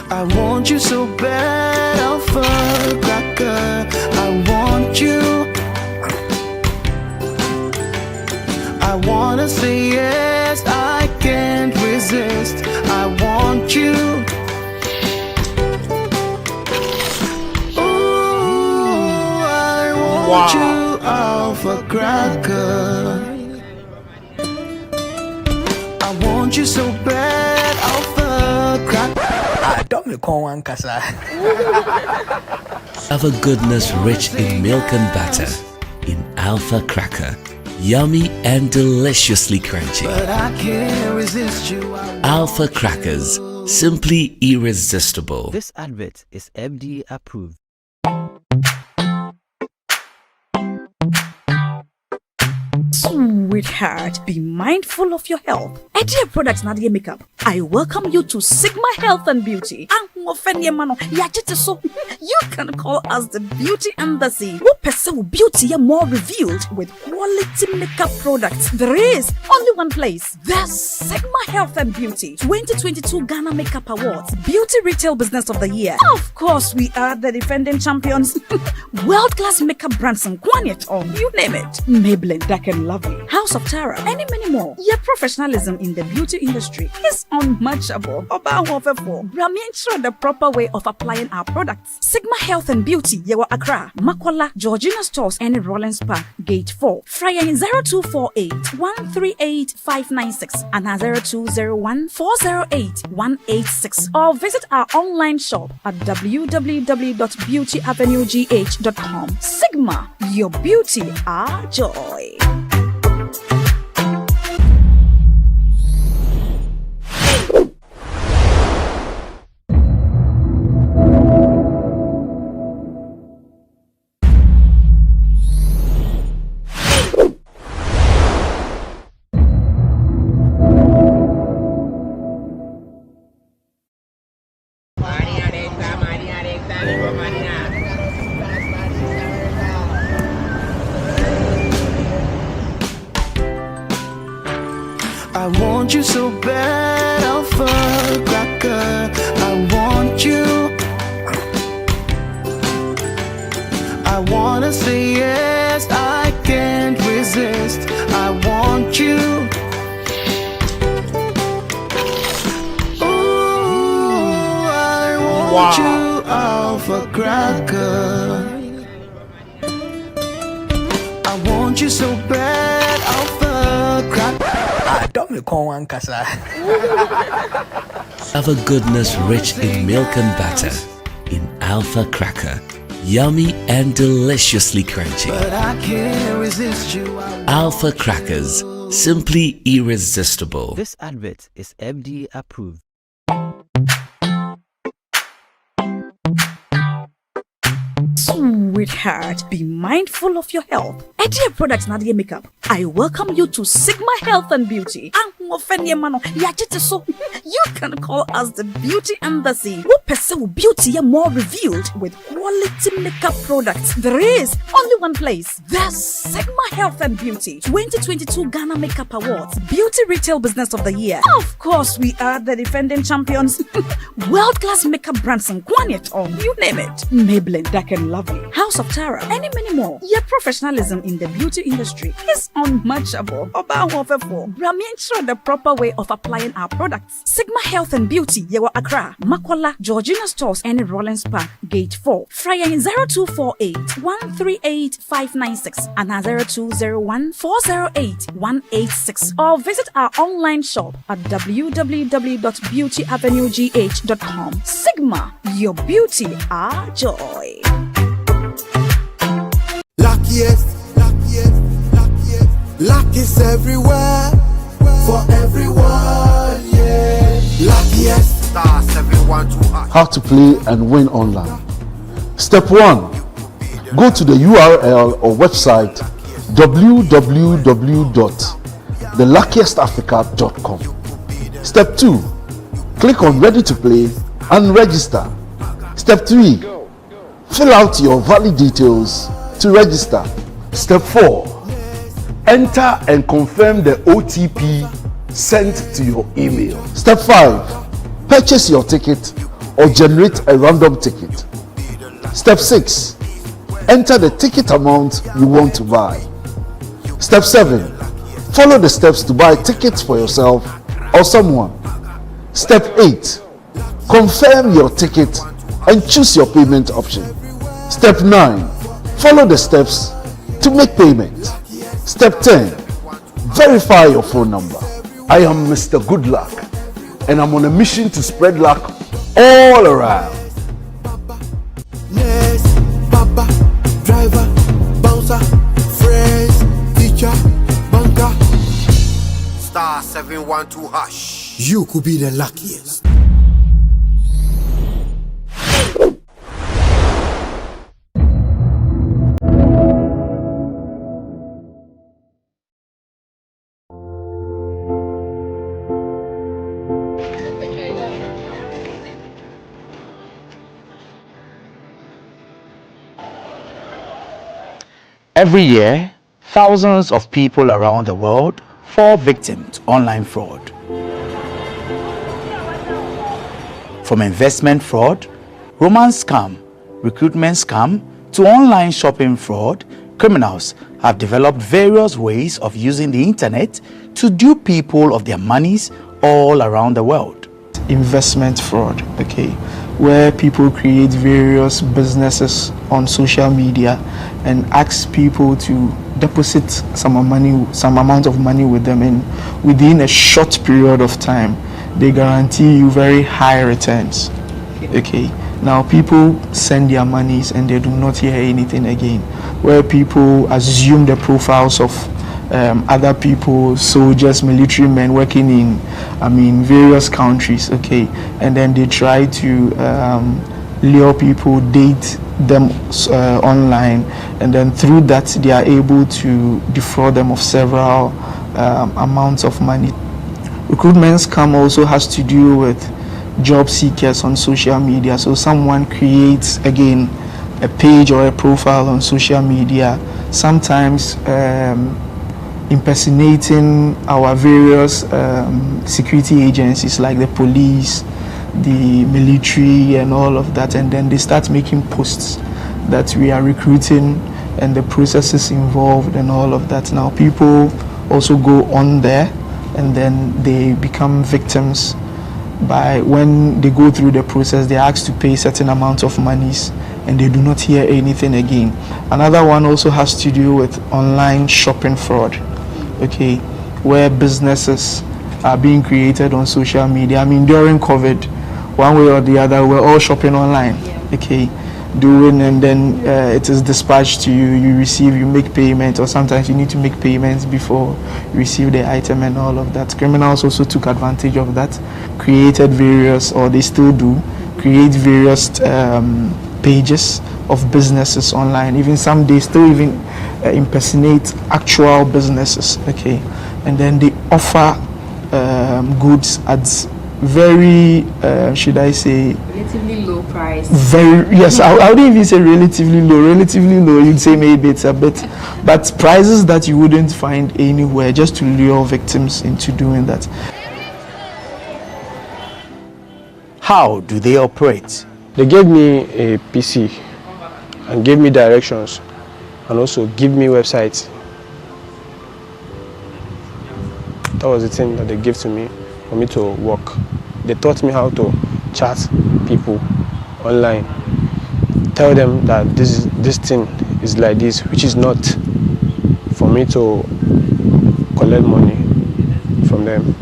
I want you so bad, Alpha Cracker. I want you. I wanna say yes, I can't resist. I want you. Ooh, I want you, Alpha Cracker. I want you so bad, Alpha Cracker. Have a goodness rich in milk and butter in Alpha Cracker. Yummy and deliciously crunchy. But I can't resist you. Alpha Crackers, simply irresistible. This advert is FDA approved. Sweetheart, be mindful of your health. Dear products Nadia Makeup, I welcome you to Sigma Health and Beauty. You can call us the Beauty Embassy. We pursue beauty more revealed with quality makeup products. There is only one place. The Sigma Health and Beauty 2022 Ghana Makeup Awards Beauty Retail Business of the Year. Of course, we are the defending champions. World-class makeup brands and Kwanyet on, you name it. Maybelline, Dark and Lovely, House of Tara, and many more. Your professionalism in the beauty industry is unmatchable. Brahmi ensure the proper way of applying our products. Sigma Health and Beauty, Yewa Accra, Makola, Georgina Stores, and Rollins Park, Gate 4. Fryer 0248 138 596 and 0201 408 186. Or visit our online shop at www.beautyavenuegh.com. Sigma, your beauty, our joy. I want you so bad, Alpha Cracker. I want you. I wanna say yes, I can't resist. I want you. Ooh, I want you, Alpha Cracker. I want you so bad, Alpha Cracker. Have a goodness rich in milk and butter in Alpha Cracker. Yummy and deliciously crunchy. But I can't resist you. Alpha Crackers, simply irresistible. This advert is FDA approved. Sweetheart, be mindful of your health. Dear products Nadia Makeup, I welcome you to Sigma Health and Beauty. You can call us the Beauty Embassy. We pursue beauty more revealed with quality makeup products. There is only one place. The Sigma Health and Beauty 2022 Ghana Makeup Awards Beauty Retail Business of the Year. Of course, we are the defending champions. World-class makeup brands and Kwanyet on, you name it. Maybelline, Dark and Lovely, House of Tara, and many more. Your professionalism in the beauty industry is unmatchable. Brahmi ensure the proper way of applying our products. Sigma Health and Beauty, Yewa Accra, Makola, Georgina Stores, and Rollins Park, Gate 4. Fryer 0248 138 596 and 0201 408 186. Or visit our online shop at www.beautyavenuegh.com. Sigma, your beauty, our joy. Luck is is everywhere for everyone, yeah. Luckiest star 712. How to play and win online. Step 1. Go to the URL or website www.theluckiestafrica.com. Step 2. Click on Ready to Play and register. Step 3. Fill out your valid details to register. Step 4. Enter and confirm the OTP sent to your email. Step 5. Purchase your ticket or generate a random ticket. Step 6. Enter the ticket amount you want to buy. Step 7. Follow the steps to buy tickets for yourself or someone. Step 8. Confirm your ticket and choose your payment option. Step 9. Follow the steps to make payment. Step 10. Verify your phone number. I am Mr. Goodluck and I'm on a mission to spread luck all around. Yes, Papa, driver, bouncer, friends, teacher, banker. Star 712 hash. You could be the luckiest. Every year, thousands of people around the world fall victim to online fraud. From investment fraud, romance scam, recruitment scam, to online shopping fraud, criminals have developed various ways of using the internet to dupe people of their monies all around the world. Investment fraud, okay, where people create various businesses on social media and ask people to deposit some amount of money with them, and within a short period of time they guarantee you very high returns. Okay, now people send their monies and they do not hear anything again, where people assume the profiles of other people, soldiers, military men working in various countries, okay, and then they try to lure people, date them online, and then through that they are able to defraud them of several amounts of money. Recruitment scam also has to do with job seekers on social media. So someone creates again a page or a profile on social media, sometimes impersonating our various security agencies like the police, the military and all of that, and then they start making posts that we are recruiting and the processes involved and all of that. Now people also go on there and then they become victims. By when they go through the process, they are asked to pay certain amounts of monies and they do not hear anything again. Another one also has to do with online shopping fraud, okay, where businesses are being created on social media. During COVID, one way or the other, we're all shopping online, okay, and then it is dispatched to you, you receive, you make payment, or sometimes you need to make payments before you receive the item and all of that. Criminals also took advantage of that, created various, or they still do, create various pages of businesses online. Even some they still even impersonate actual businesses, okay, and then they offer goods at very should I say relatively low price. Yes, I wouldn't even say relatively low, you'd say maybe it's a bit, but prices that you wouldn't find anywhere, just to lure victims into doing that. How do they operate? They gave me a PC and gave me directions and also give me websites. That was the thing that they gave to me for me to work. They taught me how to chat people online, tell them that this thing is like this, which is not, for me to collect money from them.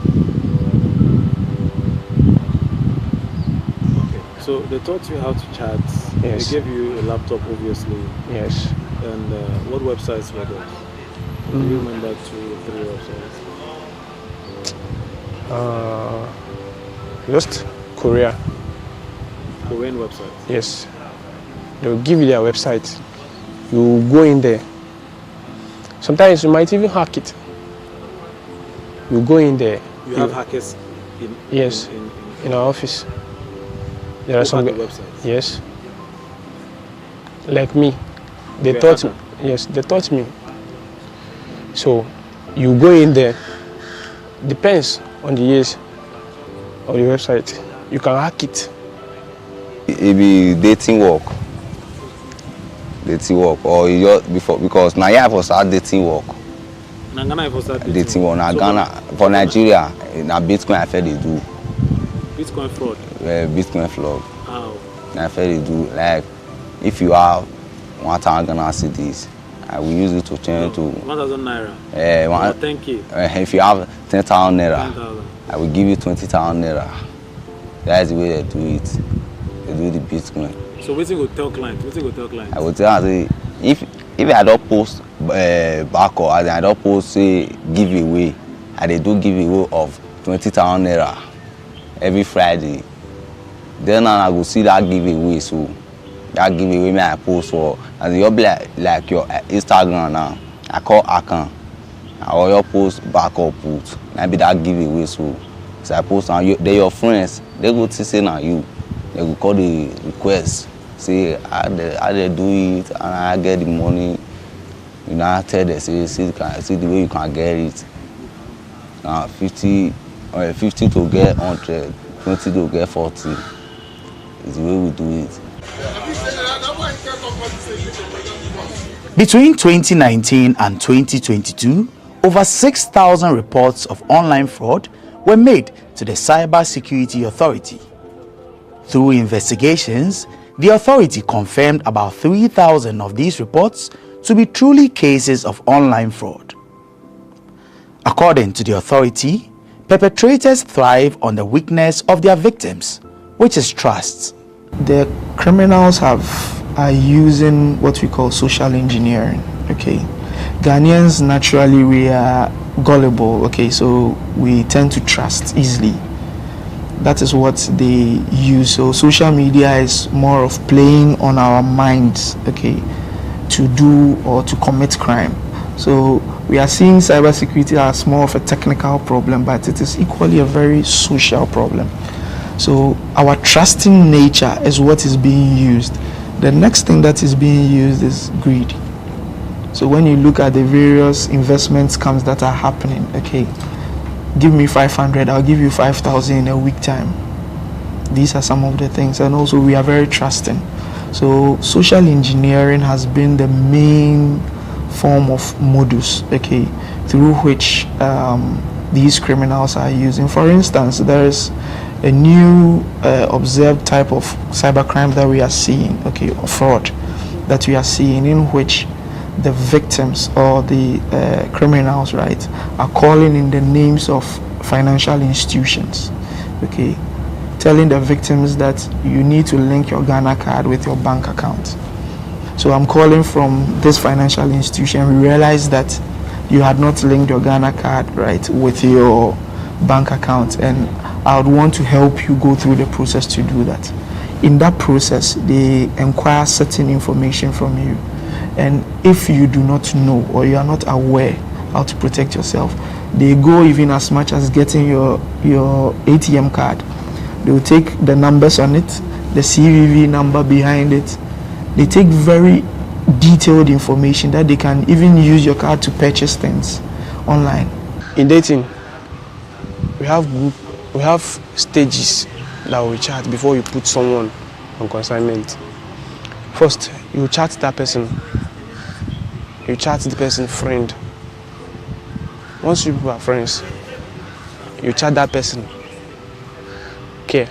So they taught you how to chat. Yes. They gave you a laptop, obviously. Yes. And what websites were those? Do you remember 2 or 3 websites? Just Korea. Korean websites? Yes. They'll give you their website. You go in there. Sometimes you might even hack it. You go in there. You have hackers in yes, in our office. There are some websites. Yes. Like me. They taught me. Yes, they taught me. So you go in there. Depends on the years of the website. You can hack it. It be dating work. Or you just before, because now I for start dating work. Ghana for start dating work. Now Ghana for Nigeria, now Bitcoin I feel they do. Bitcoin fraud. Bitcoin fraud. How? I feel they do. Like if you have 1,000 Ghana cedis, I will use it to change to 1,000 naira. 10K. If you have 10,000 naira, 10,000. I will give you 20,000 naira. That's the way they do it. They do the Bitcoin. So what you go tell client? I will tell her, if I don't post back or I don't post say giveaway, I do giveaway of 20,000 naira every Friday. Then I go see that giveaway. So that giveaway me I post for, and you'll be like your Instagram now. I call account. I will post back or put. Maybe that giveaway. So I post on you. They your friends. They go to say now you. They will call the request. Say how they do it, and I get the money. You know, I tell them, see the way you can get it. 50 to get 100, 20 to get 40. Is the way we do it. Between 2019 and 2022, over 6,000 reports of online fraud were made to the Cyber Security Authority. Through investigations, the authority confirmed about 3,000 of these reports to be truly cases of online fraud. According to the authority, perpetrators thrive on the weakness of their victims, which is trust. The criminals are using what we call social engineering. Okay, Ghanaians naturally we are gullible. Okay, so we tend to trust easily. That is what they use. So social media is more of playing on our minds, okay, to do or to commit crime. So we are seeing cybersecurity as more of a technical problem, but it is equally a very social problem. So our trusting nature is what is being used. The next thing that is being used is greed. So when you look at the various investment scams that are happening, okay, give me 500, I'll give you 5,000 in a week time. These are some of the things, and also we are very trusting. So social engineering has been the main form of modus, okay, through which these criminals are using. For instance, there is a new observed type of cybercrime that we are seeing, okay, or fraud that we are seeing, in which the victims or the criminals, right, are calling in the names of financial institutions, okay, telling the victims that you need to link your Ghana card with your bank account. So I'm calling from this financial institution. We realized that you had not linked your Ghana card, right, with your bank account, and I would want to help you go through the process to do that. In that process, they inquire certain information from you. And if you do not know or you are not aware how to protect yourself, they go even as much as getting your ATM card. They will take the numbers on it, the CVV number behind it. They take very detailed information that they can even use your card to purchase things online. In dating, we have stages that we chat before you put someone on consignment. First, you chat that person. You chat the person friend. Once you people are friends, you chat that person care.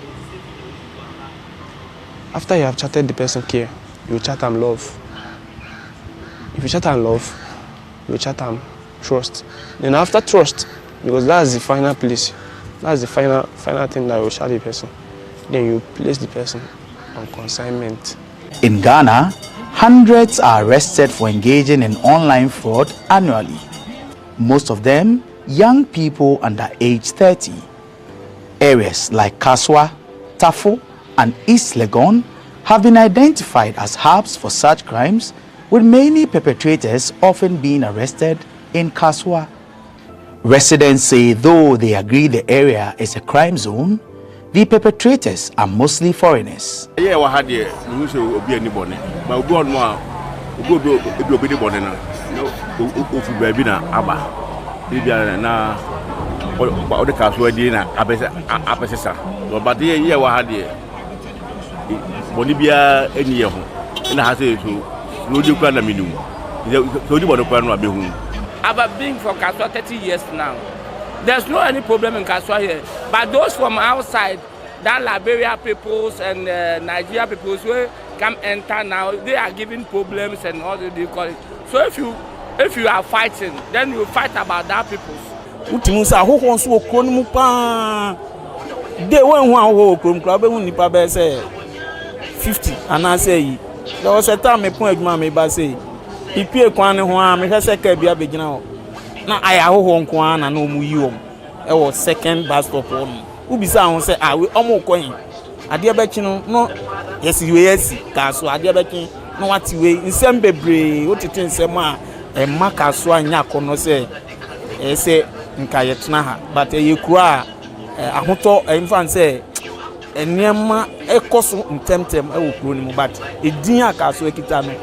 After you have chatted the person care, you chat them love. If you chat them love, you chat them trust. Then after trust, because that's the final place, that's the final thing that you chat the person, then you place the person on consignment. In Ghana, hundreds are arrested for engaging in online fraud annually, most of them young people under age 30. Areas like Kaswa, Tafo, and East Legon have been identified as hubs for such crimes, with many perpetrators often being arrested in Kaswa. Residents say though they agree the area is a crime zone, the perpetrators are mostly foreigners. Yeah, we had here. We should be anybody, but we go on more. We go do anybody now. No, if we be na aba, if na all the cars were there na apesa. But here we had here. Bolivia any year. Na hase so no do kwa na minimum. So do bono kwa no abe hu. I've been for Kaswa 30 years now. There's no any problem in Kaswa here. But those from outside, that Liberia peoples and Nigeria peoples who come enter now, they are giving problems and all that they call it. So if you are fighting, then you fight about that peoples. Utimusa who wants to call mupa. They won't who come club when nipa be say 50 and I say there was a time me point me ba say ipie kwan ne ho a me hwese ka bia begina ho na aya ho nko an na no mu yi om e wo second bus stop on ubisa ho say we omo kwan ade bechi no yesi we yesi ka so ade bechi no wati we nsem bebre otete nsem a e maka so anya kono say e say nka yetna ha but e kura ahoto infan say enema ekoso ntemtem e wo kuro ni mu but edin aka so ekita no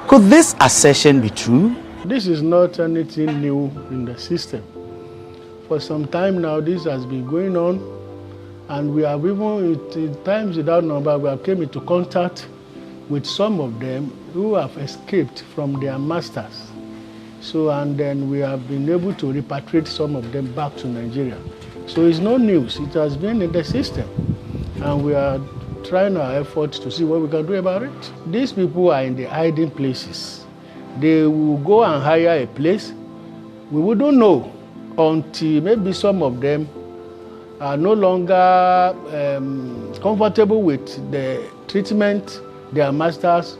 Could this assertion be true? This is not anything new in the system. For some time now, this has been going on, and we have even, in times without number, we have came into contact with some of them who have escaped from their masters. So, and then we have been able to repatriate some of them back to Nigeria. So it's no news. It has been in the system. And we are trying our efforts to see what we can do about it. These people are in the hiding places. They will go and hire a place. We wouldn't know until maybe some of them are no longer comfortable with the treatment their masters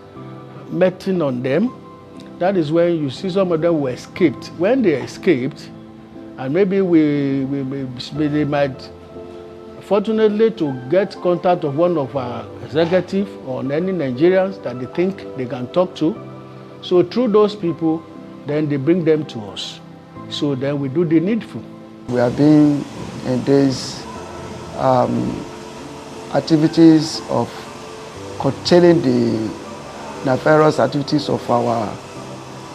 meting on them. That is when you see some of them who escaped. When they escaped, and maybe they might fortunately to get contact of one of our executives or any Nigerians that they think they can talk to. So through those people, then they bring them to us. So then we do the needful. We have been in these activities of curtailing the nefarious activities of our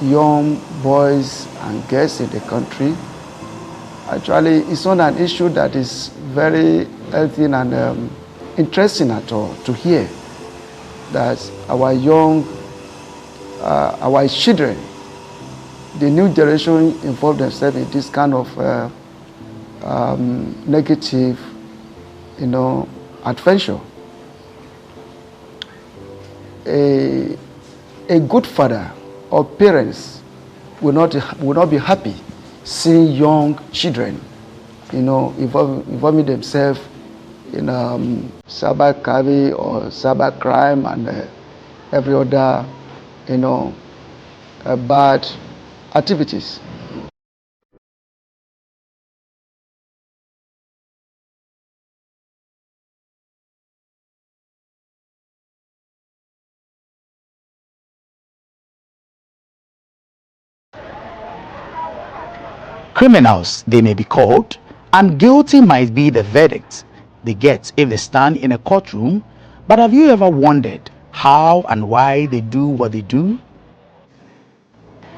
young boys and girls in the country. Actually, it's not an issue that is very healthy and interesting at all to hear that our young, our children, the new generation involve themselves in this kind of negative, adventure. A good father or parents will not be happy seeing young children, involving themselves in cyber crime or cyber crime and every other, bad activities. Criminals, they may be called, and guilty might be the verdict they get if they stand in a courtroom. But have you ever wondered how and why they do what they do?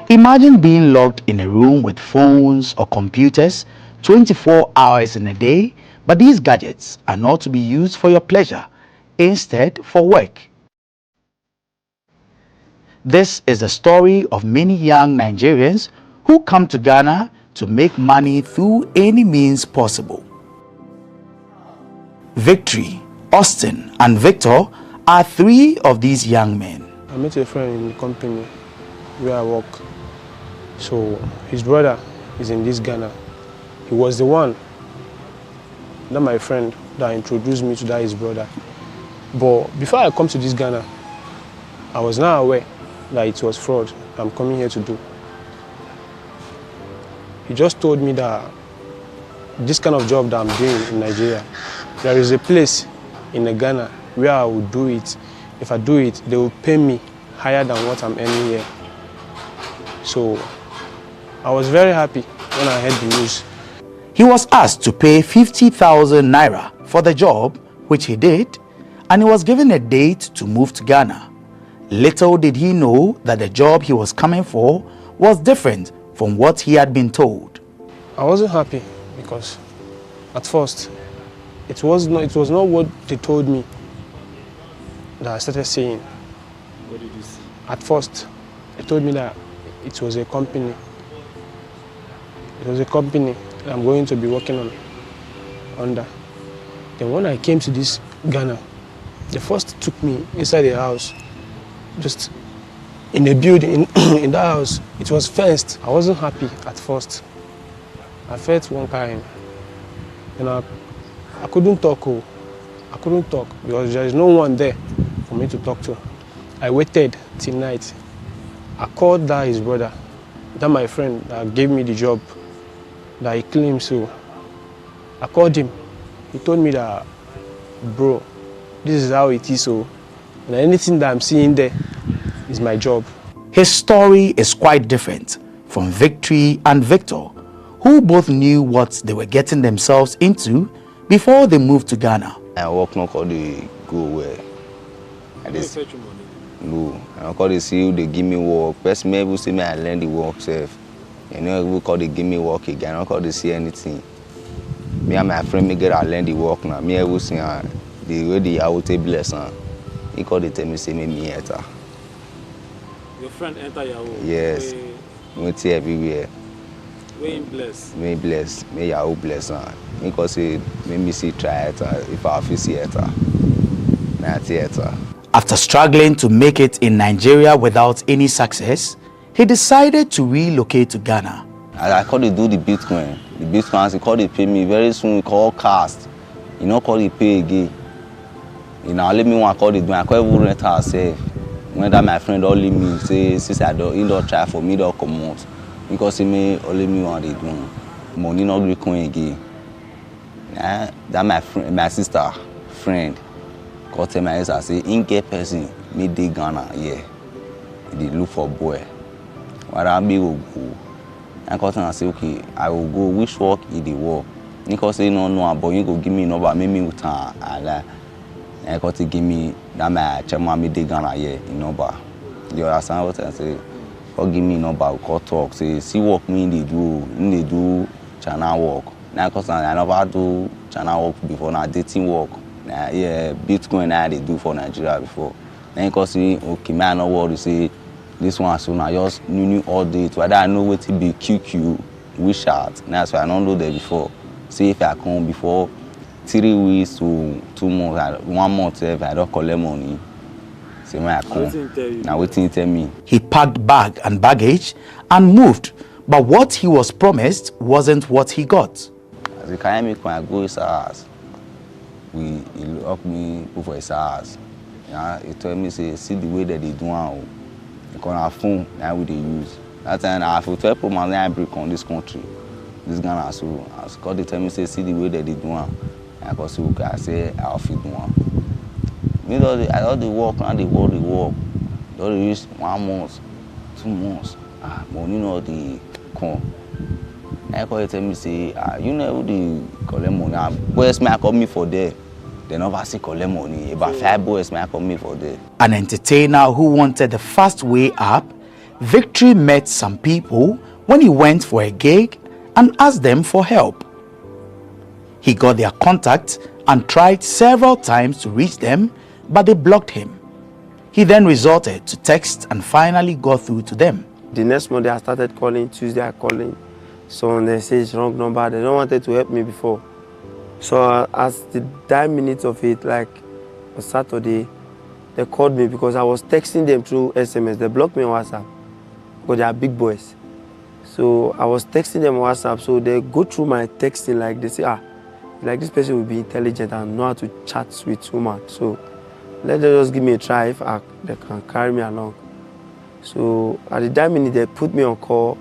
Imagine being locked in a room with phones or computers 24 hours in a day, but these gadgets are not to be used for your pleasure, instead for work. This is the story of many young Nigerians who come to Ghana to make money through any means possible. Victory, Austin, and Victor are three of these young men. I met a friend in the company where I work. So his brother is in this Ghana. He was the one, not my friend, that introduced me to that his brother. But before I come to this Ghana, I was not aware that it was fraud I'm coming here to do. He just told me that this kind of job that I'm doing in Nigeria, there is a place in Ghana where I will do it. If I do it, they will pay me higher than what I'm earning here. So I was very happy when I heard the news. He was asked to pay 50,000 naira for the job, which he did, and he was given a date to move to Ghana. Little did he know that the job he was coming for was different from what he had been told. I wasn't happy because at first it was not what they told me that I started saying. What did you see? At first, they told me that it was a company. It was a company that I'm going to be working under. Then when I came to this Ghana, they first took me inside the house, just in a building, in that house. It was fenced. I wasn't happy at first. I felt one kind. And I couldn't talk. I couldn't talk because there is no one there for me to talk to. I waited till night. I called that his brother, that my friend that gave me the job, that he claimed so. I called him. He told me that, bro, this is how it is so. And anything that I'm seeing there is my job. His story is quite different from Victory and Victor, who both knew what they were getting themselves into before they moved to Ghana. I work not call the go where. No, I call the see they give me work. First me will see me I learn the work self. You know we call they give me work again. I don't call they see anything. Me and my friend me get I learn the work now. Me I will see the way the out bless. He call they tell me say me enter. Your friend enter your home? Yes. Went everywhere. Way in bless. Me bless. Me Yahoo bless. Because say me see try it if I feel see it. Na theater. After struggling to make it in Nigeria without any success, he decided to relocate to Ghana. I call it do the Bitcoin. The Bitcoin, he call it pay me. Very soon we call cast. You know call it pay again. You know, let me want call it do. I call it rent herself. When that my friend only me say since I don't try for me don't come out. Because he may only me want it do. Money not be coming again. That my friend, my sister, friend. Call tell my sister say in get person me dey Ghana yeah. They look for boy. What I be go. I call tell her say okay I will go which work in the work. Because say no but you go give me number make me with her. I call to give me that my chairman me dey Ghana yeah in number. You understand what I say? Or give me number call talk say see work me they do China work. Now cause I never do China work before now dating work. Yeah, Bitcoin now they do for Nigeria before. Then cause say okay man no worry say this one so now just new all day to whether I know what to be QQ WeChat. That's why I don't know there before. See if I come before 3 weeks to 2 months, 1 month if I don't collect money. See when I come. Now waiting tell me. He packed bag and baggage and moved, but what he was promised wasn't what he got. As a can make when I go his house. He lock me go for his house. Yeah, he told me say see the way that they do now. Because our phone now we they use. That time I have 12 Pro Max I break on this country. This Ghana so as God they tell me say see the way that they do now. I go say okay I say I'll fit do one. Me I don't the work and the work. Don't use 1 month, 2 months. Money no the come. I call tell me say you know the collect money. Boys may call me for there. They never see collect money. About 5 boys may call me for there. An entertainer who wanted the fast way up, Victory met some people when he went for a gig and asked them for help. He got their contact and tried several times to reach them, but they blocked him. He then resorted to text and finally got through to them. The next Monday I started calling, Tuesday I calling. So they say it's wrong number. They don't wanted to help me before. So as the 9 minutes of it, like on Saturday, they called me because I was texting them through SMS. They blocked me on WhatsApp because they are big boys. So I was texting them on WhatsApp. So they go through my texting like they say, like this person will be intelligent and know how to chat with women. So let them just give me a try if they can carry me along. So at the time minute, they put me on call.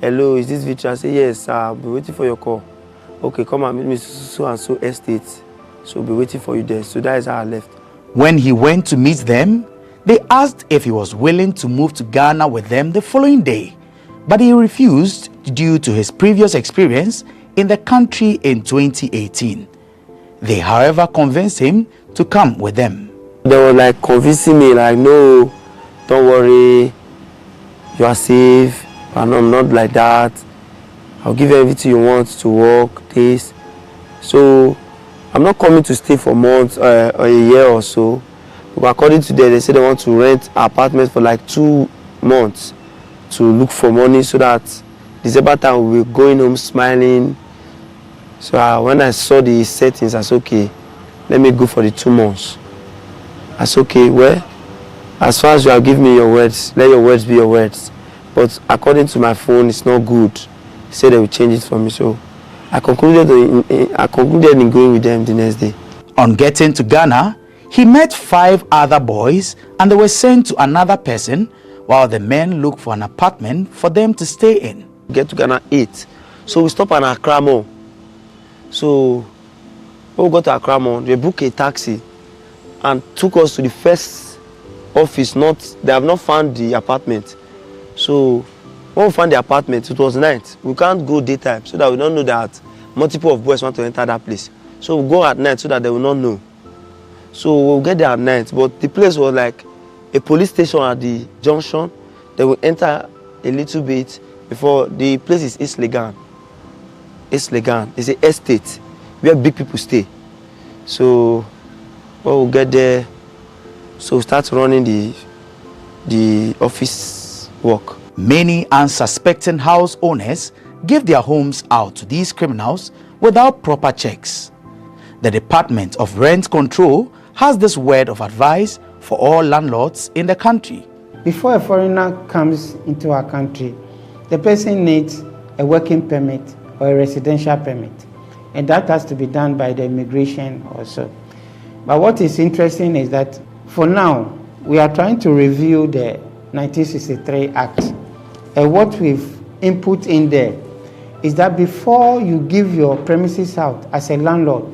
Hello, is this Victor? I say, yes, sir, I'll be waiting for your call. Okay, come and meet me so and so estate. So I'll be waiting for you there. So that is how I left. When he went to meet them, they asked if he was willing to move to Ghana with them the following day, but he refused due to his previous experience in the country in 2018. They, however, convinced him to come with them. They were like convincing me, like, no, don't worry, you are safe, and I'm not like that. I'll give you everything you want to work, this. So I'm not coming to stay for months or a year or so. But according to them, they say they want to rent apartments for like 2 months to look for money so that December time we'll be going home smiling. So when I saw the settings, I said, okay, let me go for the 2 months. I said, okay, well, as far as you have given me your words, let your words be your words. But according to my phone, it's not good. They said they will change it for me. So I concluded in going with them the next day. On getting to Ghana, he met 5 other boys and they were sent to another person while the men looked for an apartment for them to stay in. Get to Ghana 8. So we stopped at Accra Mall. So when we got to Accra Mall, they booked a taxi and took us to the first office. They have not found the apartment. So when we found the apartment, it was night. We can't go daytime so that we don't know that multiple of boys want to enter that place. So we go at night so that they will not know. So we'll get there at night. But the place was like a police station at the junction. They will enter a little bit before the place is East Legan. East Legan. It's an estate where big people stay. So when we'll get there, so we start running the office work. Many unsuspecting house owners give their homes out to these criminals without proper checks. The Department of Rent Control has this word of advice for all landlords in the country. Before a foreigner comes into our country, the person needs a working permit or a residential permit, and that has to be done by the immigration also. But what is interesting is that for now, we are trying to review the 1963 Act. And what we've input in there is that before you give your premises out as a landlord,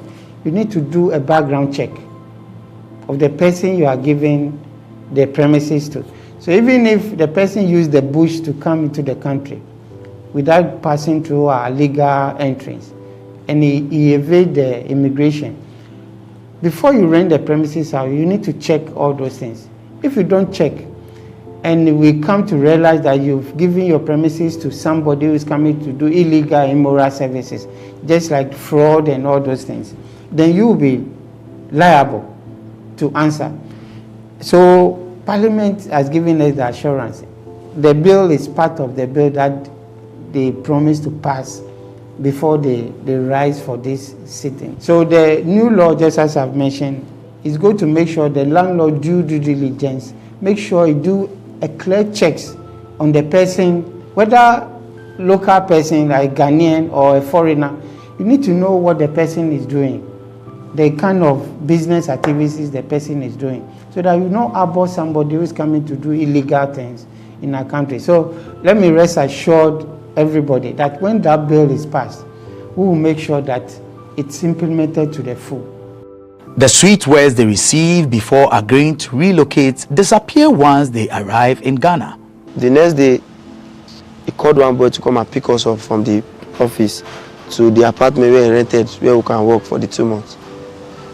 you need to do a background check of the person you are giving the premises to. So even if the person used the bush to come into the country without passing through our legal entrance and he evade the immigration, before you rent the premises out, you need to check all those things. If you don't check, and we come to realize that you've given your premises to somebody who is coming to do illegal, immoral services, just like fraud and all those things, then you will be liable to answer. So Parliament has given us the assurance. The bill is part of the bill that they promised to pass before they rise for this sitting. So the new law, just as I've mentioned, is going to make sure the landlord do due diligence, make sure he do a clear checks on the person, whether local person like Ghanaian or a foreigner. You need to know what the person is doing, the kind of business activities the person is doing, so that you know about somebody who is coming to do illegal things in our country. So let me rest assured everybody that when that bill is passed, we will make sure that it's implemented to the full. The sweet words they receive before agreeing to relocate disappear once they arrive in Ghana. The next day, he called one boy to come and pick us up from the office to the apartment where he rented, where we can work for the 2 months.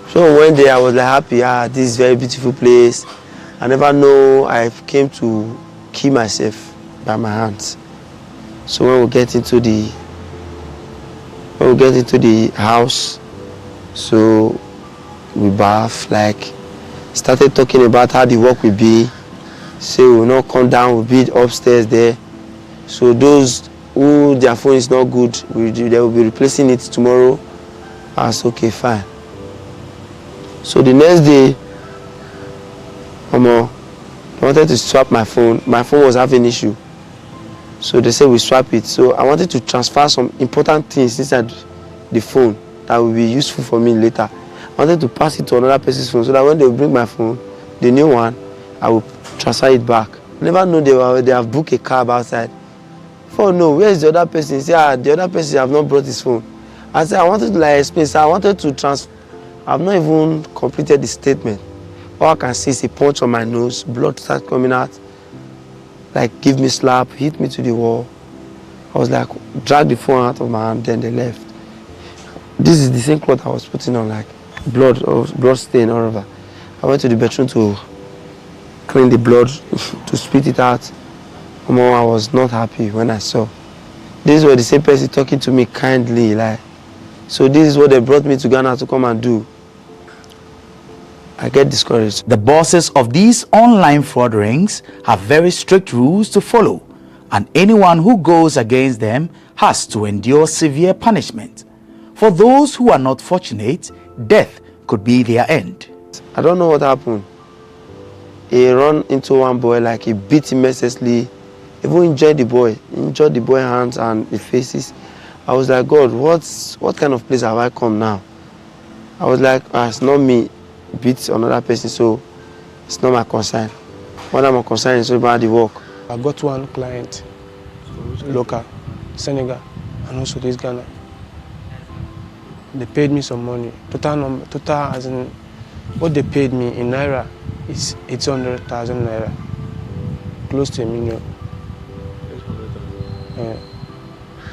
So one day I was like happy, this is a very beautiful place. I never know I came to kill myself by my hands. So when we get into the house, so we bath, like started talking about how the work will be. Say we will not come down, we'll be upstairs there. So those who their phone is not good, they will be replacing it tomorrow. I said, okay, fine. So the next day, I wanted to swap my phone. My phone was having an issue. So they said we swap it. So I wanted to transfer some important things inside the phone that will be useful for me later. I wanted to pass it to another person's phone so that when they bring my phone, the new one, I will transfer it back. Never know they have booked a cab outside. Oh no, where is the other person? He said, the other person have not brought his phone. I said, I wanted to like explain, so I wanted to transfer. I've not even completed the statement. All I can see is a punch on my nose, blood started coming out, like give me slap, hit me to the wall. I was like, drag the phone out of my hand, then they left. This is the same cloth I was putting on, like blood stain all over. I went to the bedroom to clean the blood, to spit it out. I was not happy when I saw. This was the same person talking to me kindly, like, so this is what they brought me to Ghana to come and do. I get discouraged. The bosses of these online fraud rings have very strict rules to follow, and anyone who goes against them has to endure severe punishment. For those who are not fortunate, death could be their end. I don't know what happened. He ran into one boy, like he beat him mercilessly, even injured the boy hands and the faces. I was like, God, what kind of place have I come now? I was like, it's not me beat another person, so it's not my concern. What I'm concerned is about the work. I got one client, local, Senegal, and also this Ghana. They paid me some money. Total as in what they paid me in Naira is 800,000 Naira, close to $1 million.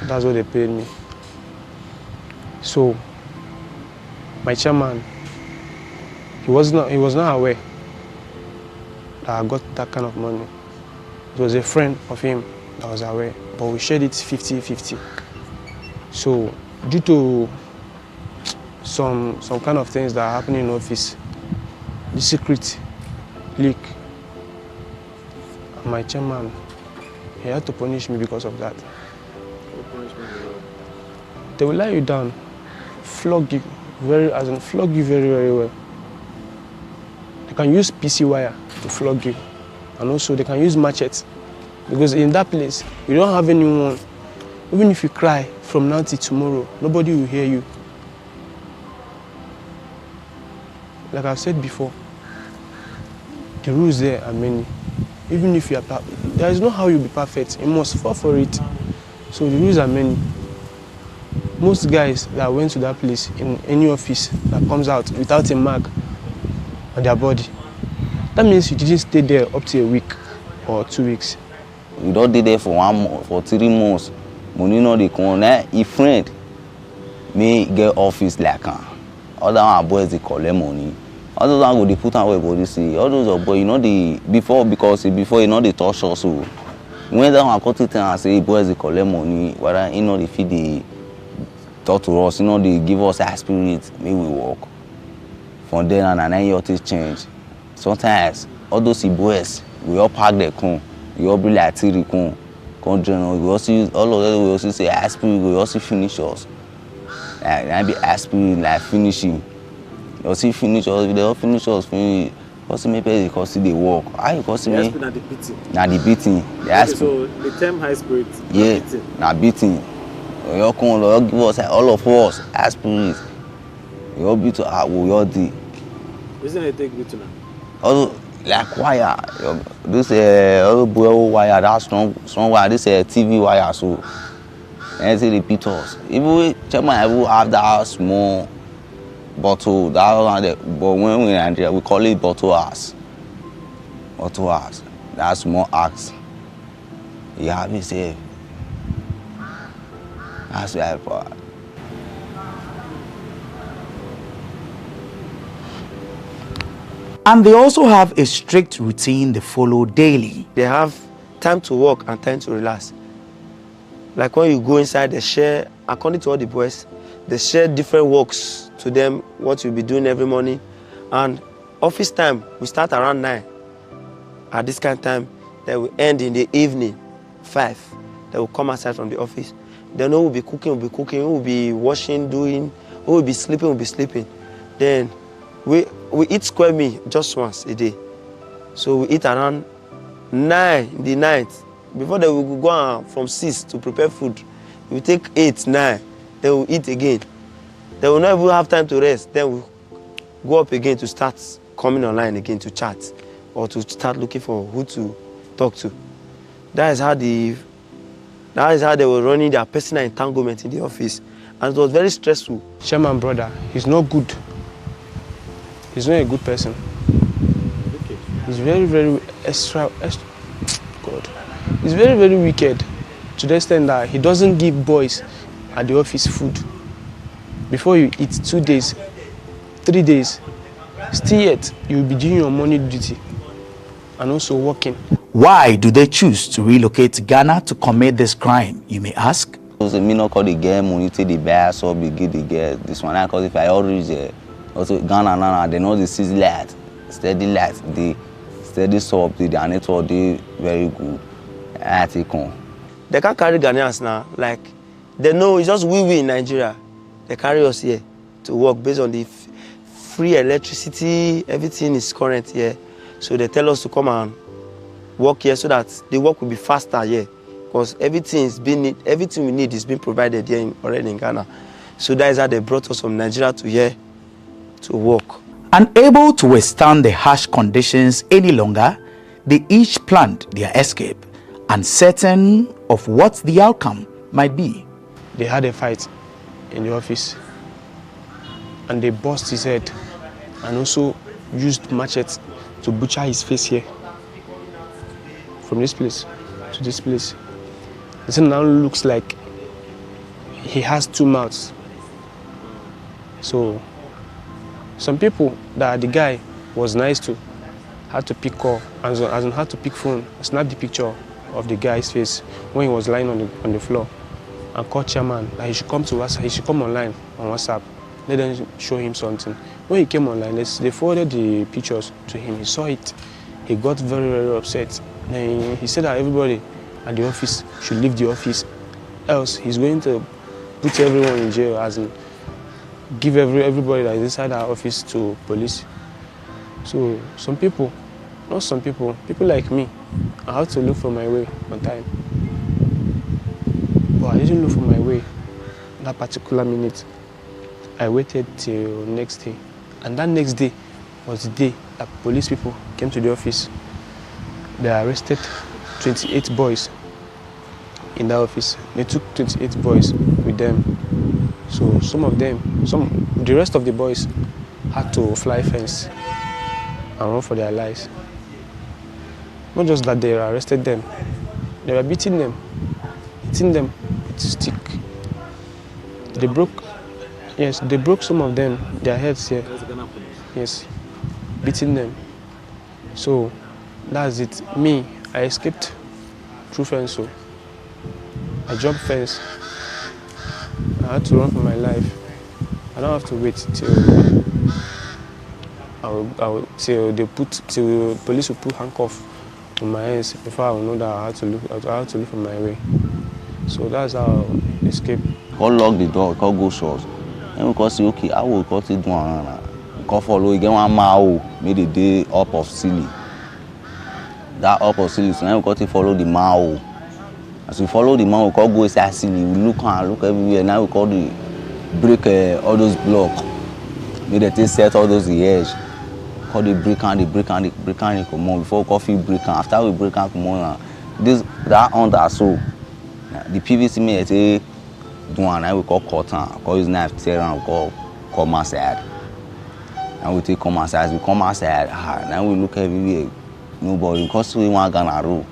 That's what they paid me. So my chairman, he was not aware that I got that kind of money. It was a friend of him that was aware, but we shared it 50-50. So due to some kind of things that are happening in office, the secret leak, and my chairman, he had to punish me because of that. They will lie you down, flog you very well. They can use PC wire to flog you, and also they can use machetes, because in that place you don't have anyone. Even if you cry from now till tomorrow, nobody will hear you. Like I've said before, the rules there are many. Even if you are there is no how you'll be perfect. You must fall for it. So the rules are many. Most guys that went to that place in any office that comes out without a mark on their body, that means you didn't stay there up to a week or 2 weeks. You don't stay there for 1 month, for 3 months. Money no dey come. A friend may get office like other boys they collect money. Other than go they put on where body see. All those boys, you know the before you know they touch us. So when they want to cut it and say boys they collect money, whether you know they feed the talk to us, you know they give us a spirit, maybe we walk. From then and then your things change. Sometimes all those boys we all pack their con, we all be like Tahiru con join. We also use all of them. We also say aspirin. We also finish us. Like be aspirin like finishing. You see finish us. They all finish us. Finish. Also maybe they call see the work. How you call see me? Na the beating. Na the beating. The okay, so the term high spirit. Yeah. Na beating. You all come. You all give us all of us aspirin. You all beat to we all do. Isn't it take beating now? Also like wire. This all boy wire. That strong wire. This TV wire. So and they repeat us. Even chairman will have that small bottle, that one there, but when we in Nigeria, we call it bottle ass. Bottle ass. That small axe. You have it safe. That's right, boy. And they also have a strict routine they follow daily. They have time to work and time to relax. Like when you go inside, they share, according to all the boys, they share different works to them, what you'll be doing every morning. And office time, we start around 9. At this kind of time, they will end in the evening, 5. They will come outside from the office. Then who will be cooking, who will be washing, doing, who will be sleeping. Then we eat square meal just once a day. So we eat around 9 in the night. Before they will go on from 6 to prepare food, we take 8, 9, then we'll eat again. They will not even have time to rest. Then go up again to start coming online again to chat or to start looking for who to talk to. That is how they were running their personal entanglement in the office, and it was very stressful. Chairman brother, he's not good. He's not a good person. Okay. He's very, very God. He's very, very wicked to the extent that he doesn't give boys at the office food. Before you eat 2 days, 3 days, still yet you will be doing your morning duty and also working. Why do they choose to relocate to Ghana to commit this crime, you may ask? Because me not call the girl money to the buy so be give the girl this one. Because if I already also Ghana now they know the city light, steady light, the steady soap, the network they very good. I take on. They can't carry Ghanaians now. Like they know it's just we in Nigeria. They carry us here to work based on the free electricity. Everything is current here, so they tell us to come and work here so that the work will be faster here. Because everything we need is being provided here already in Ghana. So that is how they brought us from Nigeria to here to work. Unable to withstand the harsh conditions any longer, they each planned their escape, uncertain of what the outcome might be. They had a fight in the office and they bust his head and also used machete to butcher his face here. From this place to this place. It now looks like he has 2 mouths. So some people that the guy was nice to had to pick call, as in had to pick phone, snap the picture of the guy's face when he was lying on the floor and call chairman that he should come to us, he should come online on WhatsApp. Let them show him something. When he came online, they forwarded the pictures to him. He saw it. He got very, very upset. And he said that everybody at the office should leave the office, else he's going to put everyone in jail, as in give everybody that is inside our office to police. So some people, not some people like me, I had to look for my way on time. But I didn't look for my way that particular minute. I waited till next day. And that next day was the day that police people came to the office. They arrested 28 boys in that office. They took 28 boys with them. So the rest of the boys had to fly fence and run for their lives. Not just that they arrested them, they were beating them, hitting them with a stick. They broke some of them, their heads here. Yes, beating them. So that's it. Me, I escaped through fence. So I jumped fence. I had to run for my life. I don't have to wait till till police will put handcuffs on my hands before I will know that I had to look for my way. So that's how I escaped. Call lock the door, call go short. And we call say okay, I will cut it one. Call follow again one mile, made the day up of silly. That up of silly, so now we got to follow the mile. As we follow the man, we call go inside silly. We look everywhere. Now we call the break all those blocks. Make the thing set all those edge. Call the break and come on. Before coffee break and after we break and come on. That under so the PVC may say do one. Now we call cotton. Call his knife tear and we call come outside. And we take come outside. We come outside. Now we look everywhere. Nobody because we want Ghana road.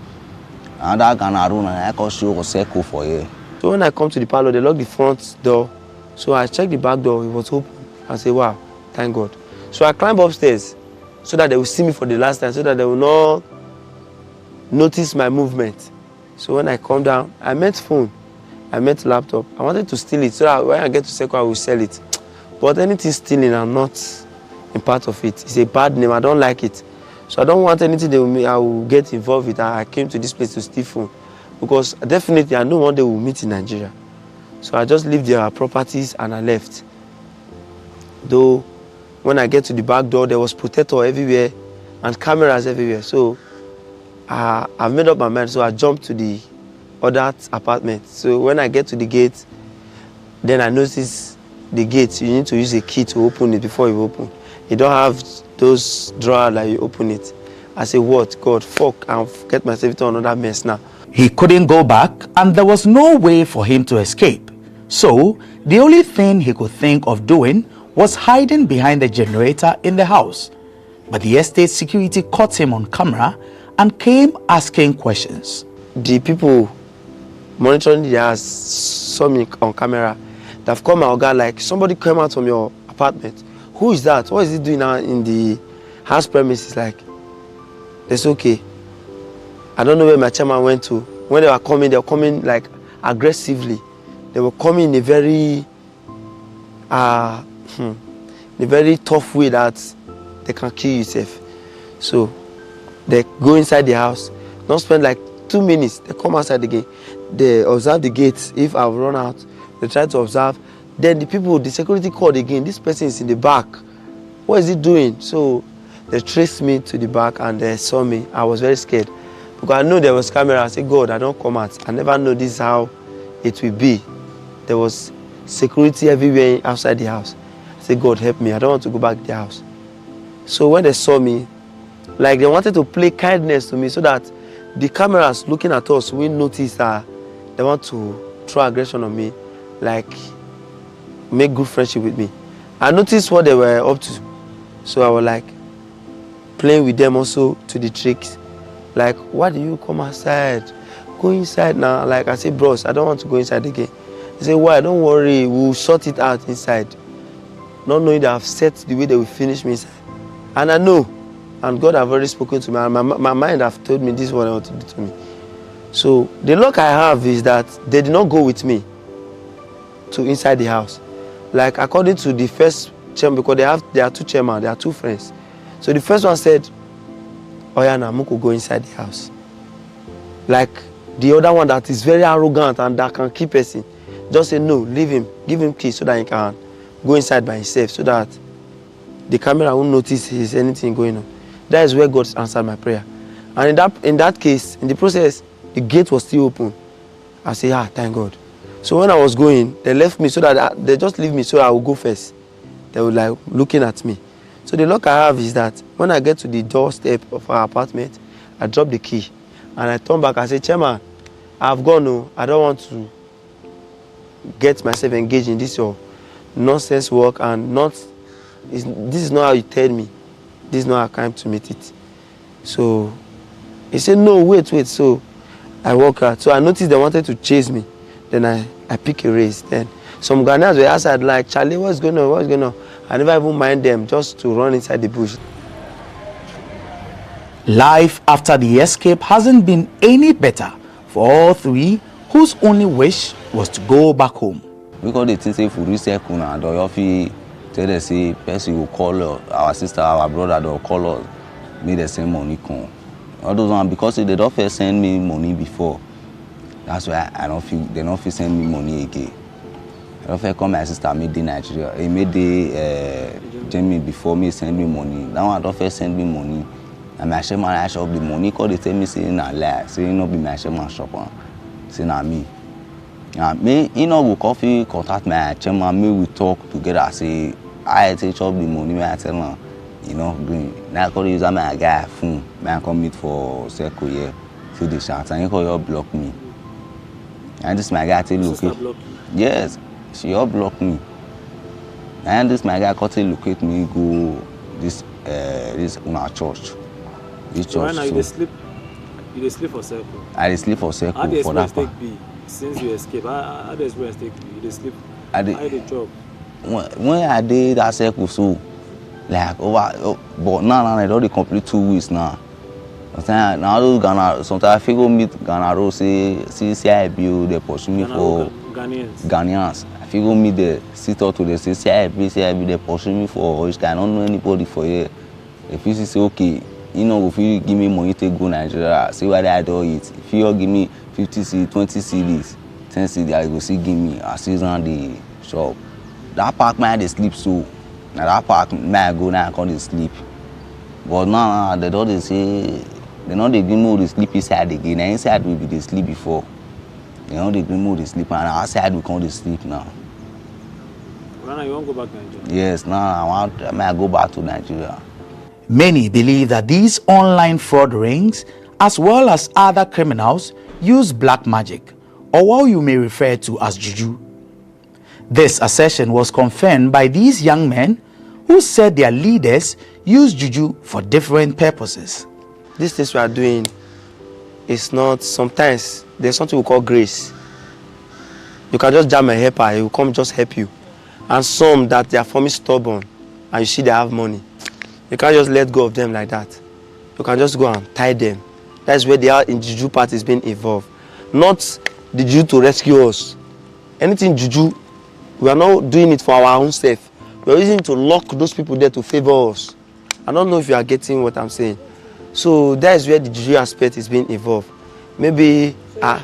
And that Ghana road, I can show a circle for you. So when I come to the parlor, they lock the front door. So I checked the back door, it was open. I say, wow, thank God. So I climb upstairs so that they will see me for the last time, so that they will not notice my movement. So when I come down, I met phone, I met laptop. I wanted to steal it so that when I get to Serwaa, I will sell it. But anything stealing, I'm not in part of it. It's a bad name, I don't like it. So I don't want anything I will get involved with. I came to this place to steal phone because definitely I know one day we'll meet in Nigeria. So I just leave their properties and I left. Though when I get to the back door, there was protector everywhere and cameras everywhere. So I've made up my mind. So I jumped to the other apartment. So when I get to the gate, then I notice the gate. You need to use a key to open it before you open. You don't have those drawers that you open it. I say, what? God, fuck, I'll get myself into another mess now. He couldn't go back, and there was no way for him to escape. So, the only thing he could think of doing was hiding behind the generator in the house. But the estate security caught him on camera and came asking questions. The people monitoring the house saw me on camera. They've called my Oga like, somebody came out from your apartment. Who is that? What is he doing now in the house premises? Like, it's okay. I don't know where my chairman went to. When they were coming like aggressively. They were coming in a very tough way that they can kill yourself. So they go inside the house, don't spend like 2 minutes, they come outside again. They observe the gates. If I've run out, they try to observe. Then the security called again. This person is in the back. What is he doing? So they traced me to the back and they saw me. I was very scared because I know there was camera. I said, God, I don't come out. I never know this is how it will be. There was security everywhere outside the house. I said, God, help me. I don't want to go back to the house. So when they saw me, like they wanted to play kindness to me so that the cameras looking at us will notice that they want to throw aggression on me, like make good friendship with me. I noticed what they were up to. So I was like playing with them also to the tricks. Like, why do you come outside? Go inside now. Like I said, bros, I don't want to go inside again. They say, why? Don't worry, we'll sort it out inside. Not knowing that I've set the way they will finish me inside. And I know, and God have already spoken to me, and my mind have told me this is what I want to do to me. So the luck I have is that they did not go with me to inside the house. Like according to the first chairman, because they are two chairmen, they are two friends. So the first one said, oh yeah, now Muku go inside the house. Like the other one that is very arrogant and that can keep person, just say no, leave him, give him keys so that he can go inside by himself, so that the camera won't notice there's anything going on. That is where God answered my prayer. And in that case, in the process, the gate was still open. I say, thank God. So when I was going, they left me so that they just leave me so I will go first. They were like looking at me. So the luck I have is that when I get to the doorstep of our apartment, I drop the key and I turn back. I say, Chairman, I've gone. No, I don't want to get myself engaged in this your nonsense work and this is not how you tell me. This is not how I came to meet it. So he said, no, wait. So I walk out. So I noticed they wanted to chase me. Then I pick a race. Then some Ghanaians were outside like, Charlie, what's going on? I never even mind them just to run inside the bush. Life after the escape hasn't been any better for all three, whose only wish was to go back home. Because they think if we reset kuna, do tell them say person will call our sister, our brother, they'll call us, make the same money come. All those ones, because they don't first send me money before. That's why they don't feel send me money again. I don't feel come my sister made the Nigeria. He made the Jamie before me send me money. Now I don't first send me money. And my chairman I shop the money because they tell me say na lie, say not be my chairman shop, say na me. Me, we coffee contact my chairman, me we talk together. Say I take chop the money, I tell him, green. Now I call use my guy phone, I come meet for circle here, see the shots, and he call you block me. And this my guy tell locate. Yes, she all block me. And this my guy call tell locate me go this our church. This So church. right now you sleep for circle. I sleep for circle How the for that experience part. take be since you escape? How the experience take be? You dey sleep. I How dey- you dey chop? When I did that circle, so like but now I don't complete 2 weeks now. Now those Ghana, sometimes I figure meet Ghana road say CIB, they pursue me for Ghanaians. I figure meet the sit out to the say CIB, they pursue me for which I don't know anybody for here. If you say okay, if you give me money to go Nigeria, see what I do it. If you give me 50 cedis, 20 cedis, 10 cedis, I go see give me. I see around the shop. That park man they sleep so. Now that park man go now and come to sleep. But now they don't say they know they give me the sleep inside again. Now inside will be the sleep before. They know they give me the sleep and outside we come to sleep now. Now you want to go back to Nigeria? Yes, now I may go back to Nigeria. Many believe that these online fraud rings, as well as other criminals, use black magic, or what you may refer to as juju. This assertion was confirmed by these young men who said their leaders use juju for different purposes. This thing we are doing is not, sometimes there's something we call grace. You can just jam a helper, he will come just help you. And some that they are forming stubborn and you see they have money. You can't just let go of them like that. You can just go and tie them. That's where they are in juju part is being involved. Not the juju to rescue us. Anything juju, we are not doing it for our own self. We are using it to lock those people there to favor us. I don't know if you are getting what I'm saying. So that is where the juju aspect is being involved. Maybe that,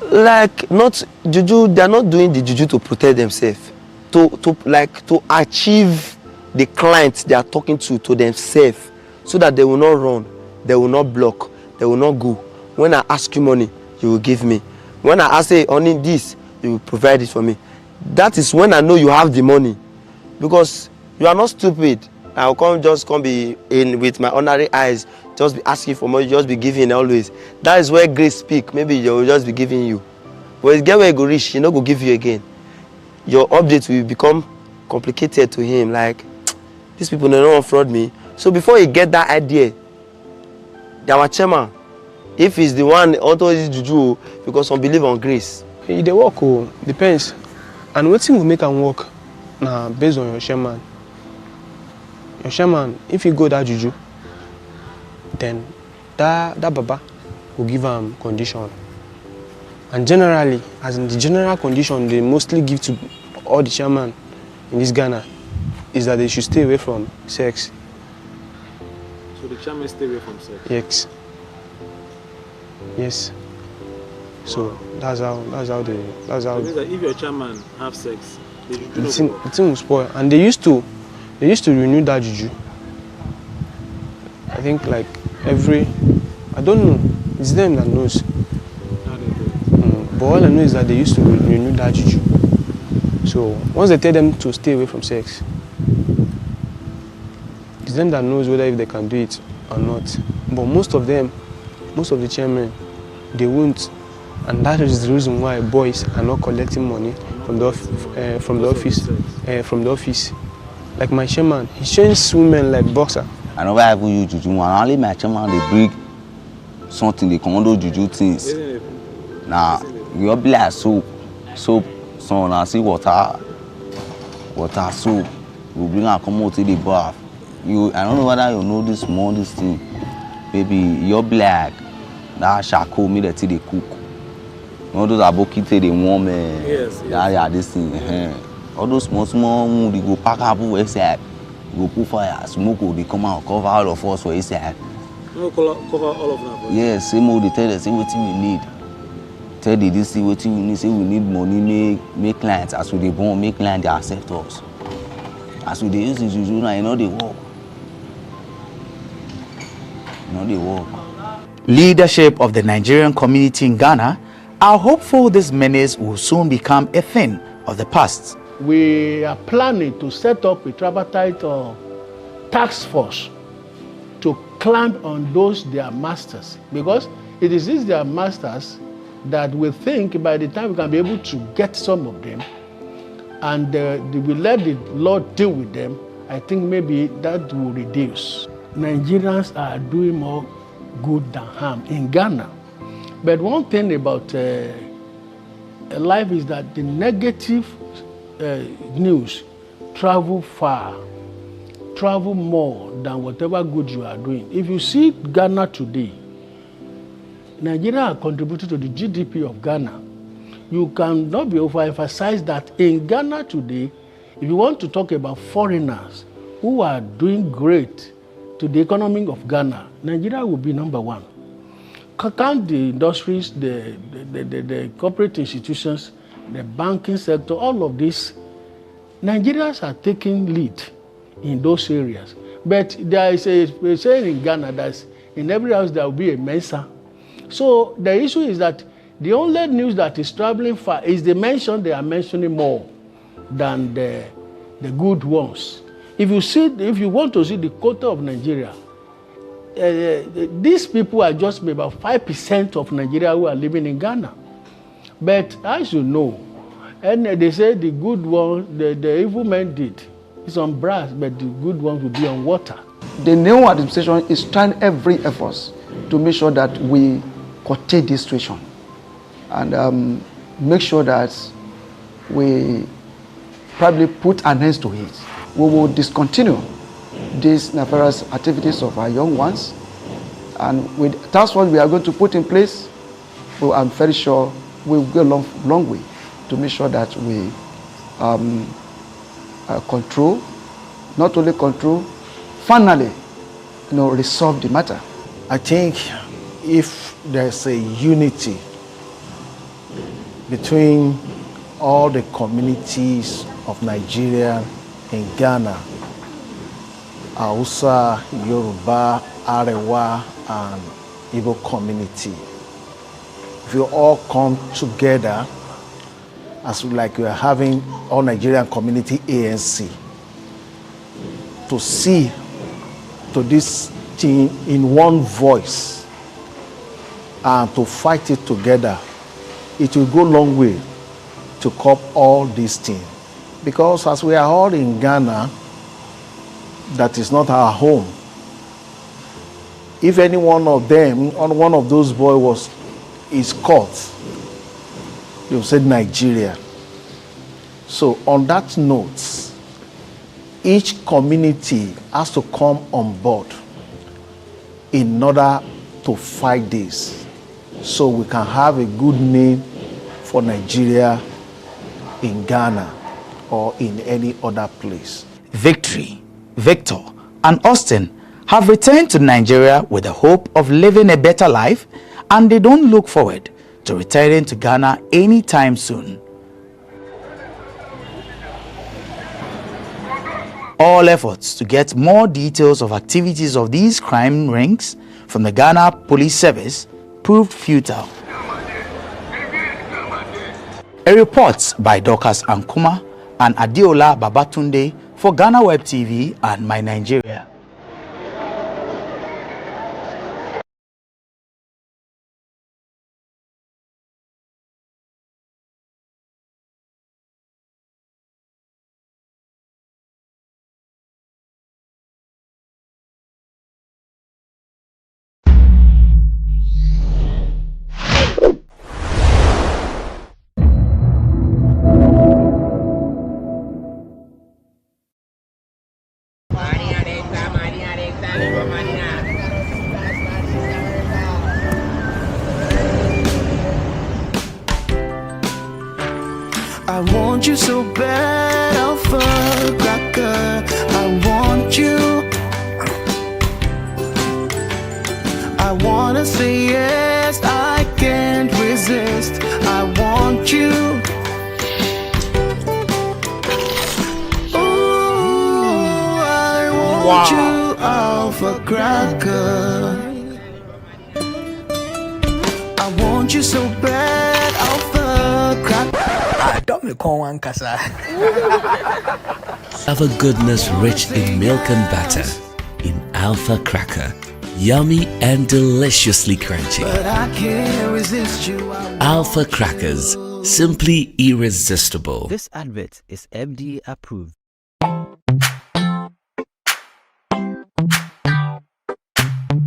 like, not juju, they are not doing the juju to protect themselves, to achieve the clients they are talking to themselves, so that they will not run, they will not block, they will not go. When I ask you money, you will give me. When I ask you only this, you will provide it for me. That is when I know you have the money, because you are not stupid. I will just come be in with my ordinary eyes, just be asking for money, just be giving always. That is where grace speak. Maybe they will just be giving you. But it's get where you go reach, he no go give you again. Your update will become complicated to him. Like, these people they don't fraud me. So before you get that idea, our chairman, if he's the one auto is juju, because some believe on grace. They work, depends. And what thing will make them work? Nah, based on your chairman. Your chairman, if you go that juju, then that baba will give them condition. And generally, as in the general condition they mostly give to all the chairman in this Ghana is that they should stay away from sex. So the chairman stay away from sex? Yes. Yes. So that's how So means that if your chairman have sex, the thing will spoil. And they used to renew that juju. I think like I don't know, it's them that knows. But all I know is that they used to renew that juju. So once they tell them to stay away from sex, it's them that knows whether if they can do it or not. But most of the chairmen, they won't. And that is the reason why boys are not collecting money from the office. Like my chairman, he trains women like boxer. I never ever use juju. Only my chairman they bring something they can do juju things. Now we all be like soap. So now see water, soap. We bring and come out to the bath. I don't know whether you know this thing. Baby, you're black. That charcoal me that they cook. All those abokite they warm. Yes. Yeah, this thing. All those small, they go pack up inside. Go put fire, smoke, they come out, cover all of us for inside. No, cover all of them. Yes, same old, they tell us, say what we need. Tell the this, see what we need, say we need money, make clients. As we they born, make clients, they accept us. As we they use this juju now, you know they work. Leadership of the Nigerian community in Ghana are hopeful this menace will soon become a thing of the past. We are planning to set up a tripartite task force to clamp on those their masters, because it is these their masters that we think by the time we can be able to get some of them and we let the Lord deal with them, I think maybe that will reduce. Nigerians are doing more good than harm in Ghana. But one thing about life is that the negative news travel far, travel more than whatever good you are doing. If you see Ghana today, Nigeria has contributed to the GDP of Ghana. You cannot be overemphasized that in Ghana today, if you want to talk about foreigners who are doing great to the economy of Ghana, Nigeria will be number one. Count the industries, the corporate institutions, the banking sector, all of this, Nigerians are taking lead in those areas. But there is a saying in Ghana that in every house there will be a Mensa. So the issue is that The only news that is traveling far is they are mentioning more than the good ones. If you want to see the quota of Nigeria, these people are just about 5% of Nigeria who are living in Ghana. But as you know, and they say the good one, the evil men did, is on brass, but the good ones will be on water. The new administration is trying every effort to make sure that we curtail this situation and make sure that we probably put an end to it. We will discontinue these nefarious activities of our young ones, and with task force we are going to put in place, I'm very sure we will go a long way to make sure that we control, not only control, finally, resolve the matter. I think if there's a unity between all the communities of Nigeria in Ghana, Hausa, Yoruba, Arewa, and Igbo community, if you all come together as like we are having all Nigerian community ANC to see to this thing in one voice and to fight it together, it will go a long way to curb all these things. Because as we are all in Ghana, that is not our home. If any one of them, or one of those boys is caught, they will say Nigeria. So on that note, each community has to come on board in order to fight this, so we can have a good name for Nigeria in Ghana or in any other place. Victory, Victor, and Austin have returned to Nigeria with the hope of living a better life, and they don't look forward to returning to Ghana anytime soon. All efforts to get more details of activities of these crime rings from the Ghana Police Service proved futile. A report by Dorcas Ankuma and Adeola Babatunde for GhanaWeb TV and My Nigeria. I want you so bad, I'll fuck like I want you. I wanna say yes, I can't resist. I want you. Ooh, I want you, alpha cracker. I want you so bad, alpha cracker. Have a goodness rich in milk and butter in Alpha Cracker. Yummy and deliciously crunchy. But I can't resist you. Alpha Crackers, simply irresistible. This advert is FDA approved.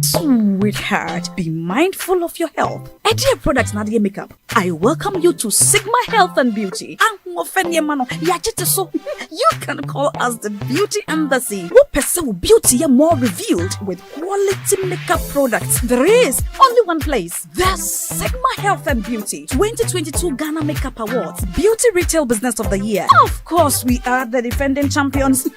Sweetheart, be mindful of your health. Dear products Nadia Makeup, I welcome you to Sigma Health and Beauty. You can call us the Beauty Embassy. Who pursue beauty more revealed with quality makeup products. There is only one place. The Sigma Health and Beauty 2022 Ghana Makeup Awards Beauty Retail Business of the Year. Of course, we are the defending champions.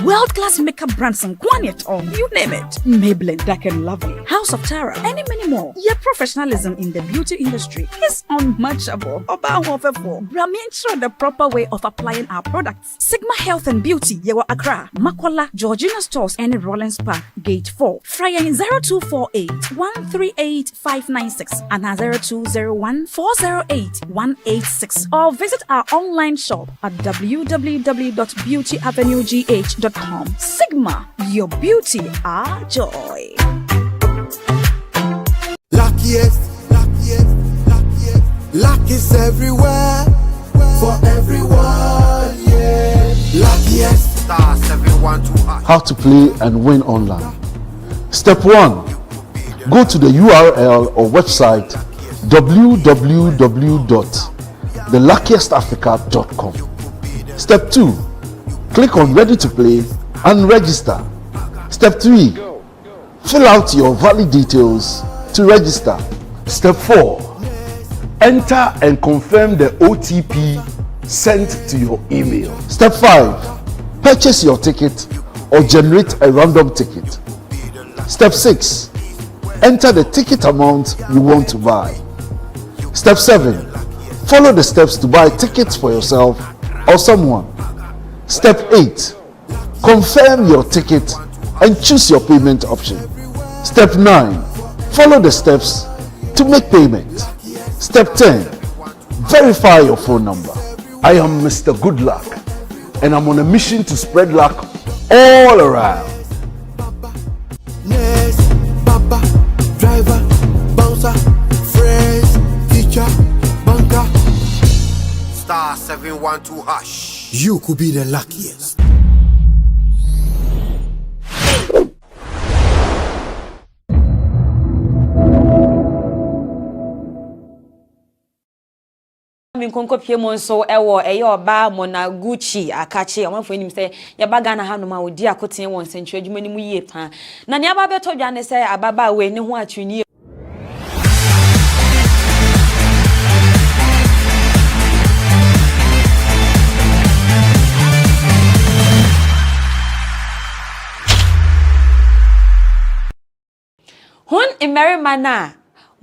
World-class makeup brands and Kwanyet on, you name it. Maybelline, Dark and Lovely. How House of Tara, and many more. Your professionalism in the beauty industry is unmatchable. About Brahmin the proper way of applying our products. Sigma Health and Beauty, Yewa Accra, Makola, Georgina Stores, and Rollins Park, Gate 4. Fryer 0248 138 596 and 0201 408 186. Or visit our online shop at www.beautyavenuegh.com. Sigma, your beauty, our joy. Luckiest, luck is everywhere for everyone, yeah. Luckiest. Star 712. How to play and win online. Step 1. Go to the URL or website www.theluckiestafrica.com. Step 2. Click on Ready to Play and register. Step 3. Fill out your valid details to register. Step 4. Enter and confirm the OTP sent to your email. Step 5. Purchase your ticket or generate a random ticket. Step 6. Enter the ticket amount you want to buy. Step 7. Follow the steps to buy tickets for yourself or someone. Step 8. Confirm your ticket and choose your payment option. Step 9. Follow the steps to make payment. Step 10. Verify your phone number. I am Mr. Goodluck and I'm on a mission to spread luck all around. Nurse, Papa, driver, bouncer, friends, teacher, banker. Star 712 hash. You could be the luckiest. Minkonko piemo nso ewo oba Monaguchi akache amanfo enim se yabaga na hanoma odi akoten won sentwe adwuma ni mu yie pa na ne aba beto dwane se ababa we ne ho atwini Hon emerimana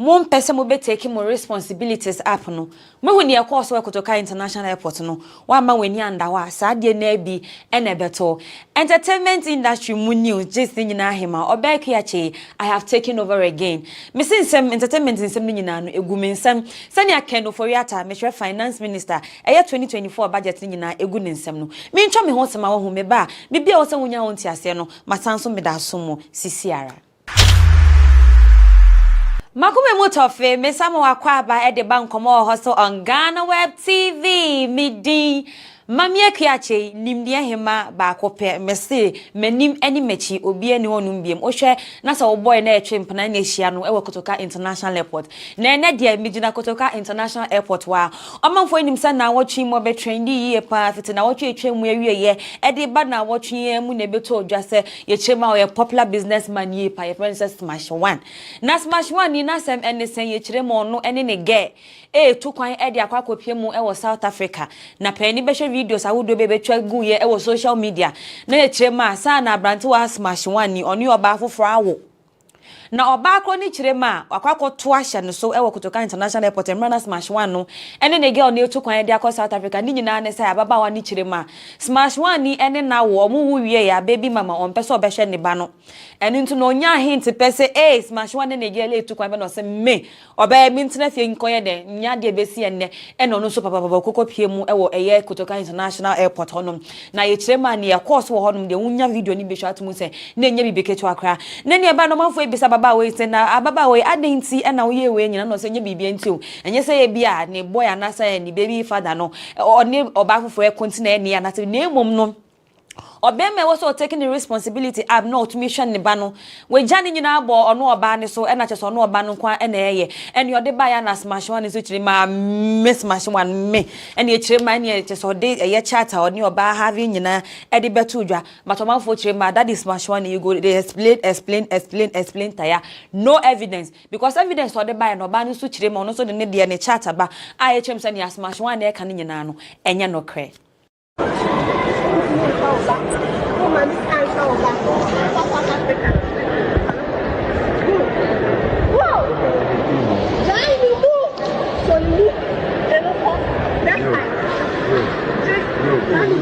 Mom pese mo be take more responsibilities up no. Me hu ne e course we Kotoka International Airport no. Wa ma weni anda wa sa de na bi ene beto. Entertainment industry mu new just nyina hema. Obeki ache I have taken over again. Me sinsem entertainment nsem nyina no egu me nsem. Sani akeno for yata me hwe finance minister. Eye 2024 budget nyina egu ne nsem no. Me ntwa me ho sema wo hu me ba. Bibia wo se wonya wo ntiase no. Masanso me da so mo sisiara. Makume mutofe mesamo wakwaba ede bankomo hoso on GhanaWeb TV midi mamie kiache nimdia hema ba kope mese menim eni mechi obi eni wonum biem ohwe na so boy na etwe mpana na ehia no ewo Kotoka International Airport na ene dia midina Kotoka International Airport wa omanfo enim sa na wotwe mo be trendi yie pa fiti na wotwe etwe mu awieye ede ba na wotwe mu na beto odwa se ye chema o popular businessman yie pa ye princess smash one na smash one ni na sem ene sen ye kire mo no ene ne ge tu kwan ede akwa kopie mu ewo South Africa na pani be videos awudo bebe twa guye ewo social media na ye chema sa na brante wa smash one ni oni oba foforo awo na oba akro ni chirema akwakoto ahye no so ewo Kotoka International Airport emrana smash one no ene ne girl na etu kwan ede akọ South Africa ni nyina ne sai ababa wa ni chirema smash one ni ene na wo mu wiye ya baby mama on pese obehwe ne ba no ene ntu no onya hint pese smash one ne girl etu kwan be no se me oba mi ntena fie nkoye de nya de besi ene ene no so papa kokọ pie mu ewo eye Kotoka International Airport honom na ye chirema ni ya course wo honom de unya video ni be shatu mu se na nya bibeketu akra na ne ba no manfo ebisa baba we say na ababa we adenti na wo ye we nyina no se nya bibia nti o enye se ye bia ne boy anasa ni baby father no oni oba fofo e continue ne anasa ne emom no Obeme was also taking the responsibility ab not mission ne bano we jani nyina abo ono oba ne so na cheso ono oba no kwa na eye ene ode ba ya na smash one so chiri ma miss smash one me ene e chiri ma ne cheso de eye charter oni oba have nyina e de betu dwa matomafo chiri ma that is smash one you go they explain tire no evidence because evidence ode ba ya no oba no so chiri ma ono so de ne de ne charter ba aye chem se ne smash one e kan nyina no enye no kre Your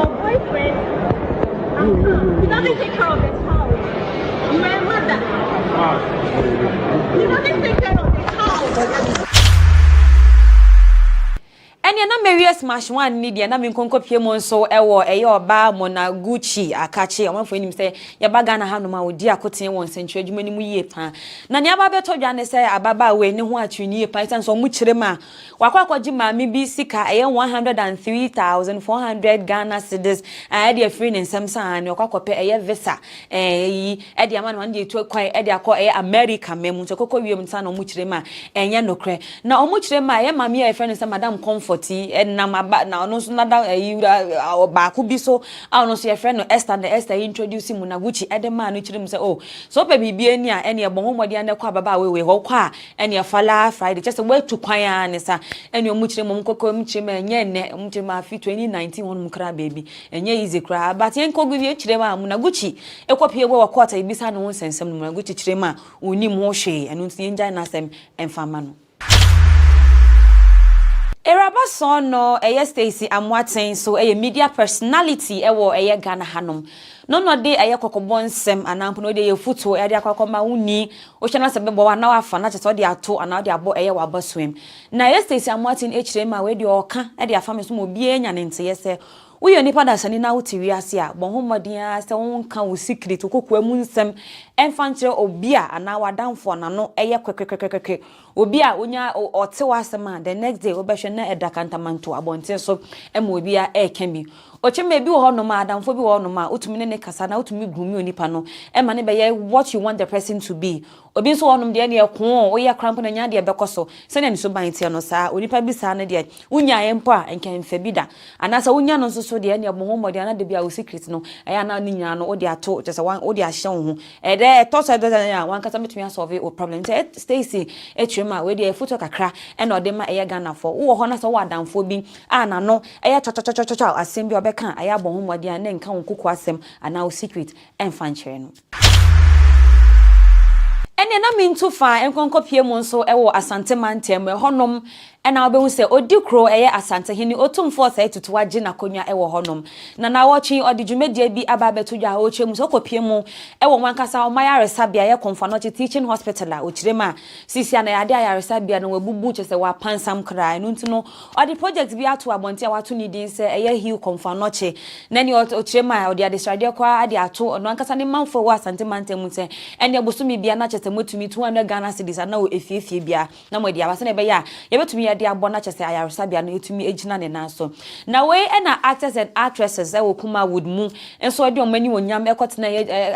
boyfriend, he doesn't take care of his house. You are a mother. He doesn't take care of his house. Enya na Maria Smash one media na me nkonko pie mo nso ewo eye oba mo na Gucci akache omanfo nim se ye baga na hanoma odi akoten won sentwe adwuma ni mu yie pa na ne aba beto dwa ne se ababa we ne ho atwini yie pa so mu kire ma wakwakoji ma me bi sika eye 103,400 Ghana cedis ade afri ne nsem ne wakwakope eye visa yi ade ama no ande to kwan ade akọ eye America memu so kokọ wiem nsa no mu kire ma enye nokre na omu kire ma eye mama ye friend se madam comfort and namaba na ono so nada baako bi so ono so ye friend no Esther introduce mu na Gucci edema no kire mu say oh so pe bibie ni a ene ye bonhomode ane kwa baba we ho kwa ene fala Friday just we to kwan ane sa ene omu kire mu kokko mu kire ma enye ne omu kire ma fi 2019 won mu kra baby enye easy kra but yen kogu bi kire ma mu na Gucci ekopie we wakota ibisa no sensem mu na Gucci kire ma oni mu hwe enu nti enja na sem emfama no Eraba son no eye Stacy Amwaten so eye media personality ewo eye Ghana hanom no de eye kokobonsem anampo no de ye futo eye de akokoma uni o chana se bebo wa na wafa na cheso de ato ana de abo eye wa boswem na eye Stacy Amwaten echirema we de oka e de afame so mo bi enya ne nteye se uyo nipa da sani na wutiwi ase a bonhommodin a se wonka wo secret kokwa mu nsem emfantre obia ana wadamfo na no eye kwekwekwekwe obia onya otewa asema the next day obehwe na edakantamanto abonten so ema obia ekemi ocheme bi wo ho no ma adamfo bi wo no ma utumi ne kasa na utumi gumi onipa no ema ne be ye what you want the person to be obi so wonom de ne ekwo o ye cramp na nya de bekoso se ne so bantie no sa onipa bi sa ne de unya yempo a enkenfa bi da anasa unya no so de ne bonhommode ana de bia wo secret no eya na ni nya no o de ato just one o de ahye ho e de to so de ya wan kasa metumi solve o problem Stacy echema we de foto kakra e na o de ma eye Ghana for wo ho na so wadamfo bi ana no eye chochochochocho asem bi obeka aya bonhommode ana nka wonkuku asem ana o secret enfanchere no ene na mintu fa enkonkopie mu nso ewo Asante mantem honom ena obehu se odikro eye Asante hini otumfo se tutu age na konwa ewo honom na watching odidwumedia bi aba betudwa a ochemu so kopie mu ewo wankasa omaya resabia ye Komfanoche teaching hospital a ochirema sisi ana yade ayaresabia na wabubu chese wa pansam kra enu ntino odi project bi ato abonte wato ni din se eye hiu Komfanoche na ni ochirema odi adesrade kwa ade ato ono wankasa ne manfo wa Asante mantem se ene bosumi bia na chese motumi 200 Ghana cedis na o efiefie bia na modi abase na be ya ye betumi de abona chese ayaresabia na etumi ejina ne nanso na we na actors and actresses e wokuma wood mu enso de omani wonyam ekotena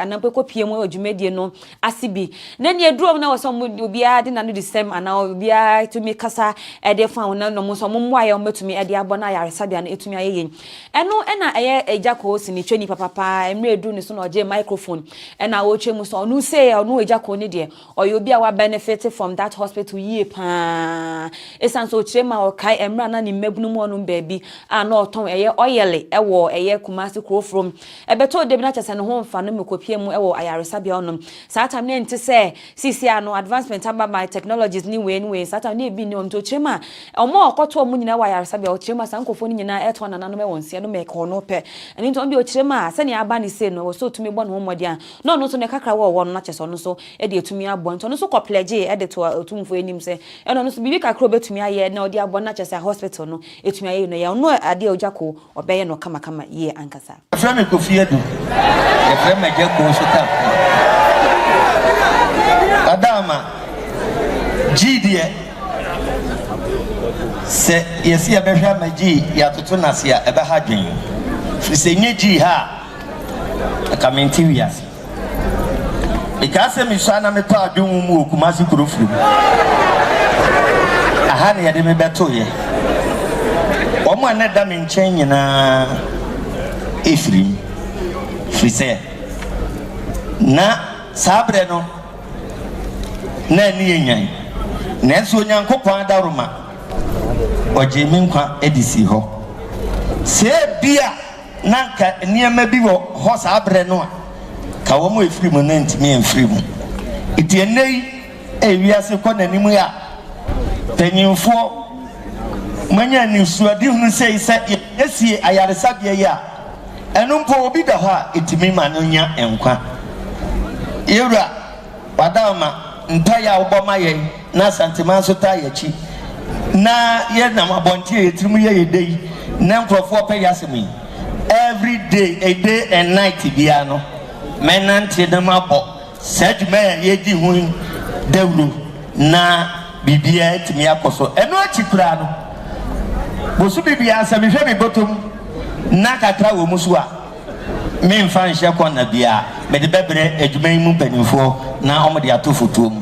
anampe kopie mu odwumedie no asibi na ne eduom na woso obia de na no the same ana obia etumi kasa e de fa wona no so mo mwa ye ometumi e de abona ayaresabia na etumi ayeye eno na eye ejako sini twani papa emre edu ne so na oje microphone na wo twemu so onu say onu ejako ne de oyobia wa benefit from that hospital ye pa esanso chema okai emra na ni mebunu mu onu baby ana oton eye oyele ewo eye Kumasi Krofrom ebeto de bi na chese ne ho mfa no mekopie mu ewo ayaresabia onum satam ne nti se sisi ano advancement aba by technologies ni we satam ne bi ni onto chema omo okoto mu nyina wa ayaresabia o chema sankofo ni nyina eto na nanu me wonse no me ko no pe eni to bi o chema se ne aba ni se no so tumi bo no homodi a no no so ne kakra wo no na chese no so e de etumi abo nto no so ko pledge e de to otumfo enim se e no so bibi kakra obetumi aye na odi abo na chese hospital no etumi aye no ya no ade ojako obeye no kama ye ankasa frame Kofi Edu e frame Jeko Shota Adama GD se yesi ya behwa maji ya tutu nasia ebe ha dwen se nyeji ha akamenti wiase because me sana me pa adwun mu Kumasi Krofrom aha ne yade me beto ye omo anada me nchen nyina efrim frise na sabre no na ni enyan na so nyankopon adaroma oje mi nkwa edisi ho se bia nanka niema bi ho sabre no ka wo mo efrim na ntimi enfrim iti enei wiase kɔ n'anim ya panyimfo manya ni suade hunu sei sɛ esie ayaresabea yi a ɛno mpo obi da hɔ a etimi ma no nya enkwa yewura wadama ntaya wobɔma yɛn na Asantema nso ta yɛkyi na yɛ nam abɔnte yɛtirim yɛ yɛdei na nkurɔfoɔ pɛ yɛasɛm yi every day a day and night bia no menante na mabɔ saa dwuma a yɛdi ho dawuro na bibia etimi akɔso ɛno akyi kura no bosu bibia asɛ mehwɛ me bɔtɔm na kakra wɔ mu so a memfa nhyɛ kɔ na bia mede bɛbrɛ adwuma yi mu mpanimfoɔ na ɔmo de ato fotoɔ mu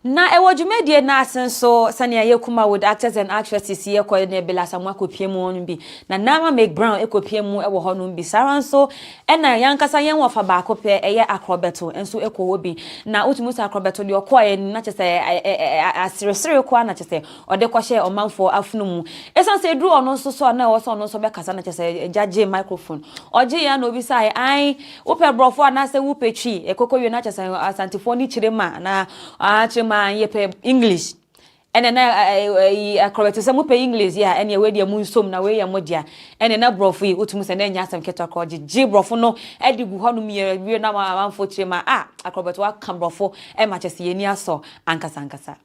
na ewo dwumadie na asenso sane ayekuma with actors and actresses here ko na bela samwa kopie mu on bi na nama make brown ekopie mu ewo ho no bi saranso ena yankasa yen wo fa ba kopie eye acrobato enso ekowo bi na otumu sa acrobato de okoye na chese asiresire ko na chese ode kwahye omanfo afunu mu esanse dru ono so so na wo so ono so be kasa na chese judge microphone oje ya na obi sai ai wo pe brofo na se wo petwi ekokowie na chese Asante fo ni chirema na chirema yepe English ene na acrobato se mu pe English ya ene we dia mu nsom na we ya modia ene na brofo yi otumu se na nya asem keto akroje ji brofo no edigu honum ye wie na manfo chirema acrobato wa kan brofo e ma chese yeni aso ankasa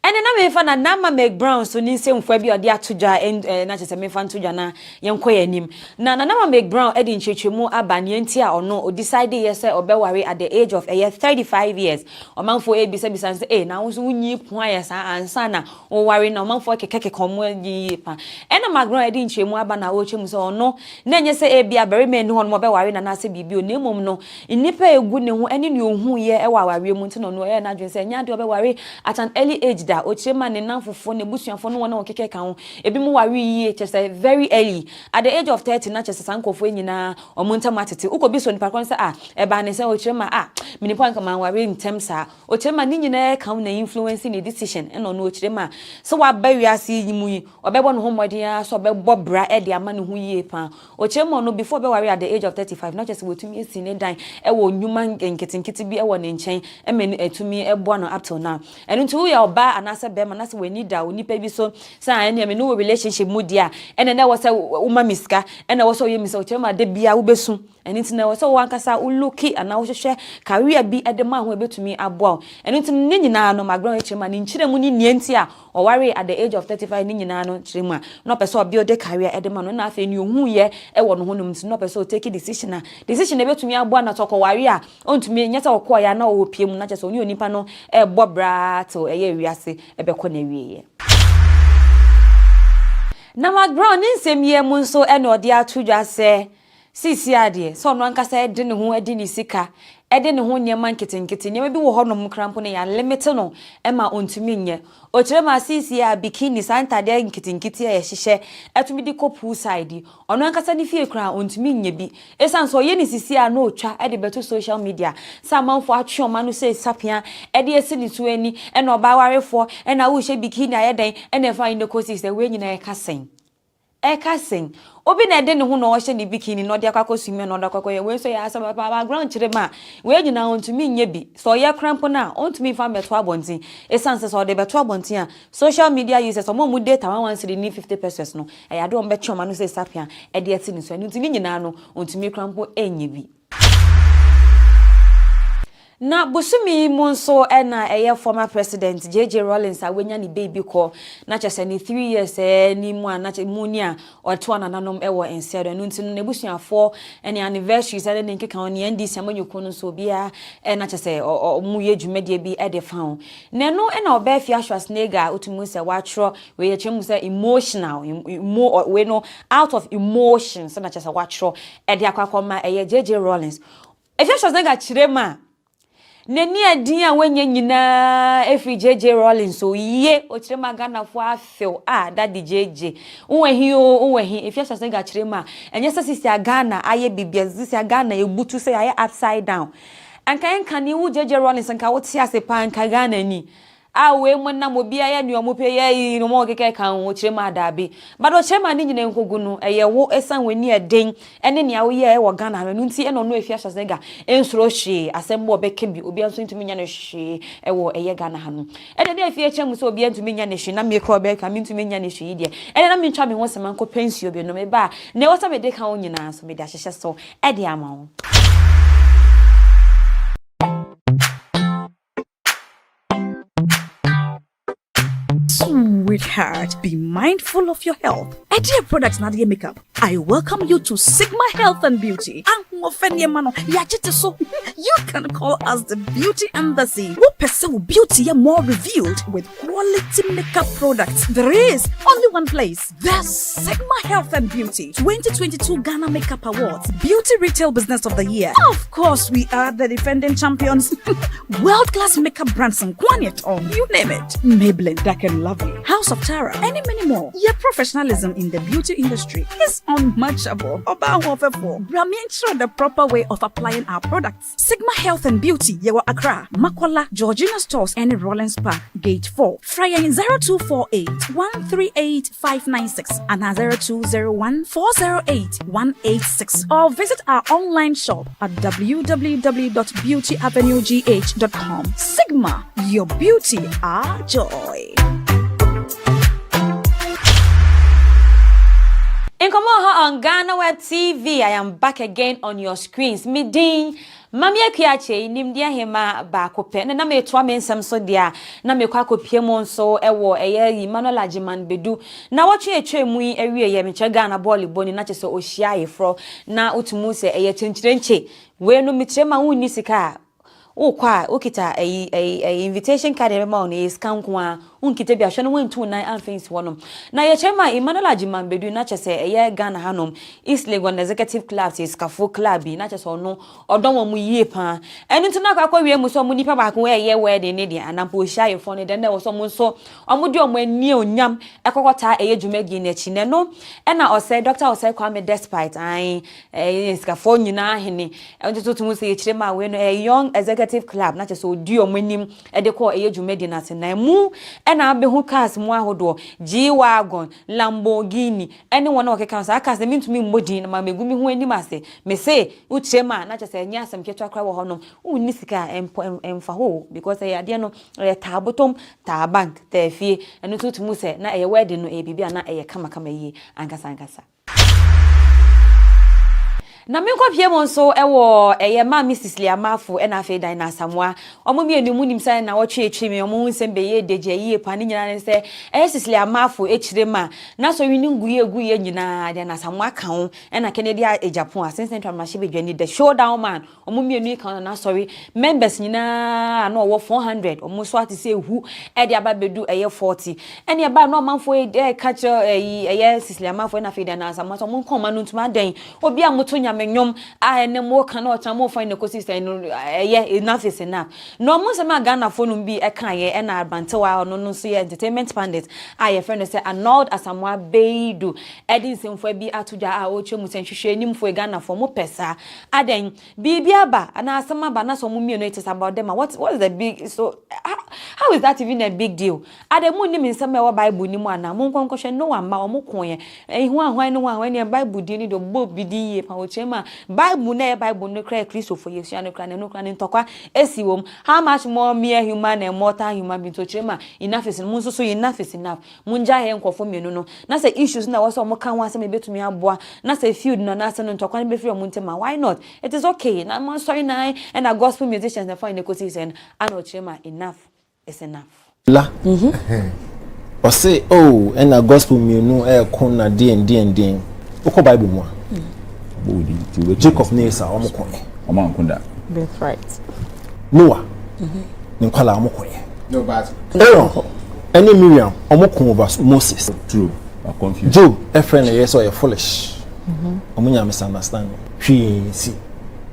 ene na mefa na nama make brown so ni se mfo bi ode atodwa na chese mefa ntodwa na yenko yanim na nama make brown edi nchechemu abane nti a ono o decide yes obeware at the age of 35 years omanfo bisa say na wo so wunyi pon ayesa ansa na o ware na omanfo kekeke komo yi pa ena make brown edi nchechemu aba na o chemu so ono na enye se bia bere me ni ho no obeware na se bibi o nemom no inipa egu ne ho ene ne ohun ye e wa ware mu nti no no na dwen se nya de obeware at an early age da ochema ne nanfofo ne busuafo no wona okeke kan ho ebi mu ware yi chese very early at the age of 30 na chese sankofo nyina omunta matete ukobi so nipa kon se e ba ne se ochema minipo anka man ware ntem sa ochema ni nyina kan na influence ne decision eno no ochema so wa ba wiase yimu yi obebo no ho modin so obebo bra e de ama ne ho yie pa ochema no before be ware at the age of 35 na chese wotumi esi ne dan e wo nyuma nketinketi bi e wo ne nchen e me etumi e bo no up till now eno ntu ya oba anase bema na se we need da onipa bi so sa ene me no relationship mu dia ene na wo se uma miska ene wo so ye misa ochema de bia wo besu ene ntina wo so wankasa uluki ana wo hwehwe career bi ede ma ho ebetumi aboa ene ntina ne nyina no magron echema ni nchiremu ni nienti a o ware at the age of 35 ni nyina no chiremu a no person obi de career ede ma no na afa ni ohun ye e wo no ho no ntina no person take decision ebetumi aboa na toko ware a ontumi nyeta okọ ya na o piem na chese oni onipa no e bobra to eye wiase ebekọ na wiye na magron nsem ye mu nso e na ode atudwa se sisi ade so no ankasa e de ne ho adi ni sika ede ne ho nyema nketenkete nyema bi wo ho no mkrampo ne ya limit no e ma ontumi nye o kire ma sisi ya bikini santa de nketenkete ya hihye etumi di kopu side ono ankasa ni fie kra ontumi nye bi esanso ye ni sisi a no otwa ede beto social media sa manfo atwe oma no se sapia ede esi ni so ani e na oba warefo e na wo hye bikini ayeden e na fa inde kosi se we nyina e kasen obi na ede ne ho na o hye ni bikini no de akwakosume no dakwakoye we so ya asaba background chirema we nyina ontumi nye bi so ye cramp na ontumi fa beto abontin esanse so de beto abontin a social media users so mu data 113 ni 50% no e ya de on betwe ma no se sapia e de ati ni so ntumi nyina no ontumi cramp enye bi na busumi monso ena eye former president JJ Rawlings awenya ni baby ko na chese ni 3 years ni mu na munia oto ananom ewo ensedo no ntinu na busuafo ene anniversary sade ne nkeka oni NDC amanyuko no so bia na chese mu ye dwumade bi e de fa ne no ena oba fi Schwarzenegger otumu se watro we ye chemu se emotional we no out of emotions na chese watro e de akwakoma eye JJ Rawlings e fi Schwarzenegger chirema neni adin a wenye nyina efi JJ Rawlings so ye o kire magana fo afel daddy JJ unwehi efi asase ga kire ma enye sisi agana aye bibia sisi agana ebutu se aye upside down anka enka ni wo JJ Rawlings anka wo ti ase pa anka gana ni we mo na mo bia ya nua mo pe ya no mo keke kan wo kire ma dabi but o kire ma ni nyina nkogu no eye wo esan wani eden ene ne awo ye wo Ghana no nti eno no efia hyasega ensuro hwe asembo obeke bi obi anso ntumi nya ne hwe ewo eye Ghana ha no ene ne efia kyem so obi ntumi nya ne hwe na me kro be ka me ntumi nya ne hwe yi de ene na me ntwa me ho sema nko pensio bi no me ba ne wo sa me de kan wo nyina so me da hyehye so e de ama wo. Sweetheart, be mindful of your health. Idea Products Nadia Makeup. I welcome you to Sigma Health and Beauty. You can call us the Beauty Embassy. Who pursue beauty more revealed with quality makeup products. There is only one place. The Sigma Health and Beauty 2022 Ghana Makeup Awards. Beauty Retail Business of the Year. Of course, we are the defending champions. World-class makeup brands and Quaniton. You name it. Maybelline, Dark and Lovely, House of Tara, and many more. Your professionalism in the beauty industry is unmatchable. Bramientra the proper way of applying our products. Sigma Health and Beauty, Yewa Accra, Makola, Georgina Stores, and Rollins Park, Gate 4. Fryer in 0248 138 596 and 0201 408 186. Or visit our online shop at www.beautyavenuegh.com. Sigma, your beauty, our joy. In Komoha on GhanaWeb TV, I am back again on your screens. Midin, Mamia Kiache, Nimdia Hema Bakope, and I may twame some so dear, Namiko Piemon so, ewo, a year, Emmanuel Ajiman Bedu. Now what you a area, Michagana Bolly, Bonnie, not so Oshia, fro, now Utumuse, a year chinche, where no Michema Unisika. O kwa okita a invitation card every is kankwa unkite bia hwe no 129 amfins wonom na ye chema Emmanuel Ajiman Bedu na chese eye Ghana hanom East Legon Executive Club is Kafo Club na chese ono odon wo mu yie pa enu nti na akwa wie mu so mu nipa ba ko eye wedding ne dia anampo hia ye fo ne den wo so mu so omo de omo ani onyam ekokota eye dwumagi na chi ne no na o say Dr. o say Kwame despite is Kafo nyina hene enu to mu say ye chire ma we no a young executive club na chese odi omanim e de ko eye dwumadi na se na mu na abehu cars mu ahodo G-Wagon Lamborghini anyone o keka sa cars me ntumi mmodi na ma megumi hu anim ase me say uchema na chese nya asem ketwa kra wo honom unni sika emfa ho because e ade no tabotom ta bank ta fie eno tutumu se na eye wedding no e bibia na eye kama yi ankasa na menko piemon so ewo eye ma Mrs. Liamafu e na fe dan na Samoa omo mi enu munim sai na wo twe me omo nsem be ye deje yi pa ni nyina ne se Mrs. Liamafu e chire ma na so wini nguye nyina de na Samoa kan e na Kennedy a Japan Asen Central Machine bedwani the showdown man omo mi enu kan na sorry members nyina na wo 400 omo so ati se hu e de aba bedu eye 40 ene ba no manfo e catch eye Mrs. Liamafu e na fe dan na Samoa so mo nkoma no ntuma den obi a motonya menyom a ene mo kan o tamo find ecosystem no enough is enough no mo se ma Ghana phone bi e kan ye e na abantewa no so ye entertainment pandit a ye friend say annoyed Asamoah Beidu edin semfo bi atoja a o twemu senhwehwe nimfo Ghana for mo pesa aden bibia ba na asama ba na so mo mienu it is about them what is the big so how is that even a big deal aden mo nim nsem e wo Bible ni mo ana mo nkonkohwe no wa ma o mo konye ehu ahwan no ahwan ne Bible di ni do bo bidi ye pa o chema Bible na Bible no kra Kristo for Yesu no kra ntokwa esiwom how much more mere human and mortal human being to chema enough is mun so enough is enough munja he nkofo mienu no na say issues na wo so mo kan wa say me betumi aboa na say field no na say no ntokwa be free o muntema why not it is okay na man sorry na and a gospel musicians na find ecosystem and o chema enough is enough la o say oh and a gospel mienu e kon na den oko Bible mu Jacob Nesa omokonye that's right Noah nkwala omokonye no bad Aaron any Miriam omokon over Moses true I confused Job a friend yes or foolish omunya misunderstanding see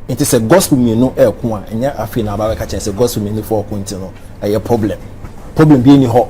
it is a gospel me no e ko a enya afi na ba ka che say gospel me no for konti no a problem bi ni ho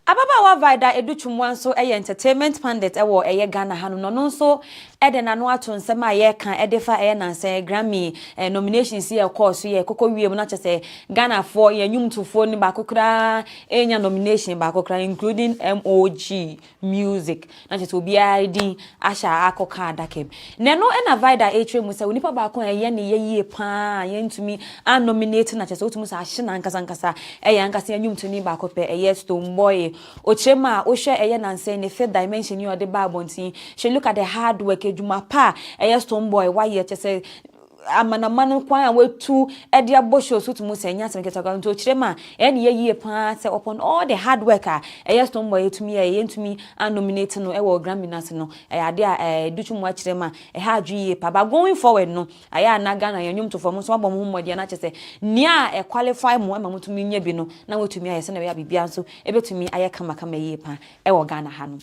Ababa wa vida educhumwan so entertainment pandit ewo eye Ghana hanu no so ede na no ato nsem a ye kan ede fa nanse Grammy nominations here course ye koko wiem na chese Ghana for ye nyumtufo ni ba kokra enya nomination ba kokra including MOG music na chese obi ID asha akoka adakem ne no na vida etre mu se onipa ba kon ye ne ye pa ye ntumi a nominate na chese otumu sa ahye na nkasa ye nkasa nyumtuni ba kope ye Stone Boy ochema o hwe ye nanse ne fifth dimension you the babontin she look at the hard work edwuma pa Stone Boy why ye chese amana kwan wetu ede abosho so tumu se nya semketa kwa nto chirema ene ye pa se upon all the hard worker Stone Boy etumi ye ntumi a nominate no wo Grammy nase no ade a duchumu a chirema ha adwi pa ba going forward no aya na Ghana ye nyum to form so abom mmodi na chese nia qualify mo ma mutumi nya bi no na wetumi aye se na ya bibia so ebetumi aye kama ye pa wo Ghana ha no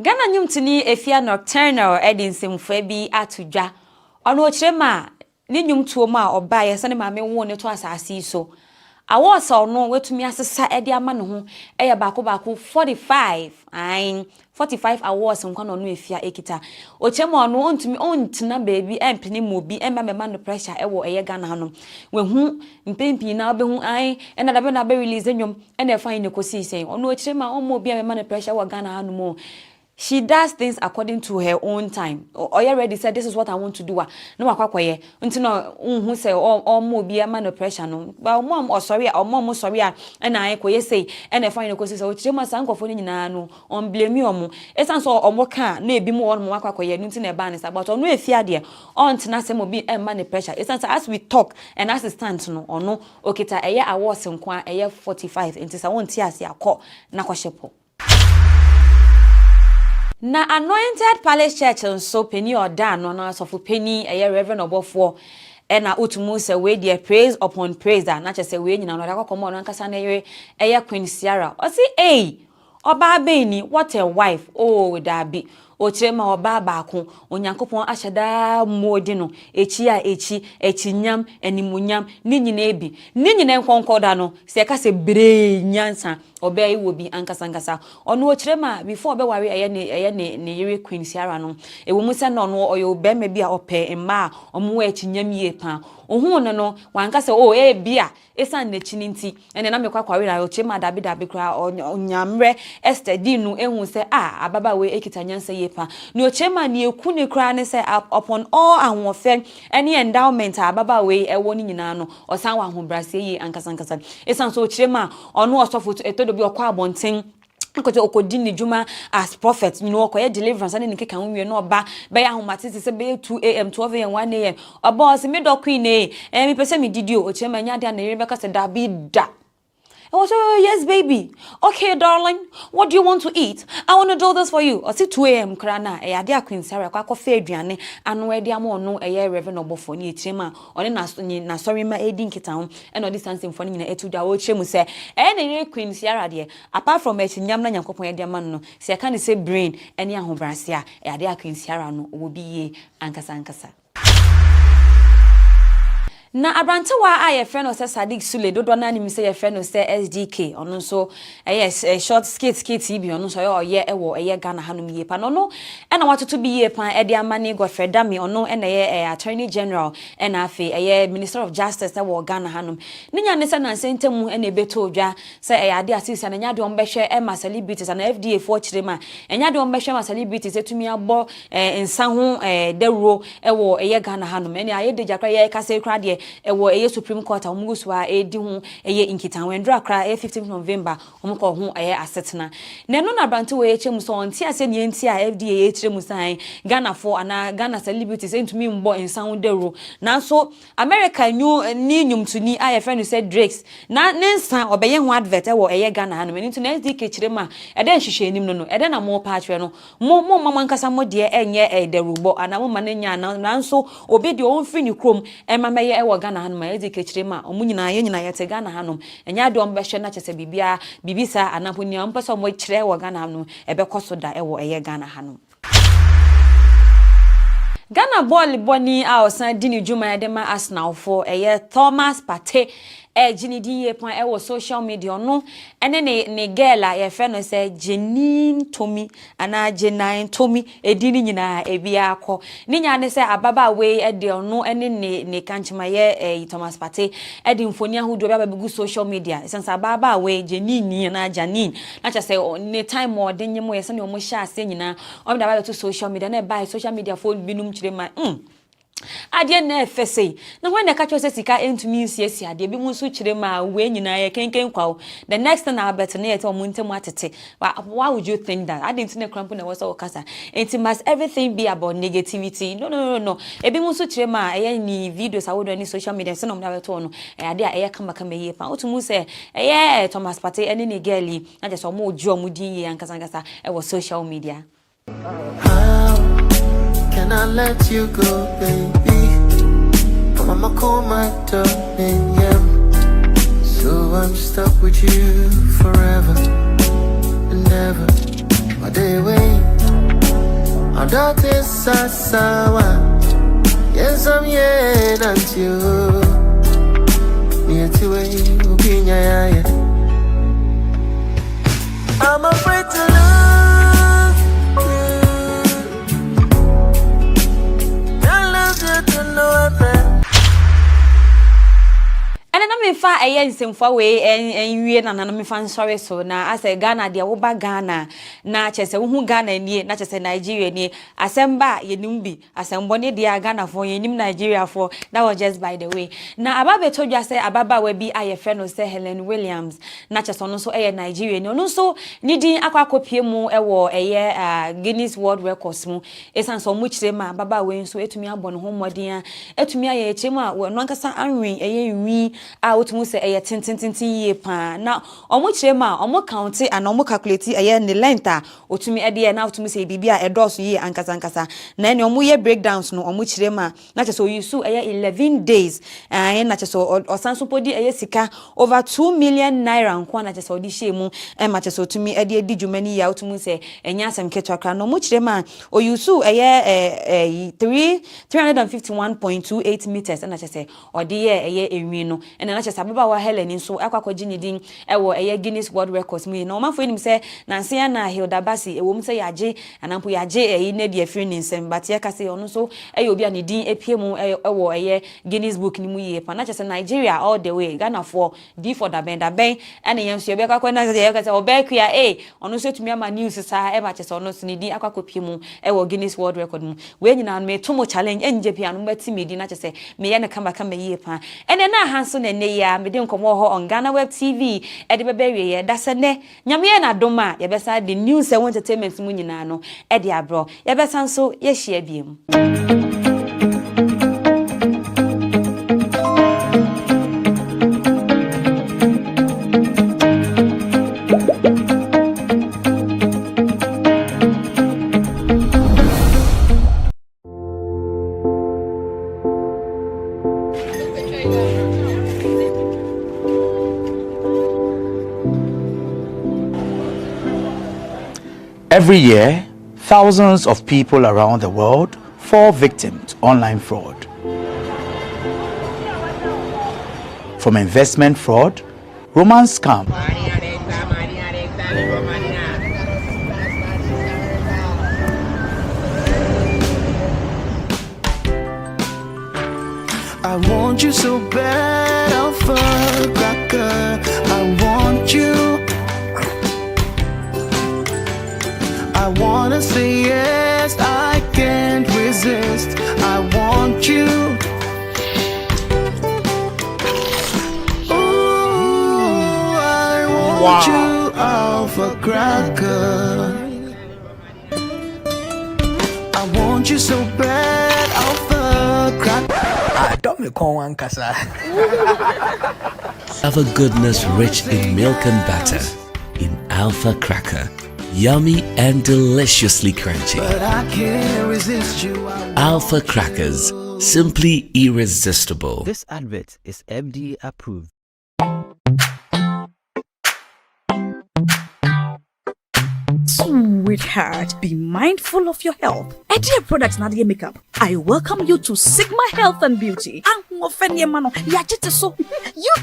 Ghana nyumtini efia nocturnal edinsemfo bi atudwa ono ochirema ni nyumtuo ma oba ye sane ma me won ne to asase so awosa ono wetumi asesa ede ama ne ho eye baako 45 awards nkwa no efia ekita ochema ono ontumi ontina baby empene mobi emma no pressure ewo eye Ghana hano wehu mpempi na obehu ena da be na be release nyom ena efa ne kosi sen ono ochema omo obi emma no pressure wo Ghana hano mo. She does things according to her own time. Or you already said this is what I want to do. No akwakoye. Untino who say or mo be a man of pressure no. But mom or sorry or mom sorry and I koye say and I find a cause so chema sanko for nyina no on blame you omo. Esan so omo kan na ebi mo mo akwakoye nti na ban is about no efia de on tina se mo be a man of pressure. Esan as we talk and assistant no ono okita eye awards nkwa eye 45 nti sa won ti ase akọ na kwahyepo. Na Anointed Palace Church nso penny oda no na so penny Reverend Obofo na utumu se we dey praise upon praise na che se we nyina no akọkọmọ no nkasa na Queen Sierra o si oba beni what a wife dabi ochema oba baako onyankopon ahyeda modi no echinyam animunyam ni nyina ebi ni nyina nkonkoda no se ka se bre nyansa oba iwo bi ankasa ono ochirema before be ware eye ne yere Queen Sierra no ewo mu se no no oyo be ma bi a ope emma omo echinyam yie pa ohun no wankasa bia esan na chininti ene na mekwa kware na ochema dabi kra onyamre Esther dinu ehun se ababa we ekita nyansa yie pa ni ochema ni eku ni kra ne se upon all anwofe any endowment ababa we ewo ni nyina no osan wa hobrase yi ankasa esan so ochema ono osofo etodo bi okwa abonten nkoto okodini juma as prophet okoye deliverance ane nkeka nwie no oba be ya homatisi se be 2 am 12 am 1 am oba se me do queen me pese me didio ochema nya dia na Rebecca se da bi da. I was yes, baby. Okay, darling. What do you want to eat? I want to do this for you. I see 2 am krana. Dia Queen Sarah kwa fe aduane anu e dia mo no Reverend Obofo ni etrema. Oni na sorry ma edi nkita ho. E no this dancing for ni na etu da wo tremu se na Queen Sarah de apart from echinyam na nyankopon e dia man no. Se ka ni se brain ene ahobrase a dia Queen Sarah no obi ye ankasa. Na abrantewa a ye friend o se Sadiq Sule dodo na ni mi se ye friend o se SDK ono so yes short skate bi ono so ye ewo Ghana hanum ye pa no na watoto bi ye pa e de amane Godfrey Dami ono na ye Attorney General na afi ye Minister of Justice ewo Ghana hanum ninya ne se na sentemu na ebeto odwa se ade asisi na nya de ombehwe ma celebrities na FDA for chirema nya de ombehwe ma celebrities etumi abo ensa ho dewro ewo Ghana hanum ene aye de jakra ye kase kra de ewo Supreme Court omuguswa edi ho inkitan wendra kra 15th November omko ho asetena na no na brante we echemu so onti ase ne enti a FDA echemu san Ghana for ana Ghana celebrities entumi mbo ensan dero na so America ni nyumtuni a friend said Drakes na nensan obeye ho advert ewo Ghana ha no meni na SDK chirema ede nhwehwe enim no ede na mo paatwe no mo mama nkasa mo de enye derubo ana mo manenya na so obi de on free ni krom emameye ewo Ghana hanum SDK chirema omunyina ye te Ghana hanum enya de ombehwe na chese bibia bibisa anaponi ampasa mo chire ewo Ghana hanum ebekoso da ewo Ghana hanum. Ghana ball boni a osan dini juma ya dema Arsenal for Thomas Partey Jini din ye pan e social media no ene ne girl a ye fe no say Jenin Tomi ana Jenan Tomi edini nyina ebia akọ ni nya ne say ababa we e de no ene ne kanchima ye Thomas Pate e de mfoni ahudo bia bagu social media sense ababa we Jenin na Janin na cha say ne time o de nyemo ye se ne o mo sha ase nyina o da ba to social media na buy social media phone binum chire ma Adie na efese na when na catch say sika entumi nsiesi ade bi mu so chire ma we nyina ye kenken kwawo the next thing na bet na yet o muntem atete why would you think that I didn't know cramp na was okasa it must everything be about negativity no e bi mu so chire ma ye ni videos awodo ni social media se no na beto no ade a ye kama ye pa otumu se ye Thomas Pate ene ni girlie na just o mo oju o mu din ye ankasa e was social media. Can I let you go, baby? Mama call my darling, yeah. So I'm stuck with you forever and ever. My day wait, our daughter's Sasawa. Yes, I'm here until near to a I'm afraid to love you. And then me fa nsemfa we enwie na me fa nsori so na ase Ghana de wo ba Ghana na chese wo hu Ghana nie na chese Nigeria nie asemba yenim bi asembo ne de Ghana for yenim Nigeria for that was just by the way na ababe told you say ababa we bi ayefe no say Helen Williams na chese no so Nigeria no no so ni din akwakopie mu wo Guinness World Records mu esan so mu chire ma ababa we so etumi abon ho modin etumi aye chemu a no nkasa anwen nwi out mu say tintin ye pa na omo chire ma omo count and omo calculate ne length a otumi ede na otumi say bibia edoso ye ankasa na ne omo ye breakdowns no omo chire ma na che so yusu 11 days na che so osanso podi sika over 2 million naira nko na che so di shemu ma che so otumi ede di dwumani ya otumi say enya asem ketwakra no omo chire ma oyusu 351.28 meters na che say ode ye enwi no ena na chesa baba wa Helen nso akwakwaji ni din ewo Guinness World Records mu na omafo nim se Nansia na Hilda Basi ewo mu se yaje anampo yaje ne de afiri nsem but ye ka se ono so obi a ne din epie mu ewo Guinness Book ni mu ye pa na chesa Nigeria all the way Ghana for D for da ben ene yenso ye kwakwa na ye ka se obekua ono so tumi ama news sa e ba chesa ono so ni din akwakopie mu ewo Guinness World Record mu we nyina me tomo challenge enje pia no beti me di na chesa me ye ne kama ye pa ene na hanso na ne ya me de nkomo ho on GhanaWeb TV e de bebewe ye da se ne nyame na doma ye besa the news and entertainment mu nyina no e de abro ye besa nso ye hia biem. Every year, thousands of people around the world fall victim to online fraud. From investment fraud, romance scam, I want you so bad, I'll fuck like I want you. I wanna say yes, I can't resist. I want you. Ooh, I want you, alpha cracker. I want you so bad, alpha cracker. I don't make one kasa. Have a goodness rich in milk and butter in Alpha Cracker. Yummy and deliciously crunchy. But I can't resist you. Alpha Crackers, simply irresistible. This advert is FDA approved. Sweetheart, be mindful of your health. Edia Products Nadia Makeup. I welcome you to Sigma Health and Beauty. You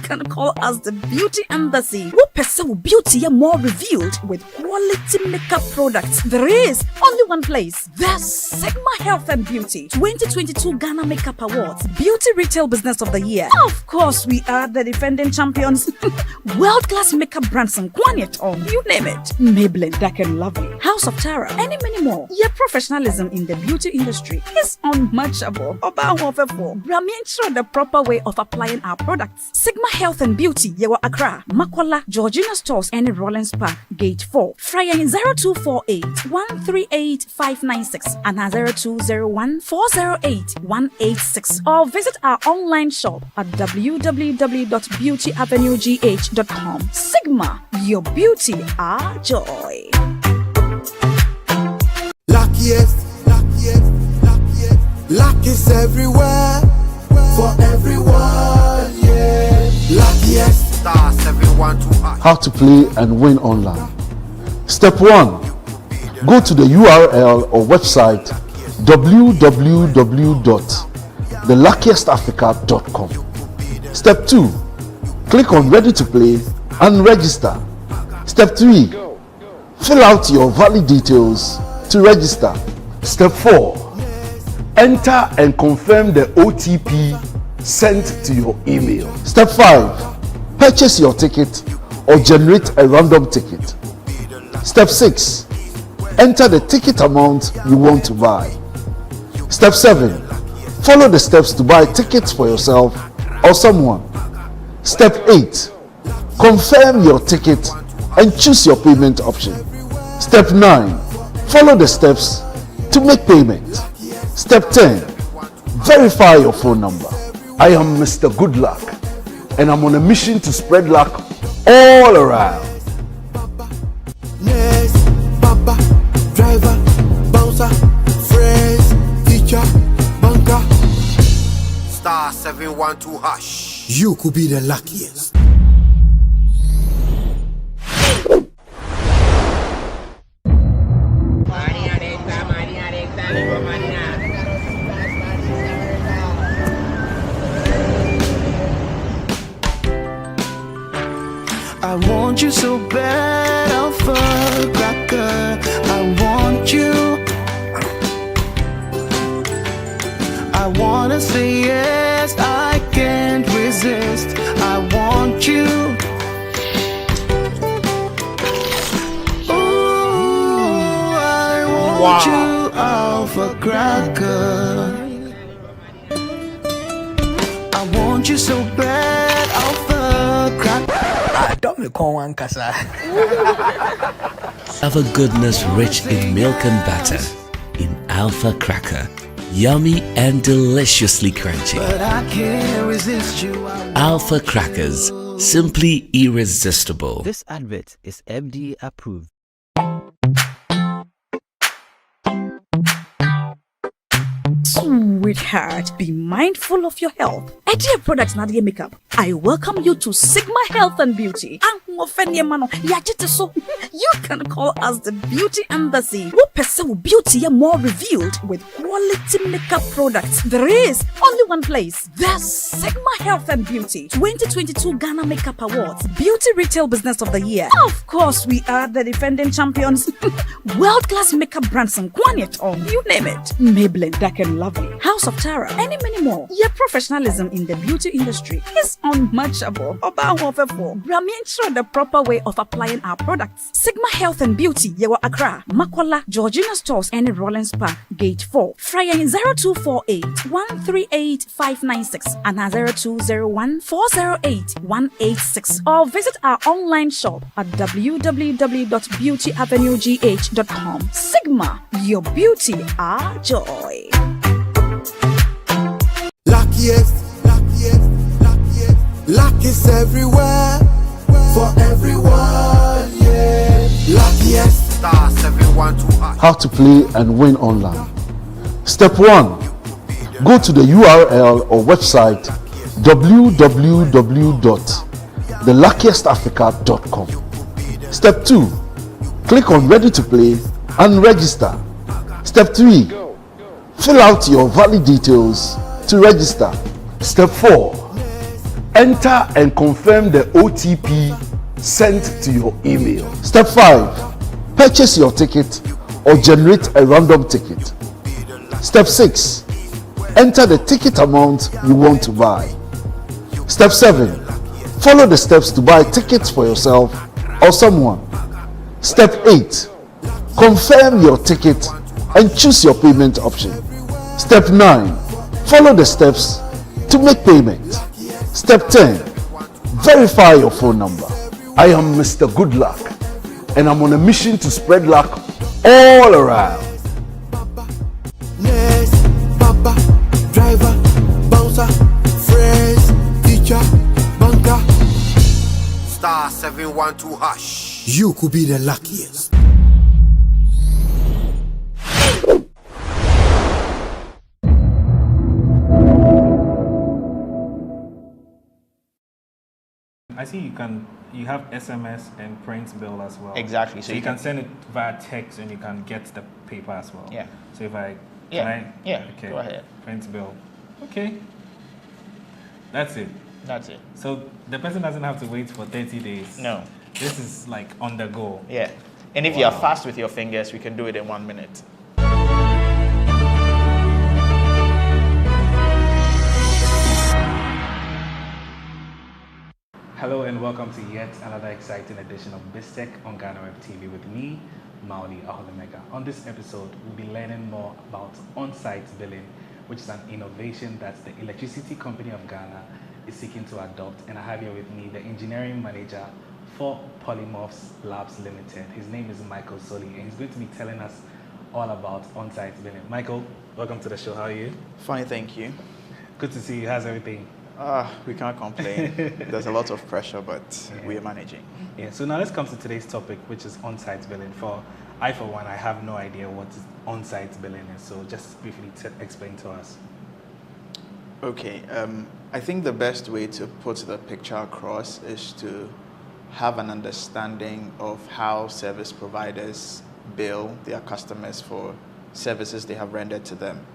can call us the Beauty Embassy. Who pursue beauty more revealed with quality makeup products. There is only one place. The Sigma Health and Beauty 2022 Ghana Makeup Awards Beauty Retail Business of the Year. Of course, we are the defending champions. World-class makeup brands and Quaniton, you name it. Maybelline, Dark and Lovely, House of Tara, and many more. Your professionalism in the beauty industry is unmatchable. The proper way of applying our products. Sigma Health and Beauty, Yewa Accra, Makola, Georgina Stores, and Rollins Park, Gate 4. Fryer in 0248 138 596 and 0201 408 186. Or visit our online shop at www.beautyavenuegh.com. Sigma, your beauty, our joy. Luckiest, luck is everywhere, for everyone, yeah. Luckiest stars, everyone to us. How to play and win online. Step 1. Go to the URL or website www.theluckiestafrica.com. Step 2. Click on Ready to Play and register. Step 3. Fill out your valid details to register. Step 4. Enter and confirm the OTP sent to your email. Step 5. Purchase your ticket or generate a random ticket. Step 6. Enter the ticket amount you want to buy. Step 7. Follow the steps to buy tickets for yourself or someone. Step 8. Confirm your ticket and choose your payment option. Step 9. Follow the steps to make payment. Step 10. Verify your phone number. I am Mr. Goodluck and I'm on a mission to spread luck all around. Nurse, Papa, driver, bouncer, friends, teacher, banker. Star 712 hash. You could be the luckiest. I want you so bad, Alpha Cracker. I want you. I wanna say yes, I can't resist. I want you. Ooh, I want you, Alpha Cracker. I want you so bad, Alpha Cracker. Have a goodness rich in milk and butter in Alpha Cracker. Yummy and deliciously crunchy. But I can't resist you. Alpha Crackers, simply irresistible. This advert is FDA approved. Sweetheart, be mindful of your health. Edia Products Nadia Makeup. I welcome you to Sigma Health and Beauty. You can call us the Beauty Embassy. Who pursue beauty more revealed with quality makeup products. There is only one place. The Sigma Health and Beauty 2022 Ghana Makeup Awards Beauty Retail Business of the Year. Of course, we are the defending champions. World-class makeup brands and Quaniton, you name it. Maybelline, Dark and Lovely, House of Tara, and many more. Your professionalism in the beauty industry is unmatchable. The proper way of applying our products. Sigma Health and Beauty, Yewa Accra, Makola, Georgina Stores, and Rollins Park, Gate 4. Fryer in 0248 138 596 and 0201 408 186. Or visit our online shop at www.beautyavenuegh.com. Sigma, your beauty, our joy. Luckiest, luck is everywhere, for everyone, yeah. Luckiest stars, everyone to us. How to play and win online. Step 1. Go to the URL or website www.theluckiestafrica.com. Step 2. Click on Ready to Play and register. Step 3. Fill out your valid details to register. Step 4. Enter and confirm the OTP sent to your email. Step 5. Purchase your ticket or generate a random ticket. Step 6. Enter the ticket amount you want to buy. Step 7. Follow the steps to buy tickets for yourself or someone. Step 8. Confirm your ticket and choose your payment option. Step 9. Follow the steps to make payment. Step 10. Verify your phone number. I am Mr. Good Luck and I'm on a mission to spread luck all around. Nurse, papa, driver, bouncer, friends, teacher, banker. Star 712 hash. You could be the luckiest. I see you have SMS and print bill as well. Exactly. So you can send it via text and you can get the paper as well. Yeah. So if I okay. Go ahead. Print bill. Okay. That's it. That's it. So the person doesn't have to wait for 30 days. No. This is like on the go. Yeah. And if you are fast with your fingers, we can do it in 1 minute. Hello and welcome to yet another exciting edition of BizTech on GhanaWeb TV with me, Mauli Aholemega. On this episode, we'll be learning more about on-site billing, which is an innovation that the Electricity Company of Ghana is seeking to adopt. And I have here with me the engineering manager for Polymorphs Labs Limited. His name is Michael Soli, and he's going to be telling us all about on-site billing. Michael, welcome to the show. How are you? Fine, thank you. Good to see you. How's everything? We can't complain. There's a lot of pressure, but we are managing. Yeah, so now let's come to today's topic, which is on-site billing. For one, I have no idea what on-site billing is, so just briefly explain to us. Okay, I think the best way to put the picture across is to have an understanding of how service providers bill their customers for services they have rendered to them.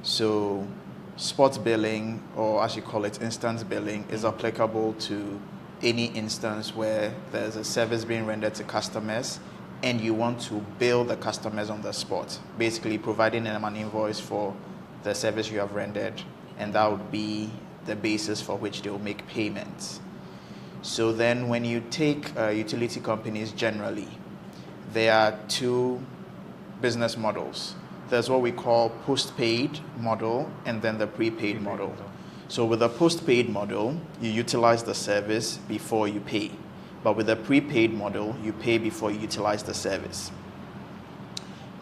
So spot billing, or as you call it, instant billing, is applicable to any instance where there's a service being rendered to customers and you want to bill the customers on the spot, basically providing them an invoice for the service you have rendered, and that would be the basis for which they will make payments. So then when you take utility companies generally, there are two business models. There's what we call postpaid model and then the prepaid model. So with the postpaid model, you utilize the service before you pay. But with the prepaid model, you pay before you utilize the service.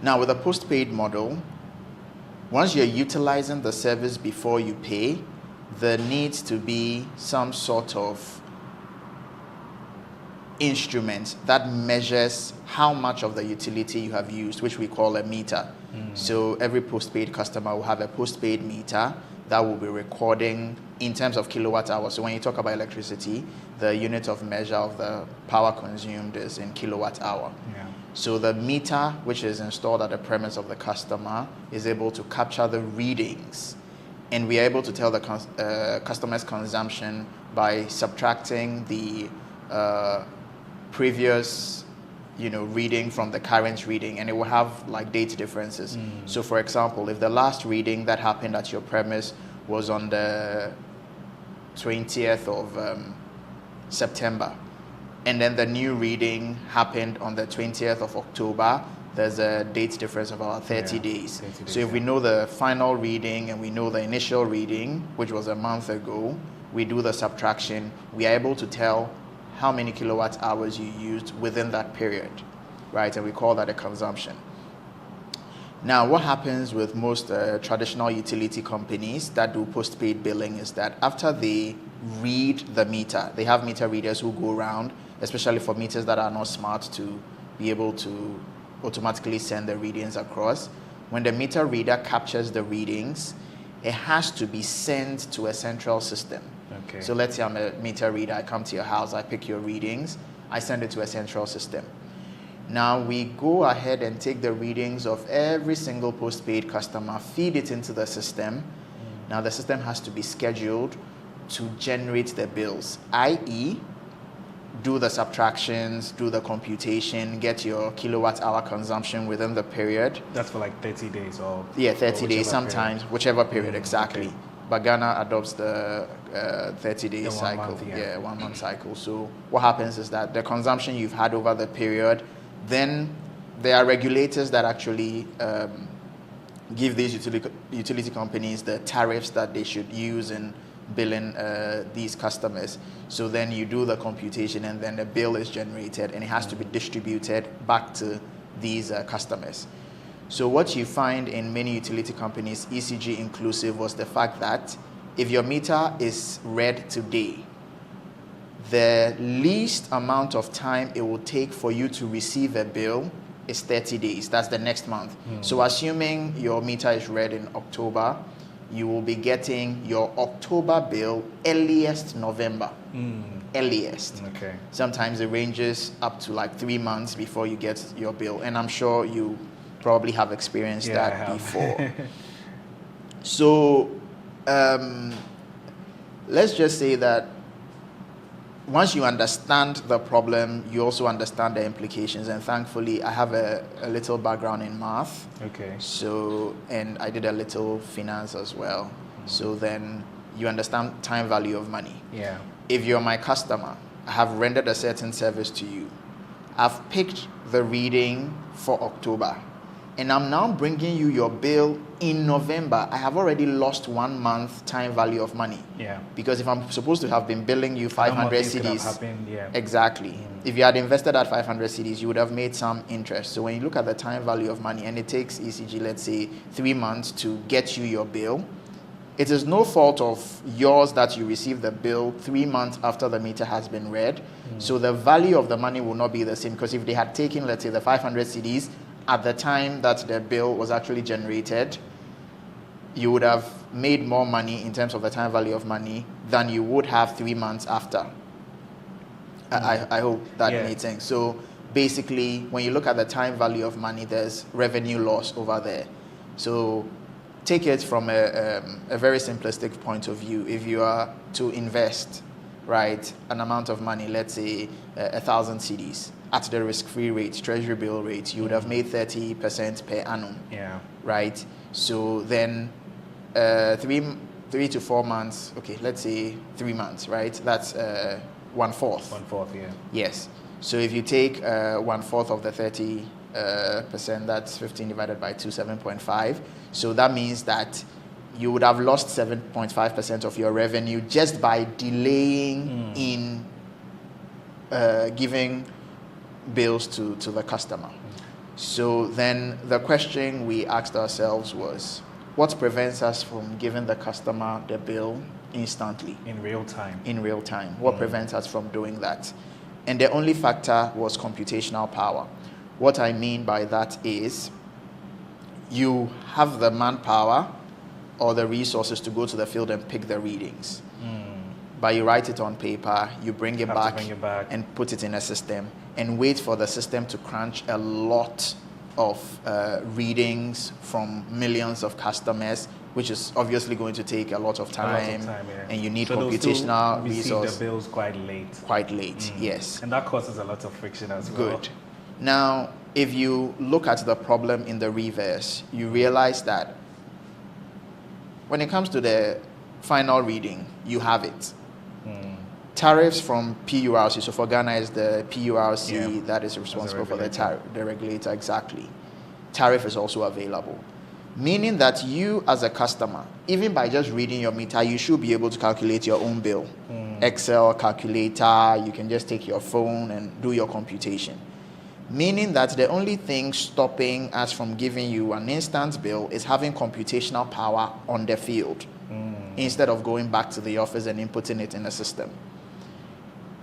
Now with the postpaid model, once you're utilizing the service before you pay, there needs to be some sort of instrument that measures how much of the utility you have used, which we call a meter. So every postpaid customer will have a postpaid meter that will be recording in terms of kilowatt hours. So when you talk about electricity, the unit of measure of the power consumed is in kilowatt hour. Yeah. So the meter, which is installed at the premise of the customer, is able to capture the readings. And we are able to tell the customer's consumption by subtracting the previous reading from the current reading, and it will have like date differences. So for example, if the last reading that happened at your premise was on the 20th of September, and then the new reading happened on the 20th of October, there's a date difference of about 30 days. 30 days. So if we know the final reading and we know the initial reading, which was a month ago, we do the subtraction, we are able to tell how many kilowatt hours you used within that period, right? And we call that a consumption. Now, what happens with most traditional utility companies that do postpaid billing is that after they read the meter, they have meter readers who go around, especially for meters that are not smart, to be able to automatically send the readings across. When the meter reader captures the readings, it has to be sent to a central system. Okay. So let's say I'm a meter reader, I come to your house, I pick your readings, I send it to a central system. Now we go ahead and take the readings of every single postpaid customer, feed it into the system. Now the system has to be scheduled to generate the bills, i.e. do the subtractions, do the computation, get your kilowatt hour consumption within the period. That's for like 30 days or? Yeah, 30 or days sometimes, whichever period exactly. Okay. But Ghana adopts the 30-day cycle. Yeah, 1 month cycle. So what happens is that the consumption you've had over the period, then there are regulators that actually give these utility companies the tariffs that they should use in billing these customers. So then you do the computation and then the bill is generated and it has to be distributed back to these customers. So what you find in many utility companies, ECG inclusive, was the fact that if your meter is read today, the least amount of time it will take for you to receive a bill is 30 days. That's the next month. So assuming your meter is read in October, you will be getting your October bill earliest November. Earliest. Okay. Sometimes it ranges up to like 3 months before you get your bill. And I'm sure you probably have experienced that before. So let's just say that once you understand the problem, you also understand the implications. And thankfully, I have a little background in math. Okay. So, and I did a little finance as well. So then you understand time value of money. Yeah. If you're my customer, I have rendered a certain service to you. I've picked the reading for October. And I'm now bringing you your bill in November. I have already lost 1 month time value of money. Yeah. Because if I'm supposed to have been billing you 500 cedis, yeah. exactly. If you had invested at 500 cedis, you would have made some interest. So when you look at the time value of money, and it takes ECG, let's say, 3 months to get you your bill, it is no fault of yours that you receive the bill 3 months after the meter has been read. So the value of the money will not be the same, because if they had taken, let's say, the 500 cedis at the time that the bill was actually generated, you would have made more money in terms of the time value of money than you would have 3 months after. I hope that made sense. So basically, when you look at the time value of money, there's revenue loss over there. So take it from a very simplistic point of view. If you are to invest, right, an amount of money, let's say 1,000 cedis, at the risk-free rate, treasury bill rate, you would have made 30% per annum. Yeah. Right? So then 3 to 4 months, okay, let's say 3 months, right? That's 1/4. 1/4, yeah. Yes. So if you take 1/4 of the 30%, that's 15 divided by 2, 7.5. So that means that you would have lost 7.5% of your revenue just by delaying in giving bills to the customer. So then the question we asked ourselves was, what prevents us from giving the customer the bill instantly? In real time. In real time. What prevents us from doing that? And the only factor was computational power. What I mean by that is you have the manpower or the resources to go to the field and pick the readings. But you write it on paper, you bring it back and put it in a system and wait for the system to crunch a lot of readings from millions of customers, which is obviously going to take a lot of time, and you need computational resources. The bills quite late. Quite late, yes. And that causes a lot of friction as well. Good. Now, if you look at the problem in the reverse, you realize that when it comes to the final reading, you have it. Tariffs from PURC, so for Ghana is the PURC that is responsible for the regulator, exactly. Tariff is also available. Meaning that you as a customer, even by just reading your meter, you should be able to calculate your own bill. Excel, calculator, you can just take your phone and do your computation. Meaning that the only thing stopping us from giving you an instant bill is having computational power on the field, instead of going back to the office and inputting it in the system.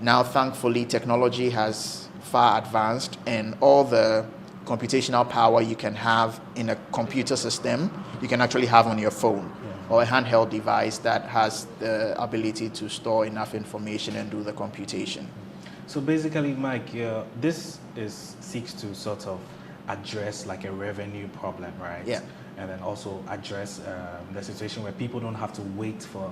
Now, thankfully, technology has far advanced, and all the computational power you can have in a computer system, you can actually have on your phone or a handheld device that has the ability to store enough information and do the computation. So basically, Mike, this seeks to sort of address like a revenue problem, right? Yeah. And then also address the situation where people don't have to wait for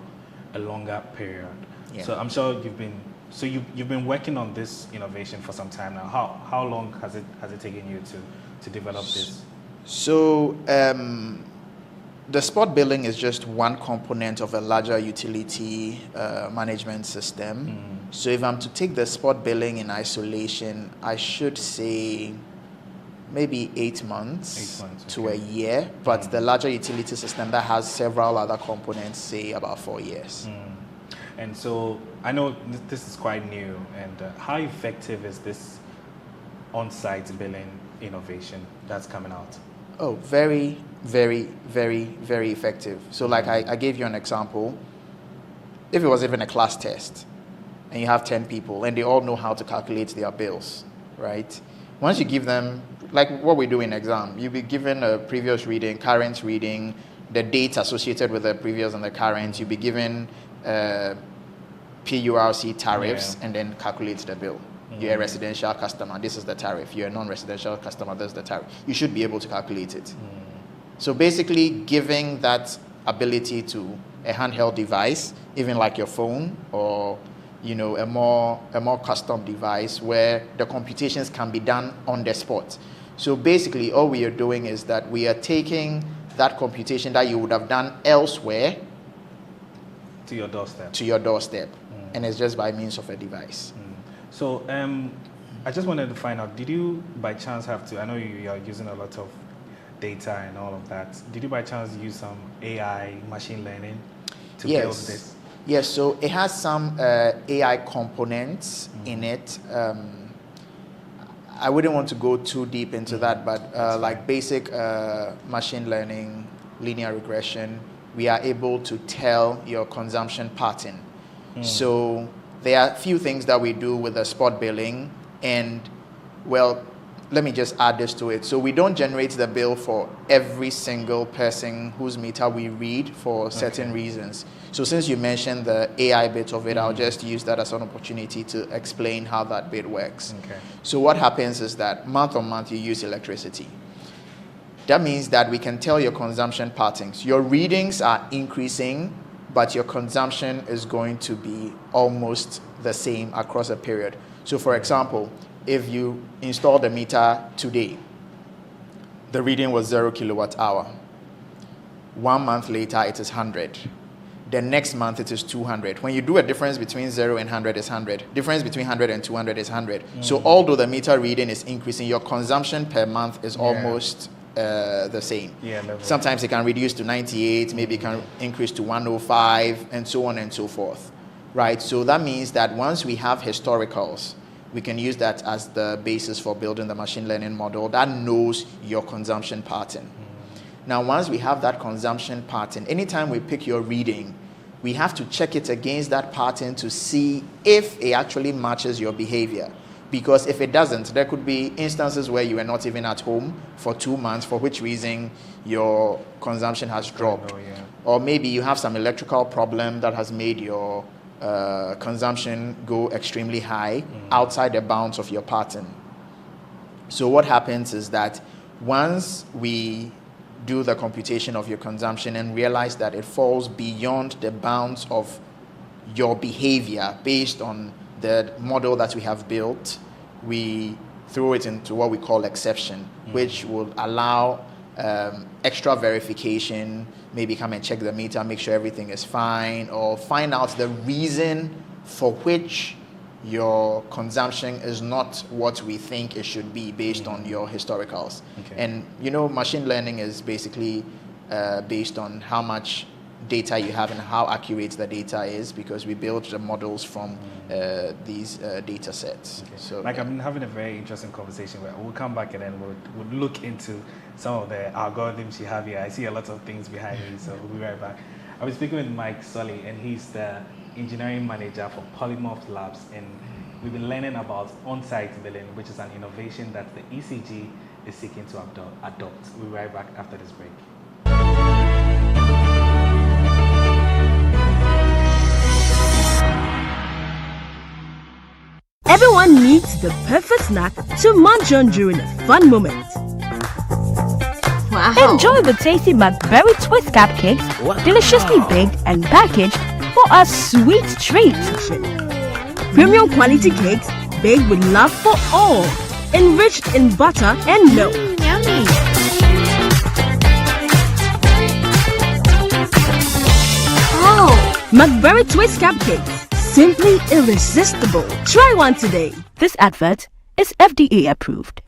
a longer period. Yeah. So I'm sure you've been working on this innovation for some time now. How long has it taken you to develop this? So the spot billing is just one component of a larger utility management system. So if I'm to take the spot billing in isolation, I should say maybe 8 months, to a year. But the larger utility system that has several other components, say about 4 years. And so I know this is quite new. And how effective is this on-site billing innovation that's coming out? Oh, very, very, very, very effective. So like I gave you an example. If it was even a class test and you have 10 people and they all know how to calculate their bills, right? Once you give them, like what we do in exam, you'll be given a previous reading, current reading, the dates associated with the previous and the current. You'll be given PURC tariffs and then calculate the bill. You're a residential customer, this is the tariff. You're a non-residential customer, this is the tariff. You should be able to calculate it. So basically giving that ability to a handheld device, even like your phone or a more custom device where the computations can be done on the spot. So basically all we are doing is that we are taking that computation that you would have done elsewhere to your doorstep. And it's just by means of a device. So I just wanted to find out, did you by chance have to, I know you are using a lot of data and all of that, did you by chance use some AI machine learning to build this? Yes, so it has some AI components in it. I wouldn't want to go too deep into that, but like basic machine learning, linear regression, we are able to tell your consumption pattern. So there are a few things that we do with the spot billing, and well, let me just add this to it. So we don't generate the bill for every single person whose meter we read for certain reasons. So since you mentioned the AI bit of it, I'll just use that as an opportunity to explain how that bit works. So what happens is that month on month you use electricity. That means that we can tell your consumption patterns. Your readings are increasing, but your consumption is going to be almost the same across a period. So for example, if you install the meter today, the reading was 0 kilowatt hour. 1 month later, it is 100. The next month, it is 200. When you do a difference between 0 and 100 is 100. Difference between 100 and 200 is 100. So although the meter reading is increasing, your consumption per month is almost the same. Sometimes it can reduce to 98, maybe it can increase to 105, and so on and so forth. Right? So that means that once we have historicals, we can use that as the basis for building the machine learning model that knows your consumption pattern. Now, once we have that consumption pattern, anytime we pick your reading, we have to check it against that pattern to see if it actually matches your behavior. Because if it doesn't, there could be instances where you are not even at home for 2 months, for which reason your consumption has dropped. Or maybe you have some electrical problem that has made your consumption go extremely high outside the bounds of your pattern. So what happens is that once we do the computation of your consumption and realize that it falls beyond the bounds of your behavior based on the model that we have built, we throw it into what we call exception, which will allow extra verification, maybe come and check the meter, make sure everything is fine, or find out the reason for which your consumption is not what we think it should be based on your historicals. And machine learning is basically based on how much data you have and how accurate the data is, because we build the models from these data sets. So, I've been having a very interesting conversation where we'll come back and then we'll look into some of the algorithms you have here. I see a lot of things behind me, so we'll be right back. I was speaking with Mike Solly, and he's the engineering manager for Polymorph Labs, and we've been learning about on-site billing, which is an innovation that the ECG is seeking to adopt. We'll be right back after this break. Everyone needs the perfect snack to munch on during a fun moment. Wow. Enjoy the tasty McBerry Twist cupcakes, deliciously baked and packaged for a sweet treat. Premium quality cakes baked with love for all, enriched in butter and milk. Yummy. Oh, McBerry Twist cupcakes, simply irresistible. Try one today. This advert is FDA approved.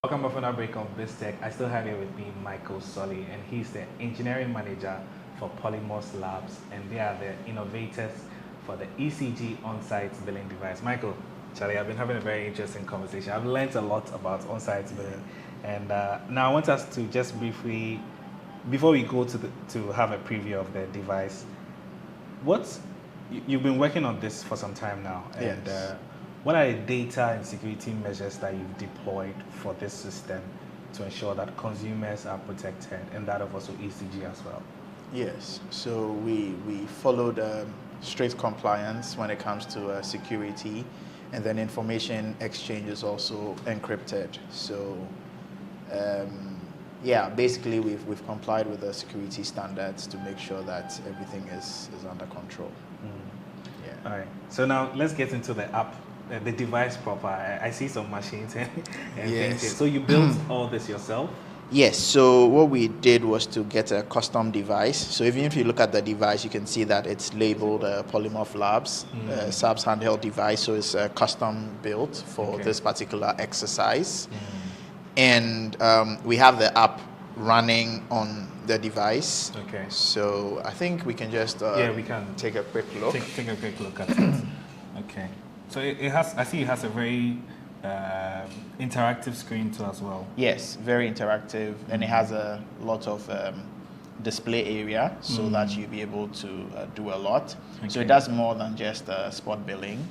Welcome back from our break on BizTech. I still have here with me Michael Solly, and he's the engineering manager for Polymos Labs, and they are the innovators for the ECG on-site billing device. Michael, Charlie, I've been having a very interesting conversation. I've learned a lot about on-site billing, and now I want us to just briefly, before we go to have a preview of the device, you've been working on this for some time now, and Yes. What are the data and security measures that you've deployed for this system to ensure that consumers are protected, and that of also ECG as well? Yes, so we followed strict compliance when it comes to security, and then information exchange is also encrypted. So yeah, basically we've complied with the security standards to make sure that everything is under control. Yeah. All right, so now let's get into the app. The device proper. I see some machines and things here. So you built all this yourself? Yes, so what we did was to get a custom device. So even if you look at the device, you can see that it's labeled Polymos Labs, SAP's handheld device, so it's custom built for this particular exercise. And we have the app running on the device. Okay. So I think we can just we can take a quick look. Take a quick look at it. Okay. So it has, I see it has a very interactive screen too as well. Yes, very interactive, and it has a lot of display area so that you'll be able to do a lot. So it does more than just spot billing.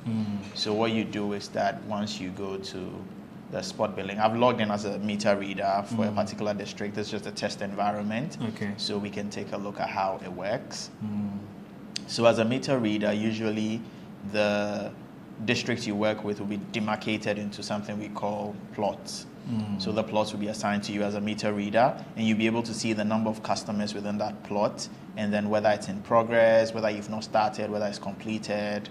So what you do is that once you go to the spot billing, I've logged in as a meter reader for a particular district. It's just a test environment. Okay. So we can take a look at how it works. So as a meter reader, usually the districts you work with will be demarcated into something we call plots. So the plots will be assigned to you as a meter reader, and you'll be able to see the number of customers within that plot, and then whether it's in progress, whether you've not started, whether it's completed,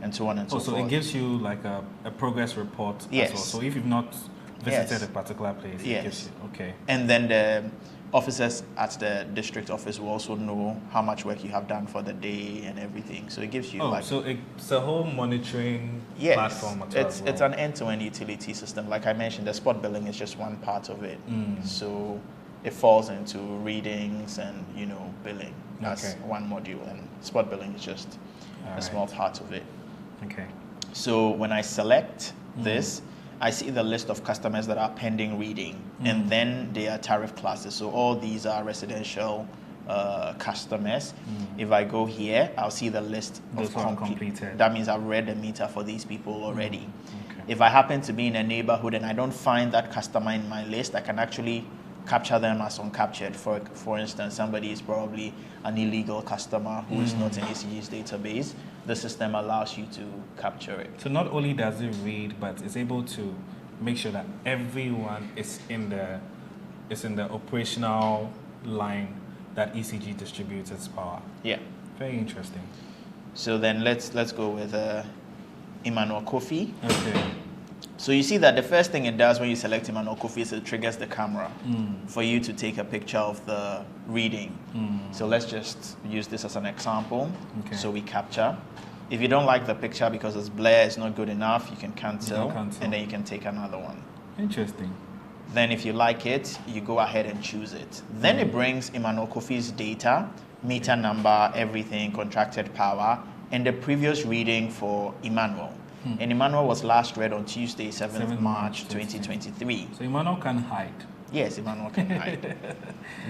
and so on and so forth. So it gives you like a progress report Yes. as well. So if you've not visited Yes. a particular place, it gives you, okay. And then the officers at the district office will also know how much work you have done for the day and everything. So it gives you so it's a whole monitoring platform as well. It's an end-to-end utility system. Like I mentioned, the spot billing is just one part of it. So it falls into readings and billing as one module, and spot billing is just a small part of it. Okay. So when I select this, I see the list of customers that are pending reading, and then their tariff classes. So all these are residential customers. If I go here, I'll see the list of completed. That means I've read the meter for these people already. If I happen to be in a neighborhood and I don't find that customer in my list, I can actually capture them as uncaptured. For instance, somebody is probably an illegal customer who is not in ECG's database. The system allows you to capture it. So not only does it read, but it's able to make sure that everyone is in the operational line that ECG distributes its power. Yeah. Very interesting. So then let's go with Emmanuel Kofi. Okay. So you see that the first thing it does when you select Emmanuel Kofi is it triggers the camera for you to take a picture of the reading. So let's just use this as an example. So we capture. If you don't like the picture because it's blur, it's not good enough, you can cancel, and then you can take another one. Interesting. Then if you like it, you go ahead and choose it. Then it brings Emmanuel Kofi's data, meter number, everything, contracted power, and the previous reading for Emmanuel. And Emmanuel was last read on Tuesday, 7th March 2023. So Emmanuel can hide. Yes, Emmanuel can hide.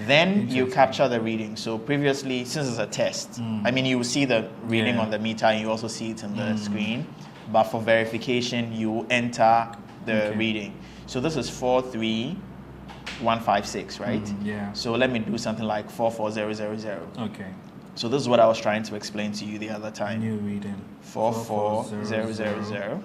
Then you capture the reading. So previously, since it's a test, I mean, you will see the reading on the meter, and you also see it on the screen. But for verification, you enter the reading. So this is 4-3 156, right? Yeah. So let me do something like 44000. Okay. So this is what I was trying to explain to you the other time. New reading. 44000.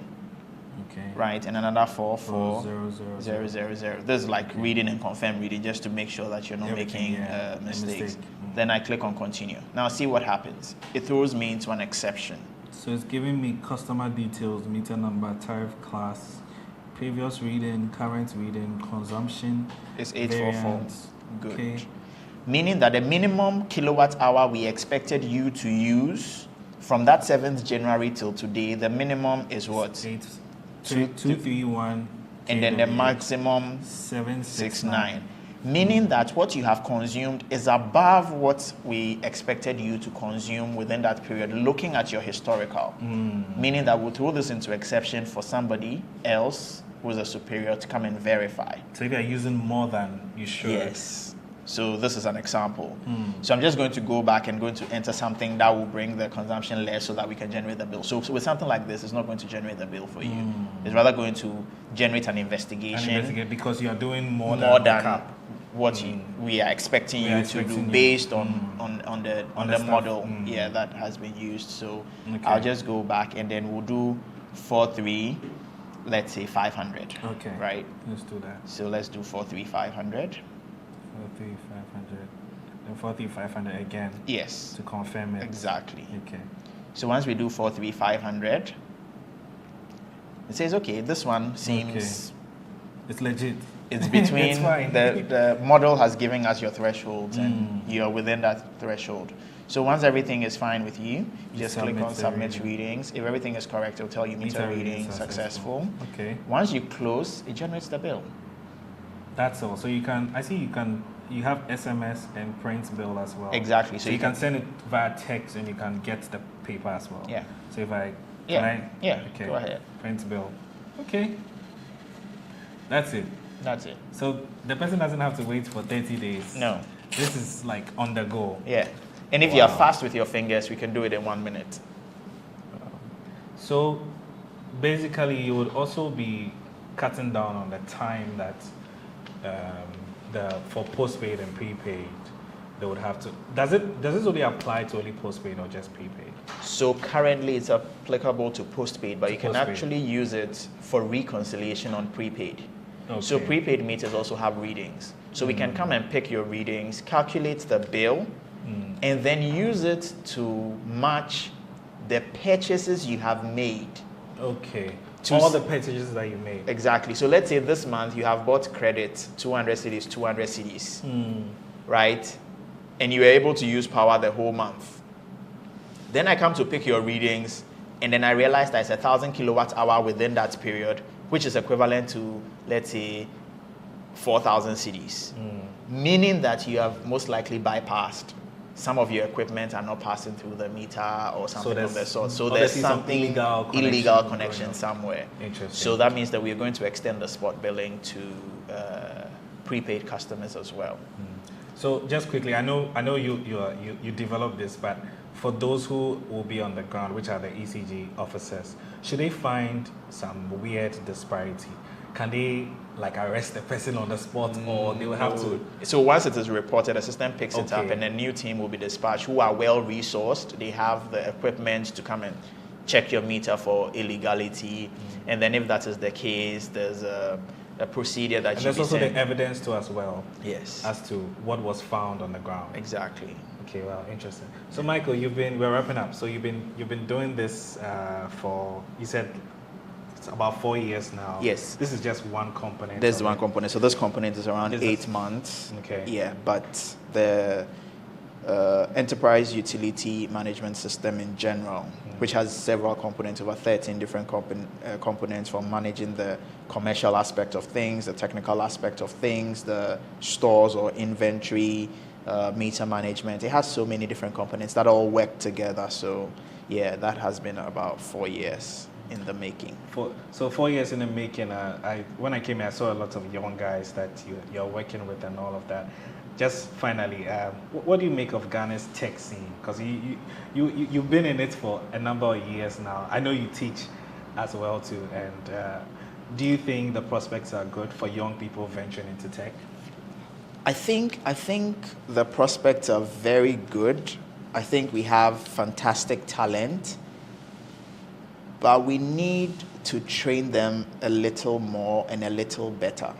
Okay. Right, and another 44000. This is like reading and confirm reading, just to make sure that you're not making mistakes. Then I click on continue. Now see what happens. It throws me into an exception. So it's giving me customer details, meter number, tariff class, previous reading, current reading, consumption. It's 844. variance. Good. Okay. Meaning that the minimum kilowatt hour we expected you to use from that 7th January till today, the minimum is what? 231. And then the maximum 769. Meaning that what you have consumed is above what we expected you to consume within that period, looking at your historical. Meaning that we'll throw this into exception for somebody else who's a superior to come and verify. So if you're using more than you should. Yes. So this is an example. So I'm just going to go back and going to enter something that will bring the consumption less so that we can generate the bill. So with something like this, it's not going to generate the bill for you. It's rather going to generate an investigation. Because you are doing more than cap. what we are expecting you to do based on the model that has been used. So I'll just go back and then we'll do 43, let's say 500. Okay. Right? Let's do that. So let's do 43500. 43500. Then 43500 again. Yes. To confirm it. Exactly. Okay. So once we do 43500, it says, okay, this one seems... It's legit. It's between... the model has given us your thresholds and you're within that threshold. So once everything is fine with you, you just click on submit readings. If everything is correct, it'll tell you meter reading successful. Okay. Once you close, it generates the bill. That's all. So you can, you have SMS and print bill as well. Exactly. So you can send it via text and you can get the paper as well. Yeah. So if I, okay. Go ahead. Print bill. Okay. That's it. That's it. So the person doesn't have to wait for 30 days. No. This is like on the go. Yeah. And if you are fast with your fingers, we can do it in 1 minute. So basically you would also be cutting down on the time that for postpaid and prepaid they would have to. Does this only apply to only postpaid or just prepaid? So currently it's applicable to postpaid, but you can actually use it for reconciliation on prepaid. Okay. So prepaid meters also have readings. So we can come and pick your readings, calculate the bill, and then use it to match the purchases you have made. Okay. All the purchases that you made. Exactly. So let's say this month you have bought credit, 200 cedis, 200 cedis, right? And you were able to use power the whole month. Then I come to pick your readings, and then I realize there's 1,000 kilowatt hour within that period, which is equivalent to, let's say, 4,000 cedis. Meaning that you have most likely bypassed. Some of your equipment are not passing through the meter or something of the sort. So there's something illegal connection somewhere. Interesting. So that means that we are going to extend the spot billing to prepaid customers as well. So just quickly, I know you developed this, but for those who will be on the ground, which are the ECG officers, should they find some weird disparity, can they like arrest the person on the spot, or they will have to? So once it is reported, the system picks it up, and a new team will be dispatched who are well resourced. They have the equipment to come and check your meter for illegality, and then if that is the case, there's a procedure that and there's also the evidence to as well. Yes. As to what was found on the ground. Exactly. Okay, well, interesting. So Michael, we're wrapping up. So you've been doing this for, you said, it's about 4 years now. Yes. This is just one component. There's one component. So this component is around 8 months. Okay. Yeah, but the enterprise utility management system in general, which has several components, over 13 different components for managing the commercial aspect of things, the technical aspect of things, the stores or inventory, meter management. It has so many different components that all work together. So yeah, that has been about 4 years in the making. So 4 years in the making. When I came here, I saw a lot of young guys that you're working with and all of that. Just finally, what do you make of Ghana's tech scene? Because you've been in it for a number of years now. I know you teach as well too. And do you think the prospects are good for young people venturing into tech? I think the prospects are very good. I think we have fantastic talent, but we need to train them a little more and a little better,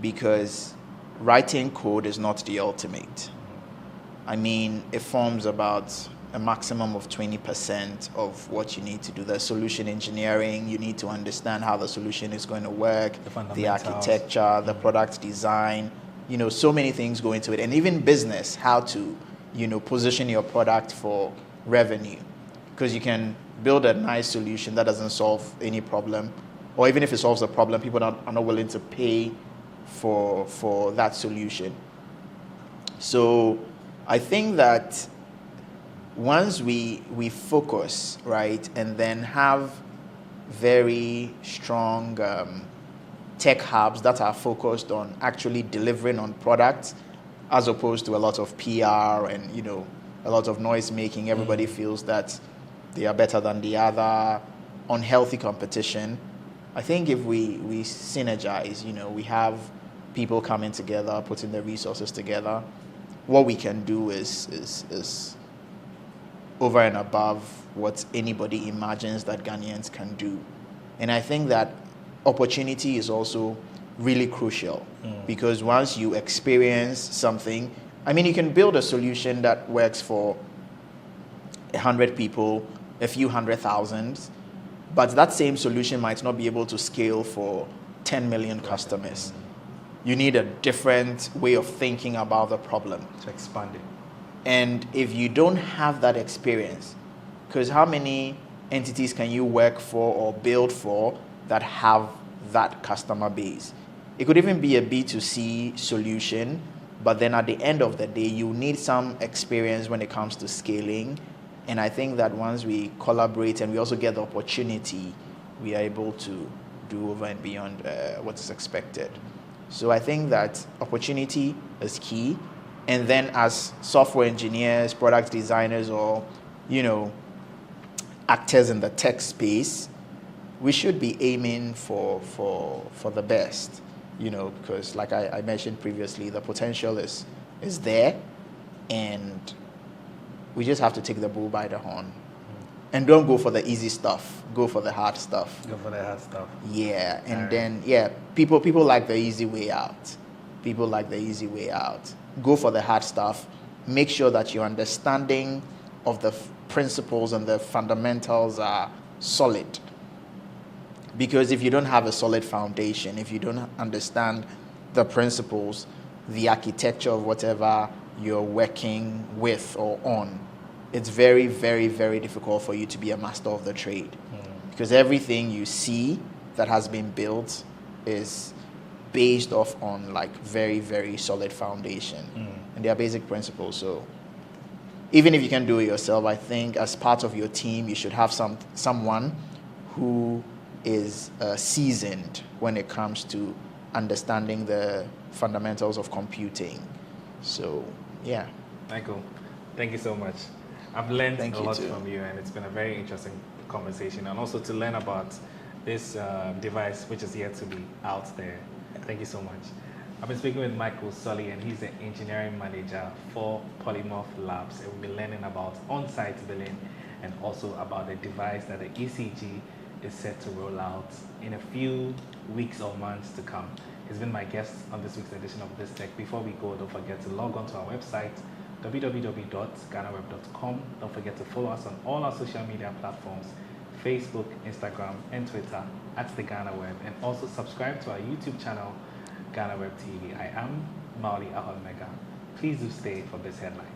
because writing code is not the ultimate. I mean, it forms about a maximum of 20% of what you need to do. The solution engineering, you need to understand how the solution is going to work, the architecture, the product design, so many things go into it. And even business, how to, position your product for revenue. Because you can build a nice solution that doesn't solve any problem, or even if it solves a problem, people are not willing to pay for that solution. So I think that once we focus, right, and then have very strong tech hubs that are focused on actually delivering on products, as opposed to a lot of PR and a lot of noise making, everybody feels that they are better than the other, unhealthy competition. I think if we synergize, we have people coming together, putting the resources together, what we can do is over and above what anybody imagines that Ghanaians can do. And I think that opportunity is also really crucial, because once you experience something, I mean, you can build a solution that works for 100 people, a few 100,000, but that same solution might not be able to scale for 10 million customers. You need a different way of thinking about the problem. To expand it. And if you don't have that experience, because how many entities can you work for or build for that have that customer base? It could even be a B2C solution, but then at the end of the day, you need some experience when it comes to scaling. And I think that once we collaborate and we also get the opportunity, we are able to do over and beyond what is expected. So I think that opportunity is key. And then as software engineers, product designers, or, actors in the tech space, we should be aiming for the best, because like I mentioned previously, the potential is there, and we just have to take the bull by the horn. And don't go for the easy stuff. Go for the hard stuff. Go for the hard stuff. Yeah, and then people like the easy way out. People like the easy way out. Go for the hard stuff. Make sure that your understanding of the principles and the fundamentals are solid. Because if you don't have a solid foundation, if you don't understand the principles, the architecture of whatever you're working with or on, it's very, very, very difficult for you to be a master of the trade. Because everything you see that has been built is based off on like very, very solid foundation. And they are basic principles. So even if you can do it yourself, I think as part of your team, you should have someone who is seasoned when it comes to understanding the fundamentals of computing. So, yeah. Michael, thank you so much. I've learned a lot too. from you, and it's been a very interesting conversation, and also to learn about this device, which is yet to be out there. Thank you so much. I've been speaking with Michael Sully, and he's the engineering manager for Polymorph Labs, and we'll be learning about on-site billing and also about the device that the ECG is set to roll out in a few weeks or months to come. He's been my guest on this week's edition of This Tech. Before we go, don't forget to log on to our website, www.GhanaWeb.com. Don't forget to follow us on all our social media platforms, Facebook, Instagram, and Twitter @the GhanaWeb, and also subscribe to our YouTube channel, GhanaWeb TV. I am Mauli Aholmega. Please do stay for this headlines.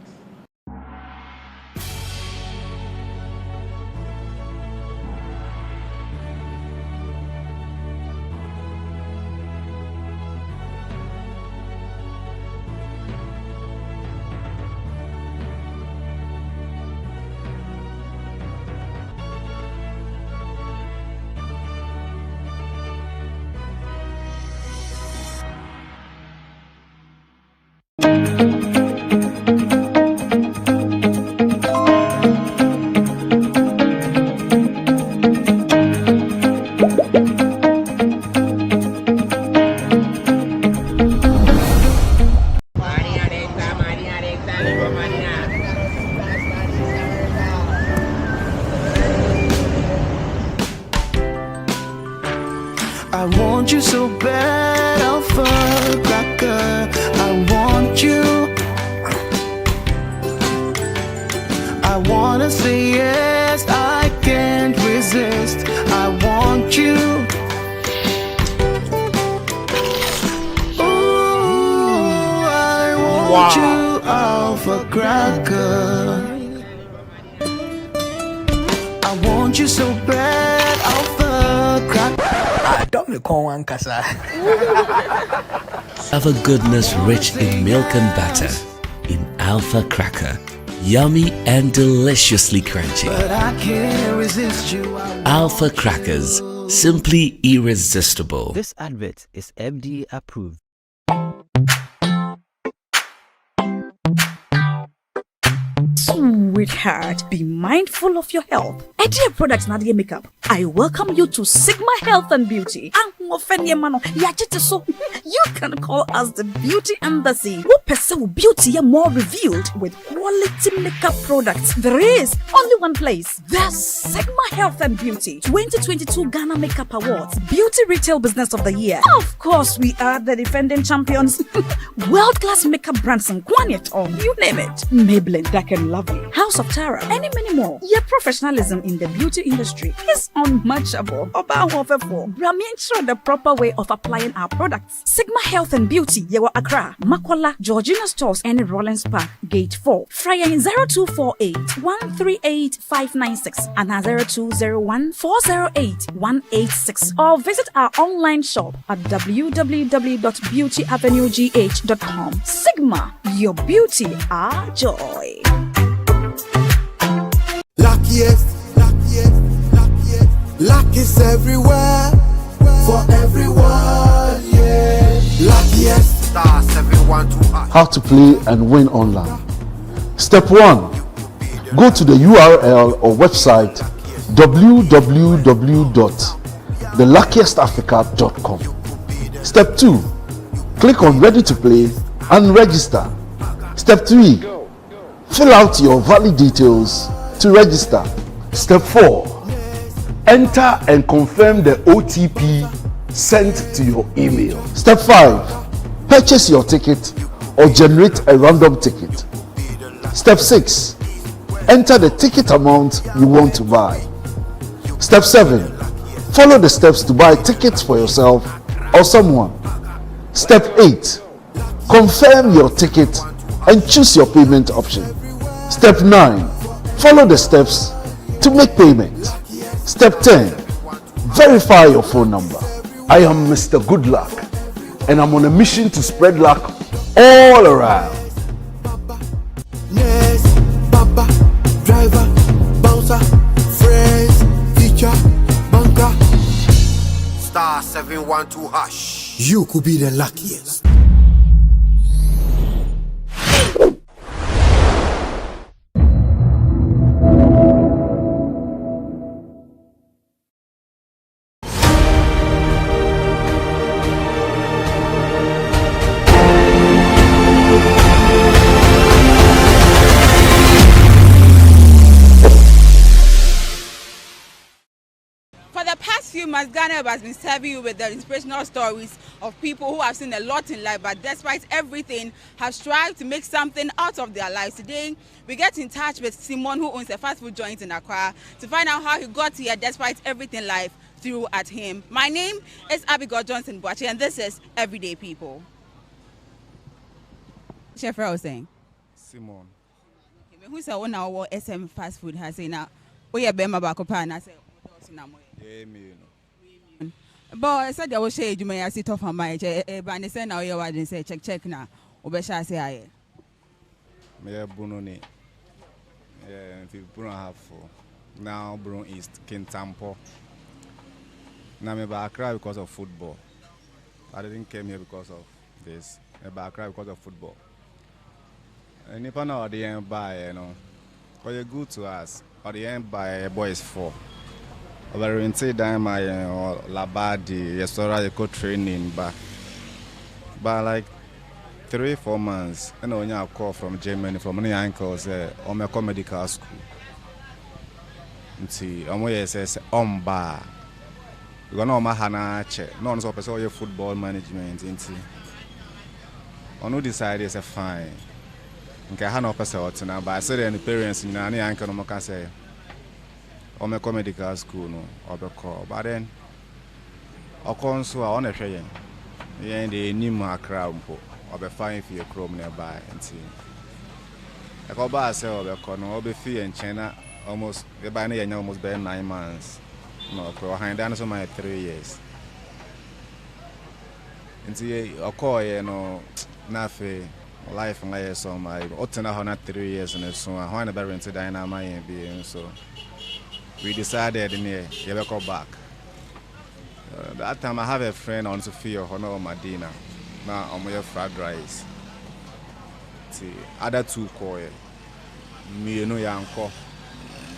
want you so bad, I'll fuck cracker. I want you. I wanna say yes, I can't resist. I want you. Ooh, I want you, alpha cracker. I want you so bad, alpha cracker. I don't recall one casa. Have a goodness rich in milk and butter in Alpha Cracker. Yummy and deliciously crunchy. But I can't resist you. Alpha Crackers, simply irresistible. This advert is FDA approved. Sweetheart, be mindful of your health. Idea products na the makeup. I welcome you to Sigma Health and Beauty. You can call us the Beauty Embassy. Who pursue beauty more revealed with quality makeup products. There is only one place. The Sigma Health and Beauty 2022 Ghana Makeup Awards Beauty Retail Business of the Year. Of course, we are the defending champions. World-class makeup brands and Quanyeton, you name it. Maybelline, Dark and Lovely, House of Tara, and many more. Your professionalism in the beauty industry is unmatchable. Ensure the proper way of applying our products. Sigma Health and Beauty, Yewa Accra, Makola, Georgina Stores, and Rollins Park, Gate 4. Fryer 0248 138 596 and 0201 408 186. Or visit our online shop at www.beautyavenuegh.com. Sigma, your beauty, our joy. Luckiest, luck is everywhere, for everyone, yeah. Luckiest stars, everyone to us. How to play and win online. Step 1. Go to the URL or website www.theluckiestafrica.com. Step 2. Click on Ready to Play and register. Step 3. Fill out your valid details to register. Step 4. Enter and confirm the OTP sent to your email. Step 5. Purchase your ticket or generate a random ticket. Step 6. Enter the ticket amount you want to buy. Step 7. Follow the steps to buy tickets for yourself or someone. Step 8. Confirm your ticket and choose your payment option. Step 9. Follow the steps to make payment. Step 10. Verify your phone number. I am Mr. Good Luck and I'm on a mission to spread luck all around. Yes, Papa, driver, bouncer, friends, teacher, banker. Star 712 hash. You could be the luckiest. GhanaWeb has been serving you with the inspirational stories of people who have seen a lot in life, but despite everything, have strived to make something out of their lives. Today, we get in touch with Simon, who owns a fast food joint in Accra, to find out how he got here despite everything life threw at him. My name is Abigail Johnson Boache, and this is Everyday People. Chef, I was saying? Simon. Who's the owner of SM Fast Food? Has said now, we are Bema Bakopa, and I said, but I said I will share you may I sit off on my chair, but I said now you are say check now. Obesha say I. Me Brunoni. People have for now Brun East, Kintampo. Now me back cry because of football. I didn't came here because of this. Me back cry because of football. And if I know the end by, you know, but you're good to us. Or the end by boys 4. Oriented time my labadi yesora eco training but like 3-4 months and when I call from Germany from many uncles on my medical school. See, I'm says bar Because no mahana che. No one person your football management into. On who decide is a fine. Okay, I no person out now, but I said any parents in any anchor no can say. Or me come medical school no, or be call. But then, I come so I want to say, yeah, the new crowd or be fine for your chrome nearby and see. I go back say or be call no, or be fee in China almost. The by now almost been 9 months. No, I hand down so my 3 years. And see, I call you know, nothing. Life and life so my Otena Hona 3 years and so I want to rent a dynamite and be so we decided in here you go back. That time I have a friend on Sophia Honor Medina. Now I'm your fried rice. See other two call me no yanko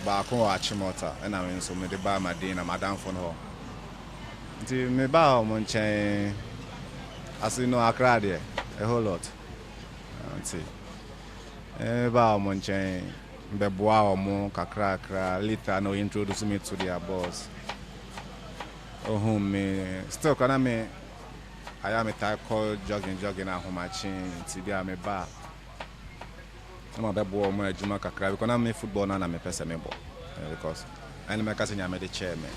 back on Achimota and I mean so me the bar Medina madam for her. See me bow monchain as you know I cried there a whole lot. See, about Monchain, the bois mo kakra, later no introduce me to their boss. Oh, whom me still can I am a type called jogging at home machine, see, I am a bar. I'm a boy, my Juma kakra, because I'm a football and I'm a person because I'm a cousin, I'm a chairman.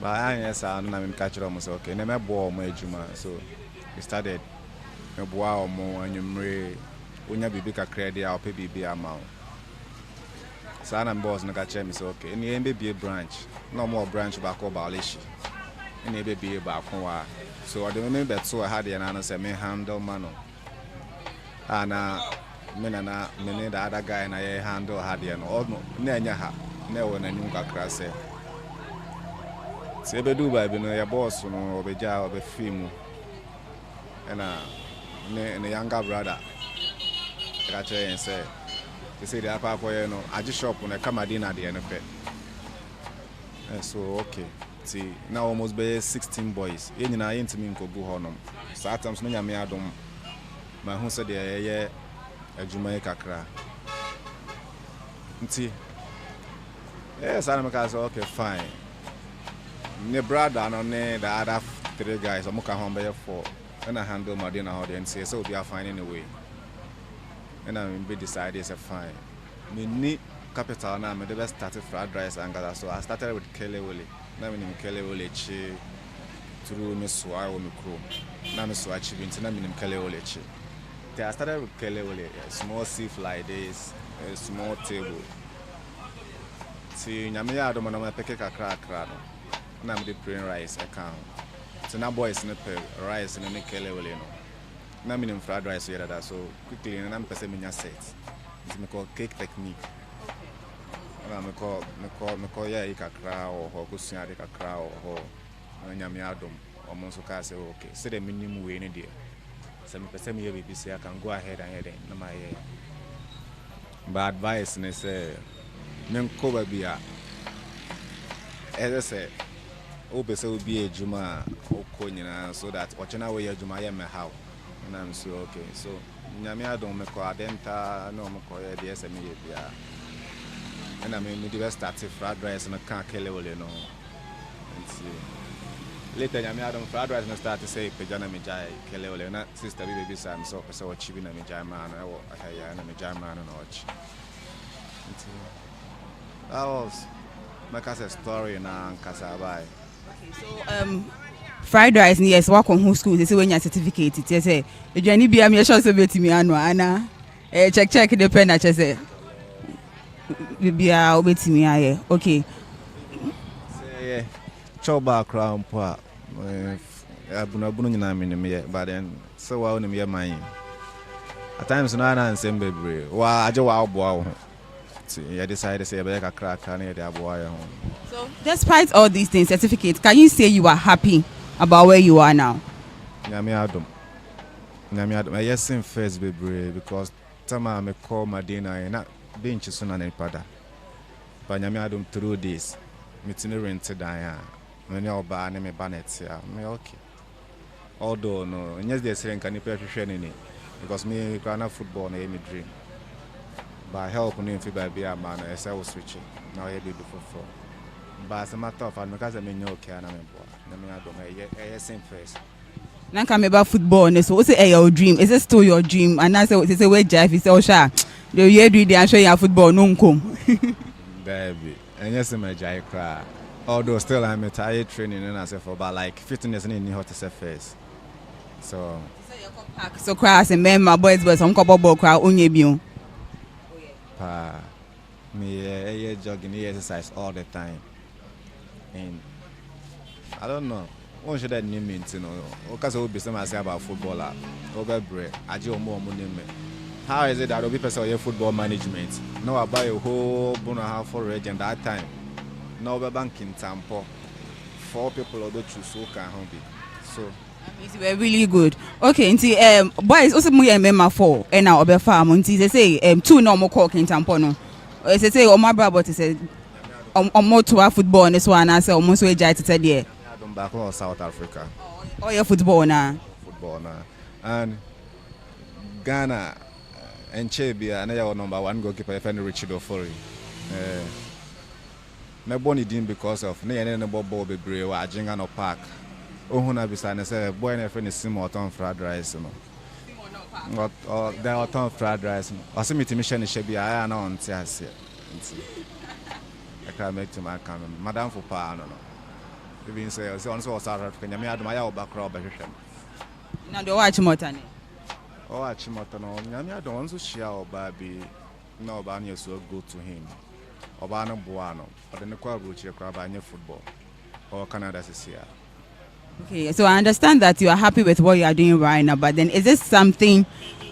But I yes, I'm catching almost okay. I'm a boy, my Juma, so. We started a bois or more and you may when you be a credit, I'll pay BB amount. So I'm boss and catch me, so okay. And you be a branch, no more branch back over Alishi. And you be a back on. So I remember so I had an answer, me handle mano. And many the other guy and I handle had an old Nanya, no one and you got crass. Say, do by being your boss or the job of a film. And a younger brother, I tell you and say, they say the upper for you know, I just shop when I come at dinner at the end of it. And so, okay, see, now almost be 16 boys. You know, I ain't me go honum. Sometimes no yami adom. My home said, yeah, a Jamaica cra. See, yes, I'm okay, fine. My brother and the other 3 guys, I'm going to 4. And I handle my dinner audience, so we are finding a way. And I'm be decided it's a fine. Me need capital now, I the best started fried rice and gather. So I started with Kelly Willie. Now I'm in Kelly Willie through Miss Swai or Mikro. Now Miss Swai Chibin, I'm in Kelly Willie. I started with Kelly Willie, a small seat like this, a small table. See, Namia don't want to pick a crack. Now I'm the plain rice account. So now boys in the rice and the Kelly will you know. Now I'm in fried rice here so quickly and I'm passing in your set. It's me call cake technique. And I call yeah a crow or kusia a crow or nyamiadum or monsoka say okay. Say the minimum way in there. Some person here will say I can go ahead and head in my ear. But advice and say men cover beer. As I said. Ope so be a Juma or Konina so that watching away your Juma how. And I'm so okay. So Nyamia don't make a denta, no more the SME. And I mean, the started fried rice and a can't kill you know. And see. Later, Nyamia don't fried rice and start to say, Pajana Mijai, Kelly, not sister baby son, so chipping a Mijai man or a Mijai man and watch. That was my cousin's story now, Casabai. So fried rice yes work on who school they say when your certificate it say you journey be am sure so bet me ana check the pen at say be a obet me aye okay say choba crown pa abuna nyina me but then so wa onim ye man at times no ana nsem bebre wa aje wa obo you decided to say a crack and so despite all these things certificates can you say you are happy about where you are now? Nyamiadum yes in first baby because tama me call Medina and not being chusuna and pada but Nyamiadum through this meeting rented down when you're buying me bannets me okay although no yes they're saying can you pay any because me cannot football na me dream. By help on him by be a man, I was switching. Now I be before. But as a matter of fact, because I'm in okay, and I'm same face. Now come about football, and so what's your dream? Is it still your dream? And I say, it's a way Jeff is so shy. The year do they show you football, no come. Baby, and yes, my jai cry. Although still I'm a tired training and I say for about like 15 years in how to say face. So class and men, my boys, but some couple ball crowd on your view. Me jogging, exercise all the time. And I don't know. What should that name mean? You know, because I will be something I say about footballer. Over break, I do more money. How is it that will be person football management? No, I buy a whole bone half for region that time. No, we're banking Tampo. 4 people or choose so can be. So we're really good. Okay, and boys also me member 4 and now over farm until they say 2 normal cock in Tampo no. They say my brother say more to our football and this one I say almost way jai to say there. I'm back in South Africa. Oh, your football now. Football now. And Ghana and Chebia and our number 1 goalkeeper if any Richard Ofori. My bonny didn't because of me and the ball be brave or Jingano Park. Oh, when I beside say, boy, and a friend is similar to fried rice. But there are ton fried rice. I see me to mission should be I know on Tiasia. I can make to my comment. Madame for Pa, no. Even say, also South African, I had my back rub. Now, the watch Motani. Oh, I chimotano. I don't want to share baby. No, Banya so good to him. Obano Buano, but then the crowd will check about football or Canada this year. Okay, so I understand that you are happy with what you are doing right now, but then is this something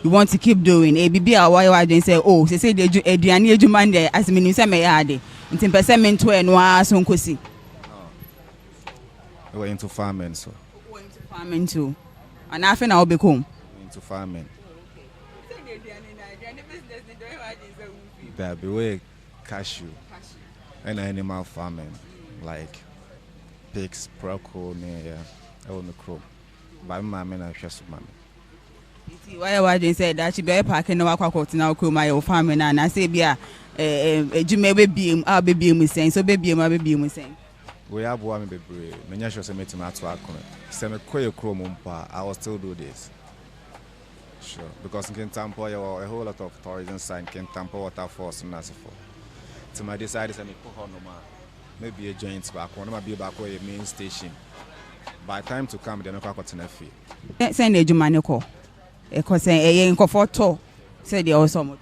you want to keep doing? ABB, why you are doing say, oh, they say they do a Monday as minister may add it. In percent to and was on Kusi. We're into farming, so. We're into farming too. And I think I'll be home. Into farming. That be way cashew and animal farming like pigs, porco, near on the crow. By my men, I trust man. Why I didn't say that she be parking no aqua now, my farming, and I say, yeah, you may be I'll be me saying, so baby, my baby, me saying. We have one baby, many shows made to my twat. Send a quail chrome, I will still do this. Sure, because in Kintampo, you have a whole lot of tourism sign, Kintampo waterfalls and as for. So my decide is maybe a joint back, one might be back where a main station. By time to come, they're not going to fee. Send a Jumanico. Because a photo said they also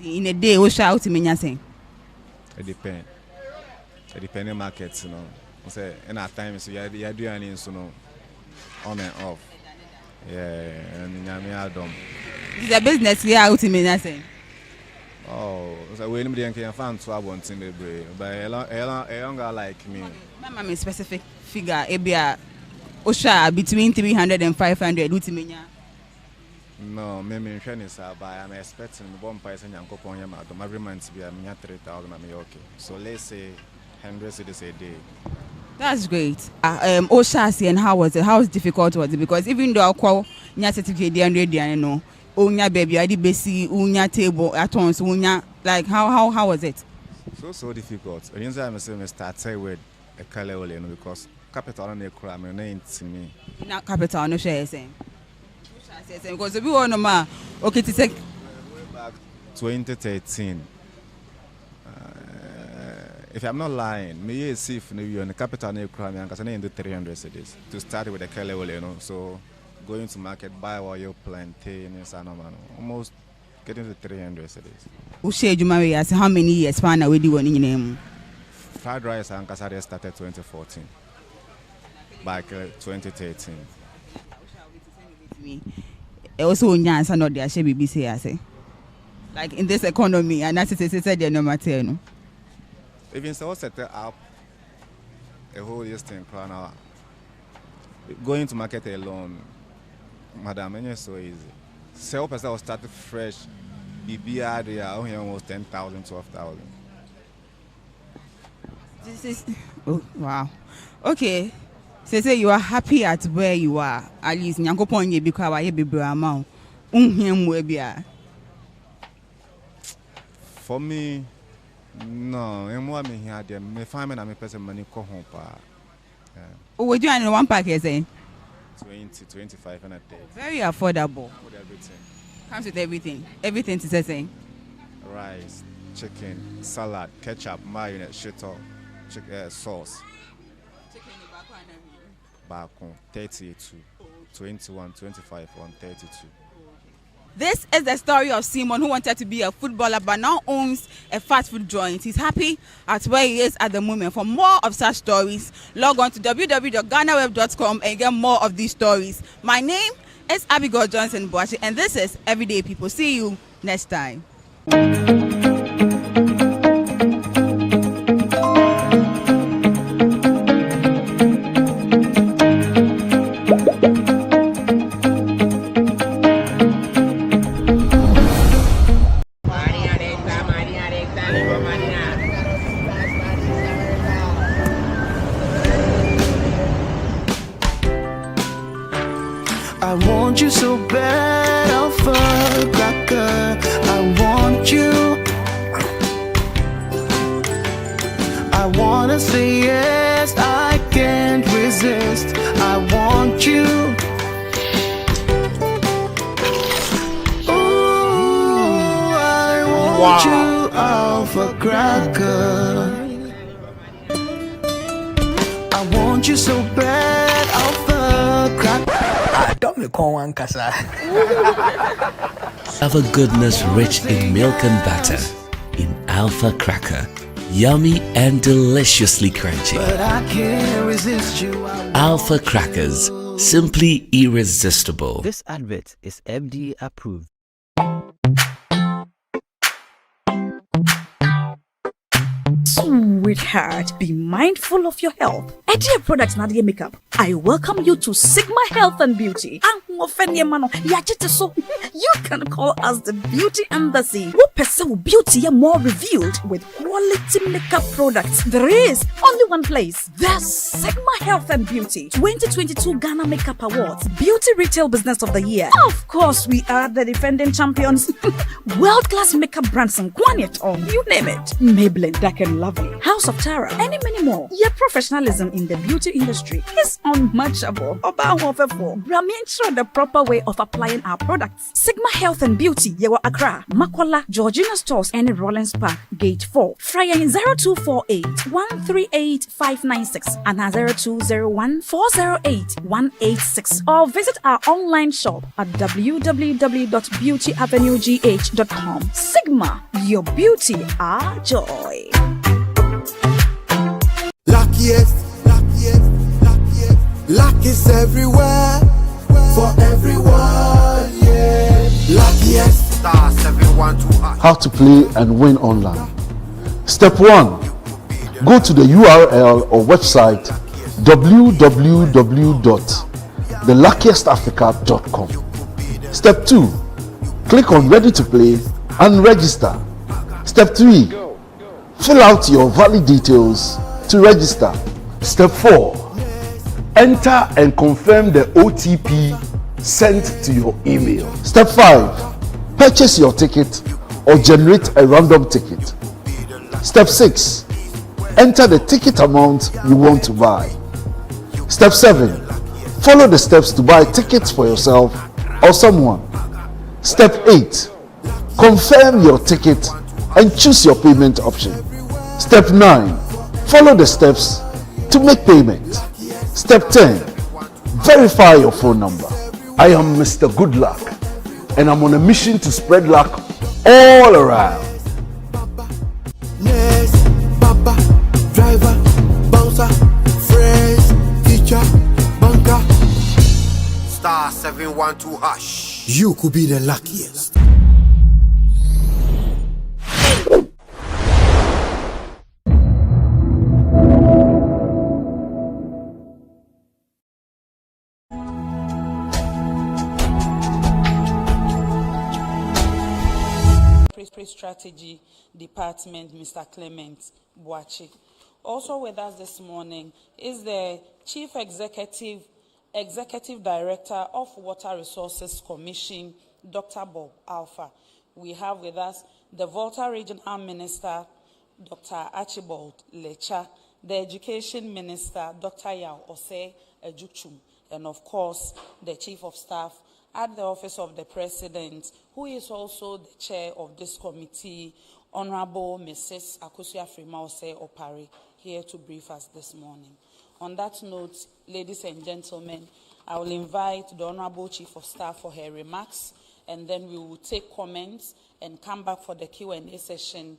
in a day, we shout to me nothing. It depends. It depends on markets, you know. Say, in our times, we are doing so on and off. Yeah, and I don't. It's a business we are out to me nothing. Oh, so we can't find trouble on Timber Bray, but a younger like me. I'm a specific figure, Abia Osha between 300 and 500. No, maybe is but I'm expecting one person and couple on your madam every month to be a 3,000. Okay, so let's say 100 cities a day. That's great. Osha, and how was it? How difficult was it? Because even though I call Nya certificate, the no. Unya baby, I did basic unya table at once, unya like how was it? So difficult. The reason I'm saying start with a color because capital on the crime name to me. Not capital, no share saying. Because we want to okay to take back 2013. If I'm not lying, me see if you on the capital on the crime because I need to 300 cities to start with the color, you know. So going to market, buy while you're plantain and almost getting to 300 cities. Who said you marry us? How many years span are we doing in your name? Fried rice and Kasari started 2014. Back 2013. Also, Nyansa not there, she be say, I say. Like in this economy, and that's it, said they're no matter. Even so, set up a whole year's thing, going to market alone. Madam, it's so easy. Sell person will start fresh. BBR, they are only almost 10,000, 12,000. This is wow. Okay. So say you are happy at where you are. At least Nyankopon ye because I be brama. For me, No, and what me here, them me find me na me person money go home pa. Oh, we do in one pack here saying 25 and a day. Very affordable. With everything. Comes with everything. Everything to say. Rice, chicken, salad, ketchup, mayonnaise, shito, sauce. Chicken back on 32, 21, 25, on 32. This is the story of Simon, who wanted to be a footballer but now owns a fast food joint. He's happy at where he is at the moment. For more of such stories, log on to www.ghanaweb.com and get more of these stories. My name is Abigail Johnson Boachi, and this is Everyday People. See you next time. I want you so bad, Alpha Cracker. I want you. I wanna say yes, I can't resist. I want you. Ooh, I want you, Alpha Cracker. I want you so bad, Alpha Cracker. Have a goodness rich in milk and butter in Alpha Cracker. Yummy and deliciously crunchy. But I can't resist you. Alpha Crackers, simply irresistible. This advert is FDA approved. Sweetheart, be mindful of your health. Idea Products Nadia Makeup. I welcome you to Sigma Health and Beauty. You can call us the Beauty Embassy. Who pursue beauty more revealed with quality makeup products. There is only one place. The Sigma Health and Beauty 2022 Ghana Makeup Awards Beauty Retail Business of the Year. Of course, we are the defending champions. World-class makeup brands and Kwanyet on. You name it. Maybelline, Dark and Lovely, House of Tara, and many more. Your professionalism in the beauty industry is unmatchable. Brahmin the proper way of applying our products. Sigma Health and Beauty, Yewa Accra, Makwala, Georgina Stores, and Rollins Park, Gate 4. Fryer in 0248 138 596 and 0201 408 186. Or visit our online shop at www.beautyavenuegh.com. Sigma, your beauty, our joy. Luckiest, luck is everywhere. For everyone, yeah. Luckiest stars, everyone to us. How to play and win online. Step 1. Go to the URL or website www.theluckiestafrica.com. Step 2. Click on Ready to Play and register. Step 3. Fill out your valid details to register. Step 4. Enter and confirm the OTP sent to your email. Step 5. Purchase your ticket or generate a random ticket. Step 6. Enter the ticket amount you want to buy. Step 7. Follow the steps to buy tickets for yourself or someone. Step 8. Confirm your ticket and choose your payment option. Step 9. Follow the steps to make payment. Step 10. Verify your phone number. I am Mr. Goodluck and I'm on a mission to spread luck all around. Yes, Papa, driver, bouncer, friends, teacher, banker. Star 712 hash. You could be the luckiest. Strategy Department, Mr. Clement Boachi. Also with us this morning is the Chief Executive Director of Water Resources Commission, Dr. Bob Alpha. We have with us the Volta Regional Minister, Dr. Archibald Lecha, the Education Minister, Dr. Yao Ose Ejukchum, and of course, the Chief of Staff at the Office of the President, who is also the chair of this committee, Honorable Mrs. Akosua Freema-Ose Opare, here to brief us this morning. On that note, ladies and gentlemen, I will invite the Honorable Chief of Staff for her remarks, and then we will take comments and come back for the Q&A session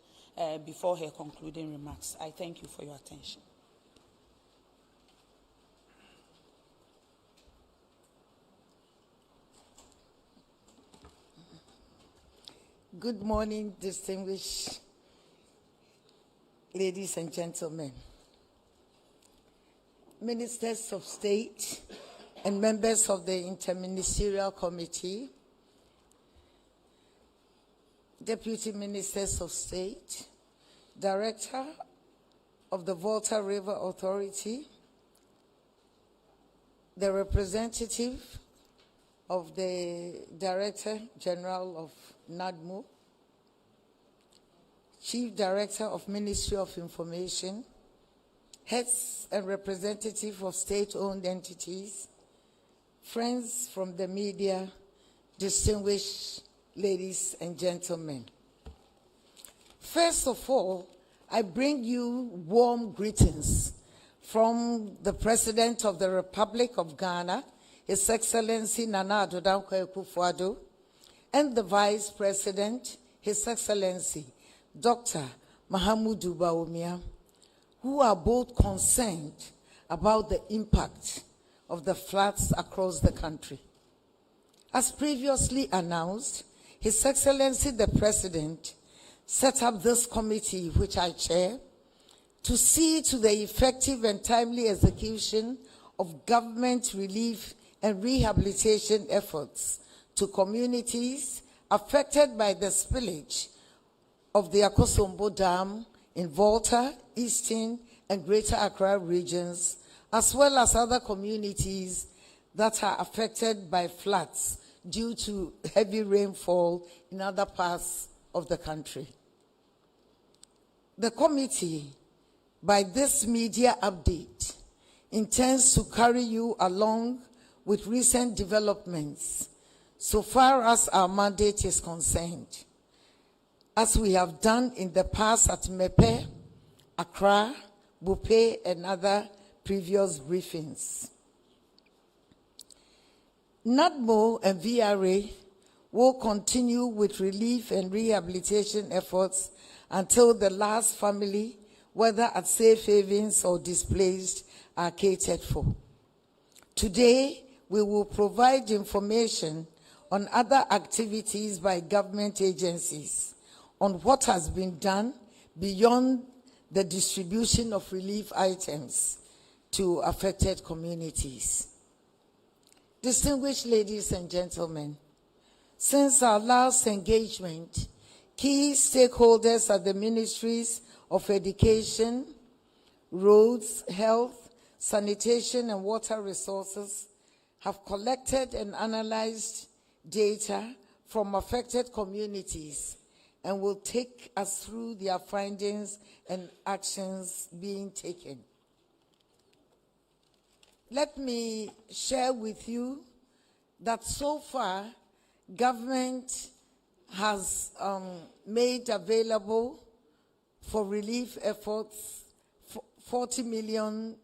before her concluding remarks. I thank you for your attention. Good morning, distinguished ladies and gentlemen, ministers of state and members of the Interministerial Committee, deputy ministers of state, director of the Volta River Authority, the representative of the Director General of NADMO, Chief Director of Ministry of Information, heads and representative of state-owned entities, friends from the media, distinguished ladies and gentlemen. First of all, I bring you warm greetings from the President of the Republic of Ghana, His Excellency Nana Addo Dankwa Akufo-Addo, and the Vice President, His Excellency Dr. Mahamudu Bawumia, who are both concerned about the impact of the floods across the country. As previously announced, His Excellency the President set up this committee, which I chair, to see to the effective and timely execution of government relief and rehabilitation efforts to communities affected by the spillage of the Akosombo Dam in Volta, Eastern, and Greater Accra regions, as well as other communities that are affected by floods due to heavy rainfall in other parts of the country. The committee, by this media update, intends to carry you along with recent developments so far as our mandate is concerned, as we have done in the past at Mepe, Accra, Bupe, and other previous briefings. NADMO and VRA will continue with relief and rehabilitation efforts until the last family, whether at safe havens or displaced, are catered for. Today, we will provide information on other activities by government agencies, on what has been done beyond the distribution of relief items to affected communities. Distinguished ladies and gentlemen, since our last engagement, key stakeholders at the Ministries of Education, Roads, Health, Sanitation, and Water Resources have collected and analyzed data from affected communities and will take us through their findings and actions being taken. Let me share with you that so far, government has made available for relief efforts 40 million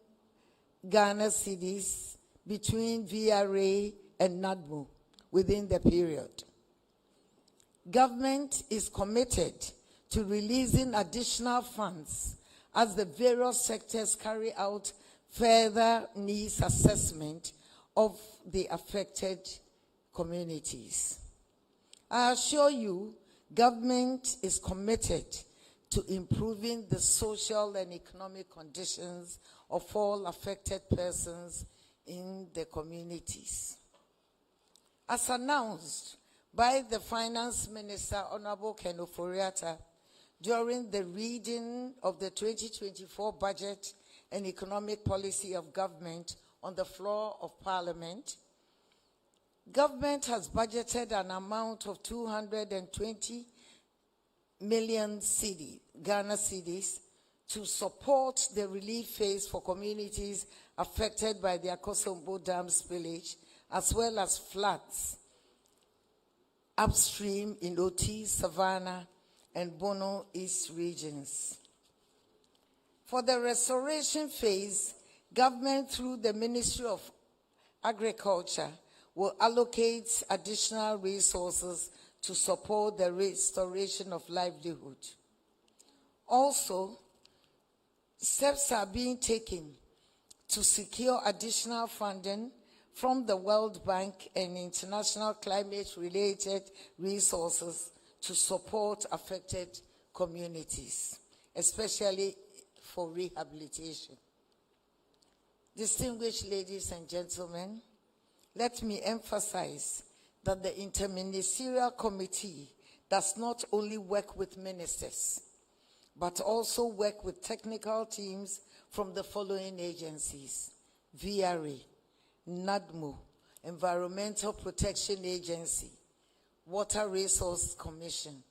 Ghana cedis between VRA and NADMO within the period. Government is committed to releasing additional funds as the various sectors carry out further needs assessment of the affected communities. I assure you, government is committed to improving the social and economic conditions of all affected persons in the communities. As announced by the Finance Minister, Honorable Ken Ofori-Atta, during the reading of the 2024 Budget and Economic Policy of Government on the floor of Parliament, government has budgeted an amount of 220 million Ghana cedis to support the relief phase for communities affected by the Akosombo Dam spillage, as well as floods upstream in Oti, Savannah, and Bono East regions. For the restoration phase, government through the Ministry of Agriculture will allocate additional resources to support the restoration of livelihood. Also, steps are being taken to secure additional funding from the World Bank and international climate-related resources to support affected communities, especially for rehabilitation. Distinguished ladies and gentlemen, let me emphasize that the Interministerial Committee does not only work with ministers, but also work with technical teams from the following agencies: VRA, NADMO, Environmental Protection Agency, Water Resource Commission,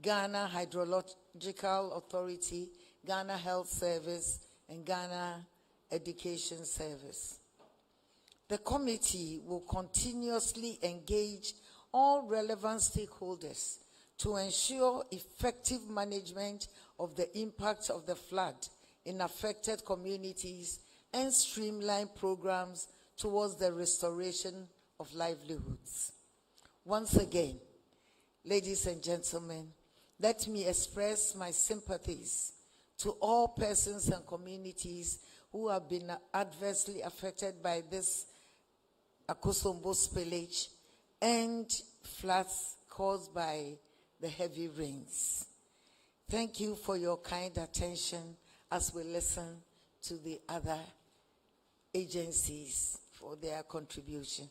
Ghana Hydrological Authority, Ghana Health Service, and Ghana Education Service. The committee will continuously engage all relevant stakeholders to ensure effective management of the impact of the flood in affected communities and streamline programs towards the restoration of livelihoods. Once again, ladies and gentlemen, let me express my sympathies to all persons and communities who have been adversely affected by this Akosombo spillage and floods caused by the heavy rains. Thank you for your kind attention as we listen to the other agencies for their contribution.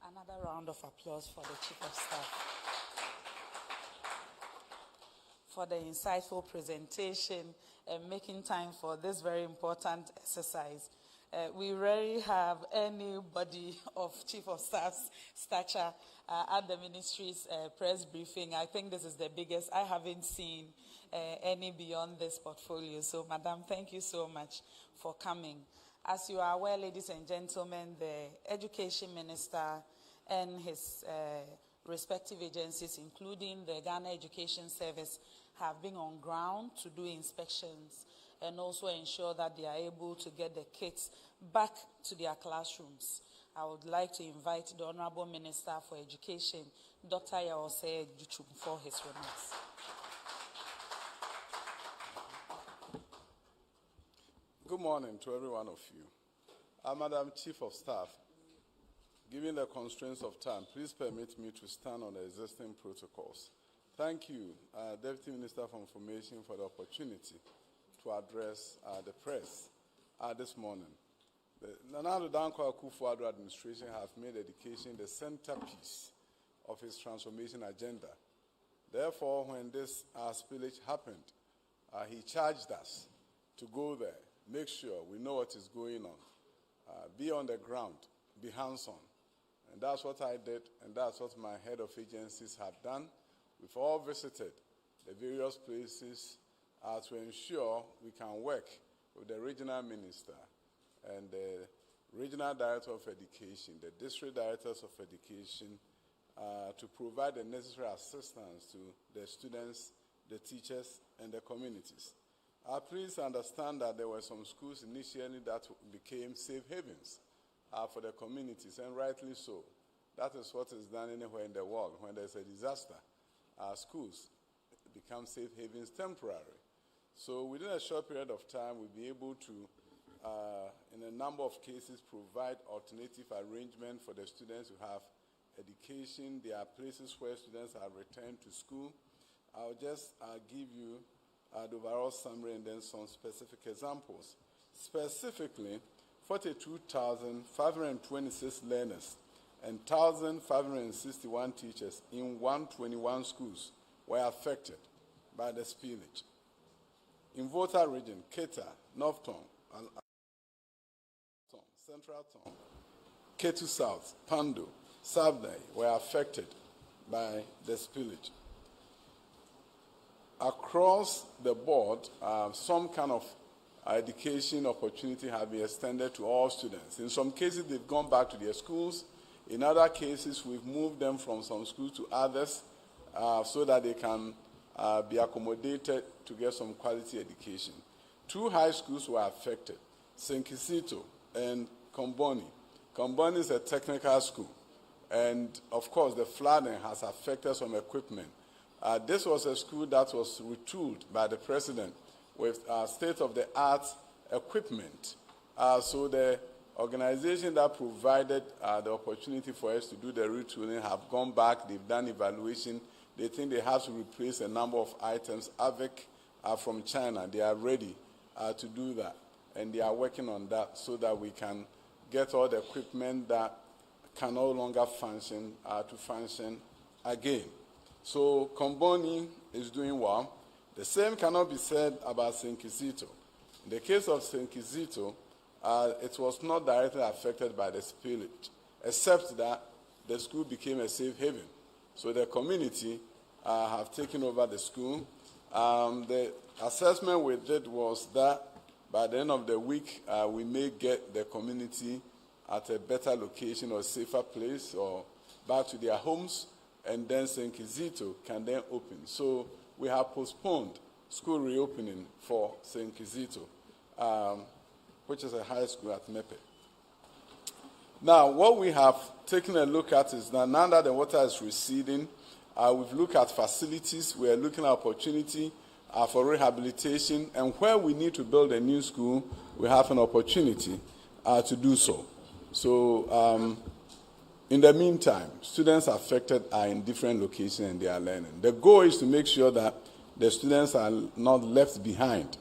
Another round of applause for the Chief of Staff for the insightful presentation and making time for this very important exercise. We rarely have anybody of Chief of Staff's stature at the ministry's press briefing. I think this is the biggest. I haven't seen any beyond this portfolio. So, Madam, thank you so much for coming. As you are aware, ladies and gentlemen, the Education Minister and his respective agencies, including the Ghana Education Service, have been on ground to do inspections and also ensure that they are able to get the kids back to their classrooms. I would like to invite the Honorable Minister for Education, Dr. Yaosei Juchum, for his remarks. Good morning to every one of you. Madam Chief of Staff, given the constraints of time, please permit me to stand on the existing protocols. Thank you, Deputy Minister for Information, for the opportunity to address the press this morning. The Nana Danko Akufo-Addo administration have made education the centerpiece of its transformation agenda. Therefore, when this spillage happened, he charged us to go there, make sure we know what is going on, be on the ground, be hands-on. And that's what I did, and that's what my head of agencies have done. We've all visited the various places to ensure we can work with the regional minister and the regional director of education, the district directors of education, to provide the necessary assistance to the students, the teachers, and the communities. Please understand that there were some schools initially that became safe havens for the communities, and rightly so. That is what is done anywhere in the world. When there's a disaster, schools become safe havens temporarily. So within a short period of time, we'll be able to, in a number of cases, provide alternative arrangement for the students who have education. There are places where students are returned to school. I'll just give you the overall summary and then some specific examples. Specifically, 42,526 learners and 1,561 teachers in 121 schools were affected by the spillage. In Volta region, Keta, North Tongue, Central Tongue, Ketu South, Pando, Sabdai were affected by the spillage. Across the board, some kind of education opportunity have been extended to all students. In some cases, they've gone back to their schools. In other cases, we've moved them from some schools to others so that they can be accommodated to get some quality education. 2 high schools were affected, St. Kisito and Komboni. Komboni is a technical school, and of course the flooding has affected some equipment. This was a school that was retooled by the president with state-of-the-art equipment. So the organization that provided the opportunity for us to do the retooling have gone back, they've done evaluation. They think they have to replace a number of items. AVIC from China, they are ready to do that. And they are working on that so that we can get all the equipment that can no longer function to function again. So Komboni is doing well. The same cannot be said about St. Kisito. In the case of St. Kisito, it was not directly affected by the spillage, except that the school became a safe haven. So the community have taken over the school. The assessment we did was that by the end of the week, we may get the community at a better location or safer place or back to their homes, and then St. Kisito can then open. So we have postponed school reopening for St. Kisito, which is a high school at Mepe. Now, what we have taken a look at is that now that the water is receding, we've looked at facilities. We are looking at opportunity for rehabilitation, and where we need to build a new school, we have an opportunity to do so. So in the meantime, students affected are in different locations and they are learning. The goal is to make sure that the students are not left behind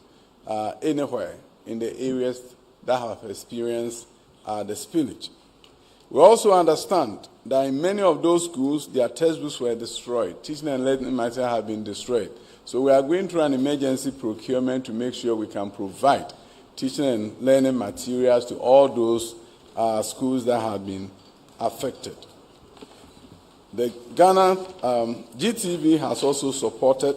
anywhere in the areas that have experienced the spillage. We also understand that in many of those schools, their textbooks were destroyed. Teaching and learning materials have been destroyed. So we are going through an emergency procurement to make sure we can provide teaching and learning materials to all those schools that have been affected. The Ghana GTV has also supported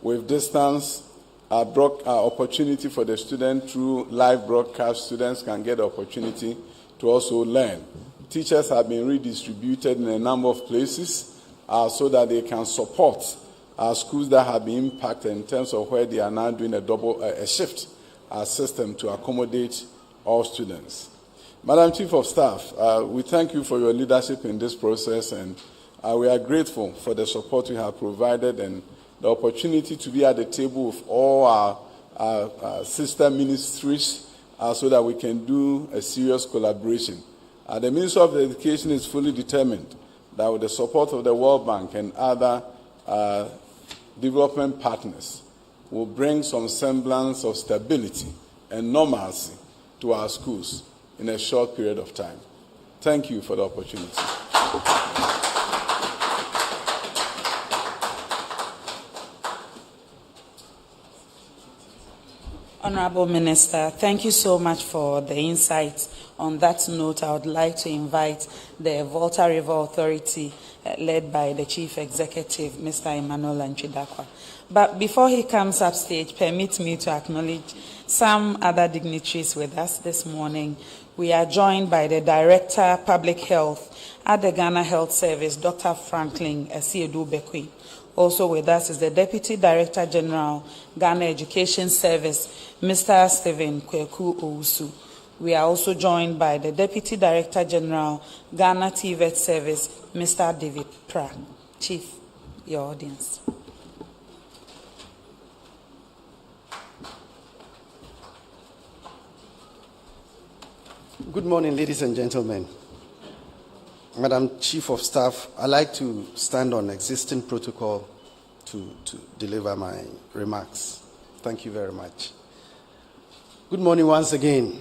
with distance opportunity for the student through live broadcast. Students can get the opportunity to also learn. Teachers have been redistributed in a number of places so that they can support schools that have been impacted in terms of where they are now doing a shift system to accommodate all students. Madam Chief of Staff, we thank you for your leadership in this process, and we are grateful for the support you have provided and the opportunity to be at the table with all our sister ministries so that we can do a serious collaboration. The Ministry of Education is fully determined that with the support of the World Bank and other development partners, will bring some semblance of stability and normalcy to our schools in a short period of time. Thank you for the opportunity. Honorable Minister, thank you so much for the insights. On that note, I would like to invite the Volta River Authority, led by the Chief Executive, Mr. Emmanuel Anchidakwa. But before he comes upstage, permit me to acknowledge some other dignitaries with us this morning. We are joined by the Director, Public Health at the Ghana Health Service, Dr. Franklin Esiedu Bekwe. Also with us is the Deputy Director General, Ghana Education Service, Mr. Stephen Kweku Owusu. We are also joined by the Deputy Director General, Ghana TVET Service, Mr. David Pra. Chief, your audience. Good morning, ladies and gentlemen. Madam Chief of Staff, I'd like to stand on existing protocol to deliver my remarks. Thank you very much. Good morning once again.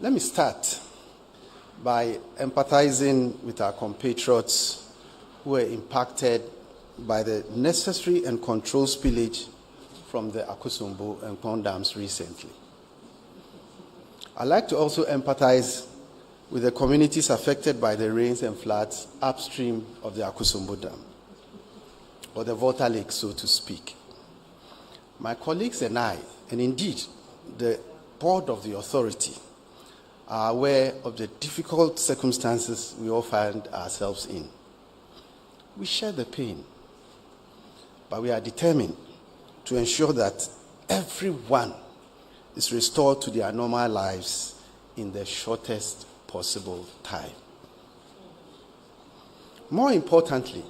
Let me start by empathizing with our compatriots who were impacted by the necessary and controlled spillage from the Akosombo and Kpong dams recently. I'd like to also empathize with the communities affected by the rains and floods upstream of the Akosombo Dam, or the Volta Lake, so to speak. My colleagues and I, and indeed the board of the authority, are aware of the difficult circumstances we all find ourselves in. We share the pain, but we are determined to ensure that everyone is restored to their normal lives in the shortest possible time. More importantly,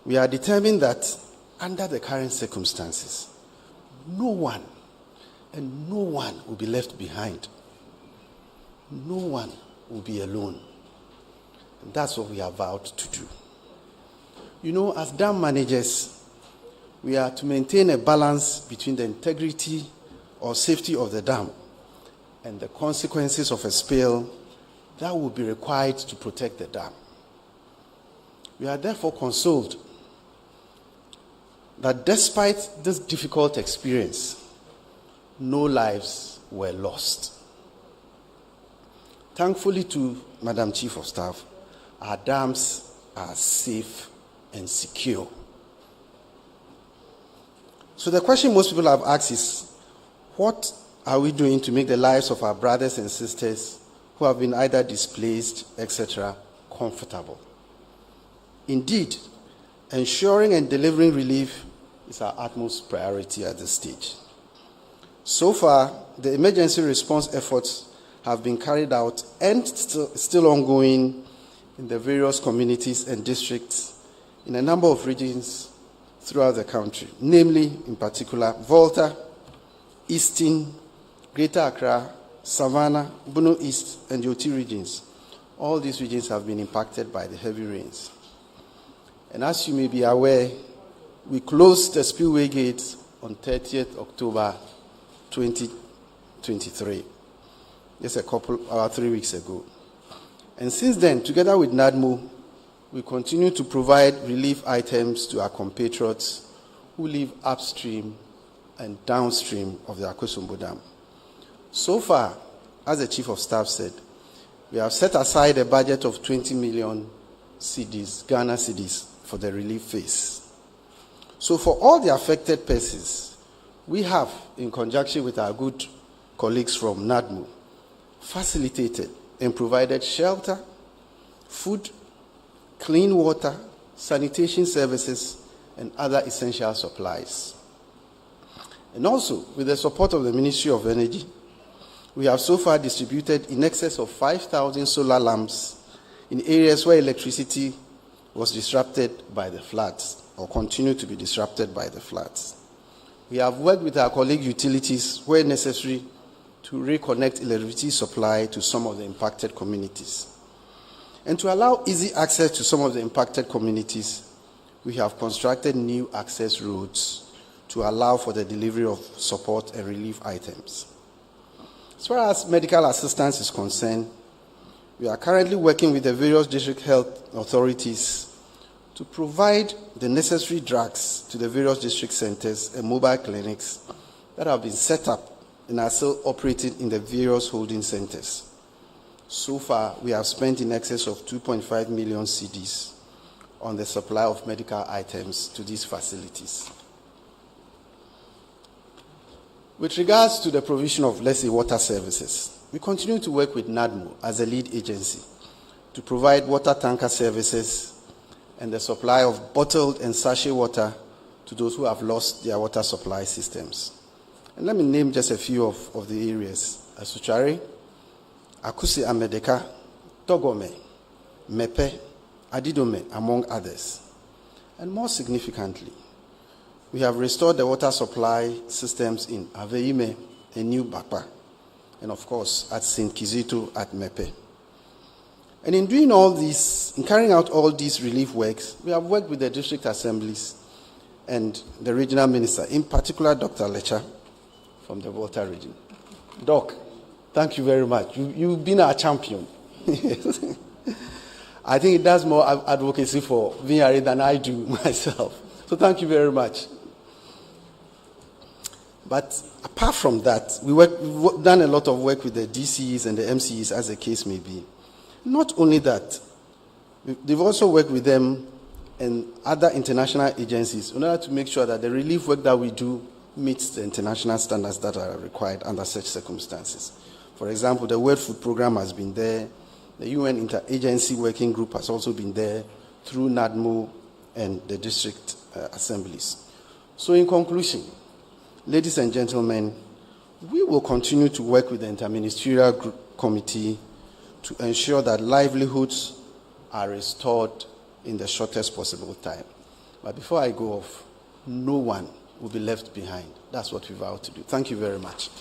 we are determined that under the current circumstances, no one will be left behind. No one will be alone. And that's what we are vowed to do. You know, as dam managers, we are to maintain a balance between the integrity or safety of the dam and the consequences of a spill that will be required to protect the dam. We are therefore consoled that despite this difficult experience, no lives were lost. Thankfully to Madam Chief of Staff, our dams are safe and secure. So the question most people have asked is, what are we doing to make the lives of our brothers and sisters who have been either displaced, etc., comfortable? Indeed, ensuring and delivering relief is our utmost priority at this stage. So far, the emergency response efforts have been carried out and still ongoing in the various communities and districts in a number of regions throughout the country, namely, in particular, Volta, Eastern, Greater Accra, Savannah, Bono East, and Yoti regions. All these regions have been impacted by the heavy rains. And as you may be aware, we closed the spillway gates on 30th October 2023. Just about 3 weeks ago. And since then, together with NADMO, we continue to provide relief items to our compatriots who live upstream and downstream of the Akosombo Dam. So far, as the Chief of Staff said, we have set aside a budget of 20 million cedis, Ghana cedis, for the relief phase. So for all the affected persons, we have, in conjunction with our good colleagues from NADMO, facilitated and provided shelter, food, clean water, sanitation services, and other essential supplies. And also, with the support of the Ministry of Energy, we have so far distributed in excess of 5,000 solar lamps in areas where electricity was disrupted by the floods, or continued to be disrupted by the floods. We have worked with our colleague utilities where necessary to reconnect electricity supply to some of the impacted communities. And to allow easy access to some of the impacted communities, we have constructed new access roads to allow for the delivery of support and relief items. As far as medical assistance is concerned, we are currently working with the various district health authorities to provide the necessary drugs to the various district centers and mobile clinics that have been set up and are still operating in the various holding centers. So far, we have spent in excess of 2.5 million cedis on the supply of medical items to these facilities. With regards to the provision of, let's say, water services, we continue to work with NADMO as a lead agency to provide water tanker services and the supply of bottled and sachet water to those who have lost their water supply systems. And let me name just a few of the areas: Asuchari, Akusi Amedeka, Togome, Mepe, Adidome, among others. And more significantly, we have restored the water supply systems in Aveime and New Bakpa, and of course at St. Kizito at Mepe. And in doing all this, in carrying out all these relief works, we have worked with the district assemblies and the regional minister, in particular Dr. Lecha from the Volta region. Doc, thank you very much. You've been our champion. I think it does more advocacy for VRA than I do myself. So thank you very much. But apart from that, we've done a lot of work with the DCEs and the MCEs, as the case may be. Not only that, they've also worked with them and other international agencies in order to make sure that the relief work that we do meets the international standards that are required under such circumstances. For example, the World Food Programme has been there. The UN Interagency Working Group has also been there through NADMO and the district assemblies. So in conclusion, ladies and gentlemen, we will continue to work with the Interministerial Group Committee to ensure that livelihoods are restored in the shortest possible time. But before I go off, no one will be left behind. That's what we vow to do. Thank you very much.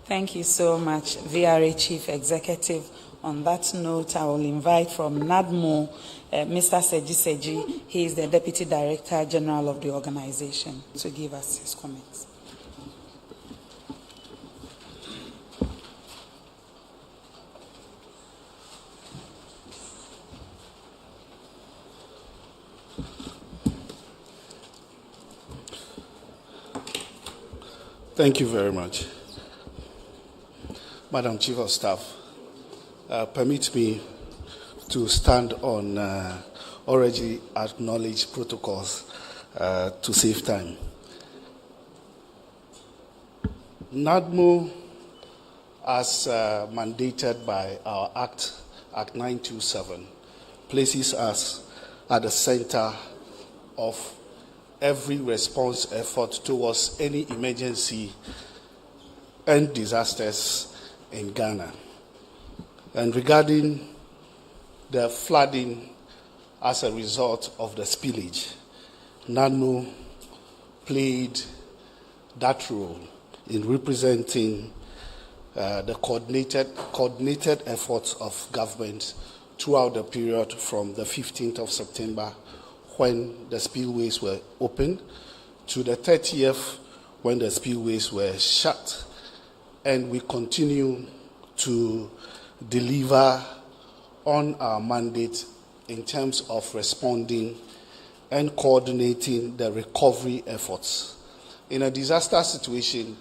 Thank you so much, VRA Chief Executive. On that note, I will invite from NADMO, Mr. Seji. He is the Deputy Director General of the organization, to give us his comments. Thank you very much. Madam Chief of Staff, permit me to stand on already acknowledged protocols to save time. NADMO, as mandated by our Act 927, places us at the center of every response effort towards any emergency and disasters in Ghana. And regarding the flooding as a result of the spillage, NADMO played that role in representing the coordinated efforts of government throughout the period from the 15th of September, when the spillways were opened, to the 30th, when the spillways were shut. And we continue to deliver on our mandate in terms of responding and coordinating the recovery efforts. In a disaster situation,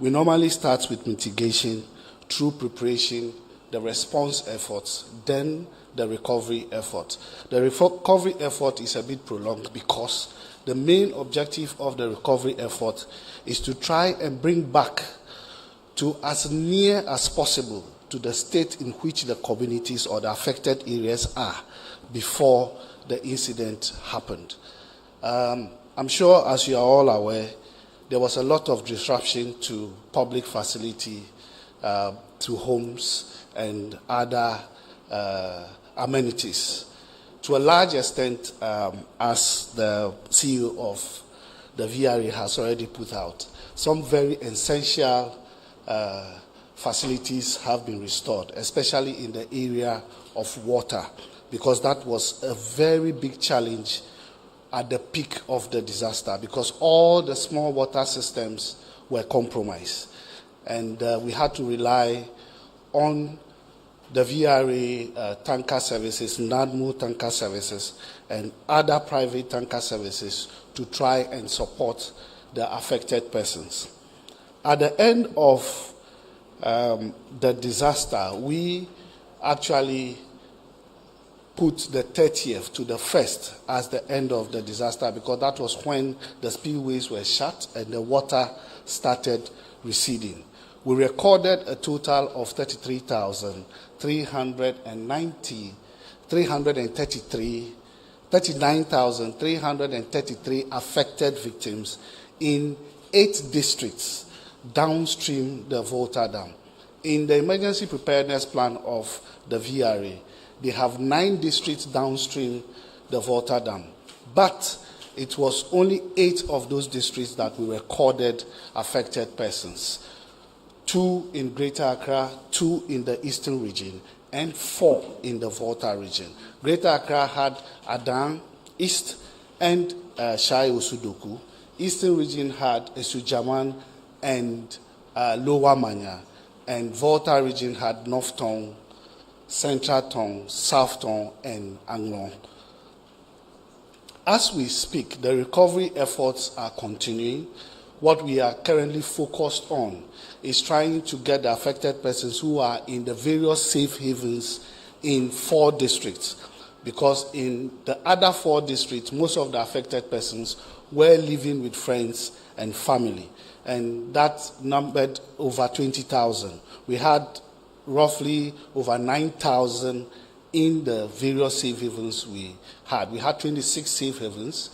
we normally start with mitigation through preparation, the response efforts, then the recovery effort. The recovery effort is a bit prolonged because the main objective of the recovery effort is to try and bring back to as near as possible to the state in which the communities or the affected areas are before the incident happened. I'm sure, as you are all aware, there was a lot of disruption to public facility, to homes and other amenities. To a large extent, as the CEO of the VRA has already put out, some very essential facilities have been restored, especially in the area of water, because that was a very big challenge at the peak of the disaster, because all the small water systems were compromised. And we had to rely on the VRA tanker services, NADMO tanker services, and other private tanker services to try and support the affected persons. At the end of the disaster, we actually put the 30th to the 1st as the end of the disaster, because that was when the spillways were shut and the water started receding. We recorded a total of 39,333 affected victims in 8 districts downstream the Volta Dam. In the emergency preparedness plan of the VRA, they have 9 districts downstream the Volta Dam. But it was only 8 of those districts that we recorded affected persons. 2 in Greater Accra, 2 in the Eastern region, and 4 in the Volta region. Greater Accra had Adan, East, and Shai Osudoku. Eastern region had Esujaman and Lower Manya, and Volta region had North Tong, Central Tong, South Tong, and Anglong. As we speak, the recovery efforts are continuing. What we are currently focused on is trying to get the affected persons who are in the various safe havens in 4 districts, because in the other 4 districts, most of the affected persons were living with friends and family, and that numbered over 20,000. We had roughly over 9,000 in the various safe havens we had. We had 26 safe havens,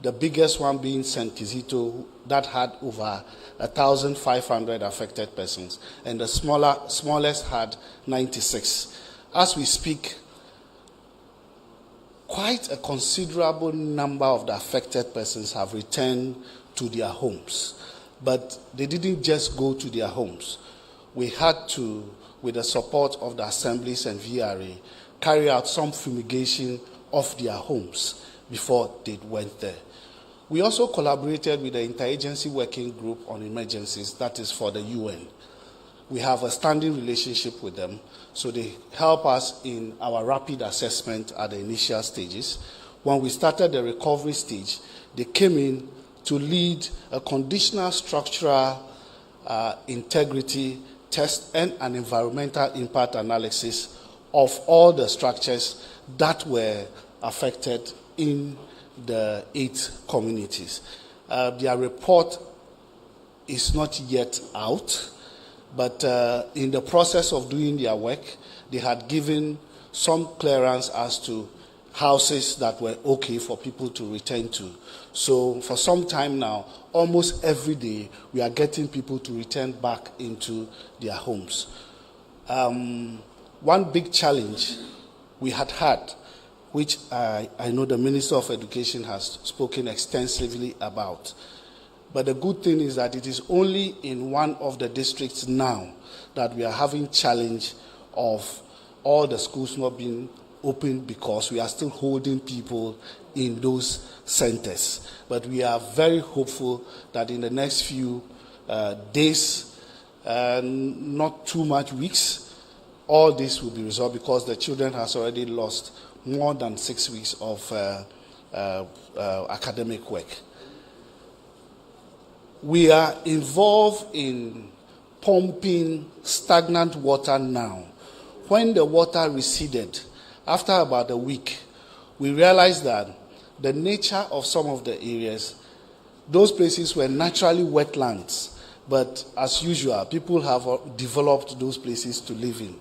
the biggest one being St. Kizito, that had over 1,500 affected persons, and the smallest had 96. As we speak, quite a considerable number of the affected persons have returned to their homes, but they didn't just go to their homes. We had to, with the support of the assemblies and VRA, carry out some fumigation of their homes before they went there. We also collaborated with the Interagency Working Group on Emergencies, that is for the UN. We have a standing relationship with them, so they help us in our rapid assessment at the initial stages. When we started the recovery stage, they came in to lead a conditional structural integrity test and an environmental impact analysis of all the structures that were affected in the 8 communities. Their report is not yet out, but in the process of doing their work, they had given some clearance as to houses that were okay for people to return to. So for some time now, almost every day, we are getting people to return back into their homes. One big challenge we had, which I know the Minister of Education has spoken extensively about, but the good thing is that it is only in one of the districts now that we are having challenge of all the schools not being open, because we are still holding people in those centers. But we are very hopeful that in the next few days, not too much weeks, all this will be resolved, because the children has already lost more than 6 weeks of academic work. We are involved in pumping stagnant water now. When the water receded, after about a week, we realized that the nature of some of the areas, those places were naturally wetlands, but as usual, people have developed those places to live in.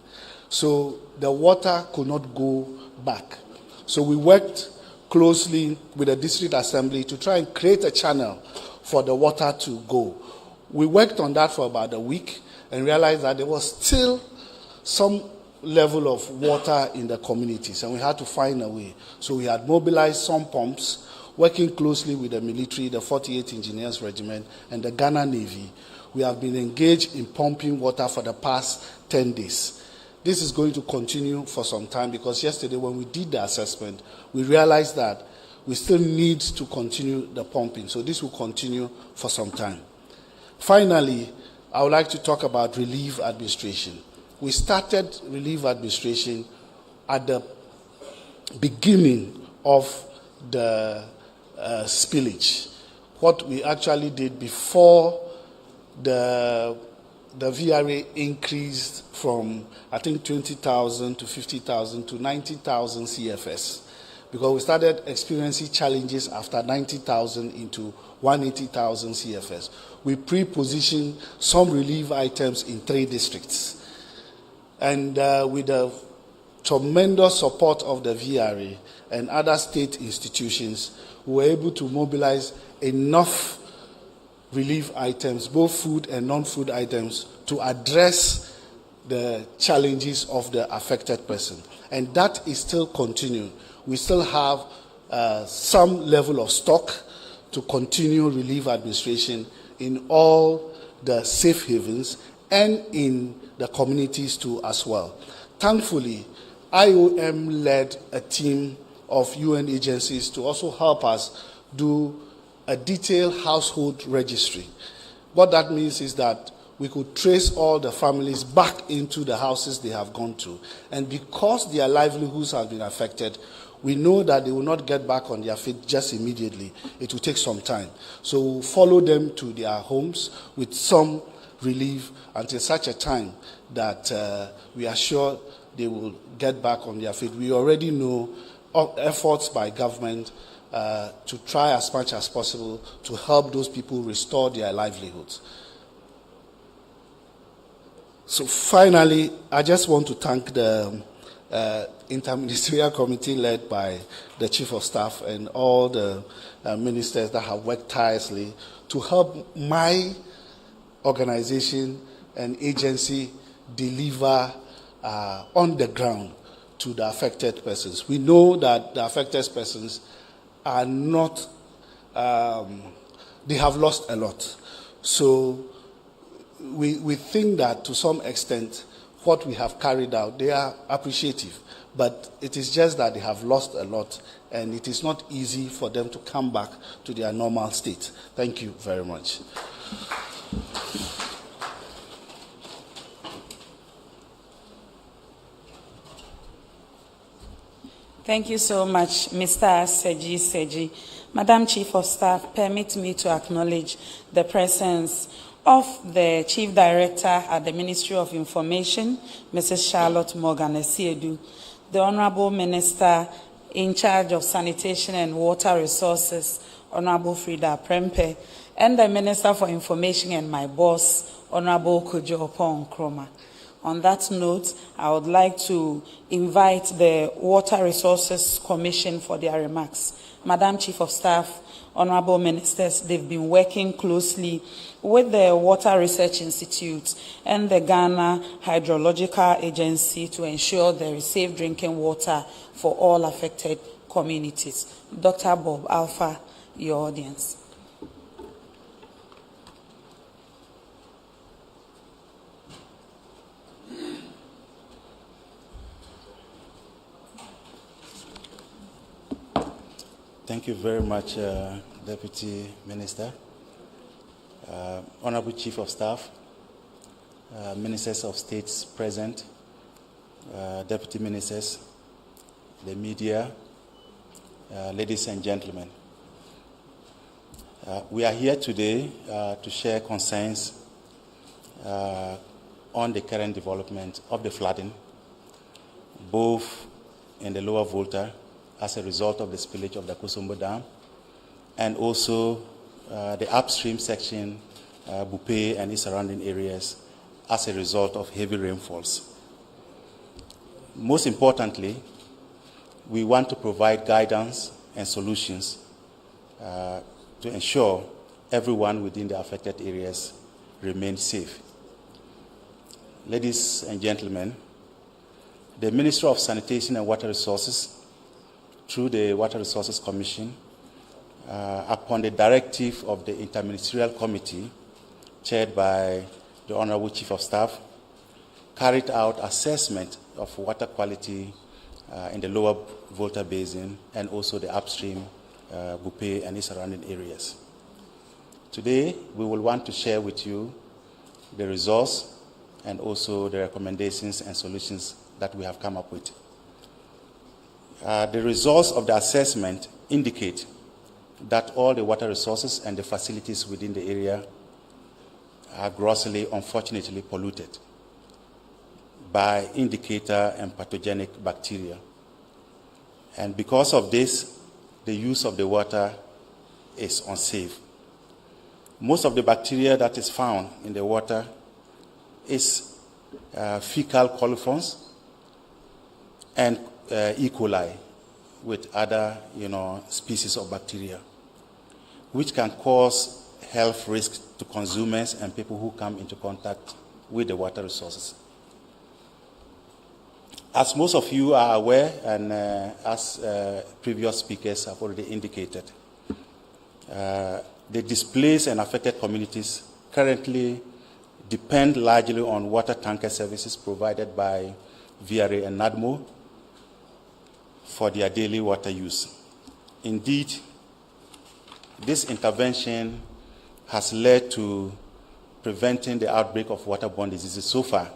So the water could not go back. So we worked closely with the district assembly to try and create a channel for the water to go. We worked on that for about a week and realized that there was still some level of water in the communities, and we had to find a way. So we had mobilized some pumps, working closely with the military, the 48th Engineers Regiment, and the Ghana Navy. We have been engaged in pumping water for the past 10 days. This is going to continue for some time, because yesterday when we did the assessment, we realized that we still need to continue the pumping. So this will continue for some time. Finally, I would like to talk about relief administration. We started relief administration at the beginning of the spillage. What we actually did before the VRA increased from, I think, 20,000 to 50,000 to 90,000 CFS, because we started experiencing challenges after 90,000 into 180,000 CFS. We pre-positioned some relief items in 3 districts. And with the tremendous support of the VRA and other state institutions, we were able to mobilize enough relief items, both food and non-food items, to address the challenges of the affected person. And that is still continuing. We still have some level of stock to continue relief administration in all the safe havens and in the communities too as well. Thankfully, IOM led a team of UN agencies to also help us do a detailed household registry. What that means is that we could trace all the families back into the houses they have gone to. And because their livelihoods have been affected, we know that they will not get back on their feet just immediately. It will take some time. So we'll follow them to their homes with some relief until such a time that we are sure they will get back on their feet. We already know of efforts by government to try as much as possible to help those people restore their livelihoods. So finally, I just want to thank the interministerial committee led by the Chief of Staff and all the ministers that have worked tirelessly to help my organization and agency deliver on the ground to the affected persons. We know that the affected persons are not, they have lost a lot. So we think that to some extent what we have carried out, they are appreciative. But it is just that they have lost a lot and it is not easy for them to come back to their normal state. Thank you very much. Thank you so much, Mr. Seji. Madam Chief of Staff, permit me to acknowledge the presence of the Chief Director at the Ministry of Information, Mrs. Charlotte Morgan-Esiedu, the Honorable Minister in charge of Sanitation and Water Resources, Honorable Frida Prempe, and the Minister for Information and my boss, Honorable Kojo Opon Kroma. On that note, I would like to invite the Water Resources Commission for their remarks. Madam Chief of Staff, Honorable Ministers, they've been working closely with the Water Research Institute and the Ghana Hydrological Agency to ensure there is safe drinking water for all affected communities. Dr. Bob Alpha, your audience. Thank you very much, Deputy Minister, Honorable Chief of Staff, Ministers of States present, Deputy Ministers, the media, ladies and gentlemen. We are here today to share concerns on the current development of the flooding, both in the Lower Volta as a result of the spillage of the Kosombo Dam, and also the upstream section, Bupe and its surrounding areas, as a result of heavy rainfalls. Most importantly, we want to provide guidance and solutions to ensure everyone within the affected areas remains safe. Ladies and gentlemen, the Ministry of Sanitation and Water Resources, through the Water Resources Commission, upon the directive of the Interministerial Committee, chaired by the Honorable Chief of Staff, carried out assessment of water quality in the Lower Volta Basin and also the upstream Bupe and its surrounding areas. Today, we will want to share with you the results and also the recommendations and solutions that we have come up with. The results of the assessment indicate that all the water resources and the facilities within the area are grossly, unfortunately, polluted by indicator and pathogenic bacteria. And because of this, the use of the water is unsafe. Most of the bacteria that is found in the water is fecal coliforms and E. coli with other, species of bacteria, which can cause health risks to consumers and people who come into contact with the water resources. As most of you are aware, and as previous speakers have already indicated, the displaced and affected communities currently depend largely on water tanker services provided by VRA and NADMO for their daily water use. Indeed, this intervention has led to preventing the outbreak of waterborne diseases so far.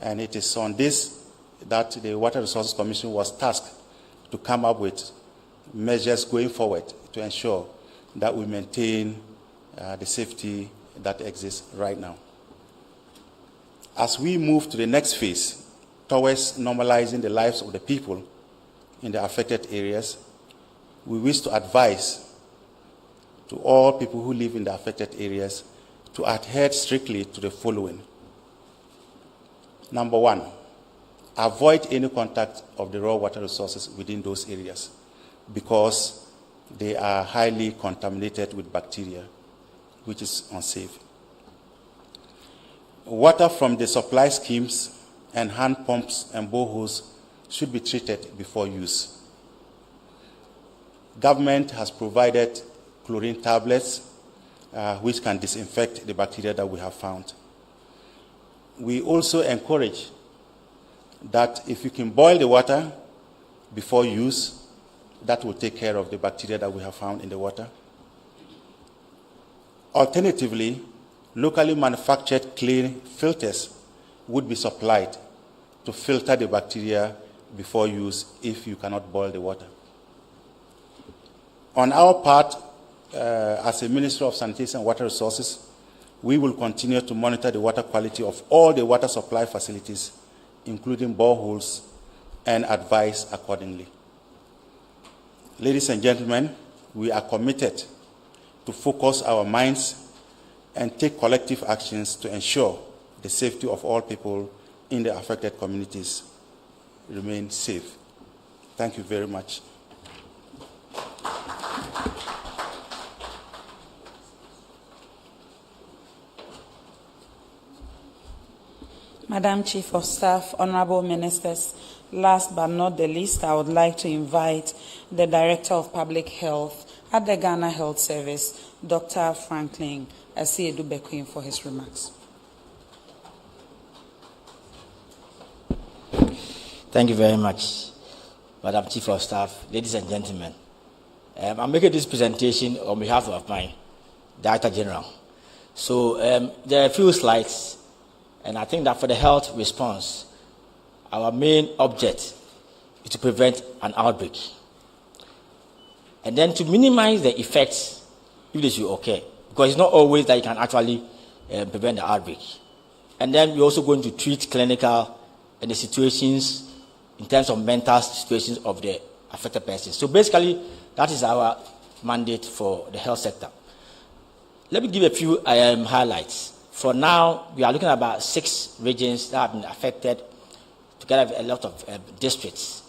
And it is on this that the Water Resources Commission was tasked to come up with measures going forward to ensure that we maintain the safety that exists right now. As we move to the next phase towards normalizing the lives of the people in the affected areas, we wish to advise to all people who live in the affected areas to adhere strictly to the following. Number one, avoid any contact of the raw water resources within those areas because they are highly contaminated with bacteria, which is unsafe. Water from the supply schemes and hand pumps and boreholes should be treated before use. Government has provided chlorine tablets which can disinfect the bacteria that we have found. We also encourage that if you can boil the water before use, that will take care of the bacteria that we have found in the water. Alternatively, locally manufactured clean filters would be supplied to filter the bacteria before use if you cannot boil the water. On our part, as a Ministry of Sanitation and Water Resources, we will continue to monitor the water quality of all the water supply facilities, including boreholes, and advise accordingly. Ladies and gentlemen, we are committed to focus our minds and take collective actions to ensure the safety of all people in the affected communities remain safe. Thank you very much. Madam Chief of Staff, Honorable Ministers, last but not the least, I would like to invite the Director of Public Health at the Ghana Health Service, Dr. Franklin Asiedu-Bekwin, for his remarks. Thank you very much, Madam Chief of Staff, ladies and gentlemen. I'm making this presentation on behalf of my Director General. So there are a few slides. And I think that for the health response, our main object is to prevent an outbreak. And then to minimize the effects if this will occur. Because it's not always that you can actually prevent the outbreak. And then we're also going to treat clinical and the situations in terms of mental situations of the affected persons. So basically, that is our mandate for the health sector. Let me give a few highlights. For now, we are looking at about 6 regions that have been affected, together with a lot of districts.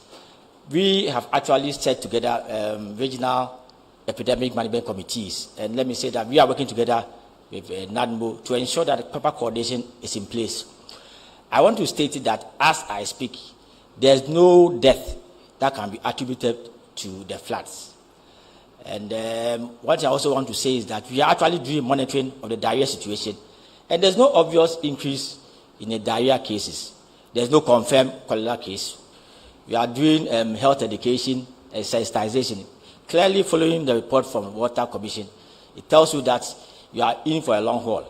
We have actually set together regional epidemic management committees. And let me say that we are working together with NADMO to ensure that the proper coordination is in place. I want to state that as I speak, there's no death that can be attributed to the floods. And what I also want to say is that we are actually doing monitoring of the diarrhea situation. And there's no obvious increase in the diarrhea cases. There's no confirmed cholera case. We are doing health education and sensitization. Clearly following the report from the Water Commission, it tells you that you are in for a long haul.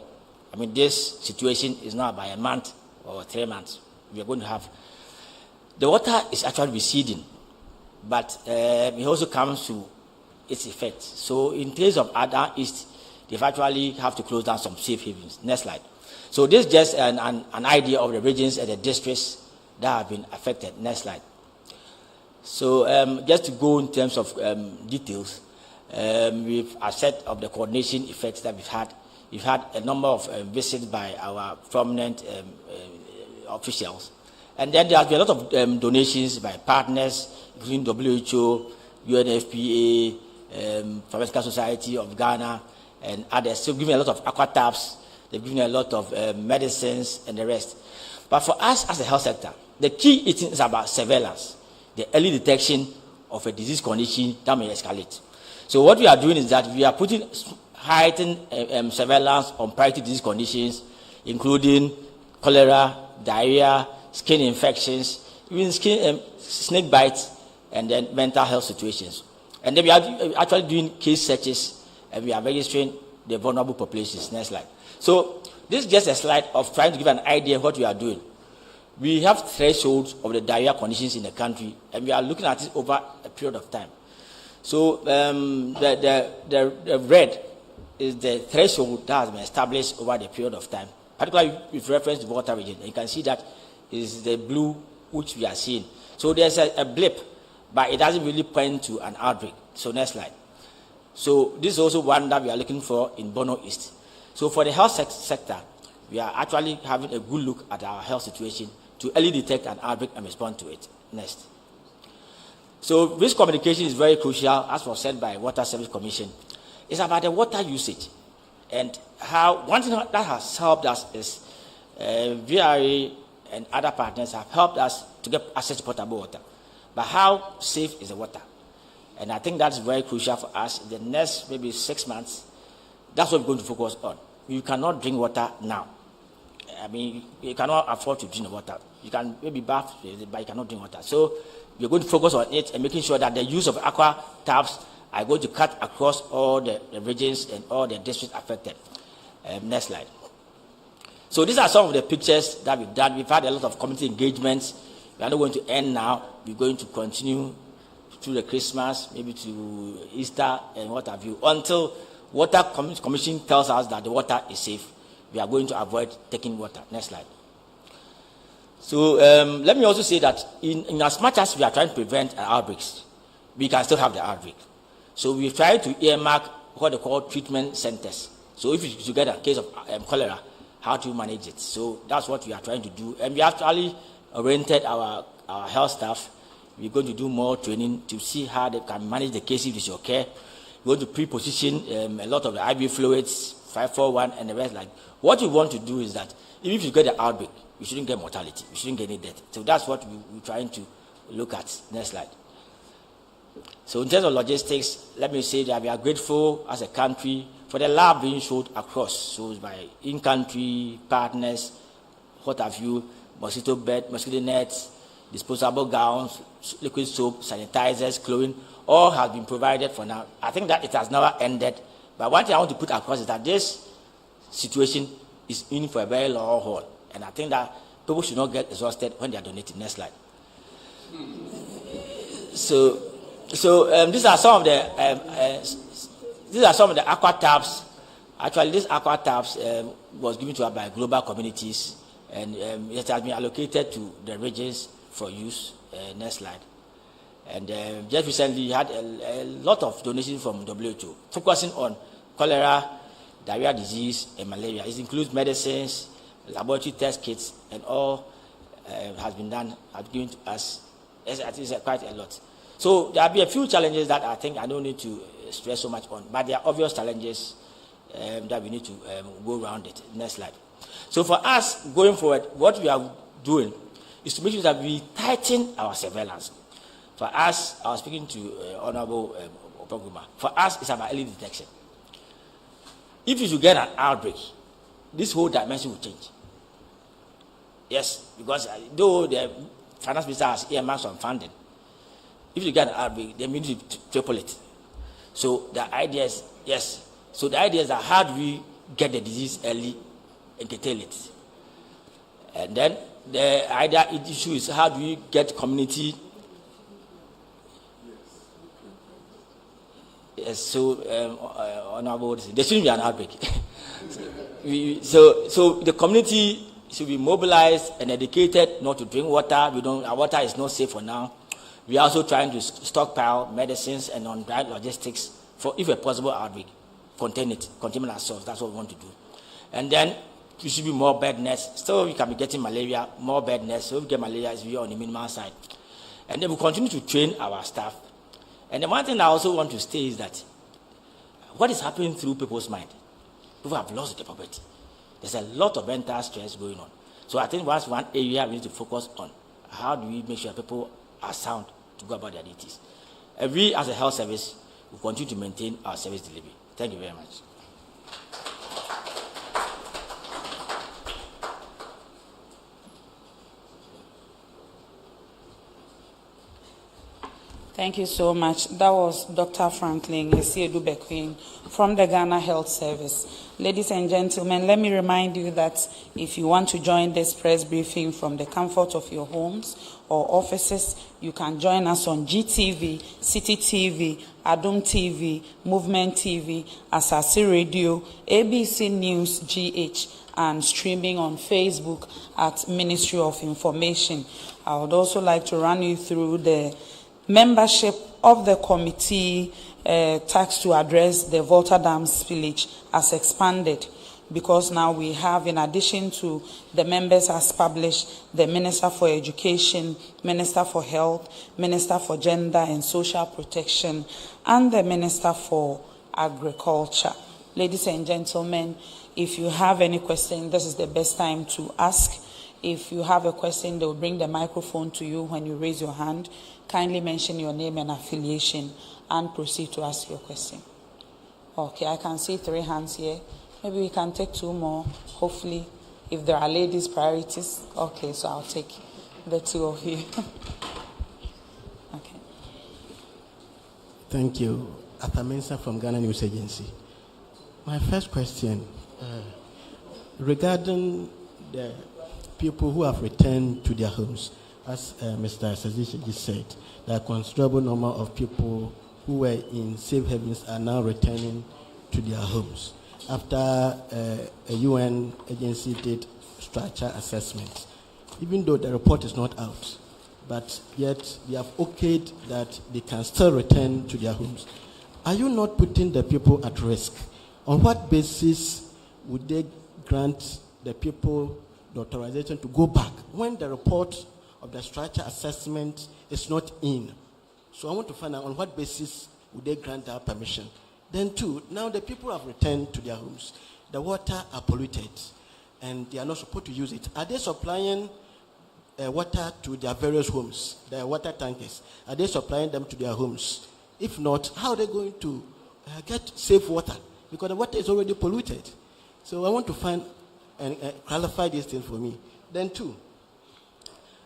I mean, this situation is not by a month or 3 months. We are going to have... The water is actually receding, but it also comes to its effect. So in case of Ada East, they've actually have to close down some safe havens. Next slide. So this is just an idea of the regions and the districts that have been affected. Next slide. So just to go in terms of details, we've assessed of the coordination effects that we've had. We've had a number of visits by our prominent officials. And then there has been a lot of donations by partners, including WHO, UNFPA, Pharmaceutical Society of Ghana, and others. So giving a lot of aqua taps, they've given a lot of medicines and the rest. But for us as a health sector, the key is about surveillance, the early detection of a disease condition that may escalate. So what we are doing is that we are putting heightened surveillance on priority disease conditions, including cholera, diarrhea, skin infections, even snake bites, and then mental health situations. And then we are actually doing case searches, and we are registering the vulnerable populations. Next slide. So this is just a slide of trying to give an idea of what we are doing. We have thresholds of the diarrhea conditions in the country, and we are looking at it over a period of time. So the red is the threshold that has been established over the period of time, particularly with reference to water region. And you can see that is the blue which we are seeing. So there's a blip, but it doesn't really point to an outbreak. So next slide. So this is also one that we are looking for in Bono East. So for the health sector, we are actually having a good look at our health situation to early detect an outbreak and respond to it. Next. So risk communication is very crucial, as was said by Water Service Commission. It's about the water usage, and how one thing that has helped us is VRA and other partners have helped us to get access to potable water. But how safe is the water? And I think that's very crucial for us. In the next maybe 6 months, that's what we're going to focus on. You cannot drink water now. I mean, you cannot afford to drink the water. You can maybe bath, but you cannot drink water. So we're going to focus on it and making sure that the use of aqua taps are going to cut across all the regions and all the districts affected. Next slide. So these are some of the pictures that we've done. We've had a lot of community engagements. We are not going to end now. We're going to continue through the Christmas, maybe to Easter and what have you, until Water Commission tells us that the water is safe. We are going to avoid taking water. Next slide. So let me also say that in as much as we are trying to prevent outbreaks, we can still have the outbreak. So we try to earmark what they call treatment centers. So if you get a case of cholera, how to manage it. So that's what we are trying to do. And we actually oriented our health staff. We're going to do more training to see how they can manage the case if it's your care. We're going to pre-position a lot of the IV fluids, 541 and the rest. Like what we want to do is that if you get the outbreak, you shouldn't get mortality, you shouldn't get any death. So that's what we're trying to look at. Next slide. So in terms of logistics, let me say that we are grateful as a country for the love being showed across. So by in-country partners, what have you, mosquito bed, mosquito nets, disposable gowns, liquid soap, sanitizers, clothing, all have been provided for now. I think that it has never ended. But one thing I want to put across is that this situation is in for a very long haul. And I think that people should not get exhausted when they are donating. Next slide. So these are some of the aqua taps. Actually, this aqua taps was given to us by global communities, and it has been allocated to the regions for use. Next slide. And just recently, we had a lot of donations from WHO, focusing on cholera, diarrhea disease, and malaria. It includes medicines, laboratory test kits, and all has been done, has been given to us. It's quite a lot. So there will be a few challenges that I think I don't need to stress so much on, but there are obvious challenges that we need to go around it. Next slide. So for us, going forward, what we are doing is to make sure that we tighten our surveillance. For us, I was speaking to Honorable Opaguma. For us, it's about early detection. If you should get an outbreak, this whole dimension will change. Yes, because though the finance minister has earmarked some funding, if you get an outbreak, then we need to triple it. So the idea is, yes, so the idea is that how do we get the disease early and curtail it? And then the idea issue is how do we get community. Yes, so honorable, there shouldn't be an outbreak. So the community should be mobilized and educated not to drink water. Our water is not safe for now. We are also trying to stockpile medicines and on-ground logistics for, if a possible outbreak, contain our source. That's what we want to do. And then there should be more bed nests. So we can be getting malaria, more bed nests. So if we get malaria, it's on the minimal side. And then we continue to train our staff. And the one thing I also want to state is that what is happening through people's mind? People have lost their property. There's a lot of mental stress going on. So I think that's one area we need to focus on. How do we make sure people are sound to go about their duties? And we, as a health service, will continue to maintain our service delivery. Thank you very much. Thank you so much. That was Dr. Franklin Esiedu-Bequin from the Ghana Health Service. Ladies and gentlemen, let me remind you that if you want to join this press briefing from the comfort of your homes or offices, you can join us on GTV, City TV, Adum TV, Movement TV, Asase Radio, ABC News GH, and streaming on Facebook at Ministry of Information. I would also like to run you through the membership of the committee tasked to address the Volta Dam spillage has expanded, because now we have, in addition to the members as published, the Minister for Education, Minister for Health, Minister for Gender and Social Protection, and the Minister for Agriculture. Ladies and gentlemen, if you have any question, this is the best time to ask. If you have a question, they will bring the microphone to you when you raise your hand. Kindly mention your name and affiliation and proceed to ask your question. Okay, I can see 3 hands here. Maybe we can take 2 more, hopefully, if there are ladies' priorities. Okay, so I'll take the 2 of you. Okay. Thank you. Atamensa from Ghana News Agency. My first question, regarding the people who have returned to their homes. As Mr. Sadiq just said, there are considerable number of people who were in safe havens are now returning to their homes after a UN agency did structure assessment. Even though the report is not out, but yet they have okayed that they can still return to their homes. Are you not putting the people at risk? On what basis would they grant the people the authorization to go back when the report of the structure assessment is not in? So I want to find out on what basis would they grant that permission. Then 2, now the people have returned to their homes. The water are polluted and they are not supposed to use it. Are they supplying water to their various homes, their water tankers? Are they supplying them to their homes? If not, how are they going to get safe water? Because the water is already polluted. So I want to find and clarify this thing for me. Then 2,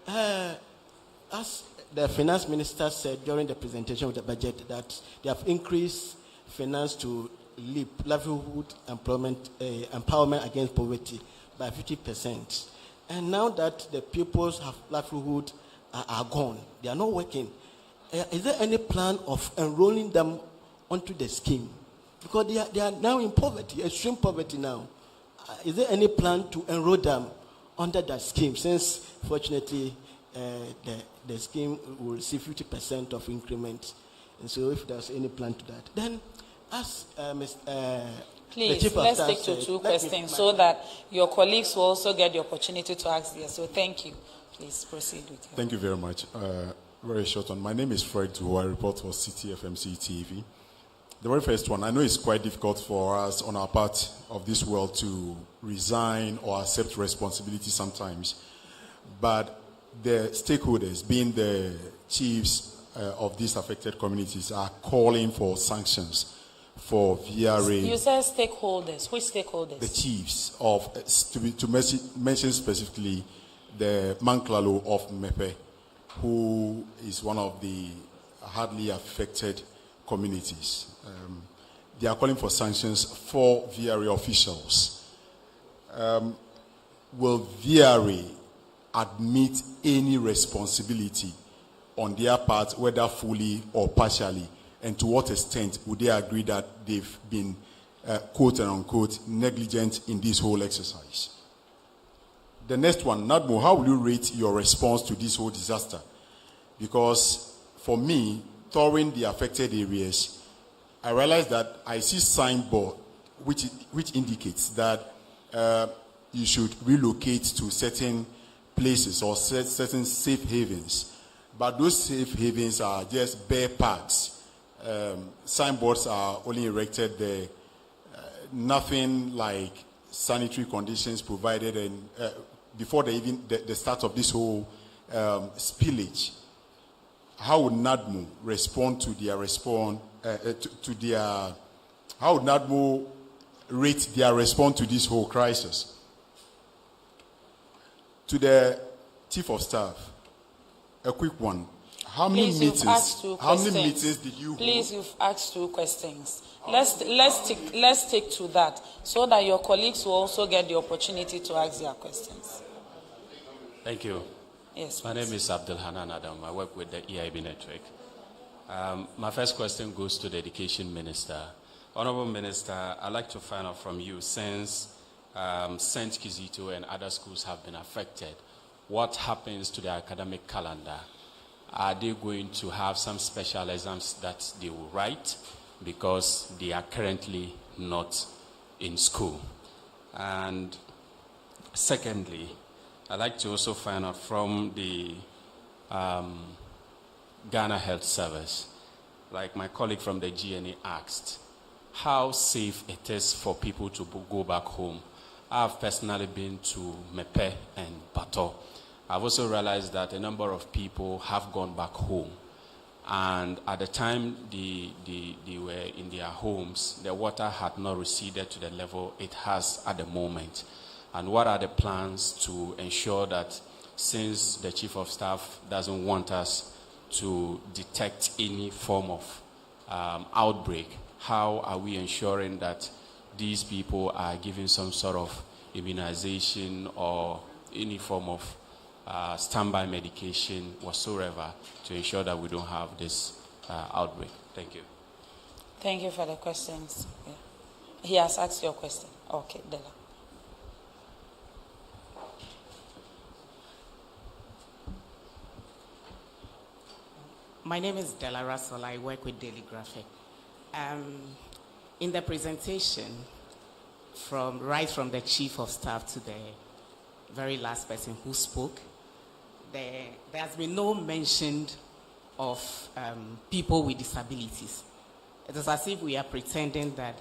as the finance minister said during the presentation of the budget, that they have increased finance to livelihood empowerment against poverty by 50%. And now that the pupils have livelihood are gone, they are not working, is there any plan of enrolling them onto the scheme? Because they are now in poverty, extreme poverty now. Is there any plan to enroll them under that scheme, since fortunately the scheme will receive 50% of increment? And so if there's any plan to that. Then as please, let's take to 2 questions so that your colleagues will also get the opportunity to ask there. So thank you. Please proceed with you. Thank you very much. Very short one. My name is Fred, who I report for City FMC TV. The very first one, I know it's quite difficult for us on our part of this world to resign or accept responsibility sometimes, but the stakeholders, being the chiefs of these affected communities, are calling for sanctions for VRA. You said stakeholders. Which stakeholders? The chiefs of, to mention specifically, the Manklalo of Mepe, who is one of the hardly affected communities. They are calling for sanctions for VRA officials. Will VRA admit any responsibility on their part, whether fully or partially, and to what extent would they agree that they've been, quote and unquote, negligent in this whole exercise? The next one, Nadmo, how will you rate your response to this whole disaster? Because for me, touring the affected areas, I realize that I see signboard which indicates that you should relocate to certain places or certain safe havens. But those safe havens are just bare parks. Signboards are only erected there. Nothing like sanitary conditions provided and before the start of this whole spillage. How would NADMO respond to their how would NADMO rate their response to this whole crisis? To the Chief of Staff, a quick one. How many Please, meetings? You've asked two How questions. many meetings did you hold? Please, you've asked two questions. Let's stick to that so that your colleagues will also get the opportunity to ask their questions. Thank you. Yes. My name is Abdul Hanan Adam. I work with the EIB network. My first question goes to the Education Minister. Honorable Minister, I'd like to find out from you, since St. Kizito and other schools have been affected, what happens to their academic calendar? Are they going to have some special exams that they will write because they are currently not in school? And secondly, I'd like to also find out from the Ghana Health Service, like my colleague from the GNA asked, how safe it is for people to go back home. I've personally been to Mepe and Bato. I've also realized that a number of people have gone back home. And at the time they were in their homes, the water had not receded to the level it has at the moment. And what are the plans to ensure that, since the Chief of Staff doesn't want us to detect any form of outbreak, how are we ensuring that these people are given some sort of immunization or any form of standby medication whatsoever to ensure that we don't have this outbreak? Thank you. Thank you for the questions. Yeah. He has asked your question. Okay, Dela. My name is Della Russell. I work with Daily Graphic. In the presentation, right from the Chief of Staff to the very last person who spoke, there has been no mention of people with disabilities. It is as if we are pretending that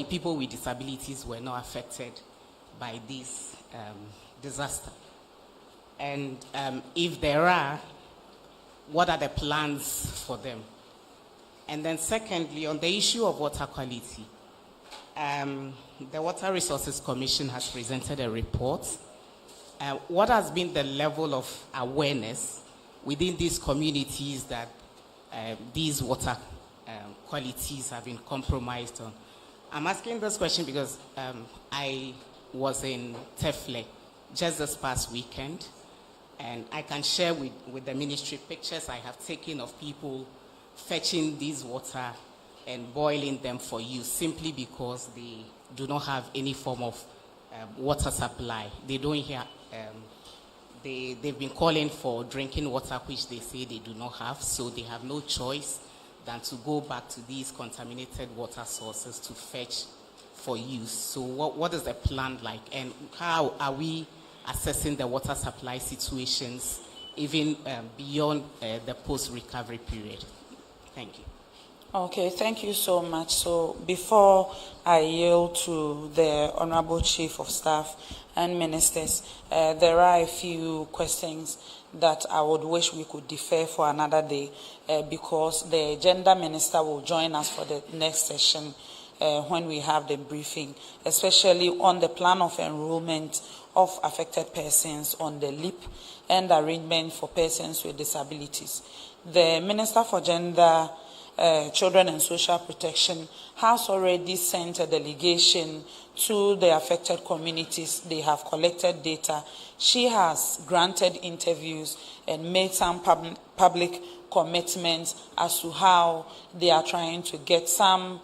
people with disabilities were not affected by this disaster. And if there are, what are the plans for them? And then secondly, on the issue of water quality, the Water Resources Commission has presented a report. What has been the level of awareness within these communities that these water qualities have been compromised on? I'm asking this question because I was in Tefle just this past weekend, and I can share with the ministry pictures I have taken of people fetching this water and boiling them for use simply because they do not have any form of water supply. They don't hear, they've been calling for drinking water, which they say they do not have, so they have no choice than to go back to these contaminated water sources to fetch for use. So what is the plan like, and how are we assessing the water supply situations even beyond the post-recovery period? Thank you. Okay, thank you so much. So before I yield to the Honorable Chief of Staff and Ministers, there are a few questions that I would wish we could defer for another day because the Gender Minister will join us for the next session when we have the briefing, especially on the plan of enrollment of affected persons on the LEAP and arrangement for persons with disabilities. The Minister for Gender, Children and Social Protection has already sent a delegation to the affected communities. They have collected data. She has granted interviews and made some public commitments as to how they are trying to get some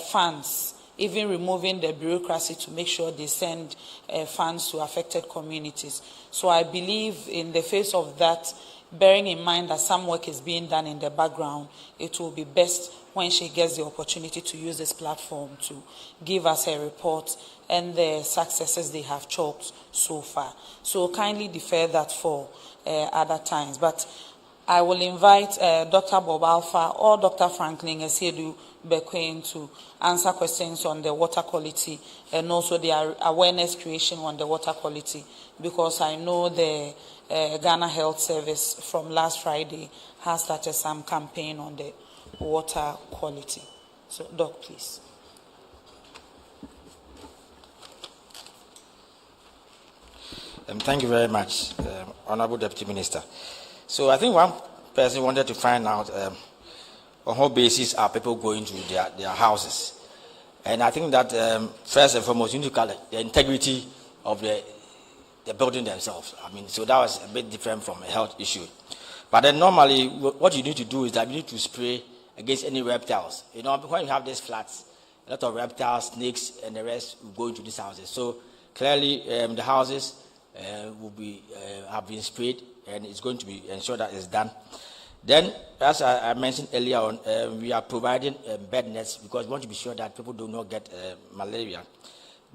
funds, even removing the bureaucracy to make sure they send funds to affected communities. So I believe in the face of that, bearing in mind that some work is being done in the background, it will be best when she gets the opportunity to use this platform to give us a report and the successes they have chalked so far. So kindly defer that for other times. But I will invite Dr. Bob Alpha or Dr. Franklin Esiedu Bequin to answer questions on the water quality and also the awareness creation on the water quality, because I know the Ghana Health Service from last Friday has started some campaign on the water quality. So, Doc, please. Thank you very much, Honorable Deputy Minister. So I think one person wanted to find out on what basis are people going to their houses. And I think that first and foremost, you need to look at the integrity of the building themselves. I mean, so that was a bit different from a health issue. But then normally, what you need to do is that you need to spray against any reptiles. You know, when you have these flats, a lot of reptiles, snakes, and the rest will go into these houses. So clearly, the houses will be have been sprayed, and it's going to be ensured that it's done. Then, as I mentioned earlier on, we are providing bed nets because we want to be sure that people do not get malaria.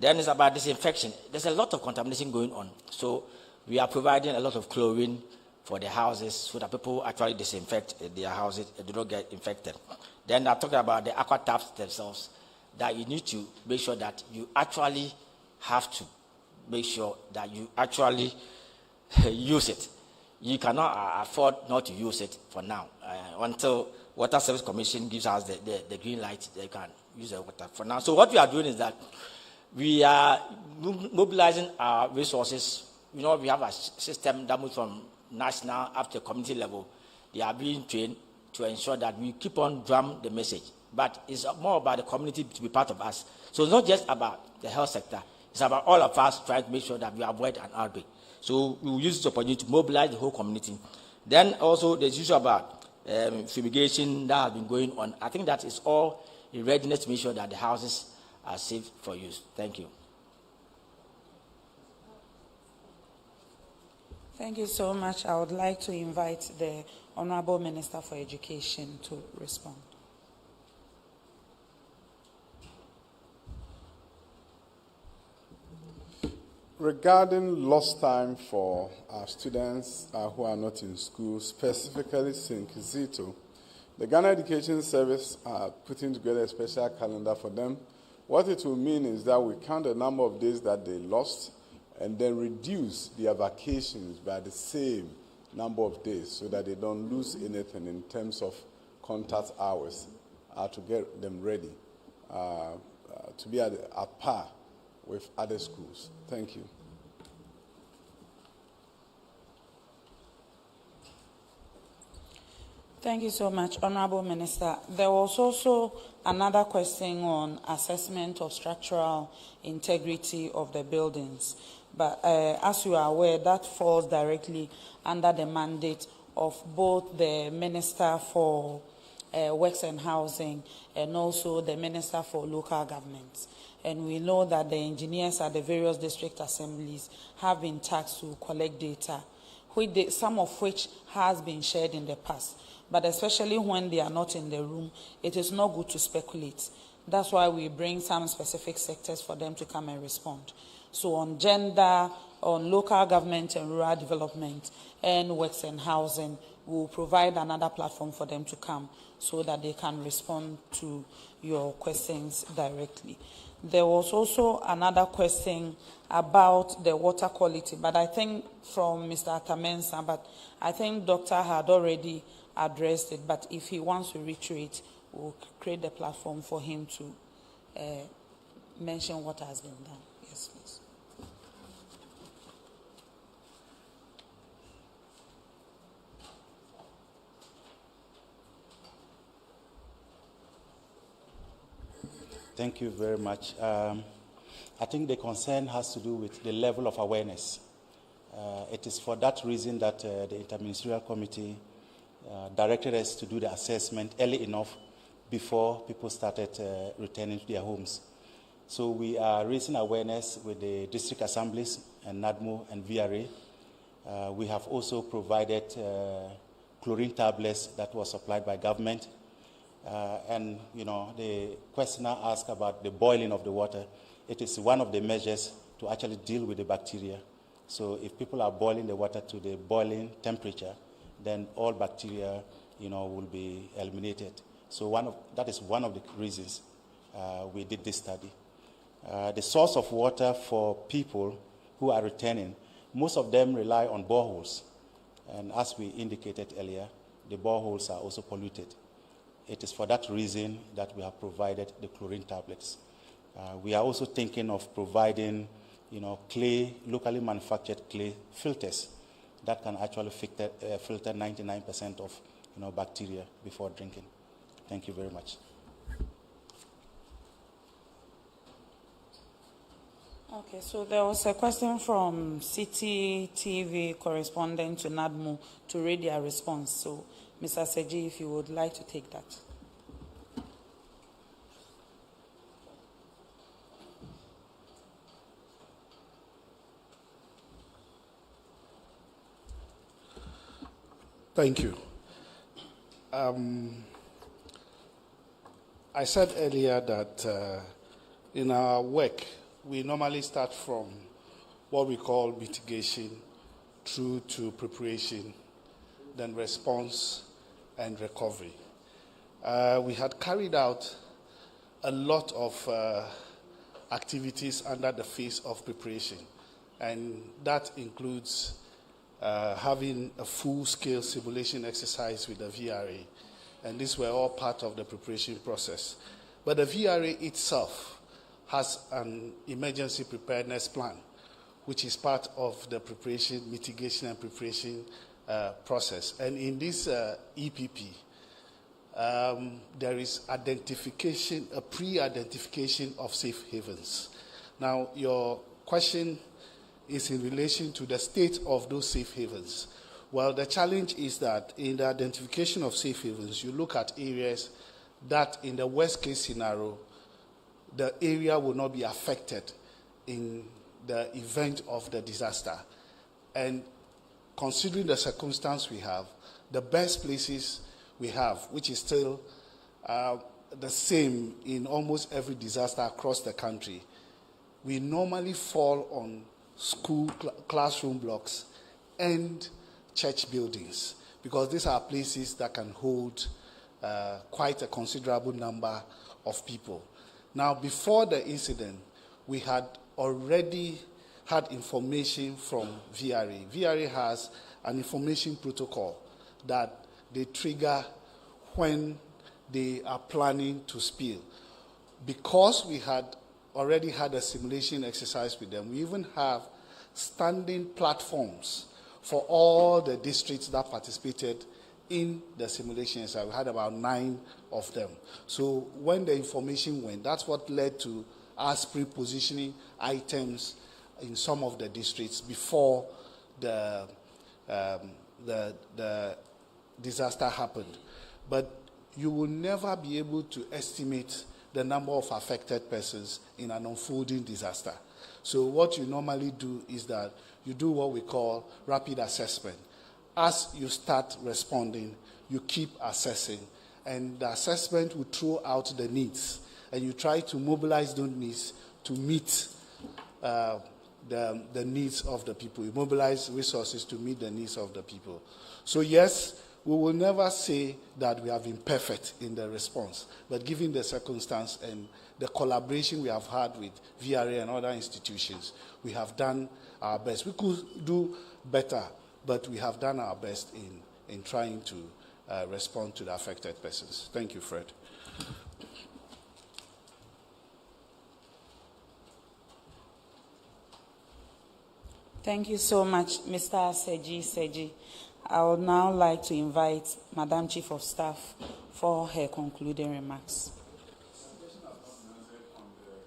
Then it's about disinfection. There's a lot of contamination going on. So we are providing a lot of chlorine for the houses so that people actually disinfect their houses and do not get infected. Then I'm talking about the aqua taps themselves, that you need to make sure that you actually have to make sure that you actually use it. You cannot afford not to use it for now until Water Service Commission gives us the green light. They can use the water for now. So what we are doing is that we are mobilizing our resources. You know, we have a system that moves from national up to community level. They are being trained to ensure that we keep on drum the message. But it's more about the community to be part of us. So it's not just about the health sector. It's about all of us trying to make sure that we avoid an outbreak. So we will use this opportunity to mobilize the whole community. Then also there's issue about fumigation that has been going on. I think that is all in readiness to make sure that the houses are safe for use. Thank you. Thank you so much. I would like to invite the Honorable Minister for Education to respond. Regarding lost time for our students who are not in school, specifically St. Kizito, the Ghana Education Service are putting together a special calendar for them. What it will mean is that we count the number of days that they lost and then reduce their vacations by the same number of days so that they don't lose anything in terms of contact hours to get them ready to be at par with other schools. Thank you. Thank you so much, Honorable Minister. There was also another question on assessment of structural integrity of the buildings. But as you are aware, that falls directly under the mandate of both the Minister for Works and Housing and also the Minister for Local Governments. And we know that the engineers at the various district assemblies have been tasked to collect data, some of which has been shared in the past. But especially when they are not in the room, it is not good to speculate. That's why we bring some specific sectors for them to come and respond. So on gender, on local government and rural development, and works and housing, we'll provide another platform for them to come so that they can respond to your questions directly. There was also another question about the water quality, but I think from Mr. Atamensa, but I think Doctor had already addressed it, but if he wants to reiterate, we'll create the platform for him to mention what has been done. Yes, please. Thank you very much. I think the concern has to do with the level of awareness. It is for that reason that the Interministerial Committee directed us to do the assessment early enough before people started returning to their homes. So we are raising awareness with the district assemblies and NADMO and VRA. We have also provided chlorine tablets that were supplied by government. And, you know, the questioner asked about the boiling of the water. It is one of the measures to actually deal with the bacteria. So if people are boiling the water to the boiling temperature, then all bacteria, you know, will be eliminated. So that is one of the reasons we did this study. The source of water for people who are returning, most of them rely on boreholes. And as we indicated earlier, the boreholes are also polluted. It is for that reason that we have provided the chlorine tablets. We are also thinking of providing, you know, clay, locally manufactured clay filters that can actually filter 99% of bacteria before drinking. Thank you very much. Okay, so there was a question from City TV correspondent to NADMO to read their response. So, Mr. Seji, if you would like to take that. Thank you. I said earlier that in our work, we normally start from what we call mitigation through to preparation, then response and recovery. We had carried out a lot of activities under the phase of preparation, and that includes having a full-scale simulation exercise with the VRA, and these were all part of the preparation process. But the VRA itself has an emergency preparedness plan, which is part of the preparation, mitigation and preparation process. And in this EPP, there is identification, a pre-identification of safe havens. Now, your question is in relation to the state of those safe havens. Well, the challenge is that in the identification of safe havens, you look at areas that in the worst case scenario, the area will not be affected in the event of the disaster. And considering the circumstance we have, the best places we have, which is still the same in almost every disaster across the country, we normally fall on school classroom blocks and church buildings, because these are places that can hold quite a considerable number of people. Now, before the incident, we had already had information from VRA. VRA has an information protocol that they trigger when they are planning to spill. Because we had already had a simulation exercise with them, we even have standing platforms for all the districts that participated in the simulation exercise. We had about 9 of them. So when the information went, that's what led to us pre-positioning items in some of the districts before the disaster happened. But you will never be able to estimate the number of affected persons in an unfolding disaster. So what you normally do is that you do what we call rapid assessment. As you start responding, you keep assessing, and the assessment will throw out the needs, and you try to mobilize those needs to meet the needs of the people. You mobilize resources to meet the needs of the people. So yes, we will never say that we have been perfect in the response, but given the circumstance and the collaboration we have had with VRA and other institutions, we have done our best. We could do better, but we have done our best in trying to respond to the affected persons. Thank you, Fred. Thank you so much, Mr. Seji. I would now like to invite Madam Chief of Staff for her concluding remarks.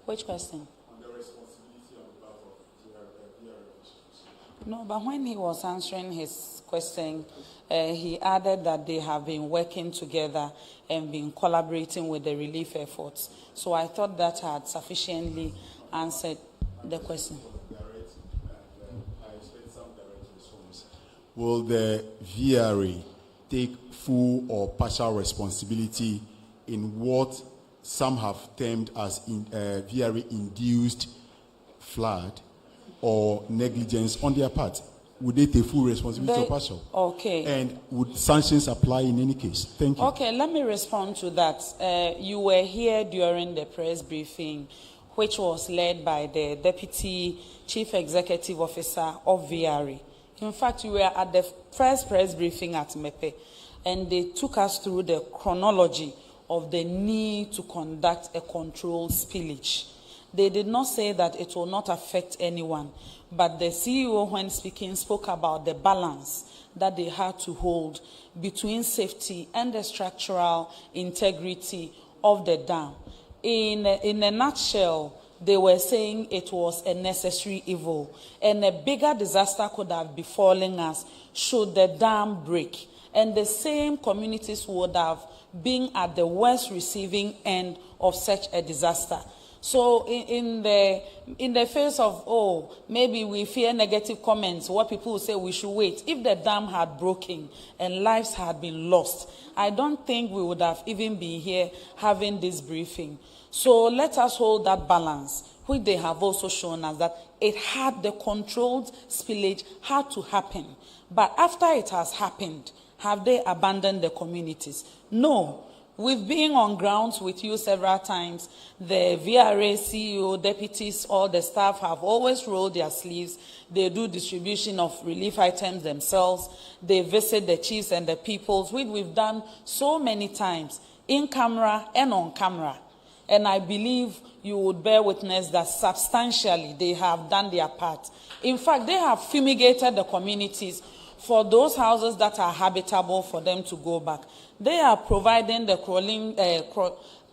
Which question? On the responsibility on behalf of VRA. No, but when he was answering his question, he added that they have been working together and been collaborating with the relief efforts. So I thought that had sufficiently answered the question. Will the VRA take full or partial responsibility in what some have termed as VRA-induced flood or negligence on their part? Would they take full responsibility or partial? Okay. And would sanctions apply in any case? Thank you. Okay, let me respond to that. You were here during the press briefing, which was led by the Deputy Chief Executive Officer of VRA. In fact, we were at the first press briefing at MEPE, and they took us through the chronology of the need to conduct a controlled spillage. They did not say that it will not affect anyone, but the CEO, when speaking, spoke about the balance that they had to hold between safety and the structural integrity of the dam. In a nutshell, they were saying it was a necessary evil, and a bigger disaster could have befallen us should the dam break. And the same communities would have been at the worst receiving end of such a disaster. So in the face of, oh, maybe we fear negative comments, what people will say we should wait. If the dam had broken and lives had been lost, I don't think we would have even been here having this briefing. So let us hold that balance, which they have also shown us that it had, the controlled spillage had to happen. But after it has happened, have they abandoned the communities? No. We've been on grounds with you several times. The VRA, CEO, deputies, all the staff have always rolled their sleeves. They do distribution of relief items themselves. They visit the chiefs and the peoples, which we've done so many times, in camera and on camera. And I believe you would bear witness that substantially they have done their part. In fact, they have fumigated the communities for those houses that are habitable for them to go back. They are providing the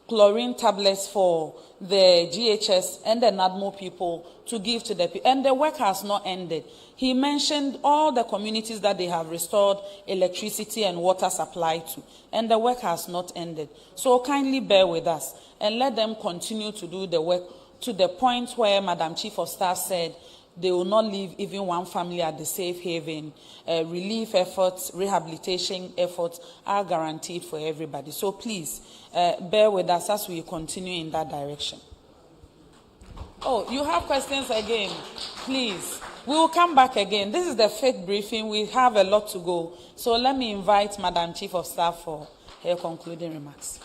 chlorine tablets for the GHS and the NADMO people to give to the people. And the work has not ended. He mentioned all the communities that they have restored electricity and water supply to. And the work has not ended. So kindly bear with us and let them continue to do the work to the point where Madam Chief of Staff said they will not leave even one family at the safe haven. Relief efforts, rehabilitation efforts are guaranteed for everybody. So please, bear with us as we continue in that direction. Oh, you have questions again? Please. We will come back again. This is the 5th briefing. We have a lot to go. So let me invite Madam Chief of Staff for her concluding remarks.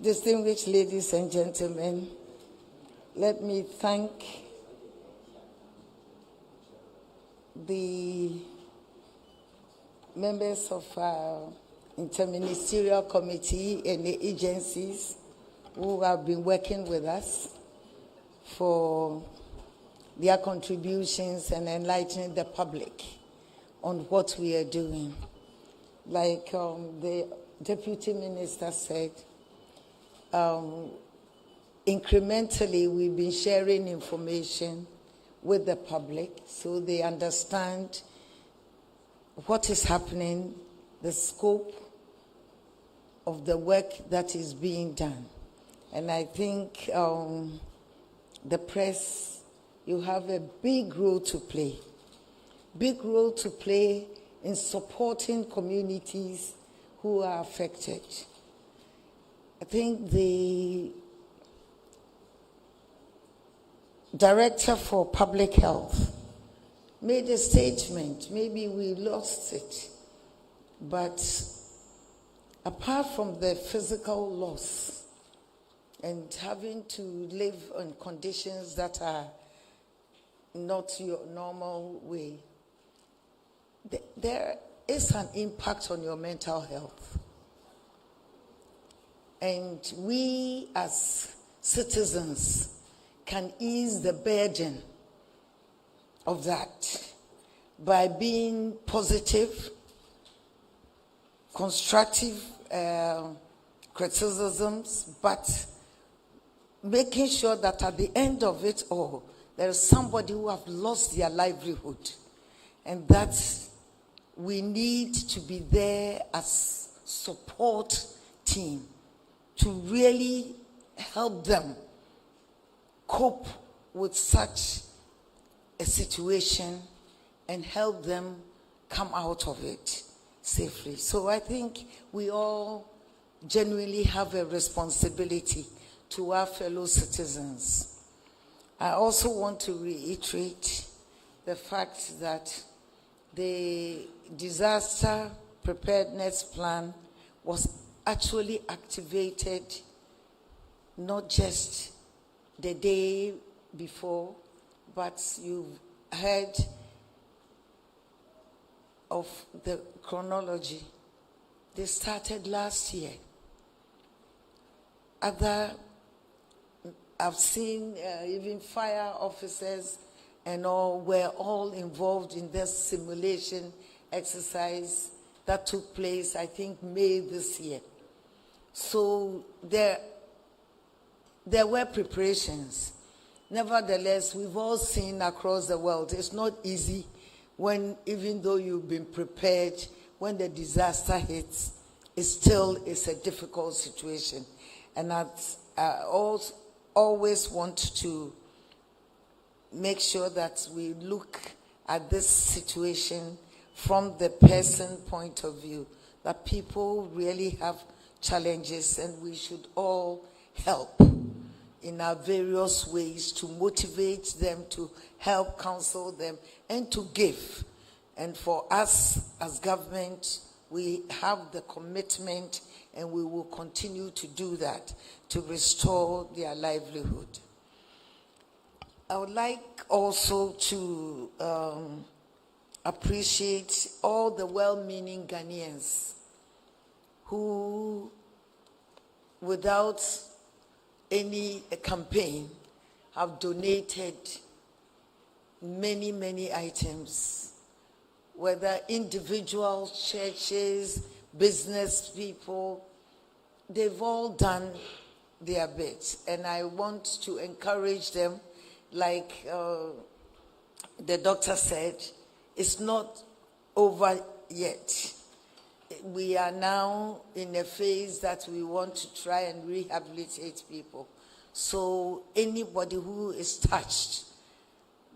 Distinguished ladies and gentlemen, let me thank the members of our interministerial committee and the agencies who have been working with us for their contributions and enlightening the public on what we are doing. Like the Deputy Minister said, incrementally we've been sharing information with the public so they understand what is happening, the scope of the work that is being done. And I think the press, you have a big role to play. Big role to play in supporting communities who are affected. I think the Director for Public Health made a statement. Maybe we lost it. But apart from the physical loss and having to live in conditions that are not your normal way, there is an impact on your mental health. And we as citizens can ease the burden of that by being positive, constructive criticisms, but making sure that at the end of it all, there is somebody who have lost their livelihood, and that we need to be there as support team to really help them cope with such a situation and help them come out of it safely. So I think we all genuinely have a responsibility to our fellow citizens. I also want to reiterate the fact that the disaster preparedness plan was actually activated not just the day before, but you've heard of the chronology. They started last year. I've seen even fire officers and all were all involved in this simulation exercise that took place, I think, May this year. So there were preparations. Nevertheless, we've all seen across the world, it's not easy when, even though you've been prepared, when the disaster hits, it's a difficult situation. And I always want to make sure that we look at this situation from the person point of view, that people really have challenges and we should all help in our various ways to motivate them, to help counsel them, and to give. And for us as government, we have the commitment and we will continue to do that to restore their livelihood. I would like also to appreciate all the well-meaning Ghanaians who, without any campaign, have donated many, many items, whether individuals, churches, business people, they've all done their bit. And I want to encourage them, like the doctor said, it's not over yet. We are now in a phase that we want to try and rehabilitate people. So anybody who is touched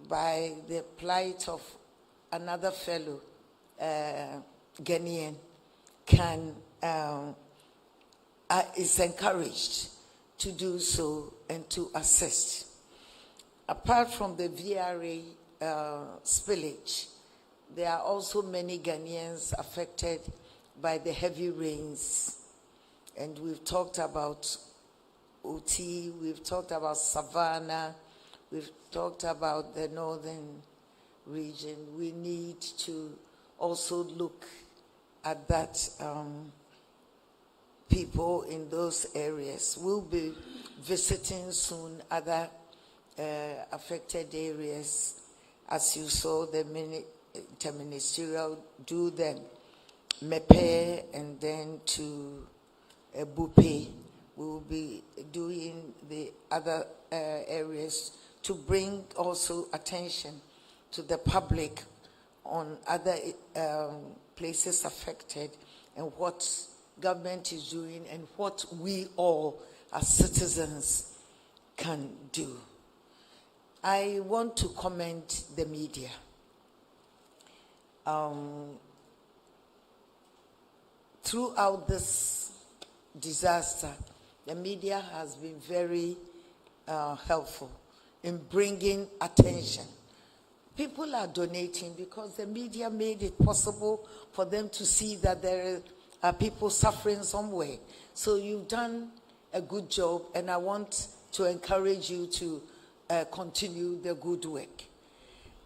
by the plight of another fellow Ghanaian is encouraged to do so and to assist. Apart from the VRA spillage, there are also many Ghanaians affected by the heavy rains. And we've talked about Oti, we've talked about Savannah, we've talked about the northern region. We need to also look at that people in those areas. We'll be visiting soon other affected areas. As you saw, the interministerial do them Mepe and then to Bupe. We will be doing the other areas to bring also attention to the public on other places affected and what government is doing and what we all as citizens can do. I want to commend the media. Throughout this disaster, the media has been very helpful in bringing attention. People are donating because the media made it possible for them to see that there are people suffering somewhere. So you've done a good job, and I want to encourage you to continue the good work.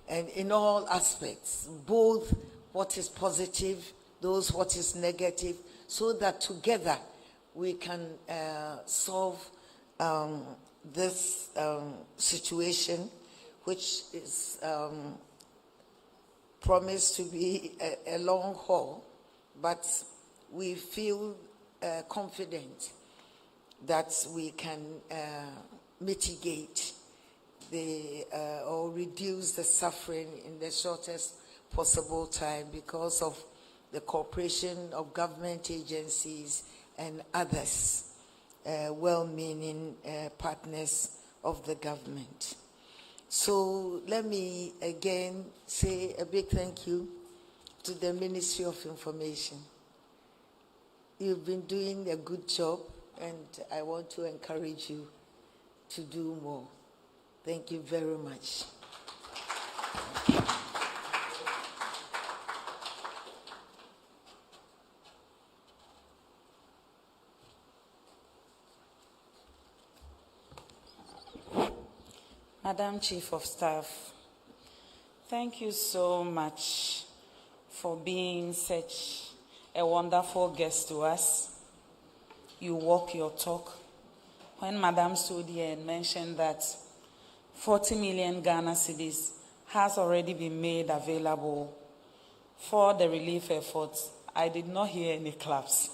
And in all aspects, both what is positive, those what is negative, so that together we can solve this situation, which is promised to be a long haul, but we feel confident that we can mitigate or reduce the suffering in the shortest possible time because of the cooperation of government agencies and others, well-meaning partners of the government. So let me again say a big thank you to the Ministry of Information. You've been doing a good job, and I want to encourage you to do more. Thank you very much. Madam Chief of Staff, thank you so much for being such a wonderful guest to us. You walk your talk. When Madam stood here and mentioned that 40 million Ghana cedis has already been made available for the relief efforts, I did not hear any claps.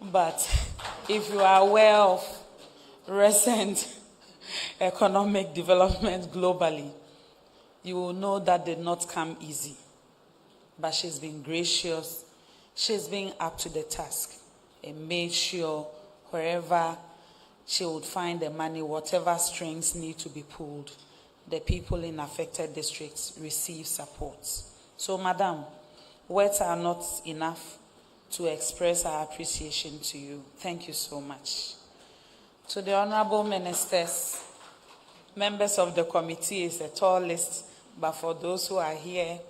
But if you are aware of recent economic development globally, you will know that did not come easy. But she's been gracious. She's been up to the task and made sure wherever she would find the money, whatever strings need to be pulled, the people in affected districts receive support. So, Madam, words are not enough to express our appreciation to you. Thank you so much. To the honorable ministers, members of the committee, is a tall list, but for those who are here,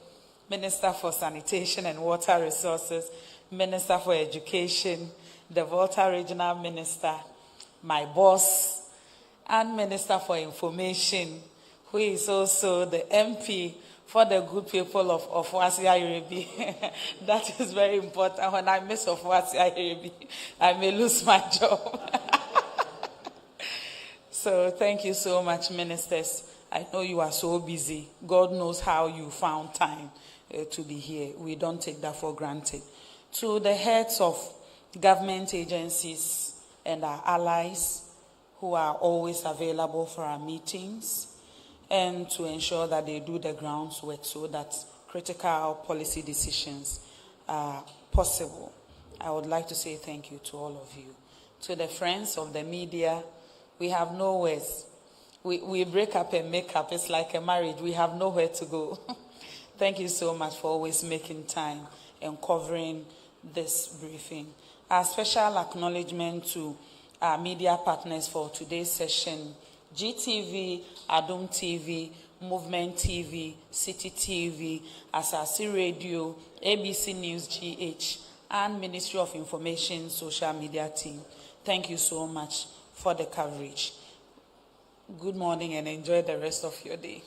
Minister for Sanitation and Water Resources, Minister for Education, the Volta Regional Minister, my boss, and Minister for Information, who is also the MP for the good people of Ofuasia Yerebi. That is very important. When I miss Ofuasia Yerebi, I may lose my job. So thank you so much, ministers. I know you are so busy. God knows how you found time to be here. We don't take that for granted. To the heads of government agencies and our allies who are always available for our meetings, and to ensure that they do the groundwork so that critical policy decisions are possible. I would like to say thank you to all of you. To the friends of the media, we have no words. We break up and make up. It's like a marriage. We have nowhere to go. Thank you so much for always making time and covering this briefing. Our special acknowledgement to our media partners for today's session: GTV, Adum TV, Movement TV, City TV, Asasi Radio, ABC News GH, and Ministry of Information social media team. Thank you so much for the coverage. Good morning and enjoy the rest of your day.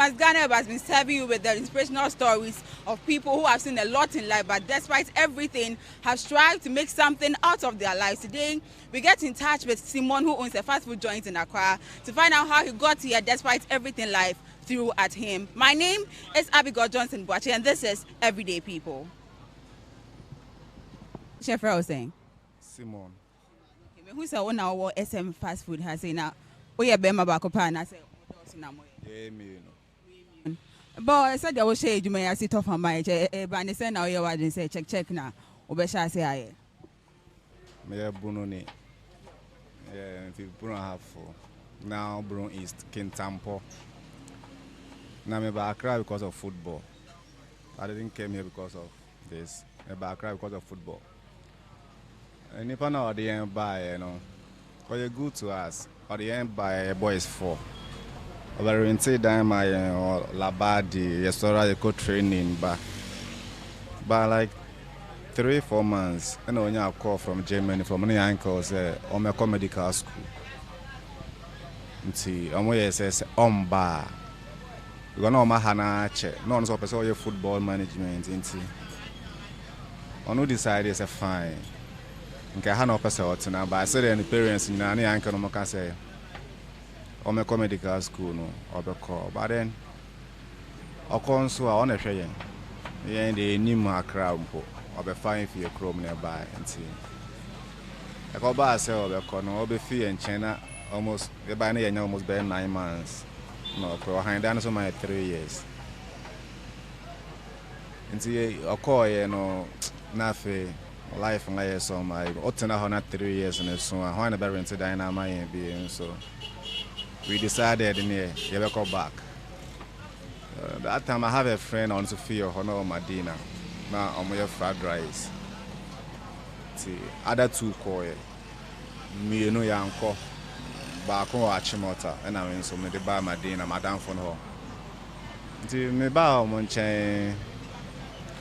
GhanaWeb has been serving you with the inspirational stories of people who have seen a lot in life, but despite everything, have strived to make something out of their lives. Today, we get in touch with Simon, who owns a fast food joint in Accra, to find out how he got here despite everything life threw at him. My name is Abigail Johnson Boache, and this is Everyday People. Chef was saying? Simon. Who's the owner of SM Fast Food has say now? Oh yeah, Bema Bakopa, I say, yeah, me. But I said I will share you may sit off on my but I said now you are say check now. Obesha say I. Me Bunoni. Yeah, if you Bruno have for now Bruno East Kintampo. Now me back cry because of football. I didn't come here because of this. Me back cry because of football. And if I know the end by, you know, because you're good to us, or the end by boys 4. But when say that my labadi, yesterday I training, but like 3-4 months, you know, when I call from Germany, from many uncles, on my medical school. See, I'm going to say bar. You know, my hana check. No one's up your football management. I know decide is a fine. nke ha na opese otina ba say the parents na na yanka no maka say o me medical school no obekọ but then okonso a ona hwe yen de nim akra mpo obefine fi ekrom na ba nti eko ba say obekọ no obefi enchen na almost the by na yenya almost by 9 months no pro hand dan so my 3 years nti okoye no na fe life nga yes so my otena ho na 3 years na so ho na be rent dan na my be so we decided in here you go back. That time I have a friend on Sophia Hono Madina. Now I'm your fried rice. See, other two call me no yanko. Back on Achimota, and I mean so me the bar Madina, Madame for her. See me bow monchain.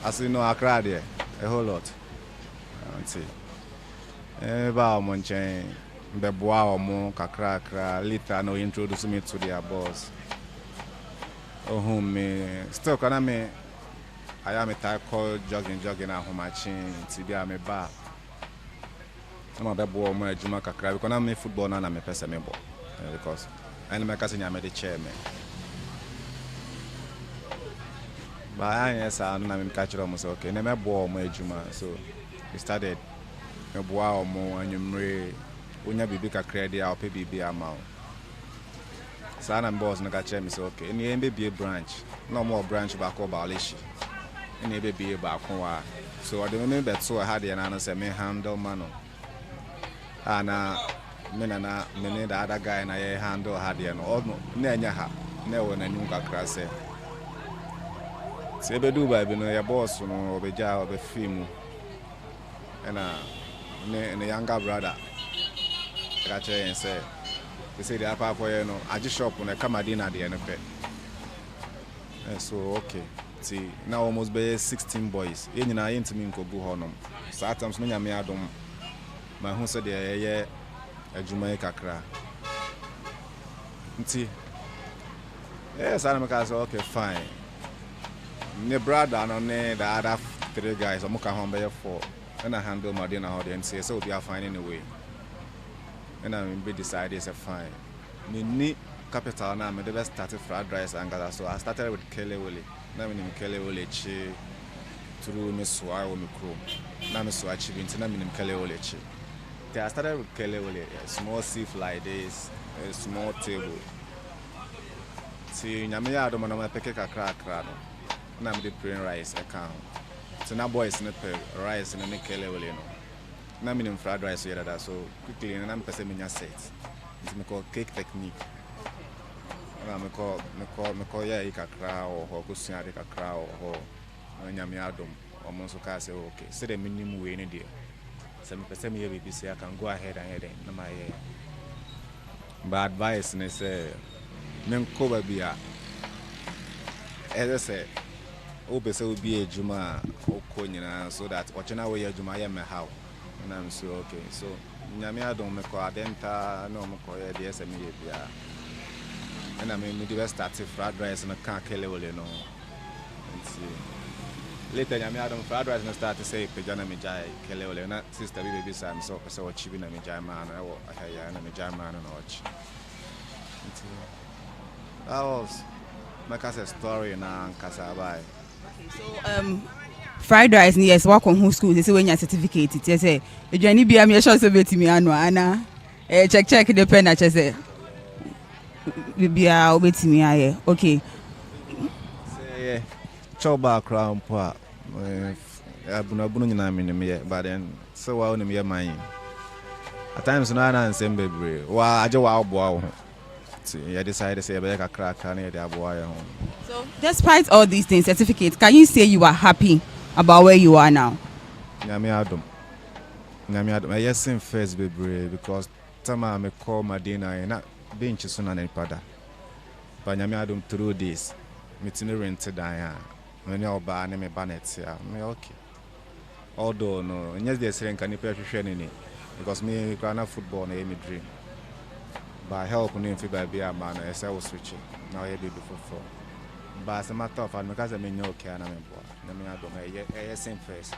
As you know, I cried there a whole lot. See, bow monchain. The bois or more kakra later no introduce me to their boss. Oh me still can me I am a type called jogging at home machine to be a me bar. I'm a boy more juma kakra because I'm a football and I'm a person because I'm a cousin I'm the chairman. But I yes I'm catch almost okay. I'm a boy more juma so we started a bois or more and you unya bibi kakra dia ope bibi ama sa na boss no ka che me say okay ni embe bie branch no more branch back o baalishi ni ebe bie back wa so ode me beto ha dia na no say me handle mano ana me na me the other guy na ye handle ha dia no na anya ha na wo na nyu kakra say se be Dubai bi no ya boss no obeja obefim na ne younger brother Gacha and say, they say the upper boy, no, I just shop on a Camadina the NFP. So, okay. See, now almost be 16 boys. In I ain't me go honum. Sometimes me adom. My home said, yeah, a Jamaica cra. See, yes, I'm okay, fine. Ne brother, and the other 3 guys, I'm going home by 4. And I handle my dinner audience, so we are fine anyway. And I be decided say fine. Me need capital now. Me the started fried rice and gather. So I started with Kele Wole. Now me name Kele Wole chi through me swai or me crew. Now me swai chi binti. Now me name Kele Wole chi. I started with Kele Wole. A small sieve like this, a small table. See, nyame ya do mo na me peke kakra kakra no. Na me the plain rice account. So now boys ne pe rice ne Kele Wole no. Na minimum fried rice here that so quickly and I'm person minya set. It's me call cake technique. Na me call ya ikakra or kusia de kakra or nyame adom or monso ka say okay. Say the minimum way in there. So me person me baby say I can go ahead and head na my but advice ne say men ko ba bia. As I say obe say obi ejuma okọ nyina so that ochena we ejuma ya me how. And I'm so okay. So, Nyamia don't make a denta, no more the SME. And I mean, we started fried rice and a can't kill it, you know. And see. Later, Nyamia don't fried rice and start to say, Pajana Mijai, Kelly, not sister, baby, son, so chipping a Mijai man, I had a Mijai man and watch. That was my cousin's story now, Casabai. So, fried rice ni yes work on who school they say when your certificate it say e journey bia me sure say betimi anu ana check the pen na say bia obetimi aye okay say choba crown pa abunu nyina me but then so wa oni me man at times no na nsem bebre wa aje wa oboa ho you decided to say be kakra kakra na dey aboa ya ho. So despite all these things certificates, can you say you are happy about where you are now? Nyame adom. Yes, in first baby because tama me call Madina na bench so na pada. But nyame adom through this. Me tini rented dan me oba na me banet ya. Me okay. Although no, nyes dey say nka ni pe hwehwe ni because me kana football na me dream. But help no fi ba bia man I say we switch. Now you baby for. But as a matter of fact, because I mean okay na me boy. Nyame adom yes in first.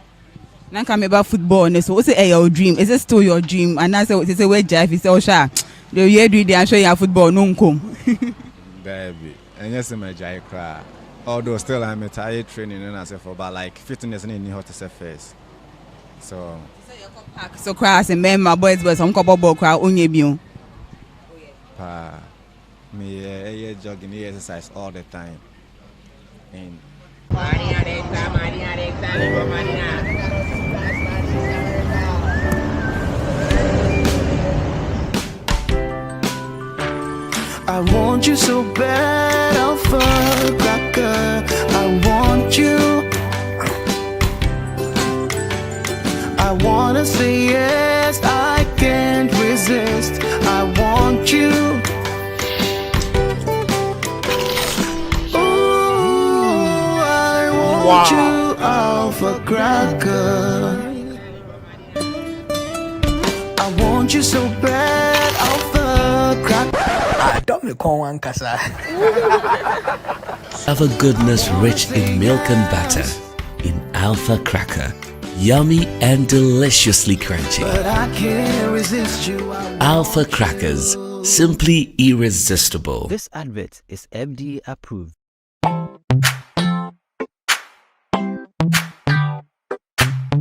Now come about football. So what's your dream? Is it still your dream? And I say, what's the way Jeff is also the year do they show you football? No come. Baby, and yes, my jai cry. Although still I'm a tired training and I say for about like fitness and in how to say face. So cry and member boys but some couple ball cry only be. Me jogging exercise all the time. And I want you so bad, Alpha Cracker. I want you. I wanna say yes, I can't resist. I want you. Ooh, I want you, Alpha Cracker. I want you so bad, Alpha Cracker. Have a goodness rich in milk and butter in Alpha Cracker. Yummy and deliciously crunchy. But I can't resist you. Alpha Crackers, simply irresistible. This advert is FDA approved.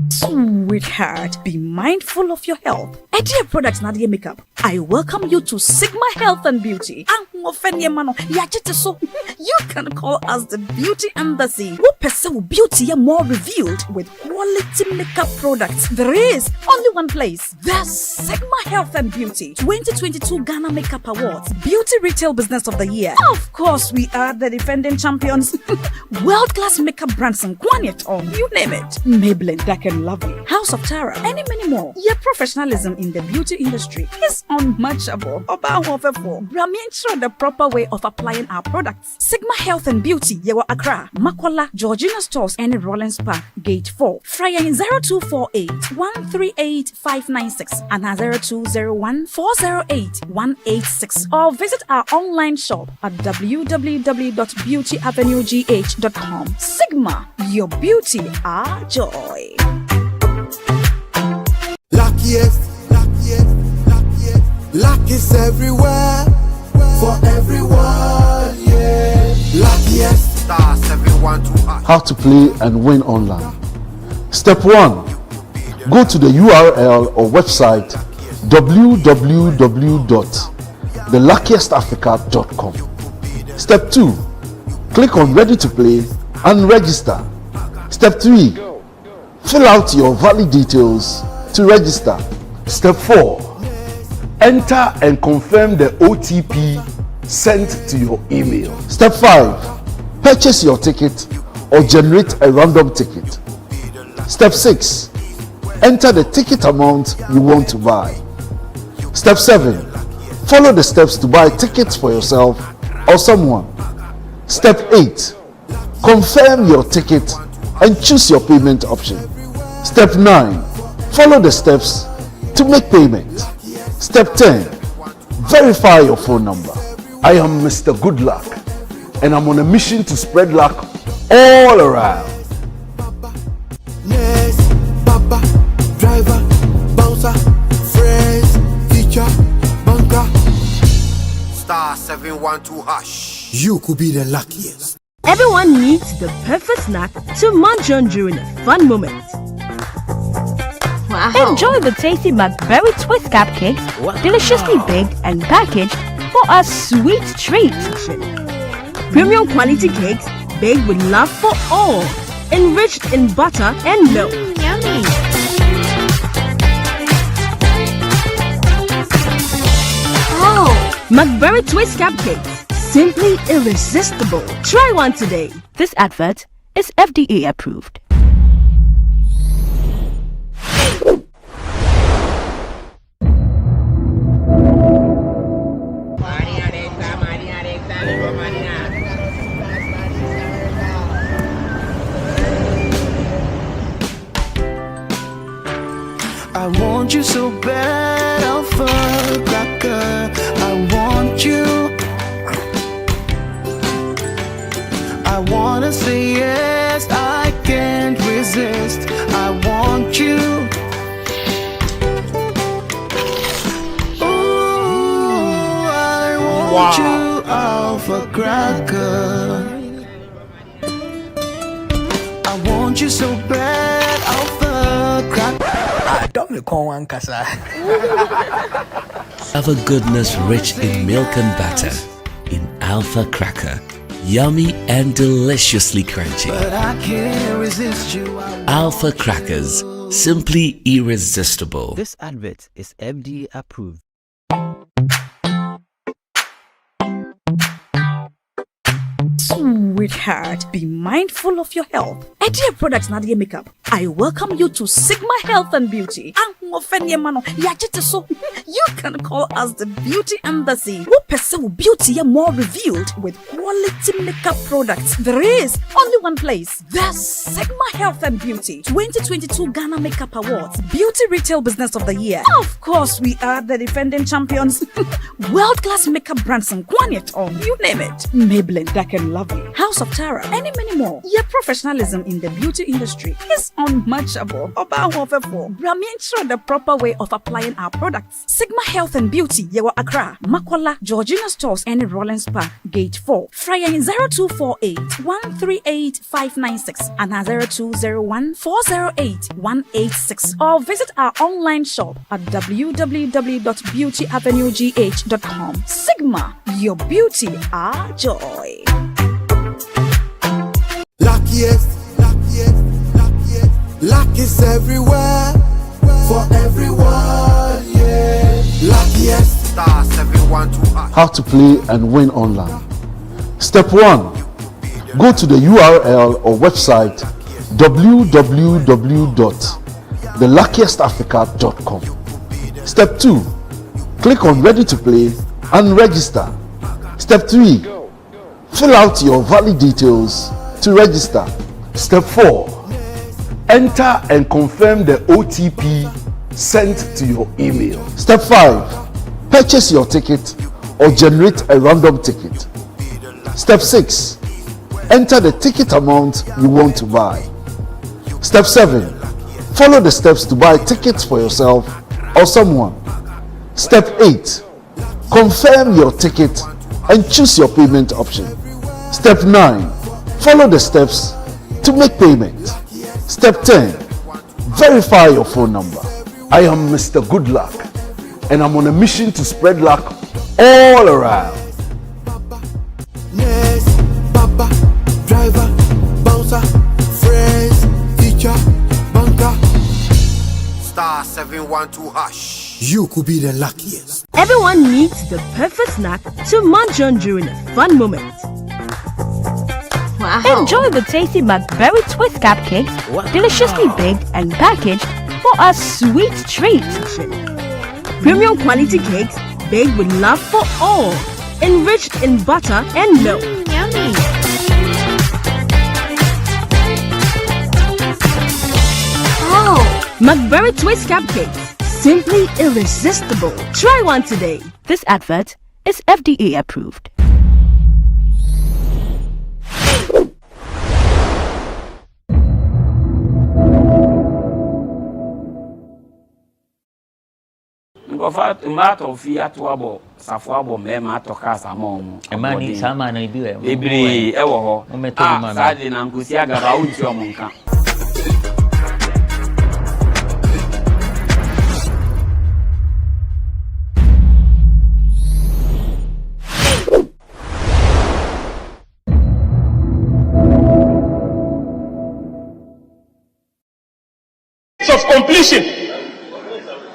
Sweetheart, be mindful of your health. Idea Products Nadia Makeup. I welcome you to Sigma Health and Beauty. You can call us the Beauty Embassy. Who pursue beauty more revealed with quality makeup products. There is only one place. The Sigma Health and Beauty 2022 Ghana Makeup Awards Beauty Retail Business of the Year. Of course, we are the defending champions. World-class makeup brands and Kwanyet on, you name it. Maybelline, Dark and Lovely, House of Tara, and many more. Your professionalism in the beauty industry is unmatchable. Show the proper way of applying our products. Sigma Health and Beauty, Yewa Accra, Makwala, Georgina Stores, and Rollins Park, Gate 4. Fryer in 0248 138 596 and 0201 408 186. Or visit our online shop at www.beautyavenuegh.com. Sigma, your beauty, our joy. Luckiest, luck is everywhere, for everyone, yeah. Luckiest stars, everyone to us. How to play and win online. Step 1. Go to the URL or website www.theluckiestafrica.com. Step 2. Click on Ready to Play and register. Step 3. Fill out your valid details to register. Step 4. Enter and confirm the OTP sent to your email. Step 5. Purchase your ticket or generate a random ticket. Step 6. Enter the ticket amount you want to buy. Step 7. Follow the steps to buy tickets for yourself or someone. Step 8. Confirm your ticket and choose your payment option. Step 9. Follow the steps to make payment. Step 10. Verify your phone number. I am Mr. Good Luck and I'm on a mission to spread luck all around. Yes, Baba, driver, bouncer, friends, teacher, banker. Star 712 hash. You could be the luckiest. Everyone needs the perfect snack to munch on during a fun moment. Wow. Enjoy the tasty McBerry Twist Cupcakes, deliciously baked and packaged for a sweet treat. Premium quality cakes baked with love for all, enriched in butter and milk. Yummy. Oh, McBerry Twist Cupcakes, simply irresistible. Try one today. This advert is FDA approved. I want you so bad, Alpha Cracker. I want you. I wanna say yes, I can't resist. I want want you. Ooh, I want you, alpha cracker. I want you so bad, alpha cracker. I don't call one casa. Alpha goodness rich in milk and butter. In Alpha Cracker. Yummy and deliciously crunchy. But I can't resist you. Alpha Crackers. Simply irresistible. This advert is FDA approved. Sweetheart, be mindful of your health. Idea products na the makeup. I welcome you to Sigma Health and Beauty. You can call us the Beauty Embassy. Who pursue beauty more revealed with quality makeup products. There is only one place. The Sigma Health and Beauty 2022 Ghana Makeup Awards. Beauty Retail Business of the Year. Of course, we are the defending champions. World-class makeup brands and Quanyeton. You name it. Maybelline, Dark and Lovely, House of Tara, and many more. Your professionalism in the beauty industry is unmatchable. The proper way of applying our products. Sigma Health and Beauty, Yewa Accra, Makola, Georgina Stores, and Rollins Park, Gate 4. Fryer in 0248 138 596 and 0201 408 186. Or visit our online shop at www.beautyavenuegh.com. Sigma, your beauty, our joy. Luckiest, luck is everywhere. For everyone, yeah. Luckiest stars, everyone to us. How to play and win online. Step 1. Go to the URL or website www.theluckiestafrica.com. Step 2. Click on Ready to Play and register. Step 3. Fill out your valid details to register. Step 4. Enter and confirm the OTP sent to your email. Step 5. Purchase your ticket or generate a random ticket. Step 6. Enter the ticket amount you want to buy. Step 7. Follow the steps to buy tickets for yourself or someone. Step 8. Confirm your ticket and choose your payment option. Step 9. Follow the steps to make payment. Step 10. Verify your phone number. I am Mr. Good Luck and I'm on a mission to spread luck all around. Yes, Papa, driver, bouncer, friends, teacher, banker. Star 712 hash. You could be the luckiest. Everyone needs the perfect snack to munch on during a fun moment. Wow. Enjoy the tasty McBerry Twist cupcakes, deliciously baked and packaged for a sweet treat. Premium quality cakes baked with love for all, enriched in butter and milk. Yummy. Oh, McBerry Twist cupcakes, simply irresistible. Try one today. This advert is FDA approved. Tomato fiatuabo, safuabo, mema, tocasa, mom. A man is a man, I do it. Ebri, ewo, Sardin, and Gusiaga, Rauncio Monka. Of completion.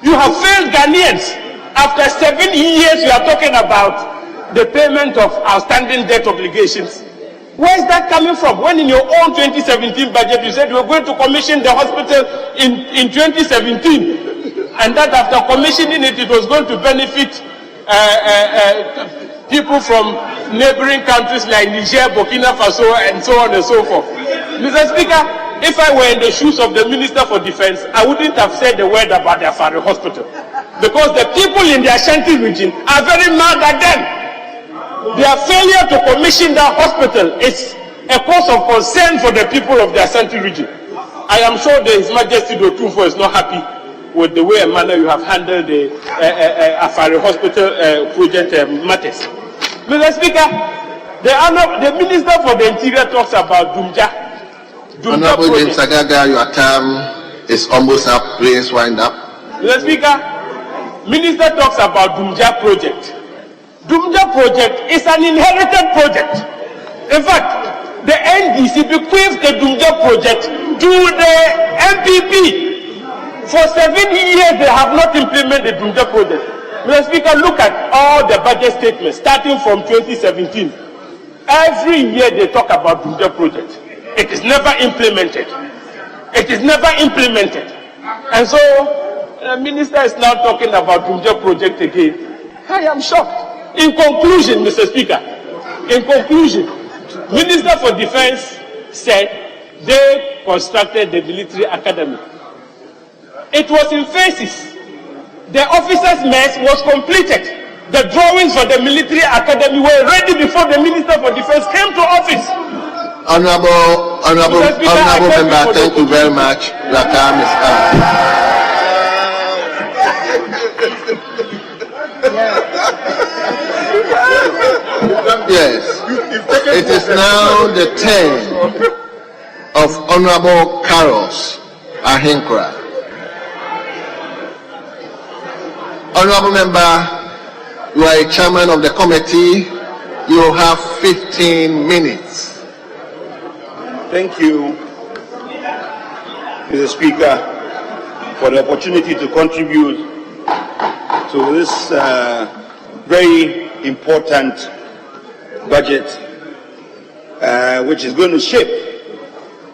You have failed Ghanaians. After 7 years, you are talking about the payment of outstanding debt obligations. Where is that coming from? When in your own 2017 budget, you said you were going to commission the hospital in 2017, and that after commissioning it, it was going to benefit people from neighboring countries like Niger, Burkina Faso, and so on and so forth. Mr. Speaker, if I were in the shoes of the Minister for Defense, I wouldn't have said a word about the Afari Hospital. Because the people in the Ashanti region are very mad at them. Their failure to commission that hospital is a cause of concern for the people of the Ashanti region. I am sure that His Majesty Dotumfo is not happy with the way and manner you have handled the Afari Hospital project matters. Mr. Speaker, the Minister for the Interior talks about Dumja. Honorable James Agaga, your term is almost up. Please wind up. Mr. Speaker, Minister talks about Dumja project. Dumja project is an inherited project. In fact, the NDC bequeathed the Dumja project to the MPP. For 7 years, they have not implemented the Dumja project. Mr. Speaker, look at all the budget statements starting from 2017. Every year they talk about Dumja project. It is never implemented. It is never implemented. And so, the minister is now talking about Dumja project again. I am shocked. In conclusion, Mr. Speaker, in conclusion, Minister for Defense said they constructed the military academy. It was in phases. The officers' mess was completed. The drawings for the military academy were ready before the Minister for Defense came to office. Honorable member, thank you very much. Your time is up. Yes, it is now the turn of Honorable Carlos Ahinkra. Honorable member, you are a chairman of the committee. You have 15 minutes. Thank you, Mr. Speaker, for the opportunity to contribute to this very important budget, which is going to shape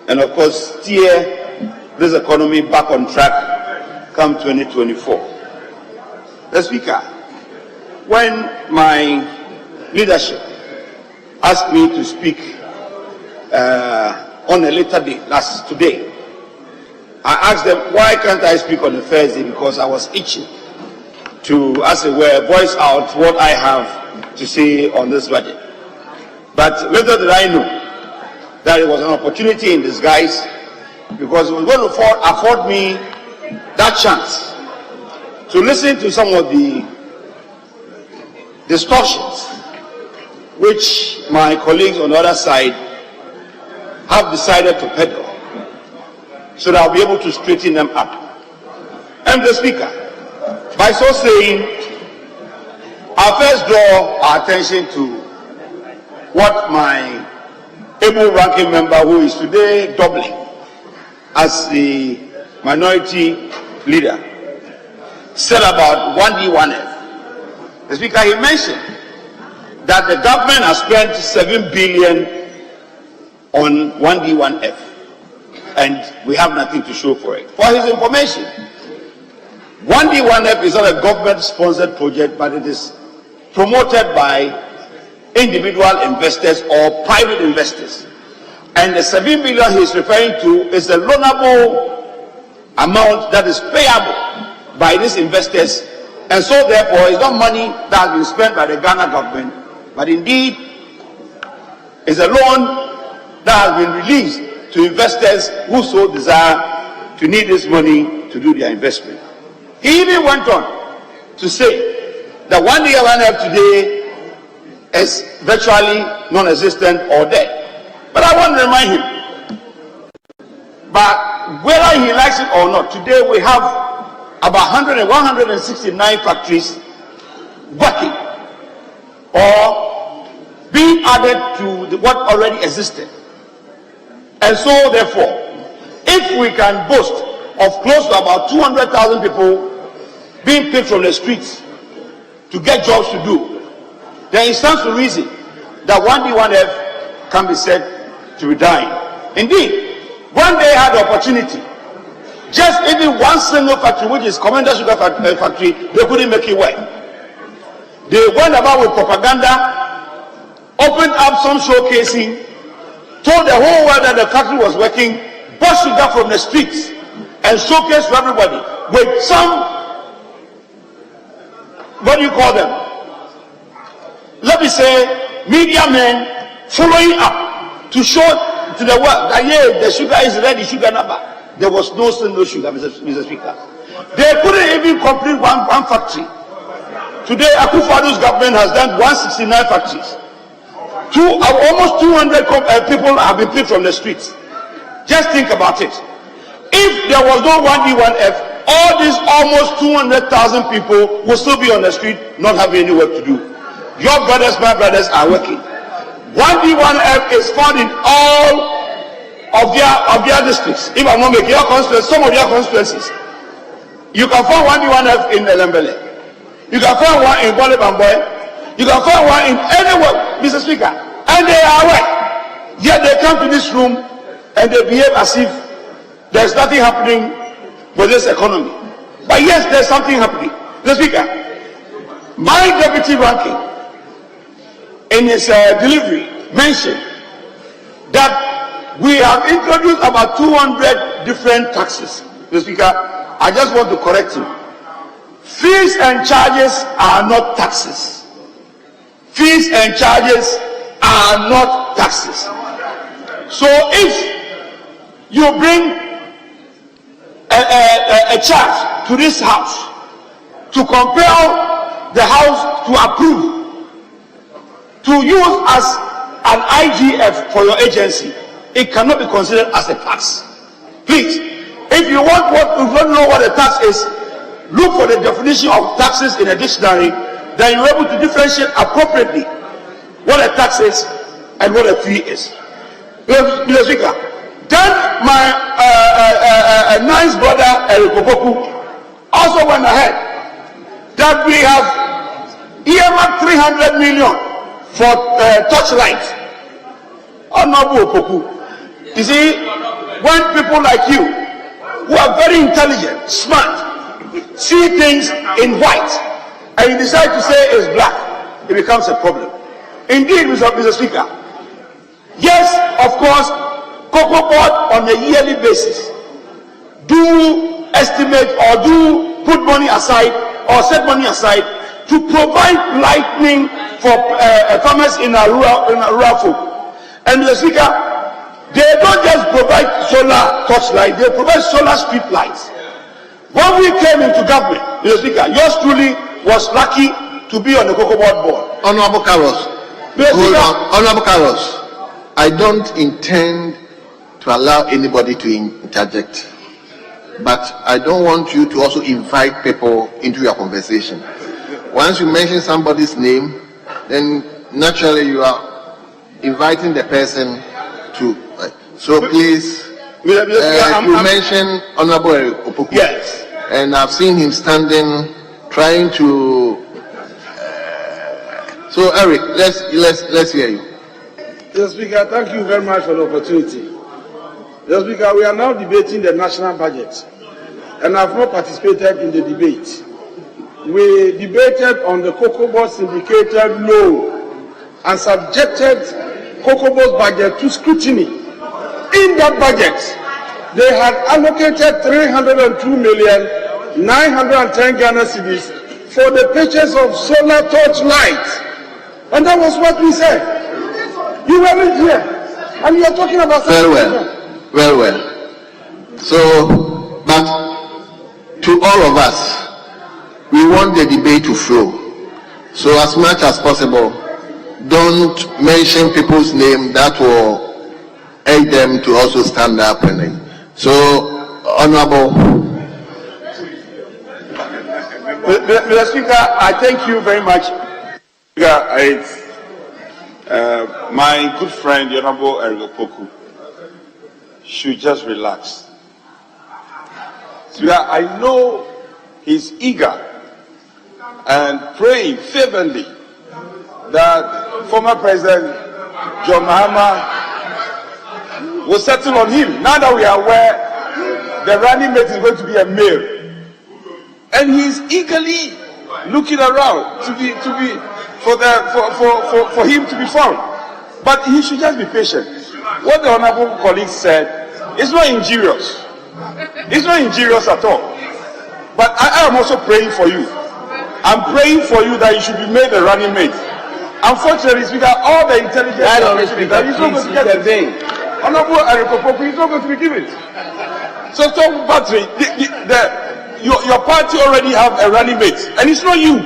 and, of course, steer this economy back on track come 2024. Mr. Speaker, when my leadership asked me to speak on a later day, today, I asked them, why can't I speak on a Thursday? Because I was itching to, as it were, voice out what I have to say on this budget. But little did I know that it was an opportunity in disguise, because it was going to afford me that chance to listen to some of the distortions which my colleagues on the other side have decided to peddle, so that I'll be able to straighten them up. And the Speaker, by so saying, I'll first draw our attention to what my able ranking member, who is today doubling as the minority leader, said about 1D1F. The Speaker, he mentioned that the government has spent 7 billion on 1D1F, and we have nothing to show for it. For his information, 1D1F is not a government-sponsored project, but it is promoted by individual investors or private investors. And the 7 billion he is referring to is a loanable amount that is payable by these investors, and so therefore it's not money that has been spent by the Ghana government, but indeed is a loan that has been released to investors who so desire to need this money to do their investment. He even went on to say that 1D1F today is virtually non-existent or dead. But I want to remind him, but whether he likes it or not, today we have about 169 factories working or being added to what already existed. And so therefore, if we can boast of close to about 200,000 people being picked from the streets to get jobs to do, then it stands to reason that 1D1F can be said to be dying. Indeed, one day I had the opportunity, just even one single factory, which is Commander Sugar Factory, they couldn't make it work. They went about with propaganda, opened up some showcasing, told the whole world that the factory was working, bought sugar from the streets, and showcased to everybody with some, what do you call them? Let me say, media men following up to show to the world that, yeah, the sugar is ready, sugar number. there was no sugar, Mr. Speaker. They couldn't even complete one factory. Today, Akufo-Addo's government has done 169 factories. Almost 200 people have been picked from the streets. Just think about it. If there was no 1D1F, all these almost 200,000 people will still be on the street, not having any work to do. Your brothers, my brothers, are working. 1D1F is found in all of their districts. If I'm not making your constituencies, some of your constituencies, you can find 1D1F in Elembele. You can find one in Bole Bamboy. You can find one in anywhere, Mr. Speaker. And they are aware. Yet they come to this room and they behave as if there's nothing happening with this economy. But yes, there's something happening. Mr. Speaker, my deputy ranking in his delivery mentioned that we have introduced about 200 different taxes. Mr. Speaker, I just want to correct you. Fees and charges are not taxes. Fees and charges are not taxes. So if you bring a charge to this house to compel the house to approve to use as an IGF for your agency, it cannot be considered as a tax. Please, if you don't know what a tax is, look for the definition of taxes in a dictionary, then you're able to differentiate appropriately what a tax is and what a fee is. Mr. Speaker, then my nice brother Eric Opoku also went ahead that we have earmarked 300 million for torchlight. Honorable Opoku, you see, when people like you, who are very intelligent, smart, see things in white, and you decide to say it's black, it becomes a problem. Indeed, Mr. Speaker, yes, of course, Cocoa Board on a yearly basis do estimate or do put money aside or set money aside to provide lighting for farmers in a rural folk. And Mr. Speaker, they don't just provide solar torchlight, they provide solar street lights. When we came into government, Mr. Speaker, yours truly was lucky to be on the Cocoa Board. Honorable Carlos, hold on. Honorable Carlos, I don't intend to allow anybody to interject, but I don't want you to also invite people into your conversation. Once you mention somebody's name, then naturally you are inviting the person to. So please, you mentioned Honorable Opoku. Yes. And I've seen him standing, trying to. So Eric, let's hear you. Mr. Speaker, thank you very much for the opportunity. Mr. Speaker, we are now debating the national budget, and I've not participated in the debate. We debated on the Cocoa Board syndicated loan and subjected Cocoa Board's budget to scrutiny. In that budget, they had allocated 302,910 Ghana cedis for the purchase of solar torch lights, and that was what we said. You weren't here, and you are talking about very well. So, but to all of us, we want the debate to flow. So as much as possible, don't mention people's name. That will aid them to also stand up. And so, Honorable. Mr. Speaker, I thank you very much. My good friend, the Honorable Eric Opoku, should just relax. Speaker, I know he's eager and praying fervently that former President John Mahama will settle on him. Now that we are aware the running mate is going to be a male, and he's eagerly looking around for him to be found. But he should just be patient. What the honorable colleague said is not injurious. It's not injurious at all. But I am also praying for you. I'm praying for you that you should be made a running mate. Unfortunately, Speaker, all the intelligence that he's not going to get the thing. Honorable Eric Opoku is not going to be given. So Patrick, your party already have a running mate, and it's not you.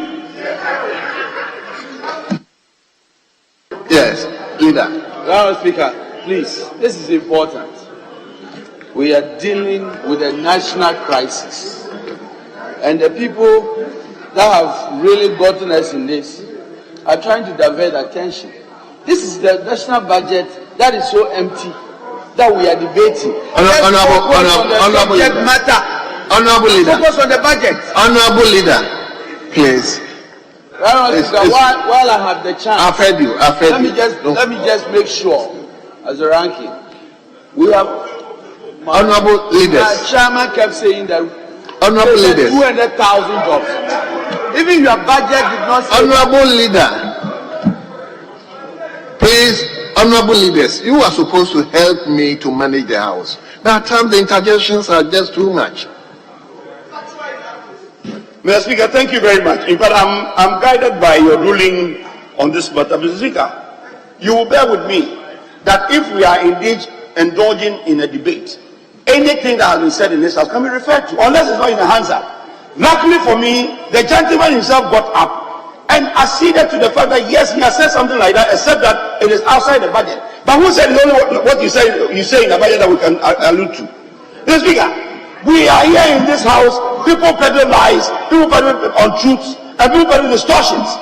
Yes, leader. Madam Speaker, please, this is important. We are dealing with a national crisis, and the people that have really gotten us in this are trying to divert attention. This is the national budget that is so empty that we are debating. Honorable leader. Focus on the budget. Honorable leader, please. While I have the chance, I've heard you. Let me just make sure, as a ranking, we have honorable leaders. My chairman kept saying that honorable leaders, 200,000 jobs. Even your budget did not say. Honorable leader, please, honorable leaders, you are supposed to help me to manage the house. But at times the interjections are just too much. Mr. Speaker, thank you very much. In fact, I'm guided by your ruling on this matter. Mr. Speaker, you will bear with me that if we are indeed indulging in a debate, anything that has been said in this house can be referred to, unless it's not in the Hansard. Luckily for me, the gentleman himself got up and acceded to the fact that yes, he has said something like that, except that it is outside the budget. But who said it's only what you say in the budget that we can allude to? Mr. Speaker, we are here in this house, people peddle lies, people peddle untruths, and people peddle distortions.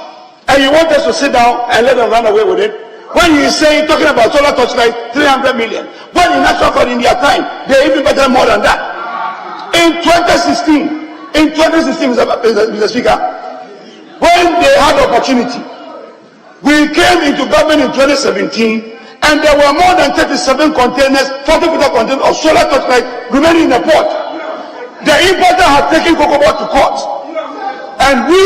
And you want us to sit down and let them run away with it? When he is saying, talking about solar torchlight, 300 million. When in actual fact in their time, they even better more than that. In 2016, Mr. Speaker, when they had opportunity, we came into government in 2017, and there were more than 37 containers, 40-footer containers of solar torchlight remaining in the port. The importer had taken cocoa to court, and we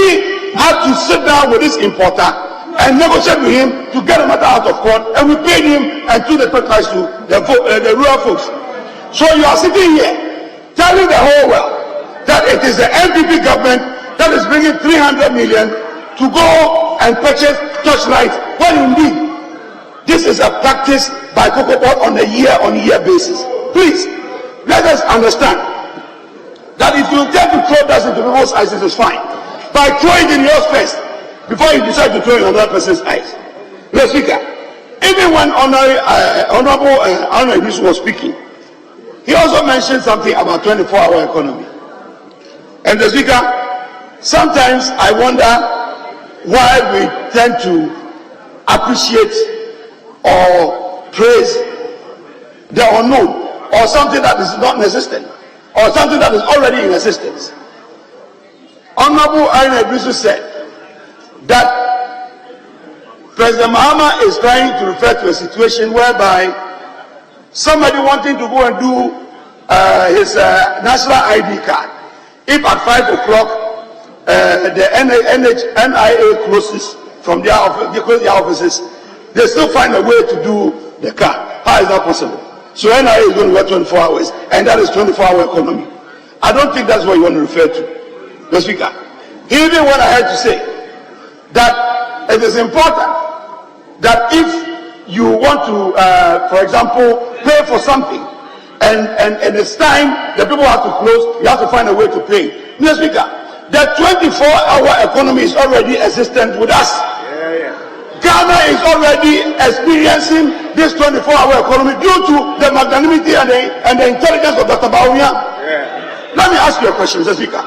had to sit down with this importer and negotiate with him to get the matter out of court, and we paid him and took the torchlights to the rural folks. So you are sitting here telling the whole world that it is the NPP government that is bringing 300 million to go and purchase torchlights, when indeed this is a practice by cocoa on a year-on-year basis. Please, let us understand that if you tend to throw that into people's eyes, it is fine. But throw it in yours first before you decide to throw it in another person's eyes. Mr. Speaker, even when Honorable Ernestina was speaking, he also mentioned something about 24-hour economy. And Mr. Speaker, sometimes I wonder why we tend to appreciate or praise the unknown, or something that is not existent, or something that is already in existence. Honorable Ernestina said that President Mahama is trying to refer to a situation whereby somebody wanting to go and do his national ID card, if at 5 o'clock the NIA closes from their offices, they still find a way to do the card. How is that possible? So NIA is going to work 24 hours, and that is 24-hour economy. I don't think that's what you want to refer to, Mr. Speaker. He even went ahead to say that it is important that if you want to, for example, pay for something, and it's time the people have to close, you have to find a way to pay. Mr. Speaker, the 24-hour economy is already existent with us. Ghana is already experiencing this 24-hour economy due to the magnanimity and the intelligence of Dr. Bawumia. Let me ask you a question, Mr. Speaker.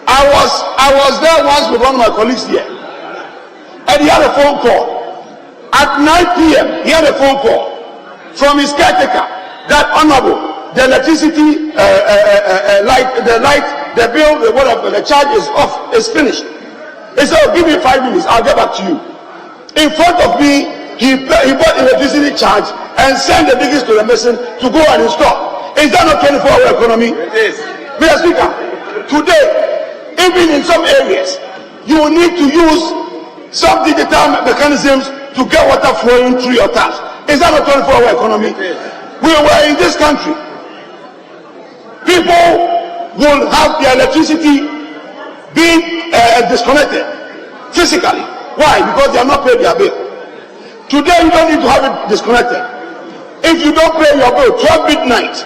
I was there once with one of my colleagues here, and he had a phone call. At 9 p.m., he had a phone call from his caretaker that honorable, the electricity, the bill, whatever, the charge is off, is finished. He said, oh, give me 5 minutes, I'll get back to you. In front of me, he bought electricity charge and sent the biggest to the mason to go and install. Is that not 24-hour economy? It is. Mr. Speaker, today, even in some areas, you will need to use some digital mechanisms to get water flowing through your taps. Is that not 24-hour economy? We were in this country. People will have their electricity being disconnected physically. Why? Because they are not paying their bill. Today you don't need to have it disconnected. If you don't pay your bill 12 midnight,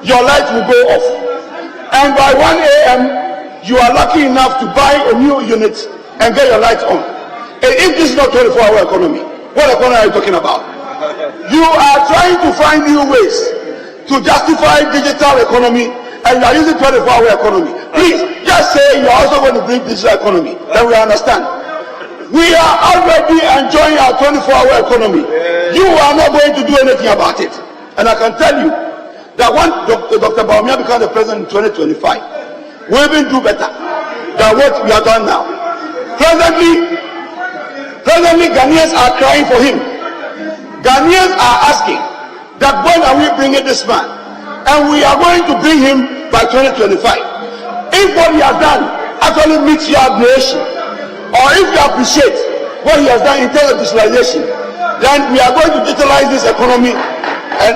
your light will go off. And by 1 a.m., you are lucky enough to buy a new unit and get your light on. And if this is not 24-hour economy, what economy are you talking about? You are trying to find new ways to justify digital economy, and you are using 24-hour economy. Please, just say you are also going to bring digital economy, then we understand. We are already enjoying our 24-hour economy. You are not going to do anything about it. And I can tell you that when Dr. Bawumia becomes the president in 2025, we will do better than what we have done now. Presently, Ghanaians are crying for him. Ghanaians are asking that when are we bringing this man? And we are going to bring him by 2025. If what he has done actually meets your admiration, or if you appreciate what he has done in terms of digitalization, then we are going to digitalize this economy, and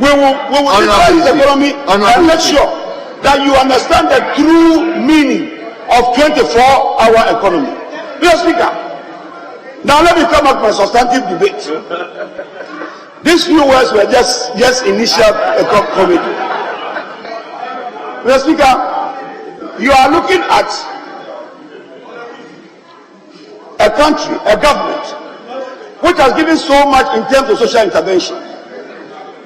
we will digitalize this economy and make sure that you understand the true meaning of 24-hour economy. Mr. Speaker, now let me come back to my substantive debate. These few words were just initial comedy. Mr. Speaker, you are looking at a country, a government, which has given so much in terms of social intervention.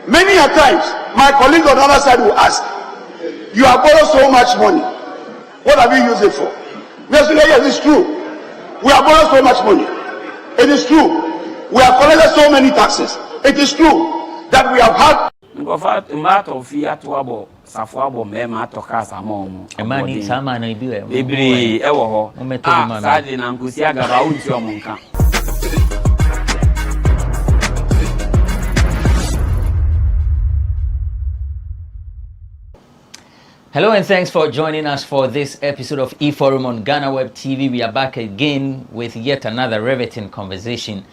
Many a times, my colleagues on the other side will ask, you have borrowed so much money. What have you used it for? Mr. Speaker, yes, it's true. We have borrowed so much money. It is true. We have collected so many taxes. It is true that we have had. Hello and thanks for joining us for this episode of eForum on GhanaWeb TV. We are back again with yet another riveting conversation.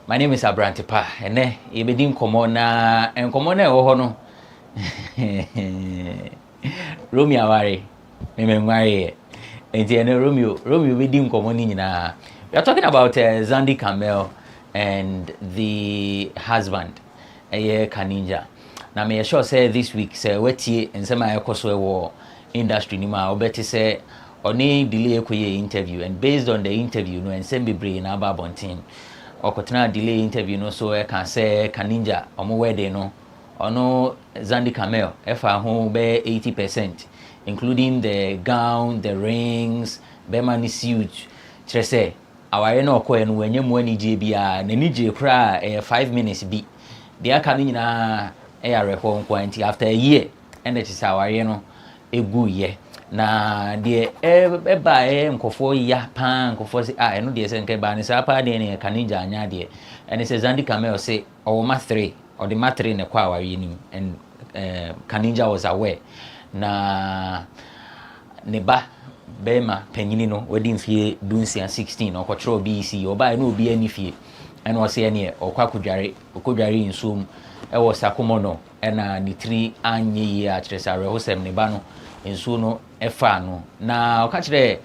My name is Asante and ebedim komona and komona ohono Romeo aware memengware enti ene Romeo bedim komoni nyina. We are talking about Zandi Kamel and the husband Kaninja. Now me sure say this week say wetie nsema ekoso ewo industry ni ma obeti say oni delay ekoye interview, and based on the interview no ensem bebre na aba bontin okotena delay interview no, so e can say Kaninja omo wedding no ono Zandi Kamel efa ho be 80%, including the gown, the rings, be mani suit. Chere say aware no okoye no wenye mu ani je bia na ni je kra 5 minutes bi dia Kaninja after a year, and it is our a good year. Na the eba nkofo ya pan nkofo say I know the senke ba ni sa pa de ne Kaninja anya de, and it says Zandi Kamel say o ma 3 or the ma 3 ne kwa aware ni, and Kaninja was aware na ne ba bema penyini no wedding fee dunsi 16 or control BC or ba no be any fee, and was say any or kwa kudware nsum ewo sakomono ena ni 3 anye ya tresare hosem ne ba no ensu no efa no na okachire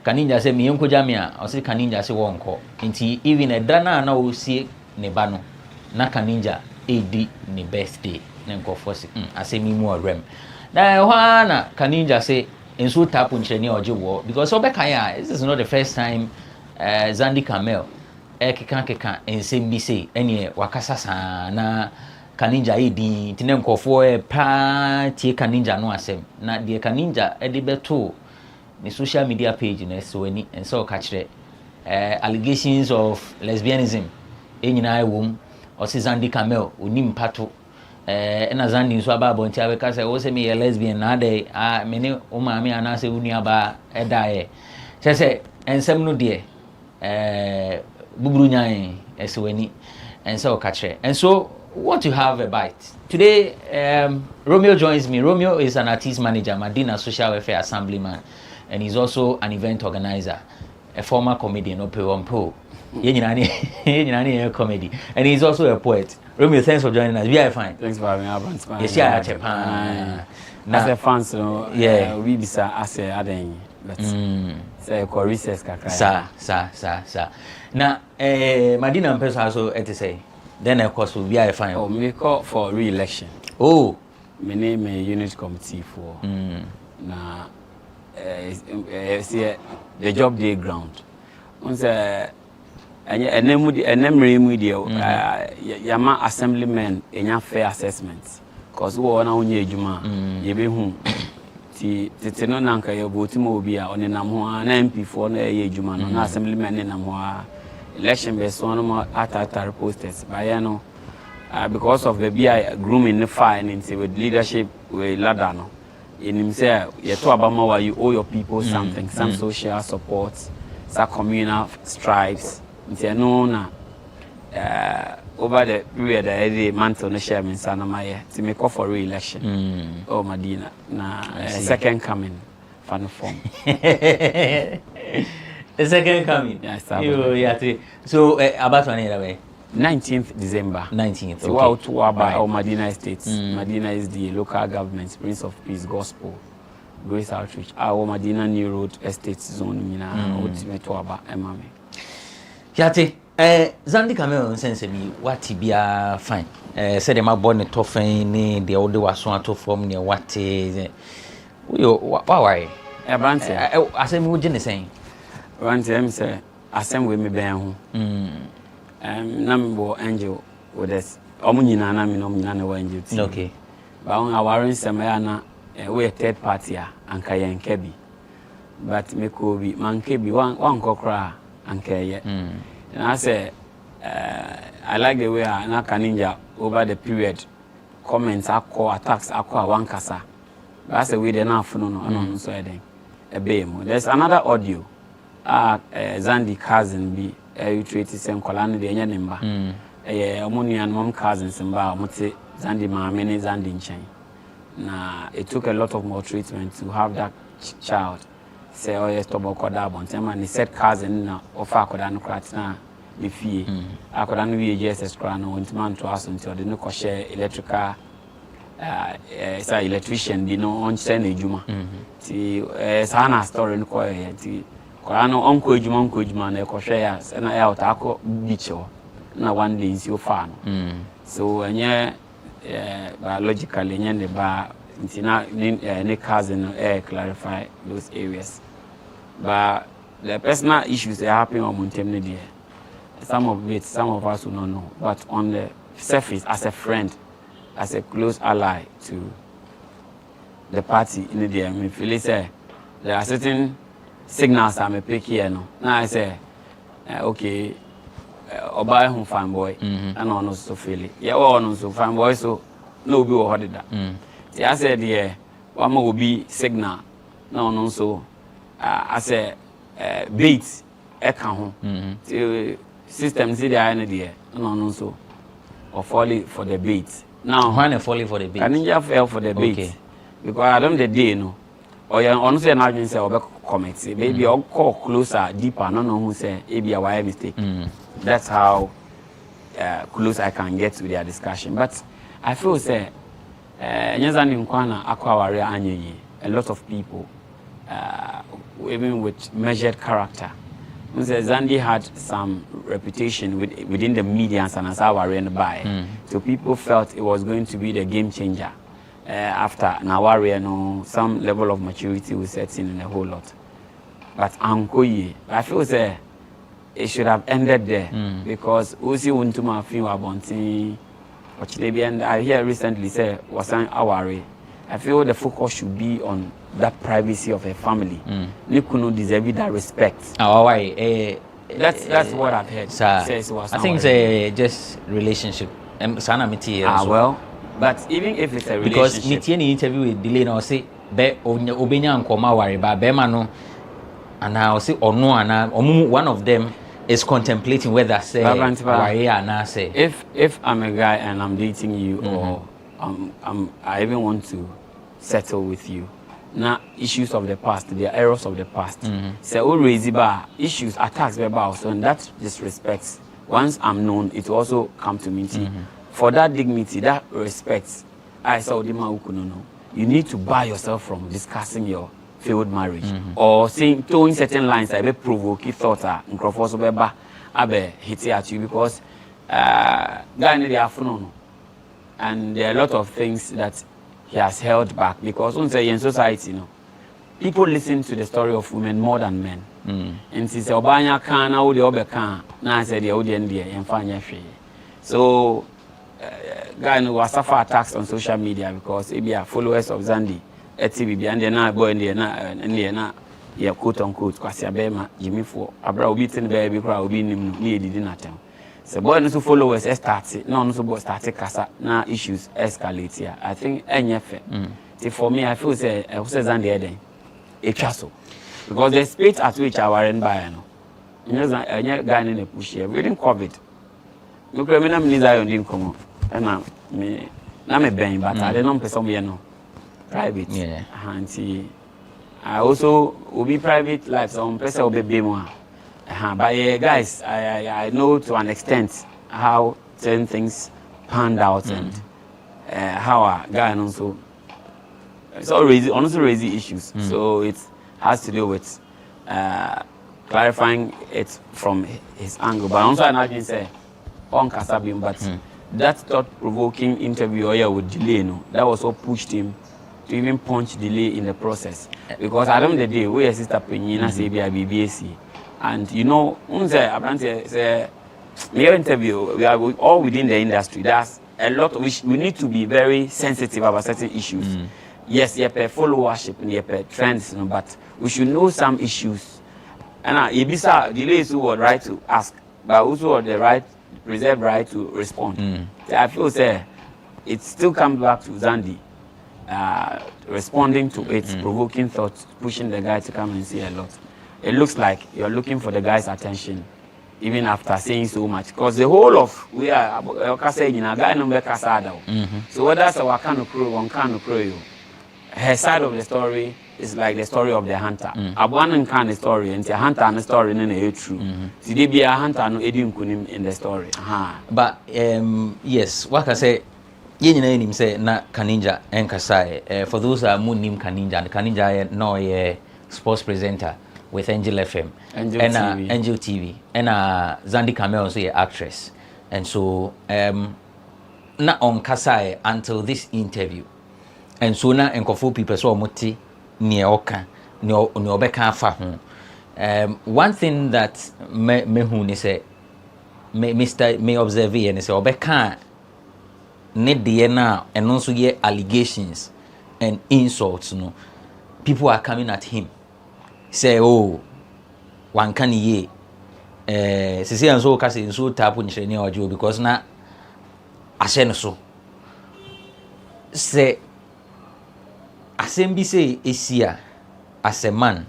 Kaninja se mi enkoja me a o se Kaninja se wonko nti even edana na o sie ne ba no na Kaninja edi ni birthday ne nkofo se asemi mu orem na ho na Kaninja se ensu tapu ncheni oje wo, because obeka ya this is not the first time Zandi Kamel keka ensem bi se ene wakasa sana Kaninja edi tine nkofo pa tie Kaninja no asem na de Kaninja edi beto ni social media page na so ani and so kachire allegations of lesbianism enyina ewom o se Zandi Kamel onim pato na Zandi nso ababo ntia be ka say o se me lesbian na dey me ne o ma me ana se unu aba edae se ensem no de buburu nyan esweni and so kachire. And so want to have a bite today. Romeo joins me. Romeo is an artist manager, Madina Social Welfare Assemblyman, and he's also an event organizer, a former comedian, Opewampo. Comedy, and he's also a poet. Romeo, thanks for joining us. We are fine. Thanks for having us. Yes, yeah, Japan. As a fans, yeah, we be as a adding, but say choruses kakra. Sa. Na Madina person also to say Then of course will be a fine. Oh, me call for re-election. Oh, my name is unit committee for na see the job day ground. Once yama assemblyman enya fair assessment. Cause we wana unye juma yebe hu ti no nanka ye voti mo obi a onenam ho na MP4 na ye juma no na assemblyman ne nam ho election be so no atata posters by no because of the BI grooming the fire with leadership with ladder no in himself you talk about more you owe your people something some social support some communal stripes no na over the period the month on the chairman sanamaye to make for re-election oh Medina na second coming fan form the second coming yes so about one year 19th December 19th so wow to about Medina Estates Medina is the local government Prince of Peace Gospel Grace Outreach our Medina New Road Estates zone mina ultimate to about emame yate Zandi Camel sense me what bia fine said my bonnet toffin ni the old was one to form near what is why Abante I say me just saying Abante say asem we me ben ho number angel with this omunyina na me no nyina na angel ti okay ba on awarin semaya na we third party anka yen kebi but me ko bi man kebi wan kokra anka ye and I say I like the way I ninja over the period comments attacks one kasa but I say we dey na funu no so eden ebem there's another audio Zandi cousin be you treat same kolani de nya nimba omunuan mom cousins mba omote Zandi maame ne Zandi nchen na it took a lot of more treatment to have that child say oh yes to bokoda bontema ni said cousin na ofa akoda no kratina be fie akoda no wie GSS kra no ntman to Asante o de no share electrical say electrician di no on send ejuma ti sana story no ko ti kora no onko ejuma na ko share ya na ya otako bicho na one day nsi ofa no so enye biologically enye ne ba ntina ne cousin clarify those areas but the personal issues that happen on Montem there some of us will not know but on the surface as a friend as a close ally to the party in the me feel say there are certain signals I may pick here no now I say okay oba hu fanboy and on so feel it yeah on so fanboy so no be o hodida ti I said there one will be signal no so I say bait eka ho ti system see there na there no so or falling for the bait now when falling for the bait can you fell for the bait okay. Because I don't the day no or you on say na say obe comment maybe or call closer deeper no who say e be a why mistake that's how close I can get to their discussion but I feel say nyezani nkwana akwaware anyeyi a lot of people even with measured character Zandi had some reputation within the media and as our by so people felt it was going to be the game changer after Nawari no some level of maturity was set in a whole lot but Ankoye I feel say it should have ended there because Uzi Untuma Fin Wabonti and I hear recently say Wasan Awari I feel the focus should be on that privacy of a family. Nikuno deserve that respect. That's what I've heard. I think it's just relationship. Well, but even if it's a relationship, because meeting interview with delay now say be obenya nkoma worry ba be ma no and I say or no and one of them is contemplating whether say worry or say if I'm a guy and I'm dating you or I even want to settle with you. Now issues of the past, the errors of the past. So always issues, attacks, so and that disrespect. Once I'm known, it will also come to me. For that dignity, that respect, I saw the no. You need to buy yourself from discussing your failed marriage or saying towing certain lines. I be provoke thought and abe hit at you because guy in the afternoon, and there are a lot of things that he has held back because in society, people listen to the story of women more than men. And since Obanya can, now the other can, now I said the audience and find so guy was suffer attacks on social media because they are followers of Zandi at TV and they're not boy and they're not quote unquote because you're Jimmy for Abra beaten baby crowd being needed in that town. So boy no followers started no so started casa now issues escalate here. I think any effect. For me I feel say Zandi then a chasso because the speed at which I were in by guy in the push here within COVID. No criminal minister didn't come and now me bang but I don't person private. Yeah. And I also will be private life some person will be more. But guys, I know to an extent how certain things panned out and how a guy also raising issues. So it has to do with clarifying it from his angle. But also I can say on Kasabim, but that thought-provoking interview with delay, that was what pushed him to even punch delay in the process. Because at the end of the day, we are sister Penina say BBAC. And your interview, we are all within the industry. There's a lot of which we need to be very sensitive about certain issues. Yes, you have followership and you have trends, but we should know some issues. And Ibisa delays who are right to ask, but also the right, reserved right to respond. So I feel it still comes back to Zandi. Responding to it, provoking thoughts, pushing the guy to come and say a lot. It looks like you're looking for the guy's attention, even after saying so much. Because the whole of we are saying in a guy number Casado. So whether that's our kind of crew, one kind of crew, her side of the story is like the story of the hunter. A one kind of story, and the hunter and the story in a true. So they be a hunter no Edim Kunim in the story. But yes, what I say. Yen say na Kaninja and Kasai. For those who nim Kaninja, and Kaninja no a sports presenter with Angel FM and Angel TV and Zandi Kamel also an actress. And so na on Kasai until this interview. And so na enkofu people so moti ni oka ni obeka fa ho. One thing that me hu ni say me observe and say obeka need the and also get allegations and insults. People are coming at him. Say, oh, one can ye. Sisi and so kasi so tapu ni ojo because na ashen so. Say, asembi say esia as a man.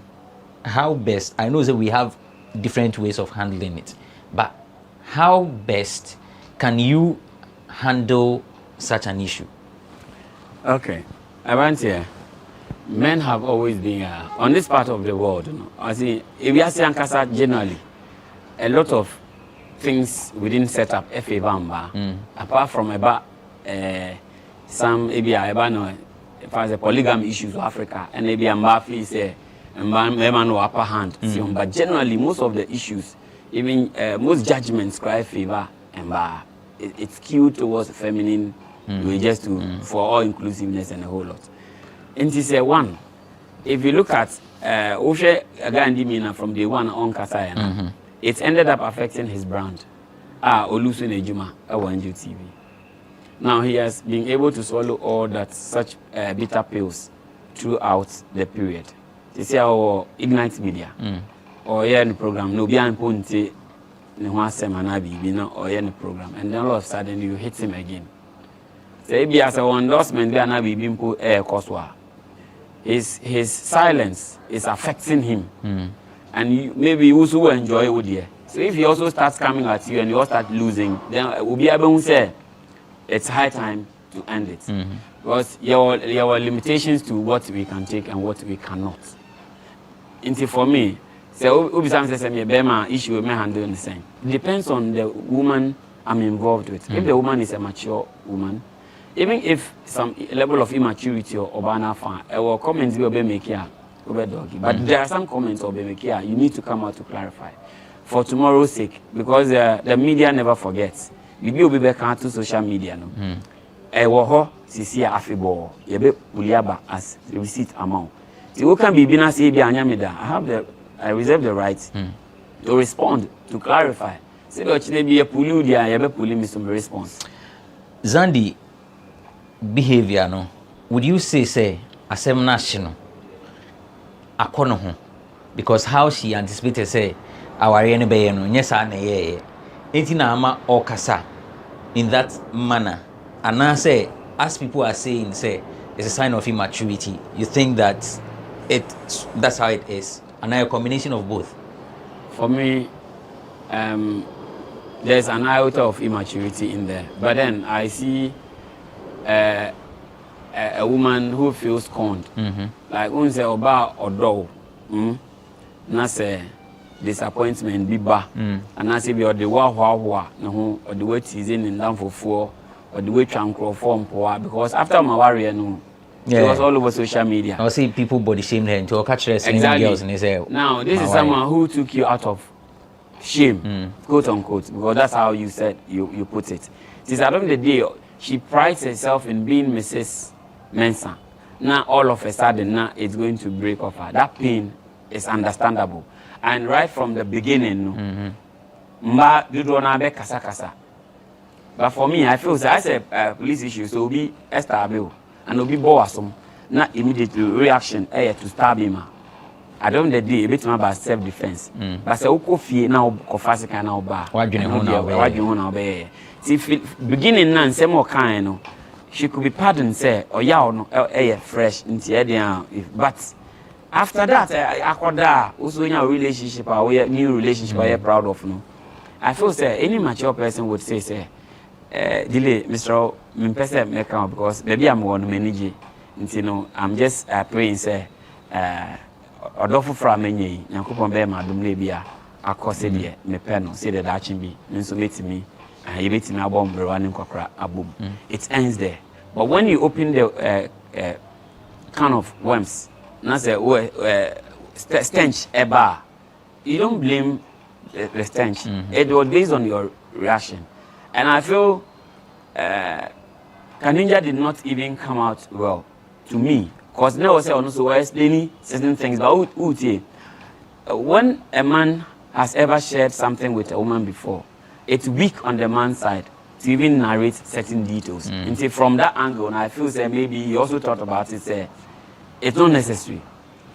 How best? I know that we have different ways of handling it, but how best can you handle such an issue? Okay, I want here. Men have always been on this part of the world. I see, if we are saying generally, a lot of things within setup FA Bamba, apart from about some maybe if I say polygamy issues of Africa, and maybe Mbafi say man no upper hand. But generally, most of the issues, even most judgments, cry favor and it's skewed towards feminine. We just to for all inclusiveness and a whole lot. And this is one. If you look at Oshe Agandimina from the one on Kasai, it ended up affecting his brand. Olusun Ejuma, Awanju TV. Now he has been able to swallow all that such bitter pills throughout the period. This is our Ignite Media or the program. No beyond Ponte, no semana or any program, and then all of a sudden you hit him again. Say be as a endorsement there na be being put koswa. His silence is affecting him, and maybe you also enjoy it here. So if he also starts coming at you and you all start losing, then we'll be able to say it's high time to end it, because there are limitations to what we can take and what we cannot. And for me, so Ubisam says me Bema issue may handle the same. It depends on the woman I'm involved with. If the woman is a mature woman, even if some level of immaturity or banana fan, or comments will be make here, but there are some comments will be make here. You need to come out to clarify for tomorrow's sake, because the media never forgets. bibi obi be kan to social media no wo ho sisi afebo ye be uliaba as receipt amount ti wo kan bibi na say bi anya me da I reserve the right to respond, to clarify. Say what you be a puli dia ye be puli me some response. Zandi behavior no, would you say asem na hye no akono ho, because how she anticipated say aware ne be no nyesa na ye enti na ama okasa in that manner, and now say as people are saying say it's a sign of immaturity, you think that that's how it is, and a combination of both? For me, there's an iota of immaturity in there, but then I see a woman who feels scorned, like when say oba odo, na say disappointment biba, and I say be the wa na ho or the way teasing in down for or the way tranquil form poor, because after my warrior no. It was all over social media. I see people body shame her into catch girls and they say, now this is someone who took you out of shame, quote unquote, because that's how you said you put it. Since at the end of the day, she prides herself in being Mrs. Mensah. Now all of a sudden now it's going to break off her. That pain is understandable. And right from the beginning, mba didro na be kasa. But for me, I feel as a police issue, so be established. And will be boasum, not immediately reaction to stab him. I don't the day a bit about self-defense. But say uko fie na ukofasi kana oba. Wajun na be. See beginning na say more kind no. She could be pardoned say or ya no fresh into but after that akoda also in a relationship or new relationship I proud of no. I feel say any mature person would say delay Mr. Mimpese make come because maybe I'm one manage. You know, I'm just praying say odofo fra menye Yakopon be madum le bia akose de me pe no say the dachin bi nso metimi you betimi abom brewa ni kokra abom. It ends there. But when you open the can of worms, na say stench eba, you don't blame the stench. It was based on your reaction. And I feel Kaninja did not even come out well to me. Because now I was also explaining certain things. But when a man has ever shared something with a woman before, it's weak on the man's side to even narrate certain details. And see, from that angle, and I feel say maybe he also thought about it, say it's not necessary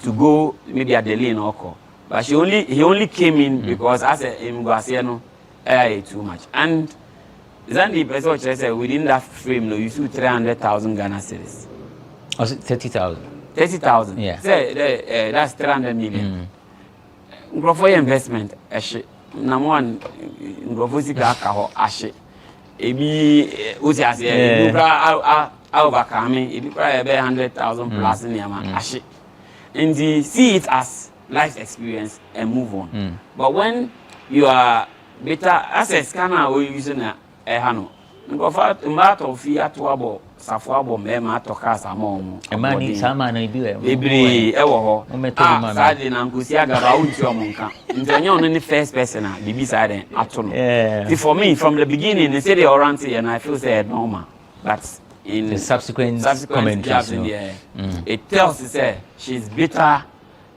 to go maybe at the lane or call. But he only came in because as a too much. And Zandi person said within that frame, no, you see 300,000 Ghana cedis. Oh, 30,000. 30,000. Yeah. Say that's 300 million. For investment, number one, Grofosika Kaho Ashe. Ebi Uzias, overcoming, it requires 100,000 plus in Yama Ashe. And see it as life experience and move on. But when you are better as a scanner, we using a hano. Go for matter of fear to abo, Safuabo, Mema, Tokasa, Mom, a man, some man, I do every ever. Sadly, Nankusiaga, Monka. In the only first person, be beside an atom. For me, from the beginning, they say they are anti, and I feel sad normal. But in the subsequent comments, it tells us she's bitter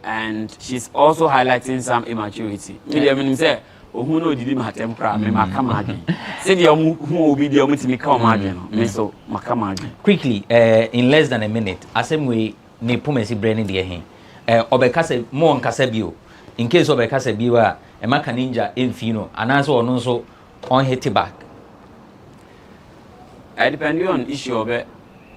and she's also highlighting some immaturity. Say, who know did my temper, me makamagi. Say the who will be the only to me come again. Me so makamagi. Quickly, in less than a minute, as same way, ne pomesi branding the hen. Obekase more on Casabio. In case Obekase biwa, a maka ninja infino, and answer or no so on hit back. I depend on issue of it,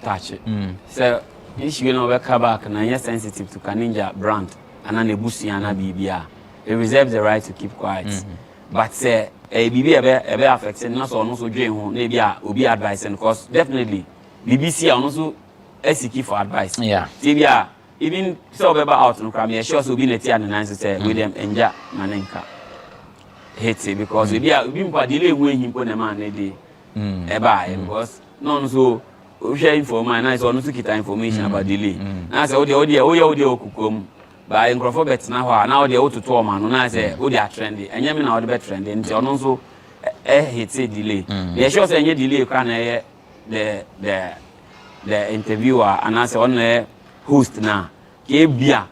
touch it. So, issue of a kabak and I sensitive to Kaninja brand and an ebusi and a BBA. They reserve the right to keep quiet. But say a BB a affected not also dream home, maybe will be advising because definitely BBC are also SCK for advice. Yeah. TBA even so out on crime, sure so be the and answer say William Enja Manenka. Hate it because we be delay when he put a man a day. Because none so share information, I also get information about delay. I say, oh, come. But in Crawford now the auto tour man, I say, oh, they are trendy, and you mean now the better trendy, and also it's a delay. The sure say any delay can the interviewer and answer on the host now. Ebia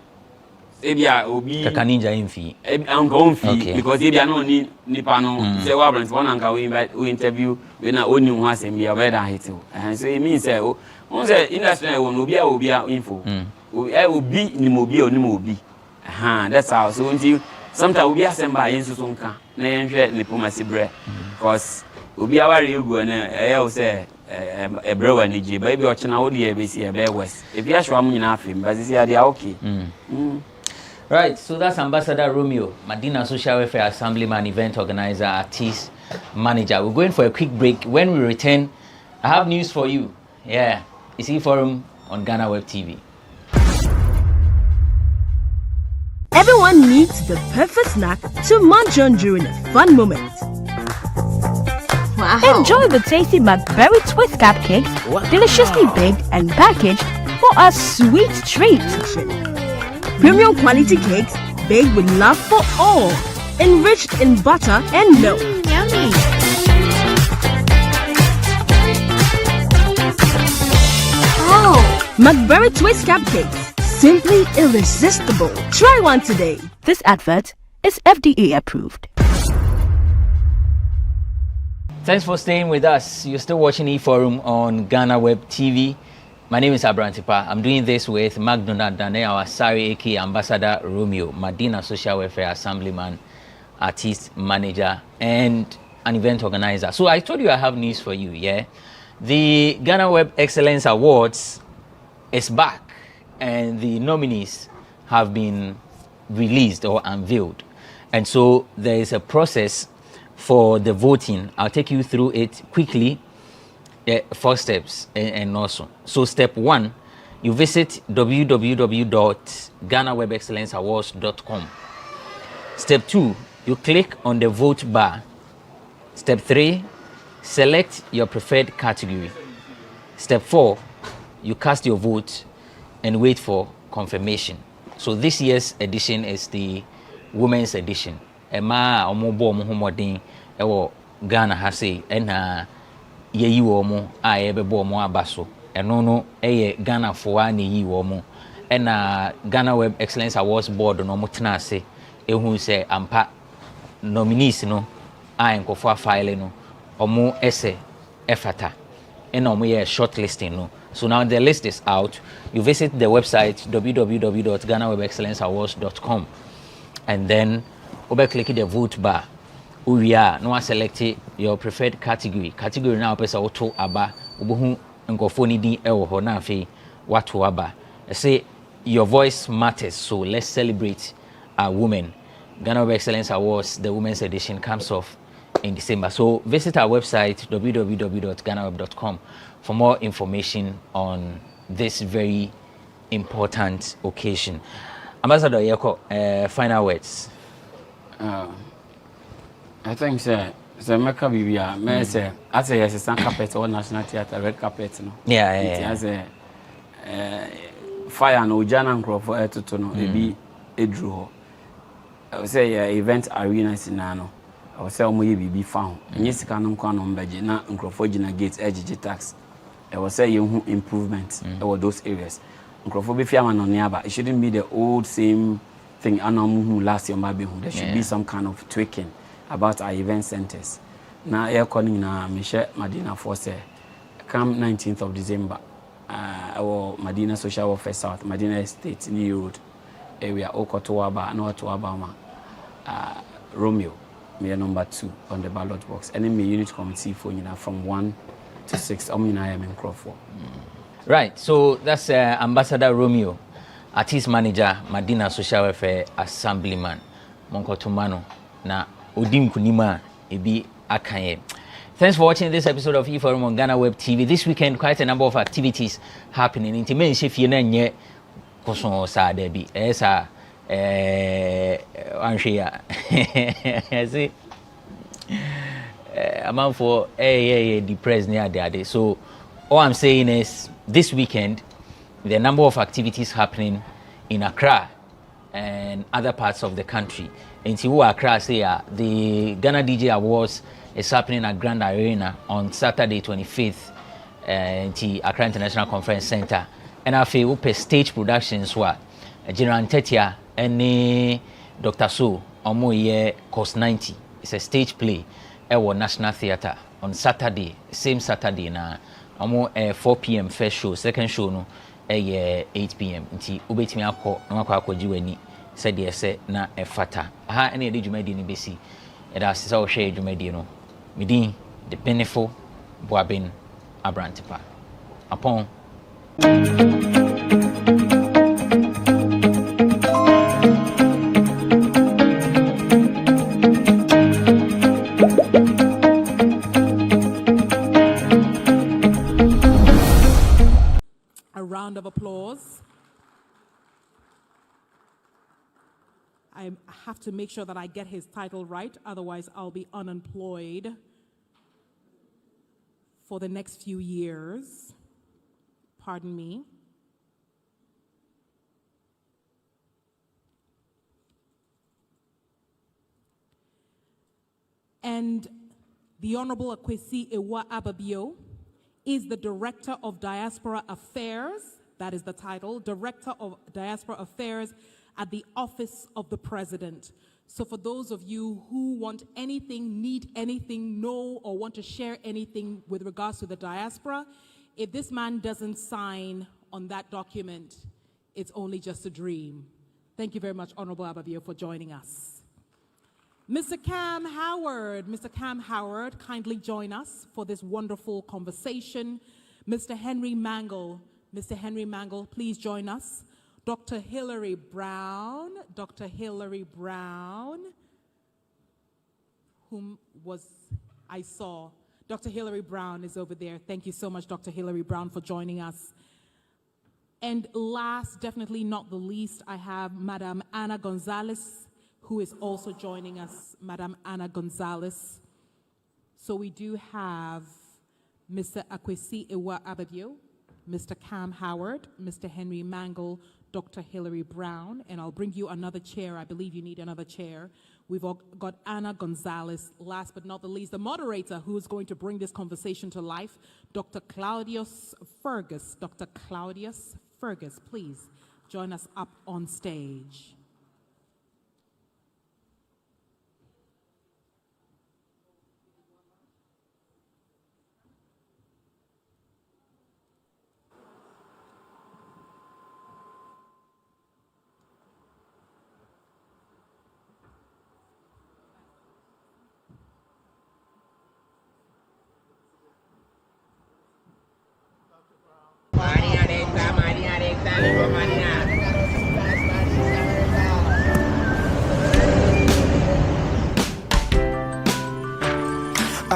obi kakaninja infi anka onfi because ebia no ni nipa no say wa brand one anka we interview we na oni ho asem bia be da hit and so it means say on say industry won obi info obi ni mo obi that's how so until sometimes obi asem ba yin so nka na yen hwe diplomacy bre because obi aware egu na o say a brewer niji baby ochina wo dey be see be west if you show am nyina afim but see they are okay. Right, so that's Ambassador Romeo, Madina Social Welfare Assemblyman, event organizer, artist, manager. We're going for a quick break. When we return, I have news for you. Yeah, it's E-Forum on GhanaWeb TV. Everyone needs the perfect snack to munch on during a fun moment. Wow. Enjoy the tasty McBerry Twist cupcakes, deliciously baked and packaged for a sweet treat. Premium quality cakes baked with love for all, enriched in butter and milk. Yummy. Oh, McBerry Twist cupcakes, simply irresistible. Try one today. This advert is FDA approved. Thanks for staying with us. You're still watching E-Forum on GhanaWeb TV. My name is Abrantipa. I'm doing this with McDonald Dane, our Sari aka Ambassador Romeo, Madina Social Welfare Assemblyman, artist, manager, and an event organizer. So I told you I have news for you, yeah? The GhanaWeb Excellence Awards is back, and the nominees have been released or unveiled. And so there is a process for the voting. I'll take you through it quickly. 4 steps and also. So step 1, you visit www.GhanaWebExcellenceAwards.com. Step 2, you click on the vote bar. Step 3, select your preferred category. Step 4, you cast your vote and wait for confirmation. So this year's edition is the women's edition. Emma omobo omohomodin ewo Ghana ha say na yeyi wo mo a yebebo mo abaso eno no eye Ghana fo a na yi wo mo na GhanaWeb Excellence Awards Board no mo tena ase ehu se ampa nominees no a enkofo file no omo ese efata and omo ye shortlisting no. So now the list is out. You visit the website www.GhanaWebExcellenceAwards.com and then click the vote bar. We are no select your preferred category. Category now pesa auto aba ubuhu nkofoni din ewo ho na afi watu aba. Say your voice matters, so let's celebrate our women. GhanaWeb Excellence Awards, the women's edition comes off in December. So visit our website www.ghanaweb.com for more information on this very important occasion. Ambassador Yeko, final words. I think so Meka Bibia, may say, I say yes, it's a carpet or National Theatre, red carpet. No? Yeah. It has a fire no Jana and for air to no, maybe a draw. I would say event arenas in Nano. I would say be found. And yes, canon on Bajina and Crawfordina Gates, ECG'S tax. I would say you improvements over those areas. Crawford be fair on nearby. It shouldn't be the old same thing. Last year, maybe there should be some kind of tweaking about our event centers. Now, air calling na Michelle Madina Force come 19th of December. Our Madina Social Welfare South, Madina Estate, New Road area, Okotoaba, North Obama, Romeo, me number 2 on the ballot box. And then me unit committee for from 1 to 6. I am in Crawford. Right, so that's Ambassador Romeo, artist manager, Madina Social Welfare Assemblyman, Monkotumano, na Udim Kunima, Ebi Akaye. Thanks for watching this episode of E-Forum on GhanaWeb TV. This weekend, quite a number of activities happening. In Timen Shifina nye koson sa debi. Esa anshia. See, amount for depressed near the. So all I'm saying is this weekend, the number of activities happening in Accra and other parts of the country. In Serwaa, Accra, say the Ghana DJ Awards It's happening at Grand Arena on Saturday 25th in the Accra International Conference Center. And I feel we stage productions were General Tetia and Dr. So Omo ye cost 90. It's a stage play at National Theatre on Saturday, same Saturday na Omo 4 p.m. first show, second show no 8 p.m. Nti ubetimi akọ na akọ akọji wani said yes na efata. Ha ene de dwumadi ni besi. Eda asesa o hwe dwumadi no. Midin the benefit Boabin Abrantipa. Upon a round of applause. I have to make sure that I get his title right, otherwise I'll be unemployed for the next few years. Pardon me. And the Honorable Akwesi Ewa Ababio is the Director of Diaspora Affairs, that is the title, Director of Diaspora Affairs at the Office of the President. So for those of you who want anything, need anything, know or want to share anything with regards to the diaspora, if this man doesn't sign on that document, it's only just a dream. Thank you very much, Honorable Ababio, for joining us. Mr. Cam Howard, kindly join us for this wonderful conversation. Mr. Henry Mangle, please join us. Dr. Hilary Brown, whom I saw. Dr. Hilary Brown is over there. Thank you so much, Dr. Hilary Brown, for joining us. And last, definitely not the least, I have Madam Anna Gonzalez, who is also joining us, Madam Anna Gonzalez. So we do have Mr. Akwesi Ewa Ababio, Mr. Cam Howard, Mr. Henry Mangle, Dr. Hilary Brown, and I'll bring you another chair. I believe you need another chair. We've all got Anna Gonzalez. Last but not the least, the moderator who is going to bring this conversation to life, Dr. Claudius Fergus. Dr. Claudius Fergus, please join us up on stage.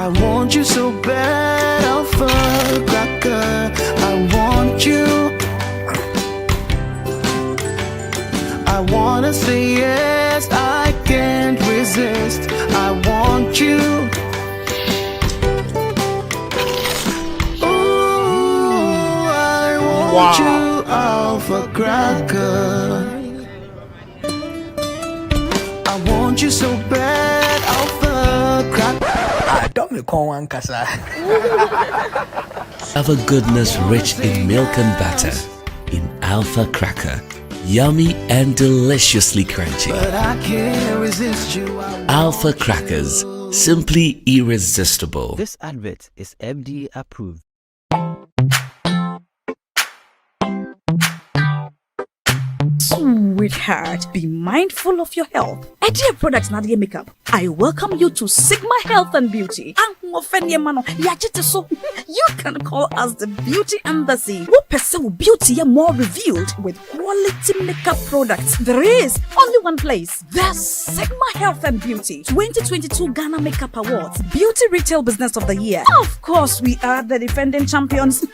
I want you so bad, I'll fuck like I want you. I wanna say yes, I can't resist. I want you. Ooh, I want you, alpha cracker. I want you so bad, alpha cracker. Have a goodness rich in milk and butter in Alpha Cracker. Yummy and deliciously crunchy. But I can't resist you. Alpha Crackers, simply irresistible. This advert is FDA approved. Sweetheart, be mindful of your health. Idea Products Nadia Makeup. I welcome you to Sigma Health and Beauty. You can call us the Beauty Embassy. We pursue beauty more revealed with quality makeup products. There is only one place. The Sigma Health and Beauty 2022 Ghana Makeup Awards Beauty Retail Business of the Year. Of course, we are the defending champions.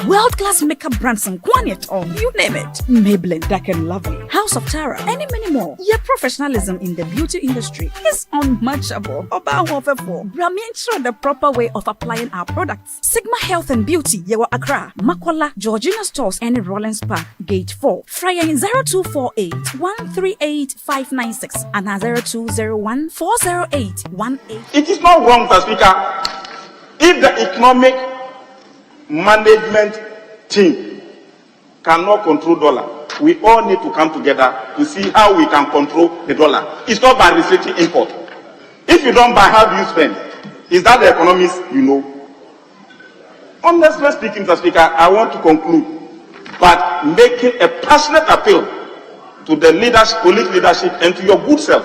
World-class makeup brands and Quaniet on, you name it. Maybelline, Dark and Lovely. House Rose of Tara, and many more. Your professionalism in the beauty industry is unmatchable. Oba Wofefo, Brami ensure the proper way of applying our products. Sigma Health and Beauty, Yewa Accra, Makola, Georgina Stores, and Rollins Park, Gate 4. Fryer in 0248 138 596 and 0201 408 18. It is not wrong, Mr. Speaker, if the economic management team cannot control dollar. We all need to come together to see how we can control the dollar. It's not by restricting import. If you don't buy, how do you spend? Is that the economics you know? Honestly speaking, Mr. Speaker, I want to conclude by making a passionate appeal to the police leadership and to your good self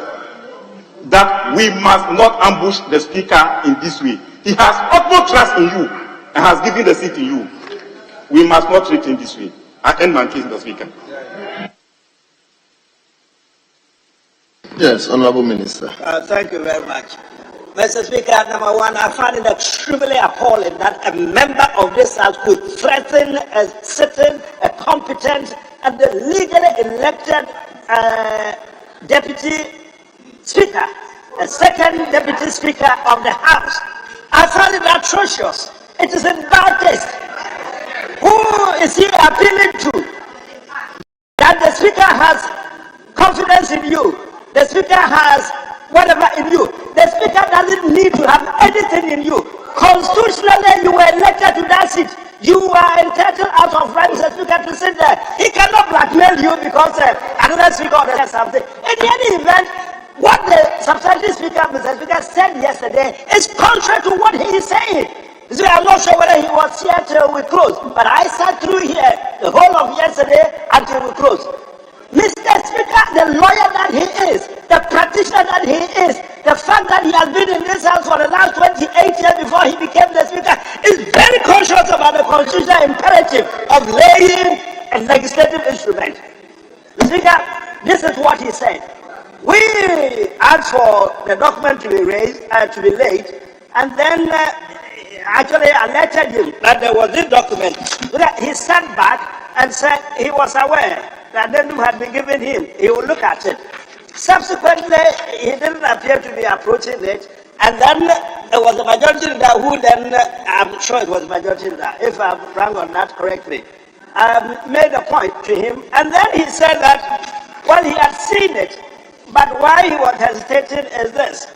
that we must not ambush the Speaker in this way. He has utmost trust in you and has given the seat to you. We must not treat him this way. I end my case, Mr. Speaker. Yes, Honorable Minister. Thank you very much. Mr. Speaker, number one, I find it extremely appalling that a member of this House could threaten a sitting, a competent, and the legally elected Deputy Speaker, a second Deputy Speaker of the House. I find it atrocious. It is in bad taste. Who is he appealing to? That the Speaker has confidence in you. The Speaker has whatever in you. The Speaker doesn't need to have anything in you. Constitutionally, you were elected to that seat. You are entitled out of right, Mr. Speaker, to sit there. He cannot blackmail you because another Speaker or something. In any event, what the substantive Speaker, Mr. Speaker, said yesterday is contrary to what he is saying. So I'm not sure whether he was here till we closed, but I sat through here the whole of yesterday until we closed. Mr. Speaker, the lawyer that he is, the practitioner that he is, the fact that he has been in this house for the last 28 years before he became the Speaker, is very conscious about the constitutional imperative of laying a legislative instrument. The Speaker, this is what he said. We asked for the document to be raised, to be laid, and then actually alerted him that there was this document. He sat back and said he was aware that the document had been given him. He would look at it. Subsequently, he didn't appear to be approaching it, and then there was a majority leader who then, I'm sure it was a majority leader, if I'm wrong on that correctly, made a point to him, and then he said that, well, he had seen it, but why he was hesitating is this.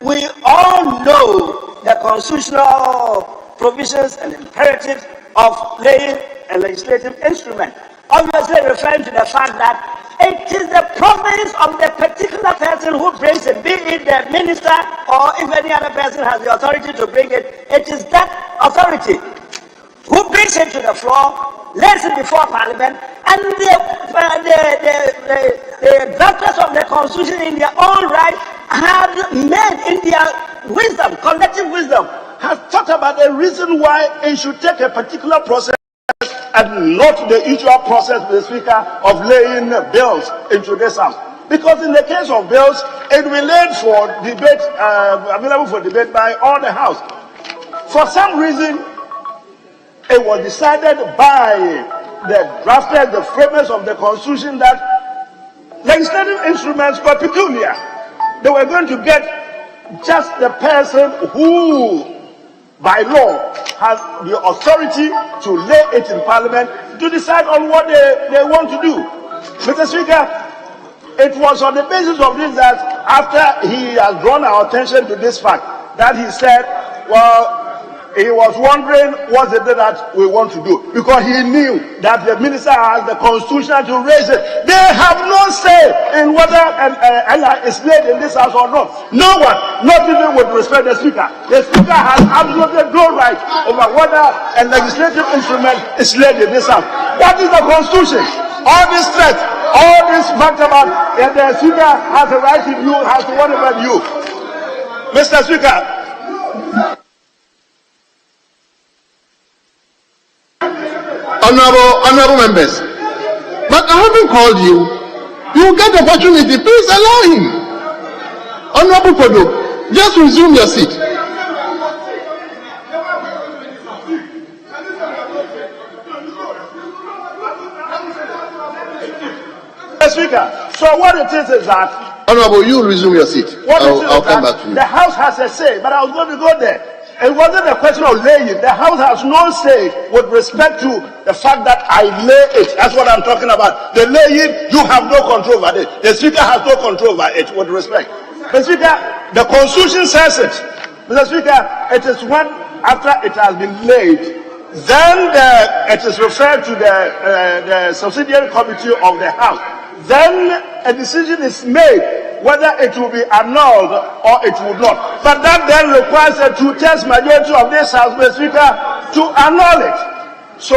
We all know the constitutional provisions and imperatives of laying a legislative instrument, obviously referring to the fact that it is the province of the particular person who brings it, be it the minister or if any other person has the authority to bring it, it is that authority who brings it to the floor, lays it before Parliament, and the drafters of the Constitution in their own right have made in their wisdom, collective wisdom, has thought about the reason why it should take a particular process and not the usual process, Mr. Speaker, of laying bills into this House. Because in the case of bills, it will be laid for debate, available for debate by all the House. For some reason, it was decided by the drafters, the framers of the Constitution, that legislative instruments were peculiar. They were going to get just the person who, by law, has the authority to lay it in Parliament to decide on what they want to do. Mr. Speaker, it was on the basis of this that after he has drawn our attention to this fact, that he said, well, he was wondering what is it that we want to do, because he knew that the minister has the constitution to raise it. They have no say in whether Allah is laid in this House or not. No one, not even with respect to the Speaker. The Speaker has absolutely no right over whether a legislative instrument is laid in this House. That is the Constitution. All this threat, all this fact about that the Speaker has a right in you, has to whatever you. Mr. Speaker. Honorable members, but I haven't called you. You will get the opportunity. Please allow him. Honorable Podo, just resume your seat. Mr. Speaker, so what it is that... Honorable, you resume your seat. I'll come back to you. The House has a say, but I was going to go there. It wasn't a question of laying. The House has no say with respect to the fact that I lay it. That's what I'm talking about. The laying, you have no control over it. The Speaker has no control over it with respect. Mr. Speaker, the Constitution says it. Mr. Speaker, it is when after it has been laid, then it is referred to the subsidiary committee of the House. Then a decision is made whether it will be annulled or it will not. But that then requires a two-thirds majority of this House, Mr. Speaker, to annul it. So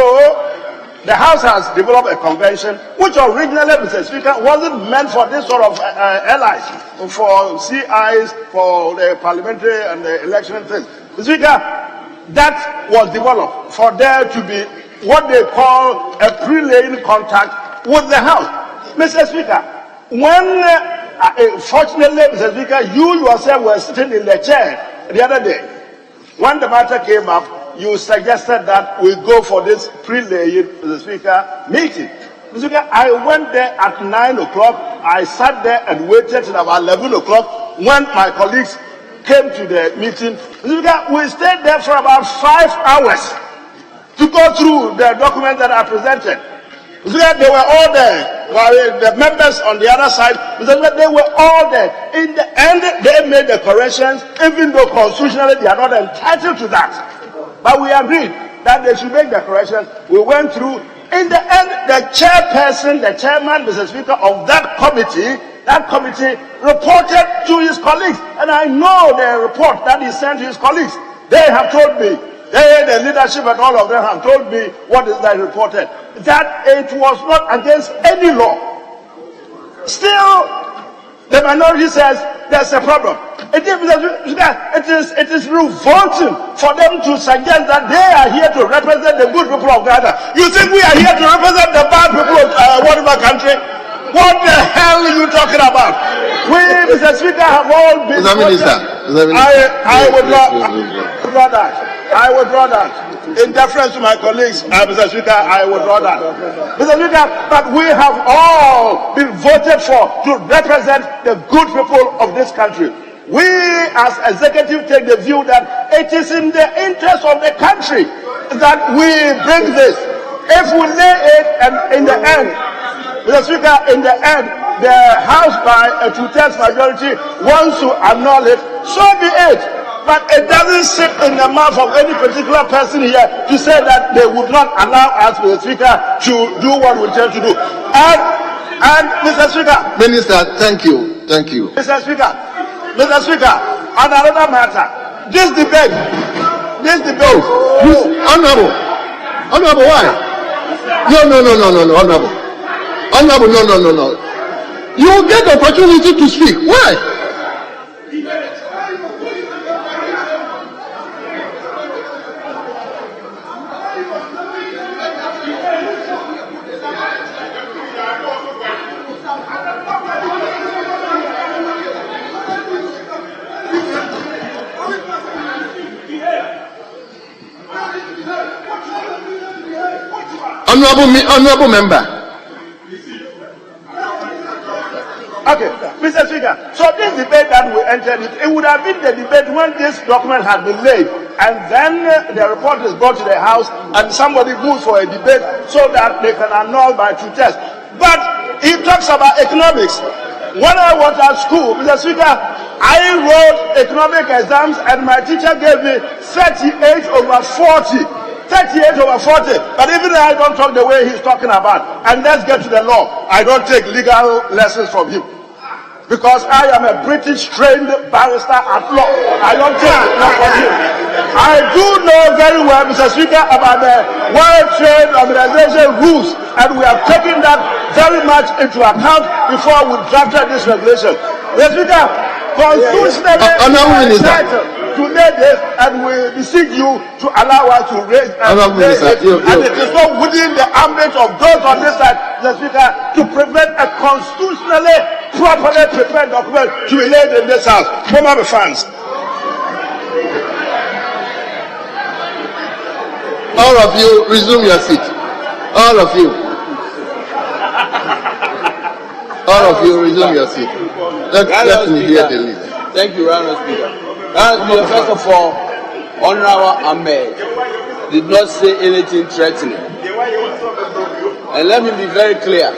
the House has developed a convention which originally, Mr. Speaker, wasn't meant for this sort of allies, for CIs, for the parliamentary and the election things. Mr. Speaker, that was developed for there to be what they call a pre-laying contact with the House. Mr. Speaker, when fortunately, Mr. Speaker, you yourself were sitting in the chair the other day. When the matter came up, you suggested that we go for this pre-laying, Mr. Speaker, meeting. Mr. Speaker, I went there at 9 o'clock. I sat there and waited till about 11 o'clock when my colleagues came to the meeting. Mr. Speaker, we stayed there for about 5 hours to go through the document that I presented. Mr. Speaker, they were all there. While the members on the other side, Mr. Speaker, they were all there. In the end, they made the corrections, even though constitutionally they are not entitled to that. But we agreed that they should make the corrections. We went through. In the end, the chairperson, the chairman, Mr. Speaker, of that committee reported to his colleagues. And I know the report that he sent to his colleagues. They have told me, the leadership and all of them have told me what is that reported. That it was not against any law. Still, the minority says there's a problem. It is revolting for them to suggest that they are here to represent the good people of Ghana. You think we are here to represent the bad people of whatever country? What the hell are you talking about? We, Mr. Speaker, have all been... I withdraw that. In deference to my colleagues, Mr. Speaker, I withdraw that. Mr. Speaker, but we have all been voted for to represent the good people of this country. We, as executive, take the view that it is in the interest of the country that we bring this. If we lay it, and in the end, Mr. Speaker, in the end, the House by a two-thirds majority wants to annul it, so be it. But it doesn't sit in the mouth of any particular person here to say that they would not allow us, Mr. Speaker, to do what we tend to do. And Mr. Speaker... Minister, thank you. Thank you. Mr. Speaker, on another matter, this debate... Honorable, why? No, Honorable, no. You get the opportunity to speak. Why? Honorable member. Okay, Mr. Speaker, so this debate that we entered, it would have been the debate when this document had been laid, and then the report is brought to the House, and somebody moves for a debate so that they can annul by two-thirds. But he talks about economics. When I was at school, Mr. Speaker, I wrote economic exams, and my teacher gave me 38/40. 38/40, but even I don't talk the way he's talking about. And let's get to the law. I don't take legal lessons from him because I am a British trained barrister at law. I don't take law from him. I do know very well, Mr. Speaker, about the World Trade Organization rules, and we have taken that very much into account before we drafted this regulation. Mr. Speaker, constitutionally to lay this, and we beseech you to allow us to raise and it is not within the ambit of those on this side, the Speaker, to prevent a constitutionally properly prepared document to be laid in this House. Former fans. All of you, resume your seat. All of you. All of you resume your seat. Let me hear the lead. Thank you, Honorable Speaker. Honorable Speaker, first of all, Honorable Ahmed did not say anything threatening. And let me be very clear.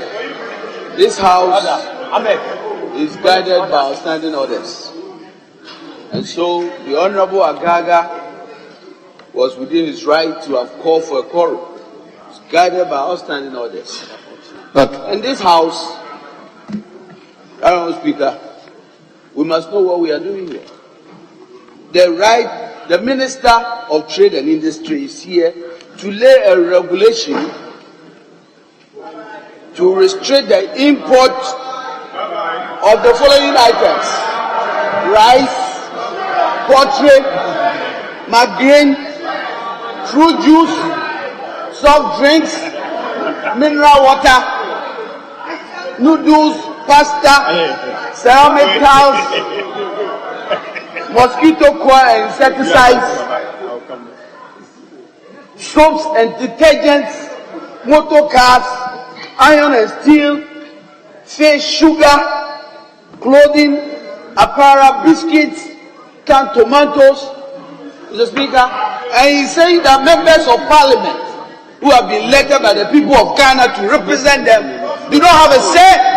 This House is guided by outstanding orders. And so the Honorable Agaga was within his right to have called for a quorum. It's guided by outstanding orders. In this House, Honorable Speaker, we must know what we are doing here. The Minister of Trade and Industry is here to lay a regulation to restrict the import of the following items: rice, poultry, margarine, fruit juice, soft drinks, mineral water, noodles, pasta, ceramic towels, mosquito coil and insecticides, soaps and detergents, motor cars, iron and steel, fish, sugar, clothing, apparel, biscuits, canned tomatoes, Mr. Speaker. And he's saying that members of parliament who have been elected by the people of Ghana to represent them do not have a say.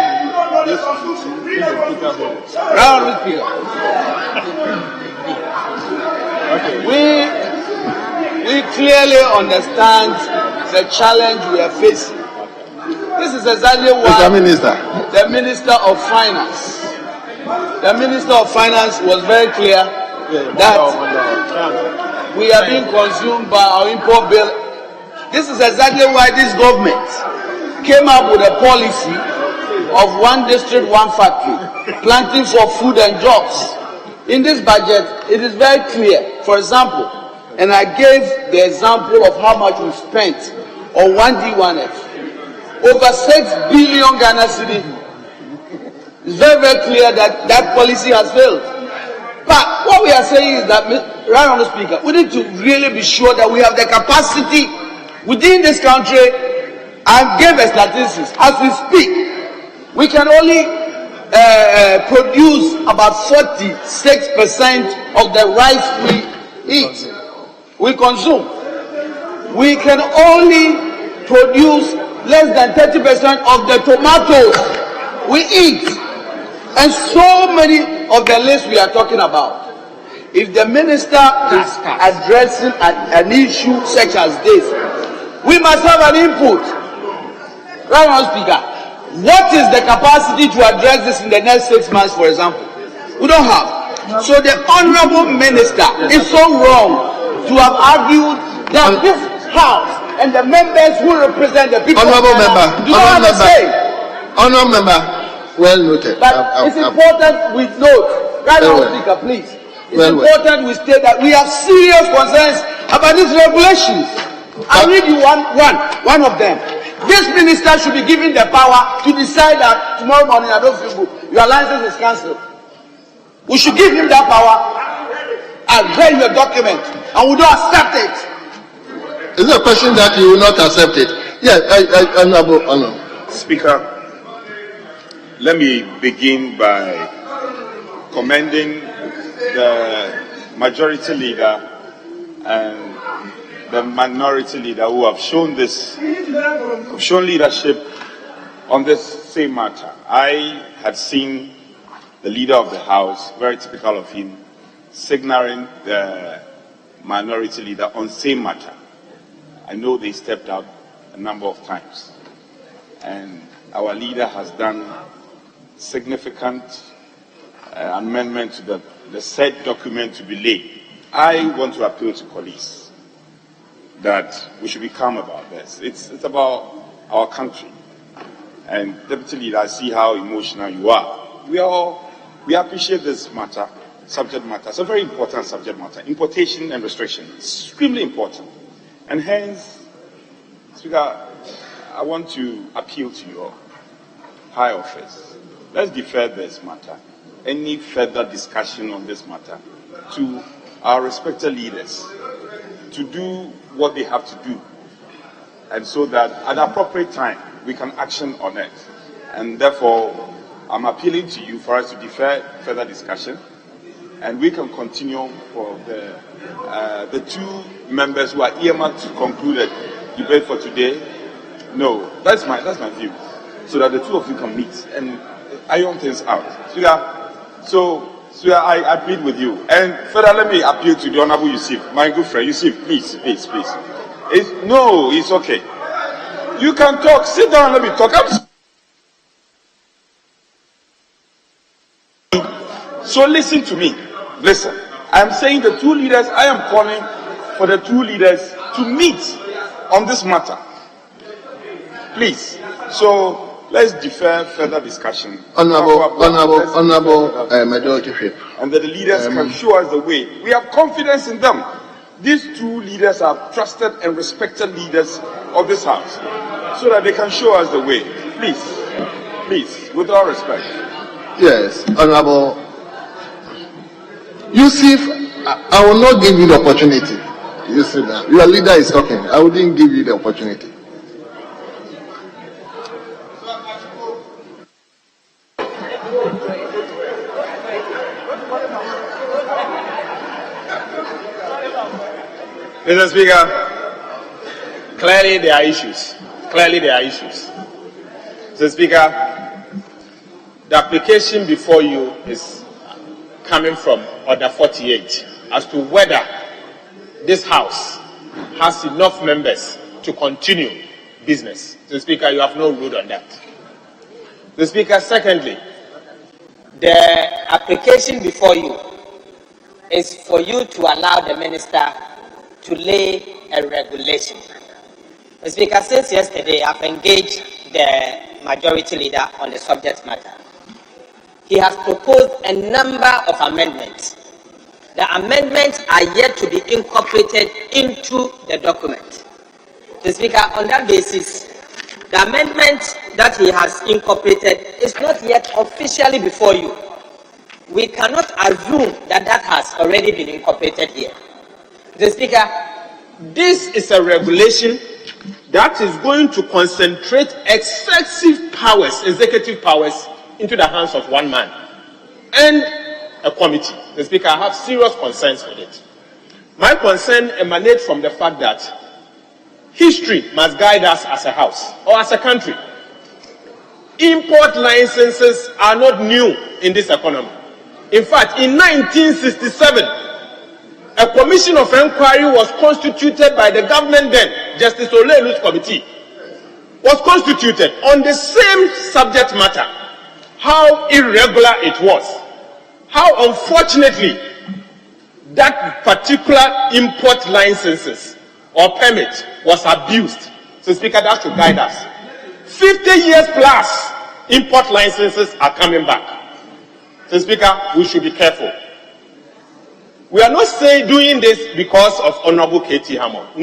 We clearly understand the challenge we are facing. This is exactly why the Minister of Finance, was very clear that we are being consumed by our import bill. This is exactly why this government came up with a policy of one district, one factory, planting for food and jobs. In this budget, it is very clear. For example, and I gave the example of how much we spent on 1D1F. Over 6 billion Ghana cedis. It's very, very clear that that policy has failed. But what we are saying is that, right on the Speaker, we need to really be sure that we have the capacity within this country. I gave a statistics. As we speak, we can only produce about 46% of the rice we eat, we consume. We can only produce less than 30% of the tomatoes we eat. And so many of the lists we are talking about. If the minister is addressing an issue such as this, we must have an input. Right now, Speaker, what is the capacity to address this in the next 6 months, for example? We don't have. So the honorable minister is so wrong to have argued that this House and the members who represent the people Honorable member, do not have a say. Honorable member, well noted. But it's important we note, right now, Speaker, please. It's important we state that we have serious concerns about these regulations. I'll read you one of them. This minister should be given the power to decide that tomorrow morning, I don't feel good, your license is cancelled. We should give him that power and read your document, and we don't accept it. Is it a question that you will not accept it? Yeah, Honorable. Speaker, let me begin by commending the majority leader and the minority leader who have shown leadership on this same matter. I had seen the leader of the House, very typical of him, signaling the minority leader on same matter. I know they stepped out a number of times, and our leader has done significant amendment to the said document to be laid. I want to appeal to colleagues that we should be calm about this. It's about our country. And Deputy Leader, I see how emotional you are. We appreciate this matter, subject matter. It's a very important subject matter. Importation and restriction, extremely important. And hence, Speaker, I want to appeal to your high office. Let's defer this matter, any further discussion on this matter, to our respected leaders to do what they have to do, and so that at the appropriate time we can action on it. And therefore, I'm appealing to you for us to defer further discussion, and we can continue for the two members who are earmarked to conclude the debate for today. No, that's my view, so that the two of you can meet and iron things out. So I plead with you. And further, let me appeal to the Honorable Yusuf, my good friend. Yusuf, please. It's okay. You can talk. Sit down. Let me talk. So listen to me. Listen. I'm saying the two leaders. I am calling for the two leaders to meet on this matter. Please. So let's defer further discussion. Honorable Majority Whip. And that the leaders can show us the way. We have confidence in them. These two leaders are trusted and respected leaders of this house, so that they can show us the way. Please, with all respect. Yes, Honorable Yusuf, I will not give you the opportunity. You see that your leader is talking. I wouldn't give you the opportunity. Mr. Speaker, clearly there are issues. Mr. Speaker, the application before you is coming from Order 48 as to whether this House has enough members to continue business. Mr. Speaker, you have no rule on that. Mr. Speaker, secondly, the application before you is for you to allow the minister to lay a regulation. Mr. Speaker, since yesterday I've engaged the majority leader on the subject matter. He has proposed a number of amendments. The amendments are yet to be incorporated into the document. Mr. Speaker, on that basis, the amendment that he has incorporated is not yet officially before you. We cannot assume that that has already been incorporated here. Mr. Speaker, this is a regulation that is going to concentrate excessive powers, executive powers, into the hands of one man and a committee. Mr. Speaker, I have serious concerns with it. My concern emanates from the fact that history must guide us as a house or as a country. Import licenses are not new in this economy. In fact, in 1967, a commission of inquiry was constituted by the government then, Justice Olelu's committee, was constituted on the same subject matter. How irregular it was. How unfortunately that particular import licenses or permit was abused. So Speaker, that should guide us. 50 years plus, import licenses are coming back. So Speaker, we should be careful. We are not doing this because of Honorable K.T. Hammond.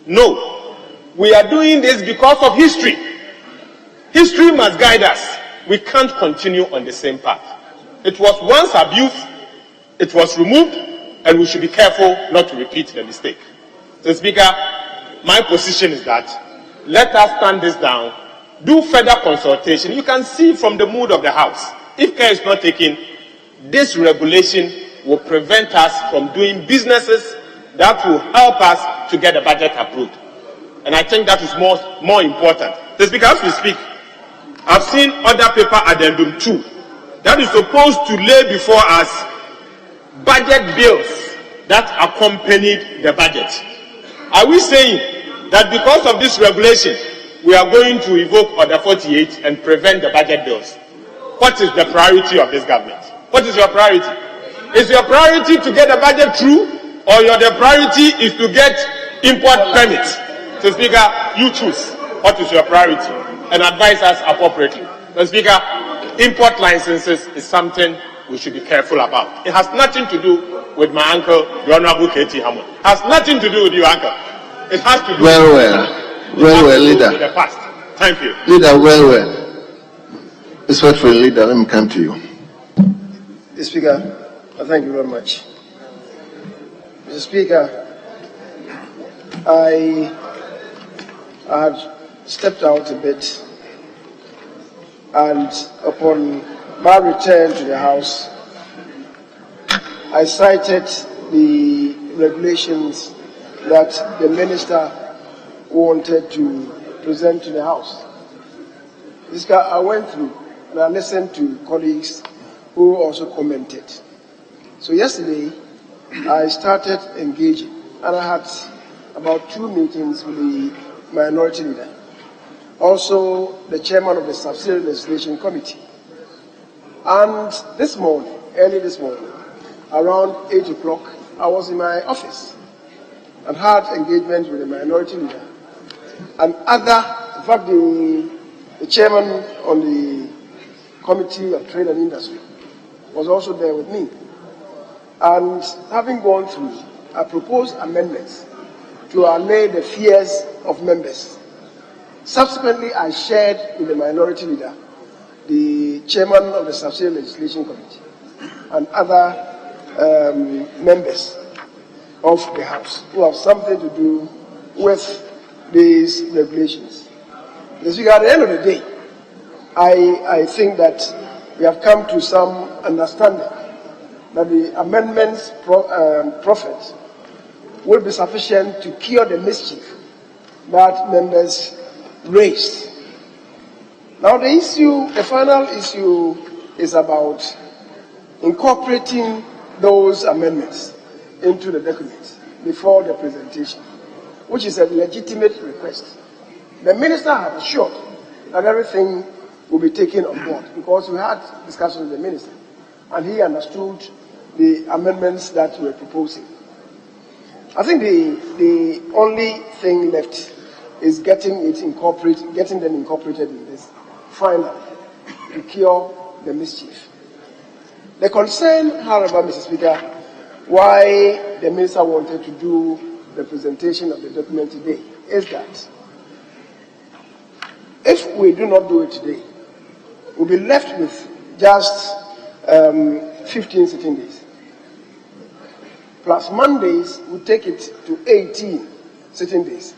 No. We are doing this because of history. History must guide us. We can't continue on the same path. It was once abused, it was removed, and we should be careful not to repeat the mistake. So Speaker, my position is that let us stand this down, do further consultation. You can see from the mood of the House, if care is not taken, this regulation will prevent us from doing businesses that will help us to get the budget approved. And I think that is more important. So Speaker, as we speak, I've seen other paper addendum 2 that is supposed to lay before us budget bills that accompanied the budget. Are we saying that because of this regulation, we are going to evoke Order 48 and prevent the budget bills? What is the priority of this government? What is your priority? Is your priority to get the budget through, or the priority is to get import permits? So Speaker, you choose. What is your priority? And advise us appropriately. So Speaker, import licenses is something we should be careful about. It has nothing to do with my uncle, the Honorable K.T. Hammond. It has nothing to do with your uncle. It has to do Well, leader. with the past. Thank you. Leader, well. Respectful leader, let me come to you. Mr. Speaker, thank you very much. Mr. Speaker, I had stepped out a bit And upon my return to the House, I cited the regulations that the minister wanted to present to the House. I went through and I listened to colleagues who also commented. So yesterday, I started engaging, and I had about 2 meetings with the minority leader, also the chairman of the subsidiary legislation committee. And this morning, early this morning, around 8 o'clock, I was in my office and had engagement with the minority leader and other, in fact, the chairman on the Committee of Trade and Industry was also there with me. And having gone through, I proposed amendments to allay the fears of members. Subsequently, I shared with the minority leader, the chairman of the subsidiary legislation committee, and other members of the House who have something to do with these regulations. Because at the end of the day, I think that we have come to some understanding that the amendments proffered will be sufficient to cure the mischief that members raised. Now the final issue is about incorporating those amendments into the document before the presentation, which is a legitimate request. The minister had assured that everything will be taken on board because we had discussions with the minister and he understood the amendments that we were proposing. I think the only thing left is getting them incorporated in this final to cure the mischief. The concern, however, Mr. Speaker, why the minister wanted to do the presentation of the document today is that if we do not do it today, we'll be left with just 15 sitting days. Plus Mondays, we take it to 18 sitting days.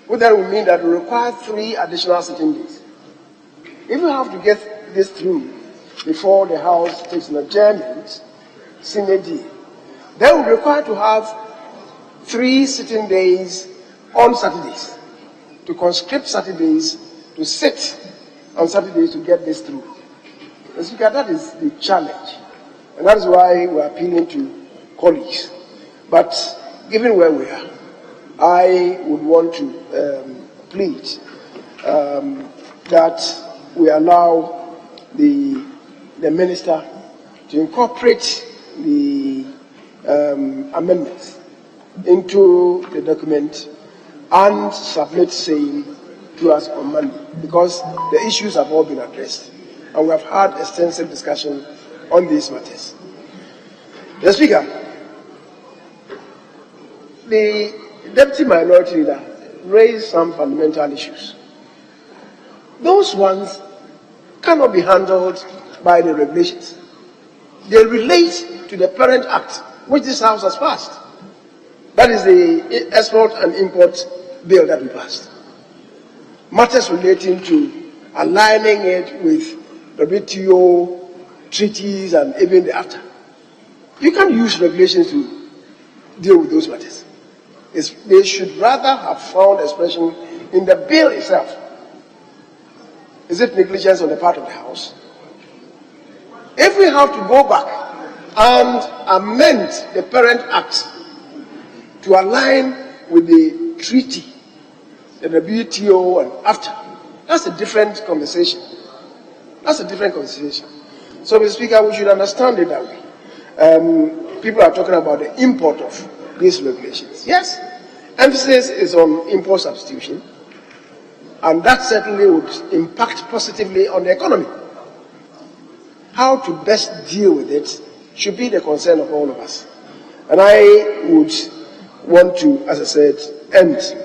Which then will mean that we require 3 additional sitting days. If we have to get this through before the House takes an adjournment, sine die, then we're required to have 3 sitting days on Saturdays, to conscript Saturdays, to sit on Saturdays to get this through. Mr. Speaker, that is the challenge. And that is why we're appealing to colleagues. But given where we are, I would want to plead that we allow the minister to incorporate the amendments into the document and submit same to us on Monday, because the issues have all been addressed and we have had extensive discussion on these matters. The Speaker, the Deputy Minority Leader raised some fundamental issues. Those ones cannot be handled by the regulations. They relate to the Parent Act, which this House has passed. That is the Export and Import Bill that we passed. Matters relating to aligning it with WTO treaties and even the ACTA. You can't use regulations to deal with those matters. They should rather have found expression in the bill itself. Is it negligence on the part of the House? If we have to go back and amend the Parent Act to align with the treaty, the WTO and AFTA, that's a different conversation. That's a different conversation. So, Mr. Speaker, we should understand it that way. People are talking about the import of these regulations. Yes, emphasis is on import substitution, and that certainly would impact positively on the economy. How to best deal with it should be the concern of all of us. And I would want to, as I said, end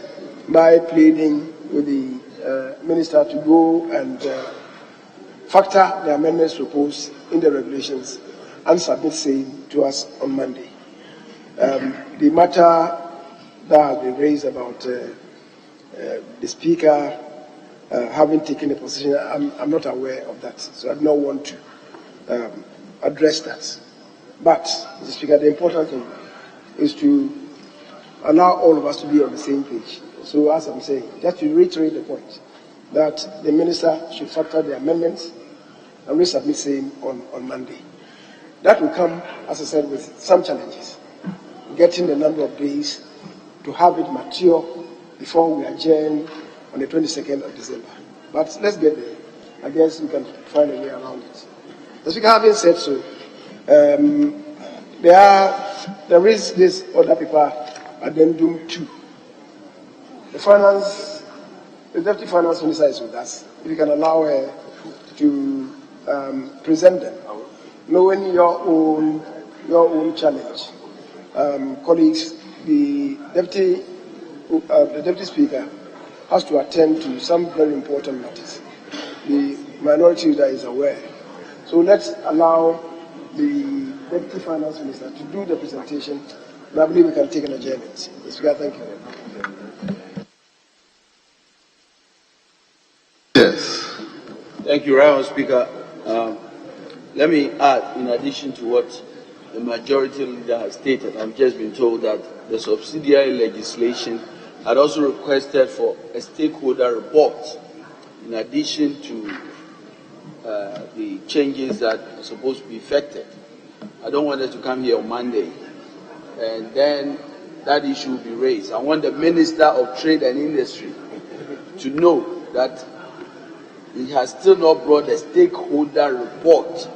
by pleading with the Minister to go and factor the amendments proposed in the regulations and submit same to us on Monday. The matter that has been raised about the Speaker having taken a position. I'm not aware of that, so I do not want to address that. But, Mr. Speaker, the important thing is to allow all of us to be on the same page. So, as I'm saying, just to reiterate the point, that the minister should factor the amendments and resubmit same on Monday. That will come, as I said, with some challenges. Getting the number of days to have it mature before we adjourn on the 22nd of December. But let's get there. I guess we can find a way around it. The Speaker, having said so, there is this other paper, addendum 2. The Deputy Finance Minister is with us. If you can allow her to present them, knowing your own challenge. Colleagues, the Deputy Speaker has to attend to some very important matters. The minority leader is aware. So let's allow the Deputy Finance Minister to do the presentation, and I believe we can take an adjournment. Mr. Speaker, thank you. Yes. Thank you, Honourable Speaker. Let me add, in addition to what the majority leader has stated, I've just been told that the subsidiary legislation had also requested for a stakeholder report in addition to the changes that are supposed to be effected. I don't want us to come here on Monday and then that issue will be raised. I want the Minister of Trade and Industry to know that he has still not brought the stakeholder report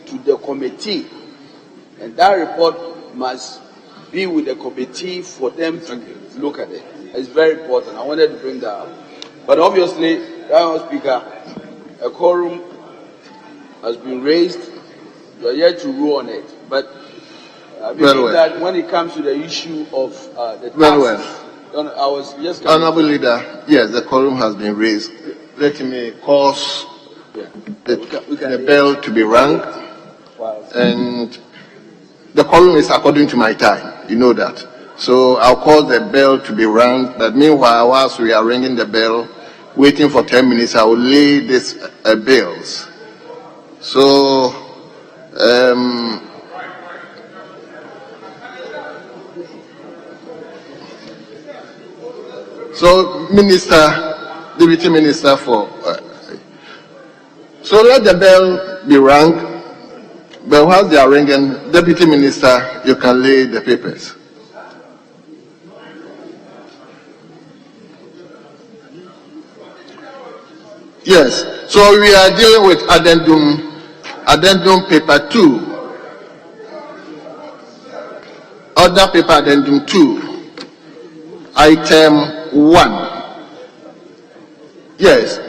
to the committee, and that report must be with the committee for them to look at it. It's very important. I wanted to bring that up. But obviously, Honourable Speaker, a quorum has been raised. We are yet to rule on it. But I believe that when it comes to the issue of the taxes, I was just Honourable Leader, yes, the quorum has been raised. Let me cause the bell to be rung, and the quorum is according to my time. You know that. So I'll cause the bell to be rung. But meanwhile, whilst we are ringing the bell, waiting for 10 minutes, I will lay these bills. So, Deputy Minister for... so let the bell be rung. But while they are ringing, Deputy Minister, you can lay the papers. Yes, so we are dealing with addendum paper 2. Other paper addendum 2. Item 1. Yes.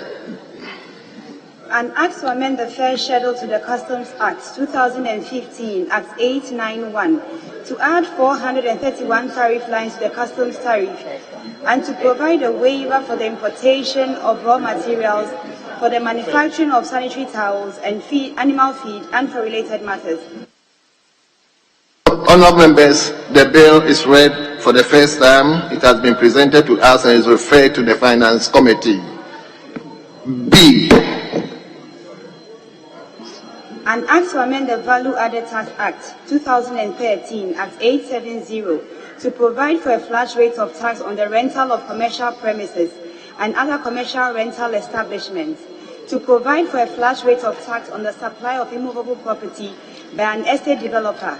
An act to amend the fare schedule to the Customs Act 2015, Act 891, to add 431 tariff lines to the customs tariff, and to provide a waiver for the importation of raw materials for the manufacturing of sanitary towels and animal feed, and for related matters. Honourable members, the bill is read for the first time. It has been presented to us and is referred to the Finance Committee. B. An act to amend the Value Added Tax Act 2013, Act 870, to provide for a flat rate of tax on the rental of commercial premises and other commercial rental establishments, to provide for a flat rate of tax on the supply of immovable property by an estate developer,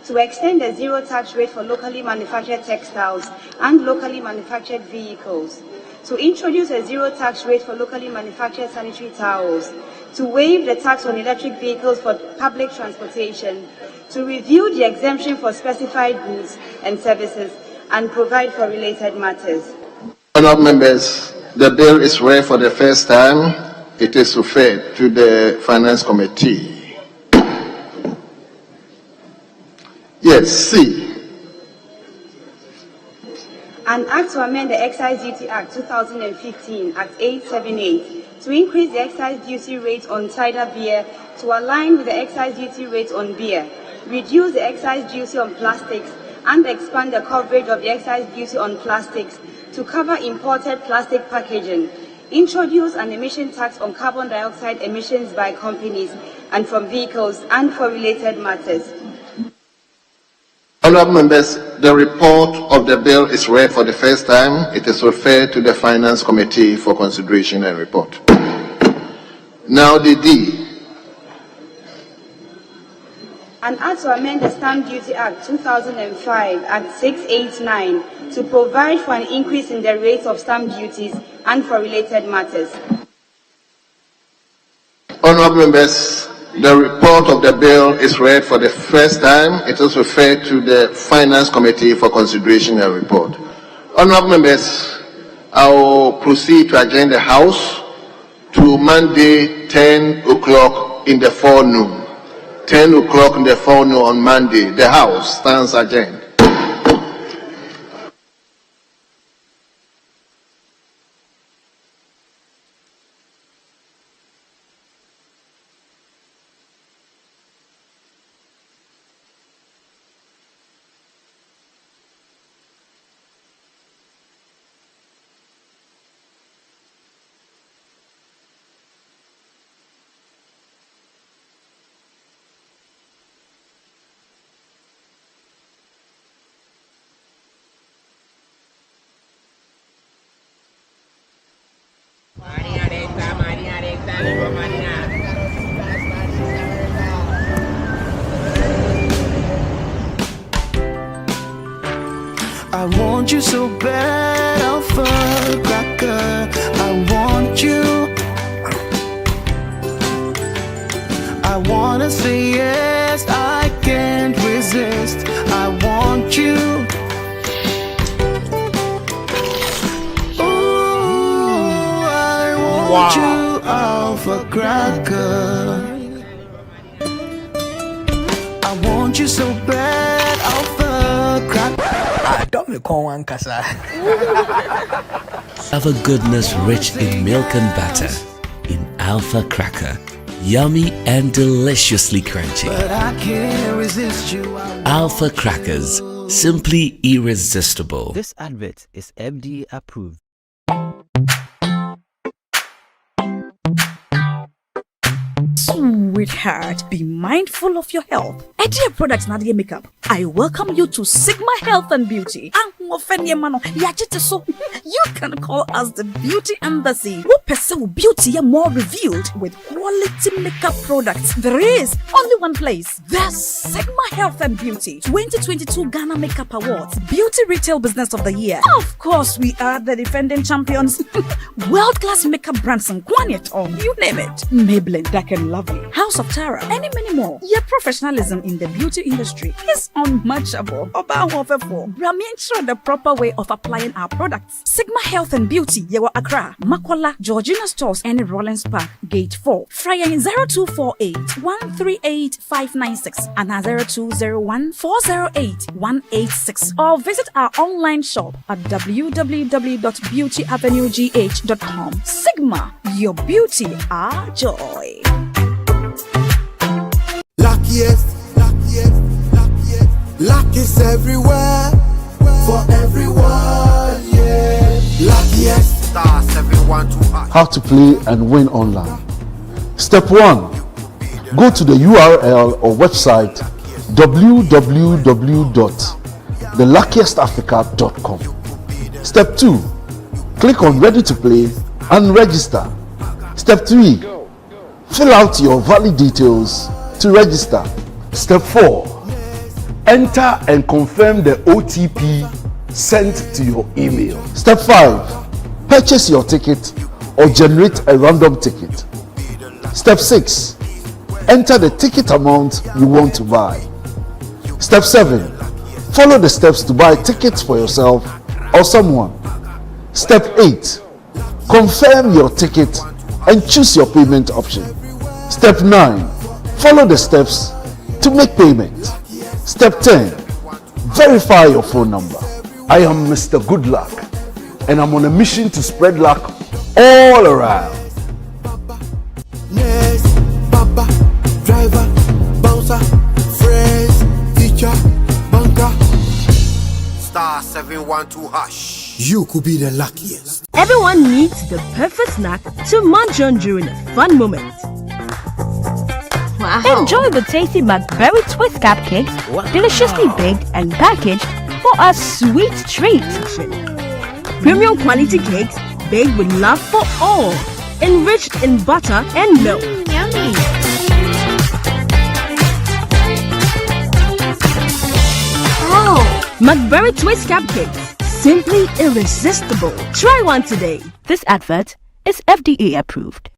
to extend the zero tax rate for locally manufactured textiles and locally manufactured vehicles, to introduce a zero tax rate for locally manufactured sanitary towels, to waive the tax on electric vehicles for public transportation, to review the exemption for specified goods and services, and provide for related matters. Honourable members, the bill is read for the first time. It is referred to the Finance Committee. Yes, C. An act to amend the Excise Duty Act 2015, Act 878, to increase the excise duty rate on cider beer to align with the excise duty rate on beer, reduce the excise duty on plastics, and expand the coverage of the excise duty on plastics to cover imported plastic packaging, introduce an emission tax on carbon dioxide emissions by companies and from vehicles and for related matters. Honourable members, the report of the bill is read for the first time. It is referred to the Finance Committee for consideration and report. Now the D. An act to amend the Stamp Duty Act 2005 Act 689 to provide for an increase in the rates of stamp duties and for related matters. Honourable members, the report of the bill is read for the first time. It is referred to the Finance Committee for consideration and report. Honourable members, I will proceed to adjourn the House to Monday, 10 o'clock in the forenoon. 10 o'clock in the forenoon on Monday. The House stands adjourned. I want you so bad, Alpha Cracker. I want you. I wanna say yes, I can't resist. I want you. Ooh, I want you, Alpha Cracker. I want you so bad, Alpha Cracker. Have a goodness rich in milk and butter in Alpha Cracker. Yummy and deliciously crunchy. But I can't resist you. Alpha Crackers, simply irresistible. This advert is FDA approved. Sweetheart, be mindful of your health. Dear products Nadia Makeup, I welcome you to Sigma Health and Beauty. You can call us the Beauty Embassy. We pursue beauty more revealed with quality makeup products. There is only one place. The Sigma Health and Beauty 2022 Ghana Makeup Awards Beauty Retail Business of the Year. Of course, we are the defending champions. World-class makeup brands and Kwanyet on, you name it. Maybelline, Dark and Lovely, House of Tara, and many more. Your professionalism in the beauty industry is unmatchable. Bramientra the proper way of applying our products. Sigma Health and Beauty, Yewa Accra, Makola, Georgina Stores, and Rollins Park, Gate 4. Fryer 0248 138 596 and 0201 408 186. Or visit our online shop at www.beautyavenuegh.com. Sigma, your beauty, our joy. Luckiest, luck is everywhere, for everyone, yeah. Luckiest, stars everyone to us. How to play and win online. Step 1. Go to the URL or website www.theluckiestafrica.com. Step 2. Click on Ready to Play and register. Step 3. Fill out your valid details to register. Step 4. Enter and confirm the OTP sent to your email. Step 5. Purchase your ticket or generate a random ticket. Step 6. Enter the ticket amount you want to buy. Step 7. Follow the steps to buy tickets for yourself or someone. Step 8. Confirm your ticket and choose your payment option. Step 9. Follow the steps to make payment. Step 10. Verify your phone number. I am Mr. Goodluck and I'm on a mission to spread luck all around. Yes, Papa, driver, bouncer, friends, teacher, banker. Star 712 hash. you could be the luckiest. Everyone needs the perfect snack to munch on during a fun moment. Wow. Enjoy the tasty McBerry Twist cupcakes, deliciously baked and packaged for a sweet treat. Premium quality cakes baked with love for all, enriched in butter and milk. Yummy. Oh, McBerry Twist cupcakes, simply irresistible. Try one today. This advert is FDA approved.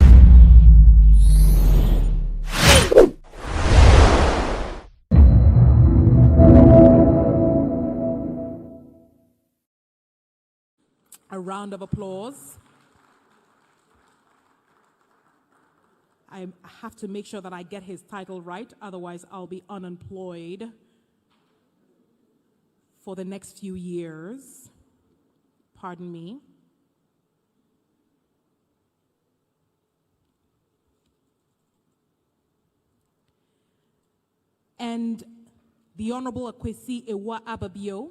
A round of applause. I have to make sure that I get his title right, otherwise I'll be unemployed for the next few years. Pardon me. And the Honorable Akwesi Ewa Ababio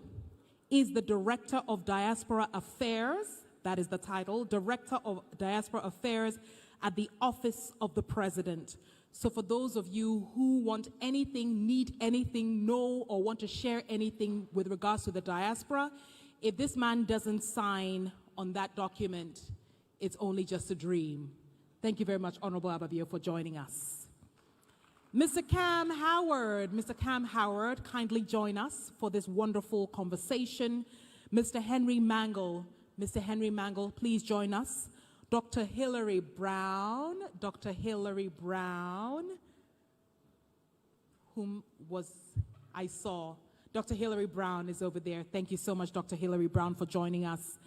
is the Director of Diaspora Affairs, that is the title, Director of Diaspora Affairs at the Office of the President. So for those of you who want anything, need anything, know or want to share anything with regards to the diaspora, if this man doesn't sign on that document, it's only just a dream. Thank you very much, Honorable Ababio, for joining us. Mr. Cam Howard, kindly join us for this wonderful conversation. Mr. Henry Mangle, please join us. Dr. Hilary Brown, whom I saw. Dr. Hilary Brown is over there. Thank you so much, Dr. Hilary Brown, for joining us.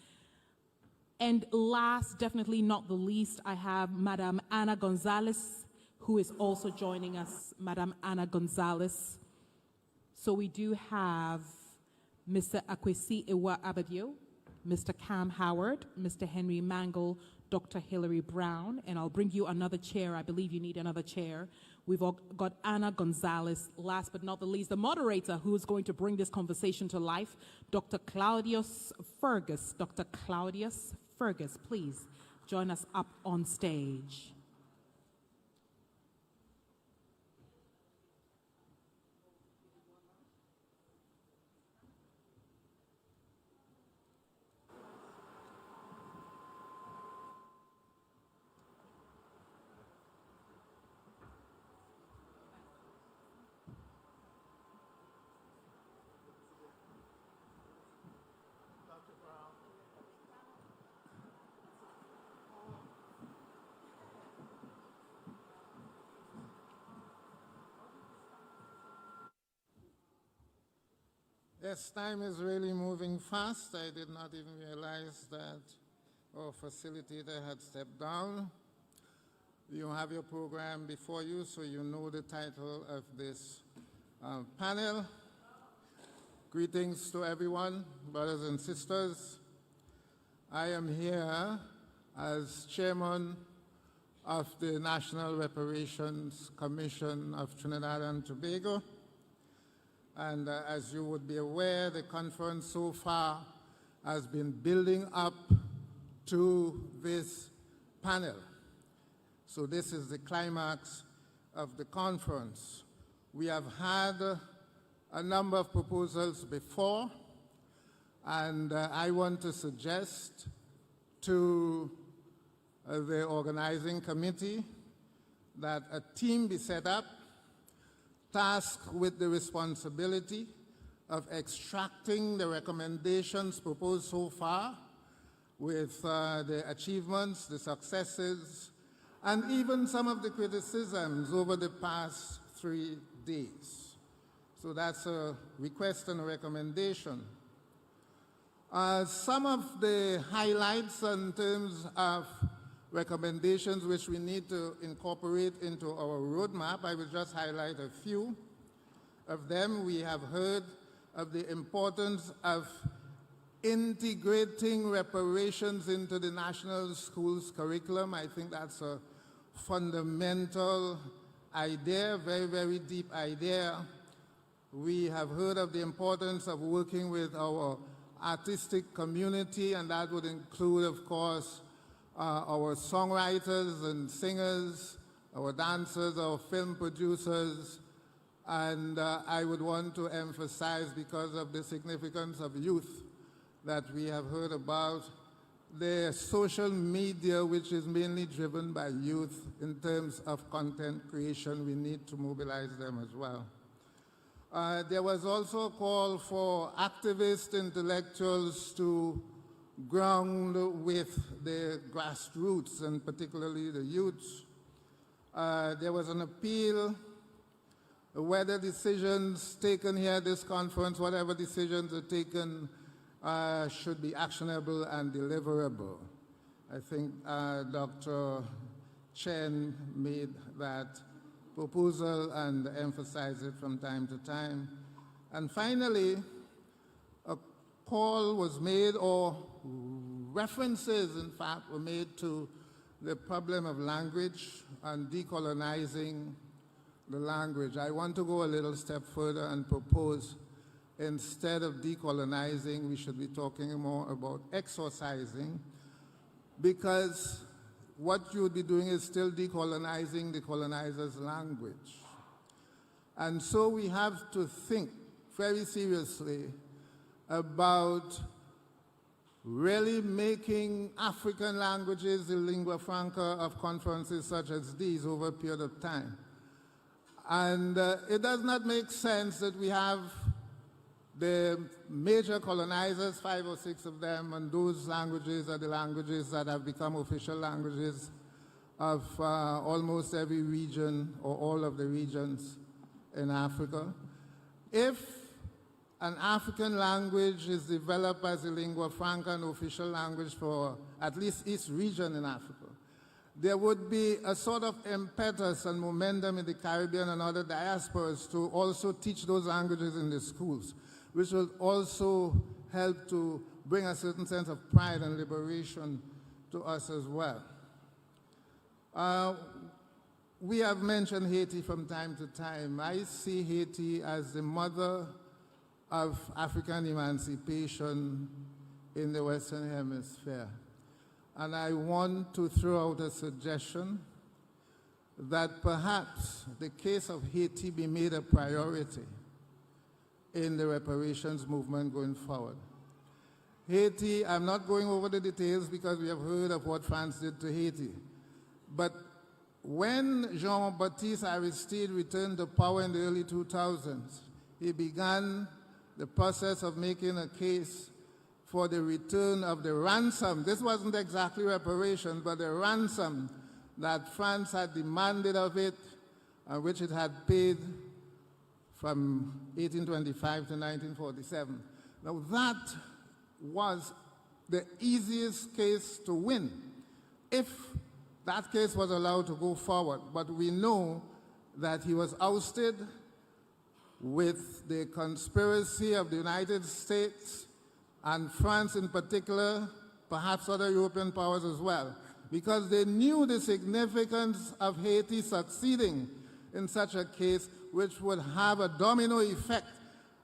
And last, definitely not the least, I have Madam Anna Gonzalez, who is also joining us, Madam Anna Gonzalez. So we do have Mr. Akwesi Ewa Ababio, Mr. Cam Howard, Mr. Henry Mangle, Dr. Hilary Brown, and I'll bring you another chair. I believe you need another chair. We've all got Anna Gonzalez. Last but not the least, the moderator who is going to bring this conversation to life, Dr. Claudius Fergus. Dr. Claudius Fergus, please join us up on stage. Yes, time is really moving fast. I did not even realize that our facilitator had stepped down. You have your program before you, so you know the title of this panel. Greetings to everyone, brothers and sisters. I am here as chairman of the National Reparations Commission of Trinidad and Tobago. And as you would be aware, the conference so far has been building up to this panel. So this is the climax of the conference. We have had a number of proposals before, and I want to suggest to the organizing committee that a team be set up tasked with the responsibility of extracting the recommendations proposed so far with the achievements, the successes, and even some of the criticisms over the past 3 days. So that's a request and a recommendation. Some of the highlights in terms of recommendations which we need to incorporate into our roadmap, I will just highlight a few of them. We have heard of the importance of integrating reparations into the national schools curriculum. I think that's a fundamental idea, very, very deep idea. We have heard of the importance of working with our artistic community, and that would include, of course, our songwriters and singers, our dancers, our film producers, and I would want to emphasize, because of the significance of youth that we have heard about, the social media, which is mainly driven by youth in terms of content creation. We need to mobilize them as well. There was also a call for activist intellectuals to ground with the grassroots, and particularly the youths. There was an appeal whether decisions taken here at this conference, whatever decisions are taken, should be actionable and deliverable. I think Dr. Chen made that proposal and emphasized it from time to time. And finally, a call was made, or references, in fact, were made to the problem of language and decolonizing the language. I want to go a little step further and propose, instead of decolonizing, we should be talking more about exorcising, because what you would be doing is still decolonizing the colonizer's language. And so we have to think very seriously about really making African languages the lingua franca of conferences such as these over a period of time. And it does not make sense that we have the major colonizers, 5 or 6 of them, and those languages are the languages that have become official languages of almost every region, or all of the regions in Africa. If an African language is developed as a lingua franca and official language for at least each region in Africa, there would be a sort of impetus and momentum in the Caribbean and other diasporas to also teach those languages in the schools, which will also help to bring a certain sense of pride and liberation to us as well. We have mentioned Haiti from time to time. I see Haiti as the mother of African emancipation in the Western Hemisphere. And I want to throw out a suggestion that perhaps the case of Haiti be made a priority in the reparations movement going forward. Haiti, I'm not going over the details because we have heard of what France did to Haiti. But when Jean-Baptiste Aristide returned to power in the early 2000s, he began the process of making a case for the return of the ransom. This wasn't exactly reparation, but the ransom that France had demanded of it, which it had paid from 1825 to 1947. Now that was the easiest case to win if that case was allowed to go forward. But we know that he was ousted with the conspiracy of the United States and France in particular, perhaps other European powers as well, because they knew the significance of Haiti succeeding in such a case, which would have a domino effect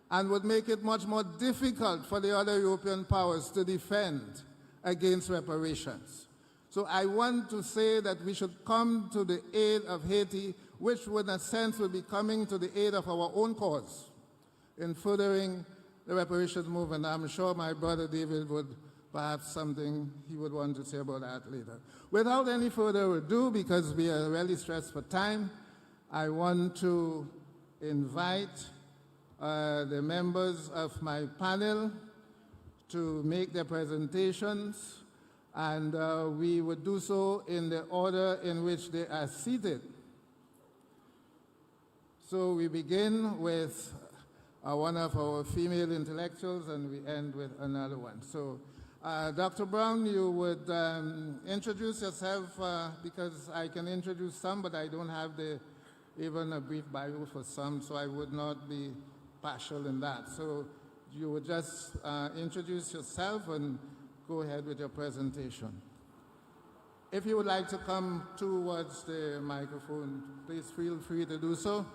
and would make it much more difficult for the other European powers to defend against reparations. So I want to say that we should come to the aid of Haiti, which would in a sense will be coming to the aid of our own cause in furthering the reparations movement. I'm sure my brother David would perhaps something he would want to say about that later. Without any further ado, because we are really stressed for time, I want to invite the members of my panel to make their presentations, and we would do so in the order in which they are seated. So we begin with one of our female intellectuals, and we end with another one. So Dr. Brown, you would introduce yourself, because I can introduce some, but I don't have even a brief bio for some, so I would not be partial in that. So you would just introduce yourself and go ahead with your presentation. If you would like to come towards the microphone, please feel free to do so.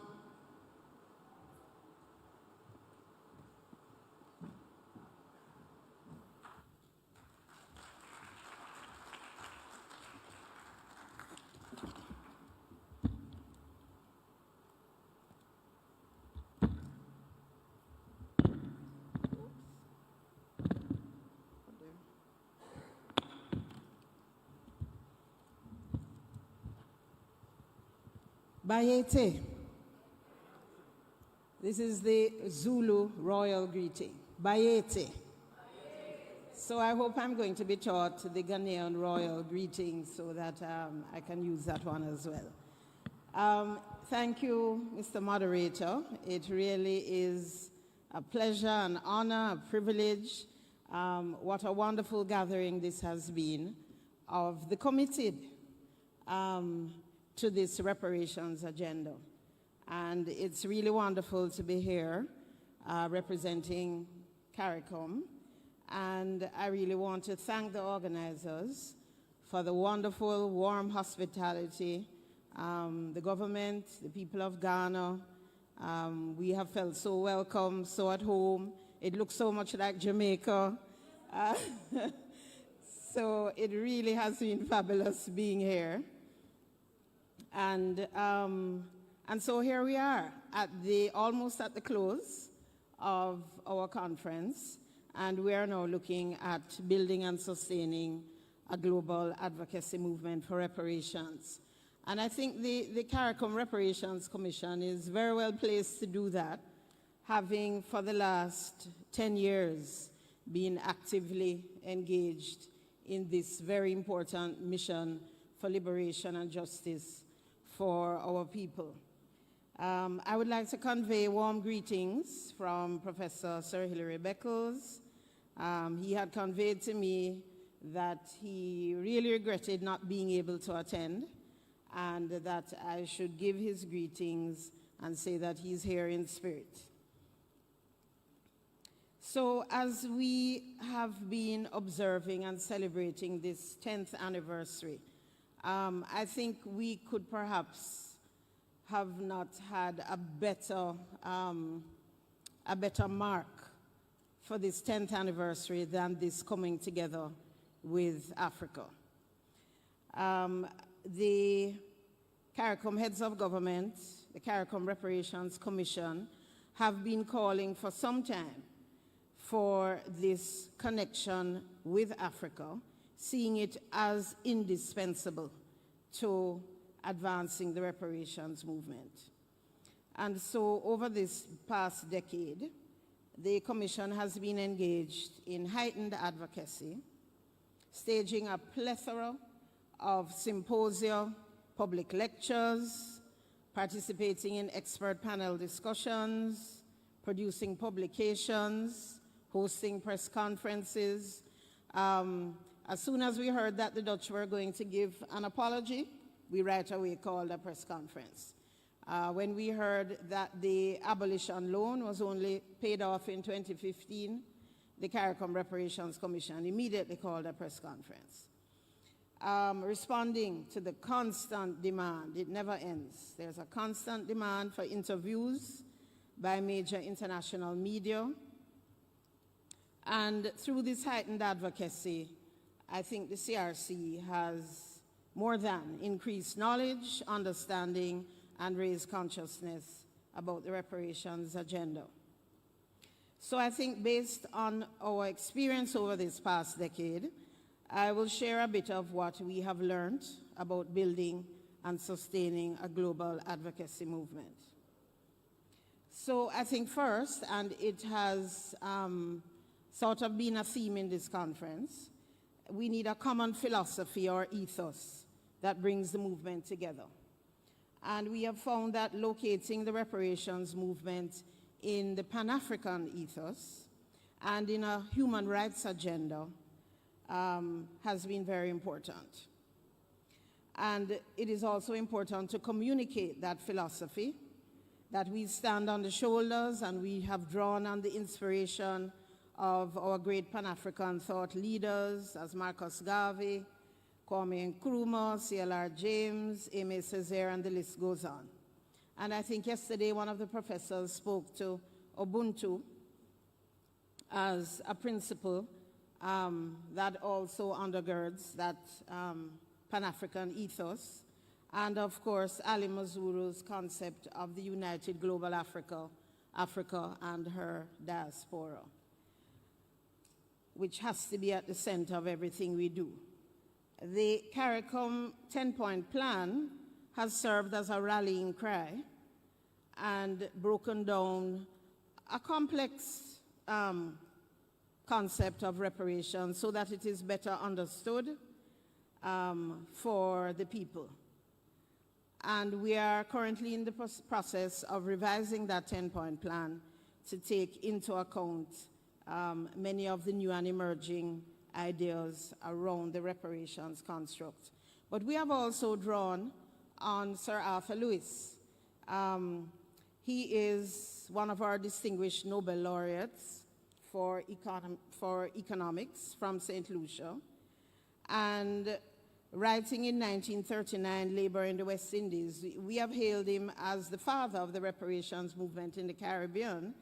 Bayete. This is the Zulu royal greeting. Bayete. So I hope I'm going to be taught the Ghanaian royal greeting so that I can use that one as well. Thank you, Mr. Moderator. It really is a pleasure, an honor, a privilege. What a wonderful gathering this has been of the committed to this reparations agenda. And it's really wonderful to be here representing CARICOM. And I really want to thank the organizers for the wonderful, warm hospitality, the government, the people of Ghana. We have felt so welcome, so at home. It looks so much like Jamaica. So it really has been fabulous being here. And so here we are, almost at the close of our conference. And we are now looking at building and sustaining a global advocacy movement for reparations. And I think the CARICOM Reparations Commission is very well placed to do that, having for the last 10 years been actively engaged in this very important mission for liberation and justice for our people. I would like to convey warm greetings from Professor Sir Hilary Beckles. He had conveyed to me that he really regretted not being able to attend, and that I should give his greetings and say that he's here in spirit. So as we have been observing and celebrating this 10th anniversary, I think we could perhaps have not had a better mark for this 10th anniversary than this coming together with Africa. The CARICOM heads of government, the CARICOM Reparations Commission, have been calling for some time for this connection with Africa, seeing it as indispensable to advancing the reparations movement. And so over this past decade, the Commission has been engaged in heightened advocacy, staging a plethora of symposia, public lectures, participating in expert panel discussions, producing publications, hosting press conferences. As soon as we heard that the Dutch were going to give an apology, we right away called a press conference. When we heard that the abolition loan was only paid off in 2015, the CARICOM Reparations Commission immediately called a press conference. Responding to the constant demand, it never ends. There's a constant demand for interviews by major international media. And through this heightened advocacy, I think the CRC has more than increased knowledge, understanding, and raised consciousness about the reparations agenda. So I think based on our experience over this past decade, I will share a bit of what we have learned about building and sustaining a global advocacy movement. So I think first, and it has sort of been a theme in this conference, we need a common philosophy or ethos that brings the movement together. And we have found that locating the reparations movement in the Pan-African ethos and in a human rights agenda has been very important. And it is also important to communicate that philosophy, that we stand on the shoulders and we have drawn on the inspiration of our great Pan-African thought leaders as Marcus Garvey, Kwame Nkrumah, CLR James, Aimé Césaire, and the list goes on. And I think yesterday one of the professors spoke to Ubuntu as a principle that also undergirds that Pan-African ethos. And of course, Ali Mazuru's concept of the United Global Africa, Africa and her diaspora, which has to be at the center of everything we do. The CARICOM 10-point plan has served as a rallying cry and broken down a complex concept of reparations so that it is better understood for the people. And we are currently in the process of revising that 10-point plan to take into account many of the new and emerging ideas around the reparations construct. But we have also drawn on Sir Arthur Lewis. He is one of our distinguished Nobel laureates for economics from St. Lucia. And writing in 1939, Labor in the West Indies, we have hailed him as the father of the reparations movement in the Caribbean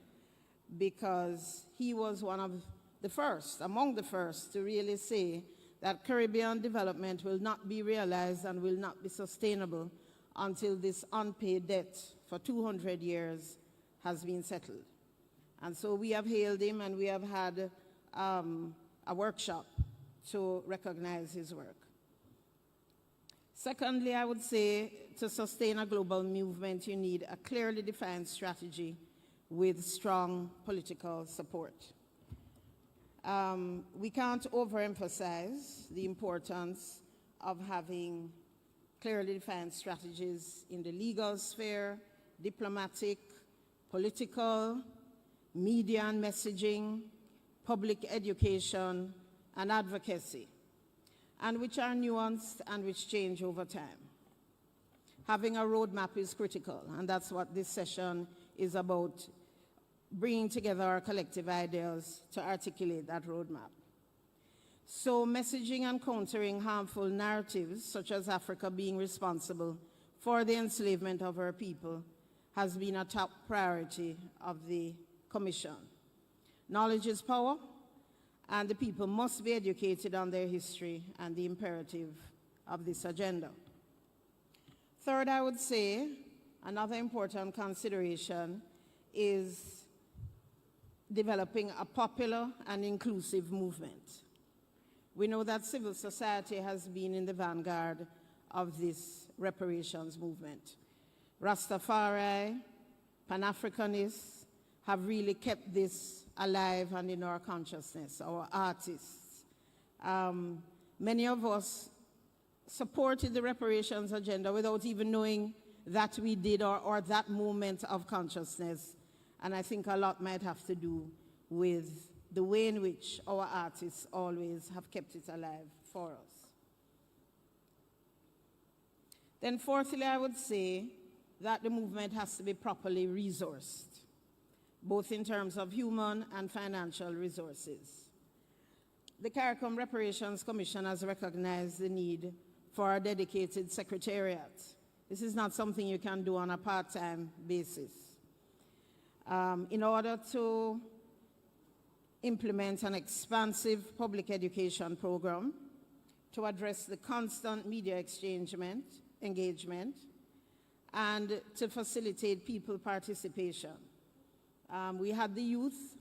because he was one of the first, among the first, to really say that Caribbean development will not be realized and will not be sustainable until this unpaid debt for 200 years has been settled. And so we have hailed him, and we have had a workshop to recognize his work. Secondly, I would say to sustain a global movement, you need a clearly defined strategy with strong political support. We can't overemphasize the importance of having clearly defined strategies in the legal sphere, diplomatic, political, media and messaging, public education, and advocacy, and which are nuanced and which change over time. Having a roadmap is critical, and that's what this session is about, bringing together our collective ideas to articulate that roadmap. So messaging and countering harmful narratives, such as Africa being responsible for the enslavement of our people, has been a top priority of the Commission. Knowledge is power, and the people must be educated on their history and the imperative of this agenda. Third, I would say another important consideration is developing a popular and inclusive movement. We know that civil society has been in the vanguard of this reparations movement. Rastafari, Pan-Africanists have really kept this alive and in our consciousness, our artists. Many of us supported the reparations agenda without even knowing that we did or that moment of consciousness. And I think a lot might have to do with the way in which our artists always have kept it alive for us. Then fourthly, I would say that the movement has to be properly resourced, both in terms of human and financial resources. The CARICOM Reparations Commission has recognized the need for a dedicated secretariat. This is not something you can do on a part-time basis. In order to implement an expansive public education program to address the constant media engagement, and to facilitate people participation. We had the youth,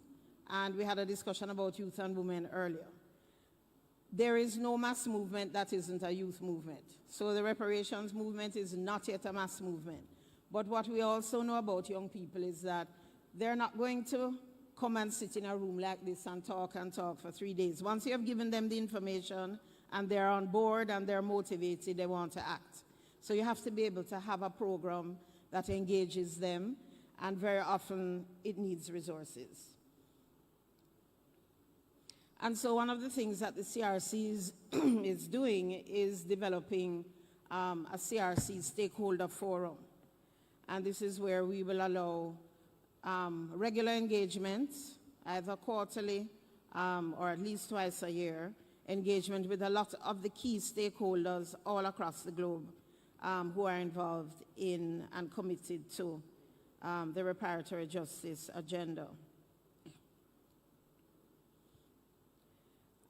and we had a discussion about youth and women earlier. There is no mass movement that isn't a youth movement. So the reparations movement is not yet a mass movement. But what we also know about young people is that they're not going to come and sit in a room like this and talk for 3 days. Once you have given them the information and they're on board and they're motivated, they want to act. So you have to be able to have a program that engages them, and very often it needs resources. And so one of the things that the CRC is doing is developing a CRC stakeholder forum. And this is where we will allow regular engagement, either quarterly or at least twice a year, engagement with a lot of the key stakeholders all across the globe who are involved in and committed to the reparatory justice agenda.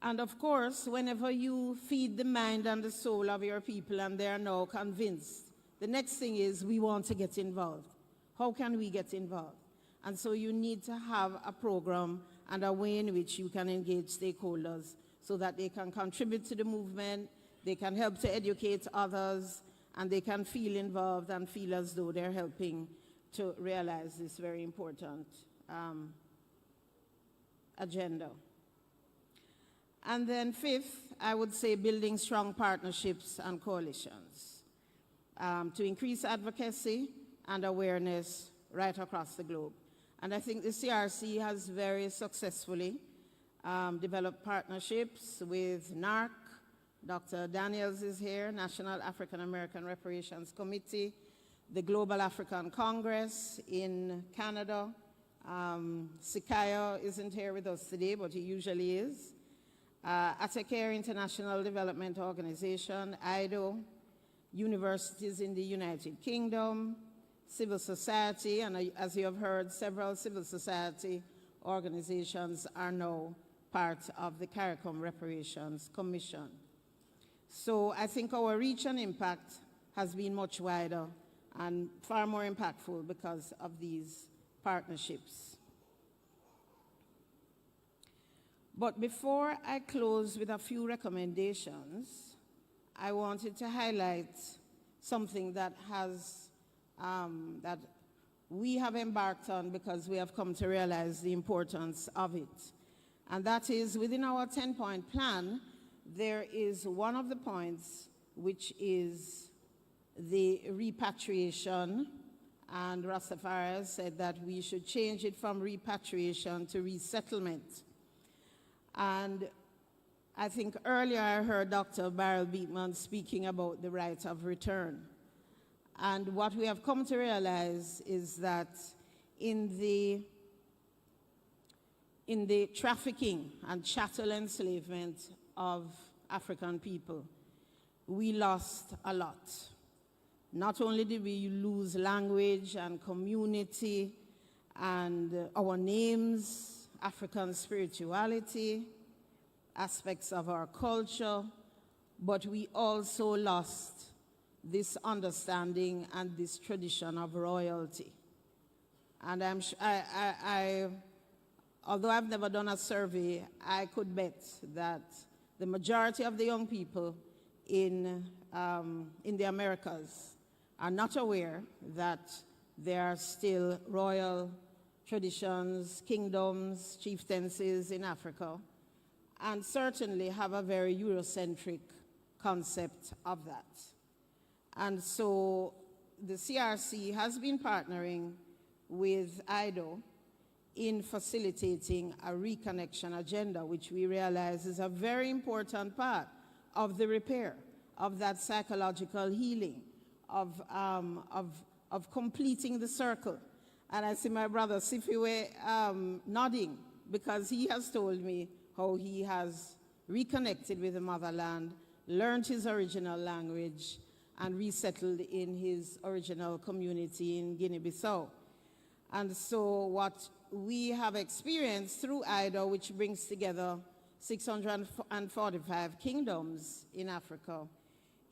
And of course, whenever you feed the mind and the soul of your people and they are now convinced, the next thing is we want to get involved. How can we get involved? And so you need to have a program and a way in which you can engage stakeholders so that they can contribute to the movement, they can help to educate others, and they can feel involved and feel as though they're helping to realize this very important agenda. And then fifth, I would say building strong partnerships and coalitions to increase advocacy and awareness right across the globe. And I think the CRC has very successfully developed partnerships with NARC. Dr. Daniels is here, National African American Reparations Committee, the Global African Congress in Canada. Sikayo isn't here with us today, but he usually is. Atacare International Development Organization, IDO, universities in the United Kingdom, civil society, and as you have heard, several civil society organizations are now part of the CARICOM Reparations Commission. So I think our reach and impact has been much wider and far more impactful because of these partnerships. But before I close with a few recommendations, I wanted to highlight something that that we have embarked on because we have come to realize the importance of it. And that is, within our 10-point plan, there is one of the points which is the repatriation, and Rastafari said that we should change it from repatriation to resettlement. And I think earlier I heard Dr. Barrel Beekman speaking about the right of return. And what we have come to realize is that in the trafficking and chattel enslavement of African people, we lost a lot. Not only did we lose language and community and our names, African spirituality, aspects of our culture, but we also lost this understanding and this tradition of royalty. And although I've never done a survey, I could bet that the majority of the young people in the Americas are not aware that there are still royal traditions, kingdoms, chieftaincies in Africa, and certainly have a very Eurocentric concept of that. And so the CRC has been partnering with IDO in facilitating a reconnection agenda, which we realize is a very important part of the repair, of that psychological healing, of completing the circle. And I see my brother Sifiwe nodding, because he has told me how he has reconnected with the motherland, learned his original language, and resettled in his original community in Guinea-Bissau. And so what we have experienced through IDO, which brings together 645 kingdoms in Africa,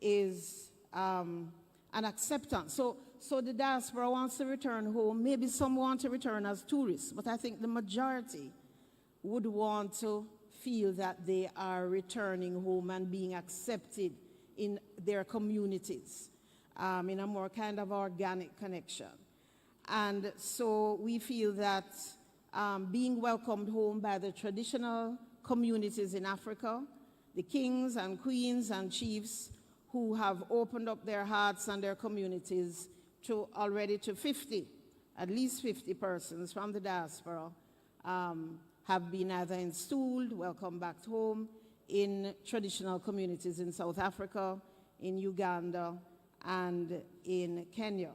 is an acceptance. So the diaspora wants to return home. Maybe some want to return as tourists, but I think the majority would want to feel that they are returning home and being accepted in their communities, in a more kind of organic connection. And so we feel that being welcomed home by the traditional communities in Africa, the kings and queens and chiefs who have opened up their hearts and their communities to already to 50, at least 50 persons from the diaspora, have been either installed, welcomed back home in traditional communities in South Africa, in Uganda, and in Kenya.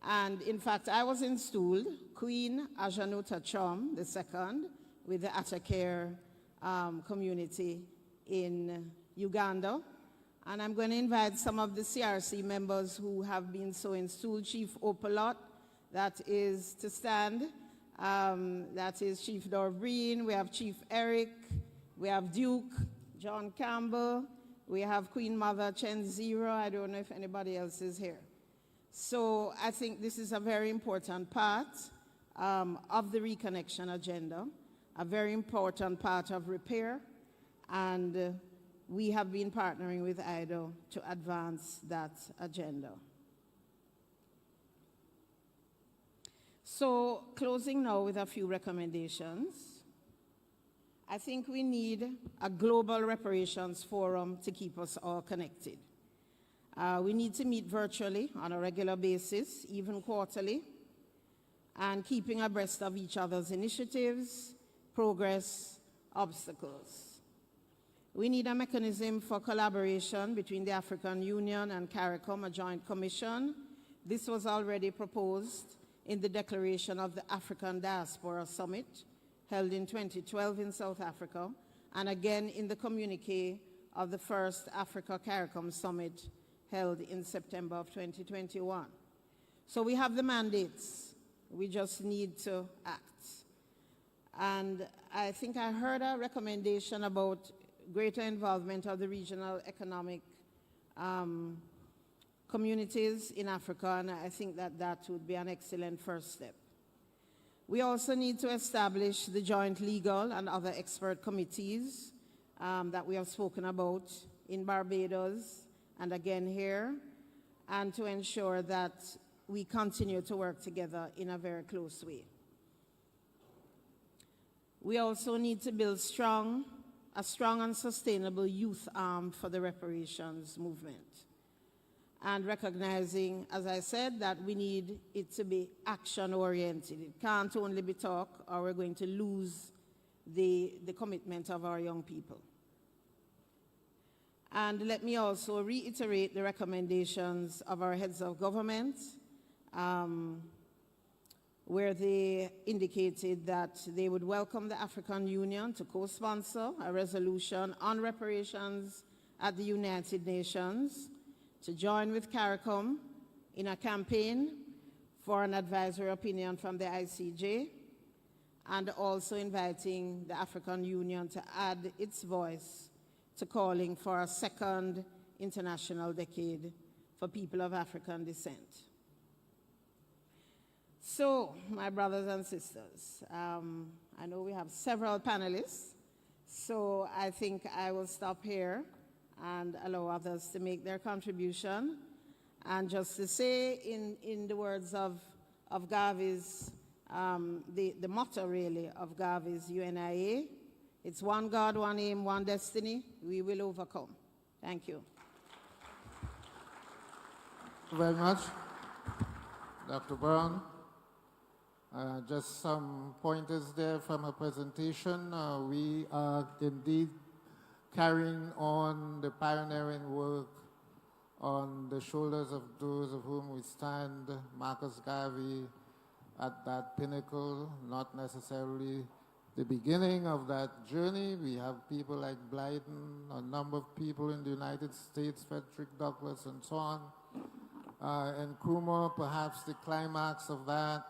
And in fact, I was installed, Queen Ajanuta Chom II, with the Atacare community in Uganda. And I'm going to invite some of the CRC members who have been so installed. Chief Opalot, that is to stand. That is Chief Dorbreen. We have Chief Eric. We have Duke John Campbell. We have Queen Mother Chen Zero. I don't know if anybody else is here. So I think this is a very important part of the reconnection agenda, a very important part of repair, and we have been partnering with IDO to advance that agenda. So, closing now with a few recommendations. I think we need a global reparations forum to keep us all connected. We need to meet virtually on a regular basis, even quarterly, and keeping abreast of each other's initiatives, progress, obstacles. We need a mechanism for collaboration between the African Union and CARICOM, a joint commission. This was already proposed in the declaration of the African Diaspora Summit held in 2012 in South Africa, and again in the communique of the first Africa CARICOM Summit held in September of 2021. So we have the mandates, we just need to act. And I think I heard a recommendation about greater involvement of the regional economic communities in Africa, and I think that that would be an excellent first step. We also need to establish the joint legal and other expert committees that we have spoken about in Barbados and again here, and to ensure that we continue to work together in a very close way. We also need to build a strong and sustainable youth arm for the reparations movement. And recognizing, as I said, that we need it to be action-oriented. It can't only be talk, or we're going to lose the commitment of our young people. And let me also reiterate the recommendations of our heads of government, where they indicated that they would welcome the African Union to co-sponsor a resolution on reparations at the United Nations, to join with CARICOM in a campaign for an advisory opinion from the ICJ, and also inviting the African Union to add its voice to calling for a second international decade for people of African descent. So, my brothers and sisters, I know we have several panelists, so I think I will stop here and allow others to make their contribution. And just to say, in the words of Garvey's, the motto really of Garvey's UNIA, it's one God, one aim, one destiny, we will overcome. Thank you. Thank you very much, Dr. Brown. Just some pointers there from her presentation. We are indeed carrying on the pioneering work on the shoulders of those of whom we stand, Marcus Garvey at that pinnacle, not necessarily the beginning of that journey. We have people like Blyden, a number of people in the United States, Frederick Douglass and so on. And Nkrumah, perhaps the climax of that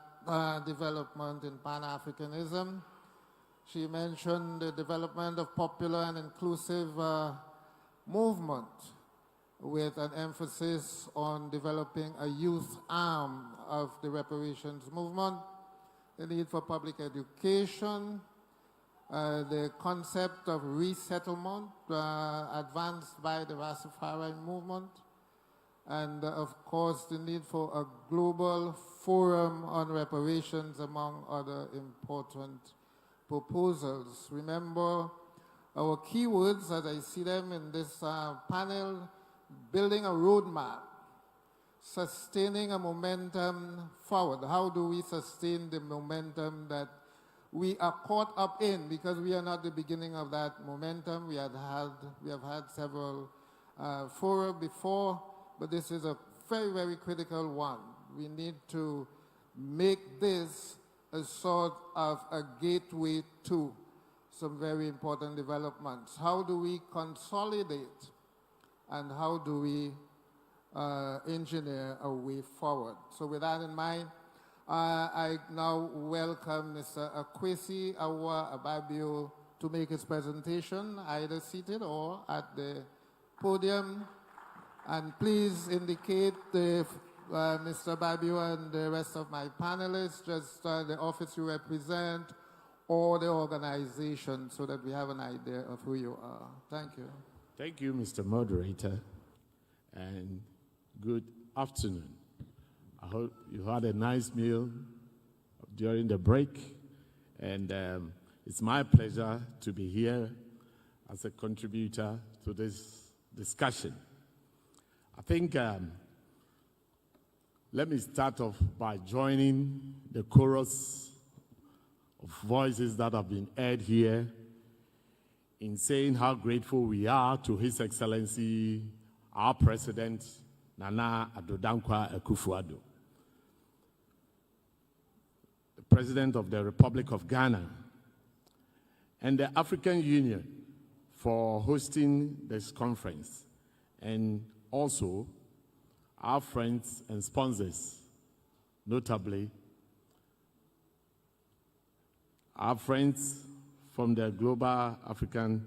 development in Pan-Africanism. She mentioned the development of popular and inclusive movement with an emphasis on developing a youth arm of the reparations movement, the need for public education, the concept of resettlement advanced by the Rastafari movement, and of course the need for a global forum on reparations, among other important proposals. Remember our keywords as I see them in this panel: building a roadmap, sustaining a momentum forward. How do we sustain the momentum that we are caught up in? Because we are not the beginning of that momentum. We have had several fora before, but this is a very, very critical one. We need to make this a sort of a gateway to some very important developments. How do we consolidate and how do we engineer a way forward? So with that in mind, I now welcome Mr. Akwesi Awa Ababio to make his presentation, either seated or at the podium. And please indicate if Mr. Babio and the rest of my panelists, just the office you represent or the organization, so that we have an idea of who you are. Thank you. Thank you, Mr. Moderator, and good afternoon. I hope you had a nice meal during the break, and it's my pleasure to be here as a contributor to this discussion. I think let me start off by joining the chorus of voices that have been heard here in saying how grateful we are to His Excellency, our President, Nana Addo Dankwa Akufo-Addo, the President of the Republic of Ghana, and the African Union for hosting this conference, and also our friends and sponsors, notably our friends from the Global African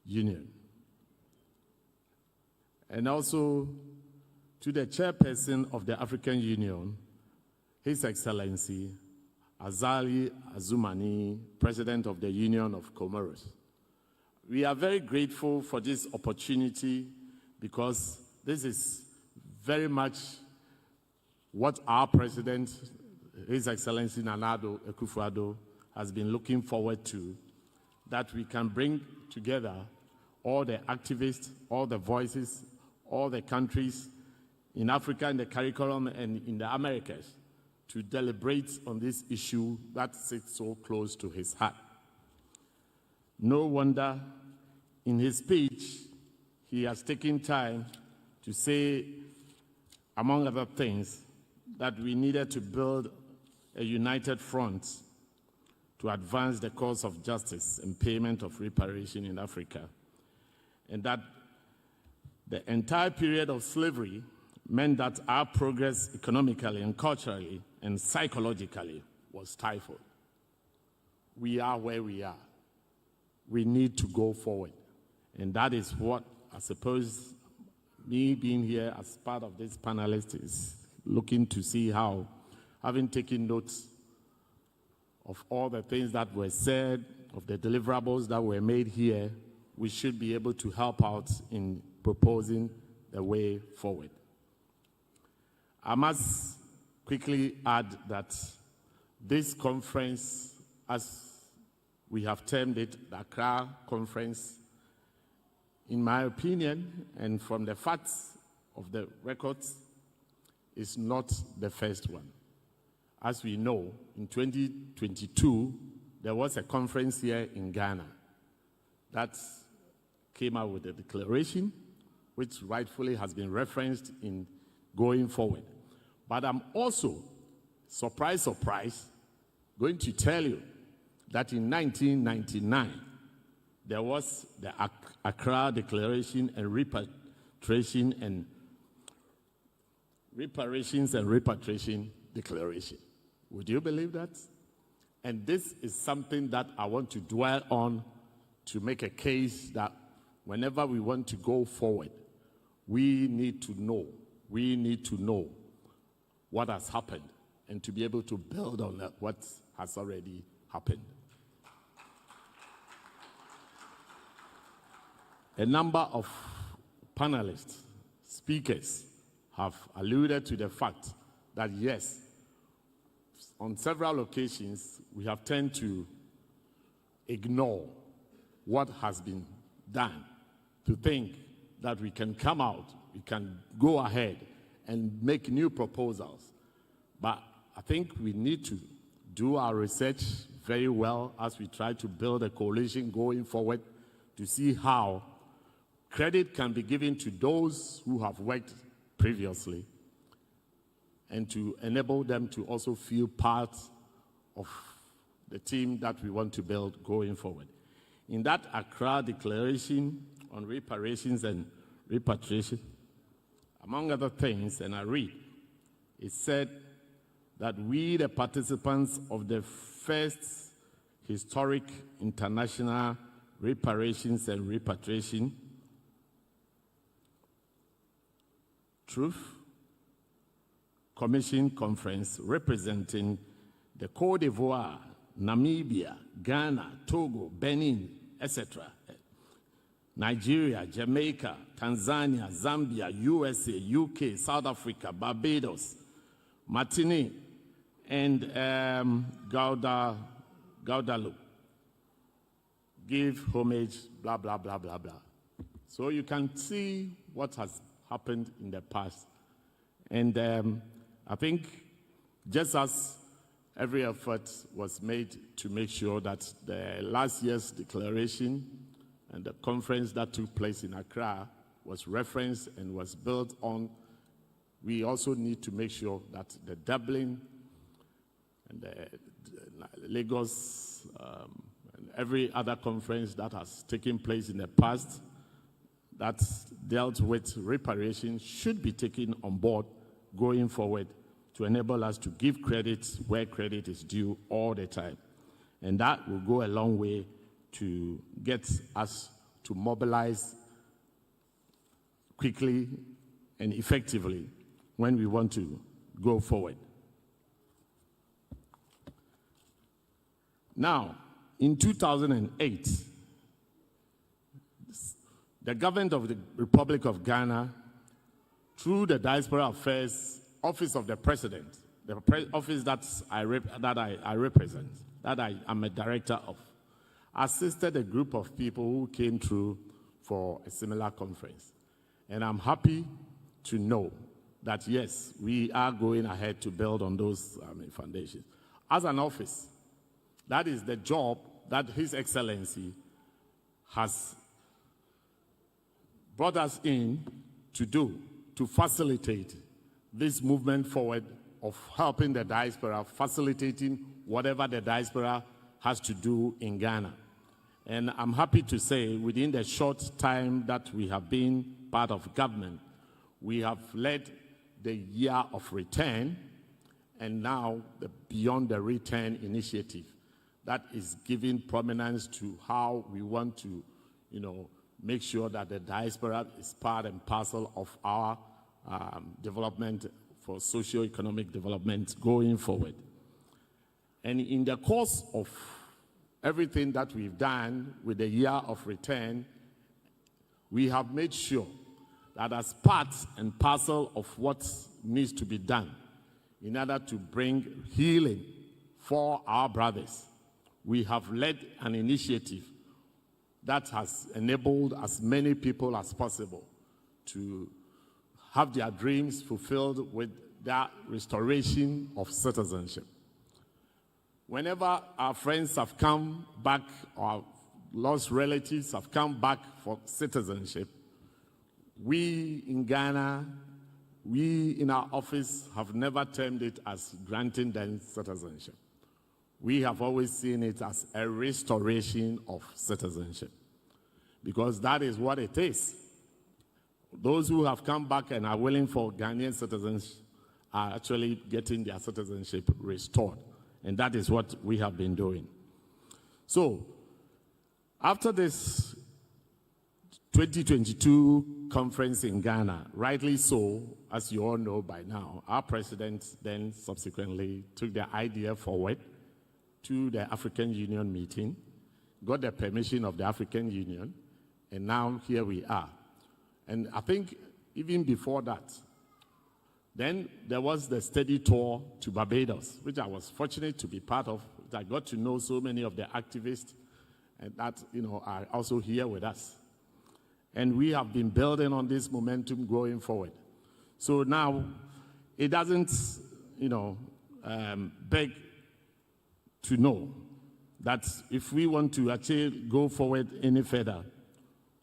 Union, and also to the chairperson of the African Union, His Excellency Azali Assoumani, President of the Union of Comoros. We are very grateful for this opportunity because this is very much what our President, His Excellency Nana Addo Akufo-Addo, has been looking forward to, that we can bring together all the activists, all the voices, all the countries in Africa, in the curriculum, and in the Americas to deliberate on this issue that sits so close to his heart. No wonder in his speech he has taken time to say, among other things, that we needed to build a united front to advance the cause of justice and payment of reparation in Africa, and that the entire period of slavery meant that our progress economically and culturally and psychologically was stifled. We are where we are. We need to go forward. And that is what I suppose me being here as part of this panelist is looking to see how, having taken notes of all the things that were said, of the deliverables that were made here, we should be able to help out in proposing the way forward. I must quickly add that this conference, as we have termed it, the Accra Conference, in my opinion, and from the facts of the records, is not the first one. As we know, in 2022, there was a conference here in Ghana that came out with a declaration, which rightfully has been referenced in going forward. But I'm also, surprise, going to tell you that in 1999, there was the Accra Declaration and Reparations and Repatriation Declaration. Would you believe that? And this is something that I want to dwell on to make a case that whenever we want to go forward, we need to know what has happened and to be able to build on what has already happened. A number of panelists, speakers, have alluded to the fact that yes, on several occasions, we have tended to ignore what has been done, to think that we can come out, we can go ahead and make new proposals. But I think we need to do our research very well as we try to build a coalition going forward to see how credit can be given to those who have worked previously and to enable them to also feel part of the team that we want to build going forward. In that Accra Declaration on Reparations and Repatriation, among other things, and I read, it said that we, the participants of the first historic international reparations and repatriation Truth Commission Conference representing the Côte d'Ivoire, Namibia, Ghana, Togo, Benin, etc., Nigeria, Jamaica, Tanzania, Zambia, USA, UK, South Africa, Barbados, Martinique, and Guadeloupe. Give homage, blah, blah, blah, blah, blah. So you can see what has happened in the past. And I think just as every effort was made to make sure that the last year's declaration and the conference that took place in Accra was referenced and was built on, we also need to make sure that the Dublin and the Lagos and every other conference that has taken place in the past that dealt with reparation should be taken on board going forward to enable us to give credit where credit is due all the time. And that will go a long way to get us to mobilize quickly and effectively when we want to go forward. Now, in 2008, the government of the Republic of Ghana, through the Diaspora Affairs Office of the President, the office that I represent, that I am a director of, assisted a group of people who came through for a similar conference. And I'm happy to know that, yes, we are going ahead to build on those foundations. As an office, that is the job that His Excellency has brought us in to do, to facilitate this movement forward of helping the diaspora, facilitating whatever the diaspora has to do in Ghana. And I'm happy to say, within the short time that we have been part of government, we have led the Year of Return, and now the Beyond the Return initiative that is giving prominence to how we want to, make sure that the diaspora is part and parcel of our development for socio-economic development going forward. And in the course of everything that we've done with the Year of Return, we have made sure that as part and parcel of what needs to be done in order to bring healing for our brothers, we have led an initiative that has enabled as many people as possible to have their dreams fulfilled with that restoration of citizenship. Whenever our friends have come back, or lost relatives have come back for citizenship, we in Ghana, we in our office have never termed it as granting them citizenship. We have always seen it as a restoration of citizenship, because that is what it is. Those who have come back and are willing for Ghanaian citizens are actually getting their citizenship restored. And that is what we have been doing. So, after this 2022 conference in Ghana, rightly so, as you all know by now, our president then subsequently took the idea forward to the African Union meeting, got the permission of the African Union, and now here we are. And I think even before that, then there was the steady tour to Barbados, which I was fortunate to be part of. I got to know so many of the activists and that, are also here with us. And we have been building on this momentum going forward. So now it doesn't, beg to know that if we want to actually go forward any further,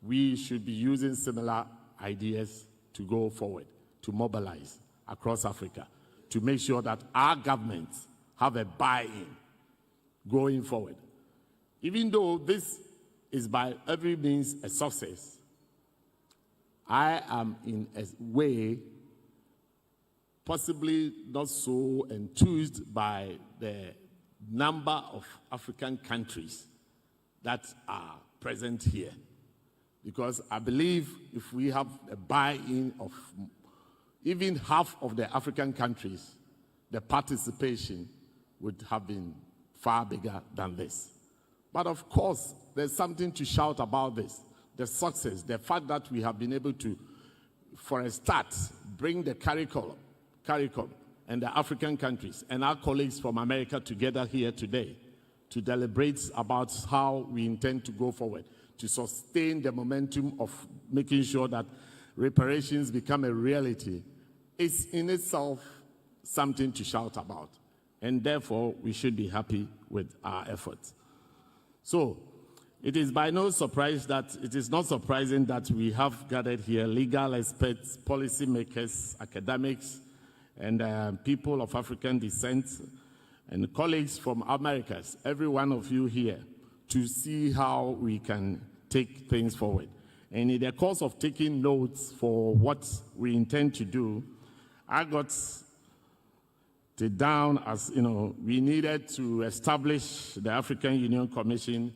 we should be using similar ideas to go forward, to mobilize across Africa, to make sure that our governments have a buy-in going forward. Even though this is by every means a success, I am in a way possibly not so enthused by the number of African countries that are present here. Because I believe if we have a buy-in of even half of the African countries, the participation would have been far bigger than this. But of course, there's something to shout about this. the success, the fact that we have been able to, for a start, bring the CARICOM and the African countries and our colleagues from America together here today to deliberate about how we intend to go forward, to sustain the momentum of making sure that reparations become a reality, is in itself something to shout about. And therefore, we should be happy with our efforts. So, it is by no surprise that it is not surprising that we have gathered here legal experts, policymakers, academics, and people of African descent, and colleagues from Americas, every one of you here, to see how we can take things forward. And in the course of taking notes for what we intend to do, I got it down as, we needed to establish the African Union Commission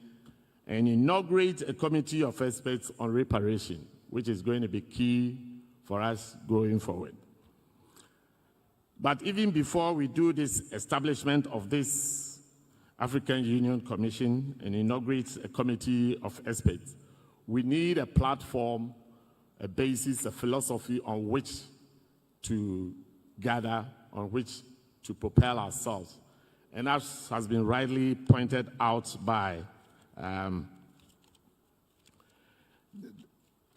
and inaugurate a committee of experts on reparation, which is going to be key for us going forward. But even before we do this establishment of this African Union Commission and inaugurate a committee of experts, we need a platform, a basis, a philosophy on which to gather, on which to propel ourselves. And as has been rightly pointed out by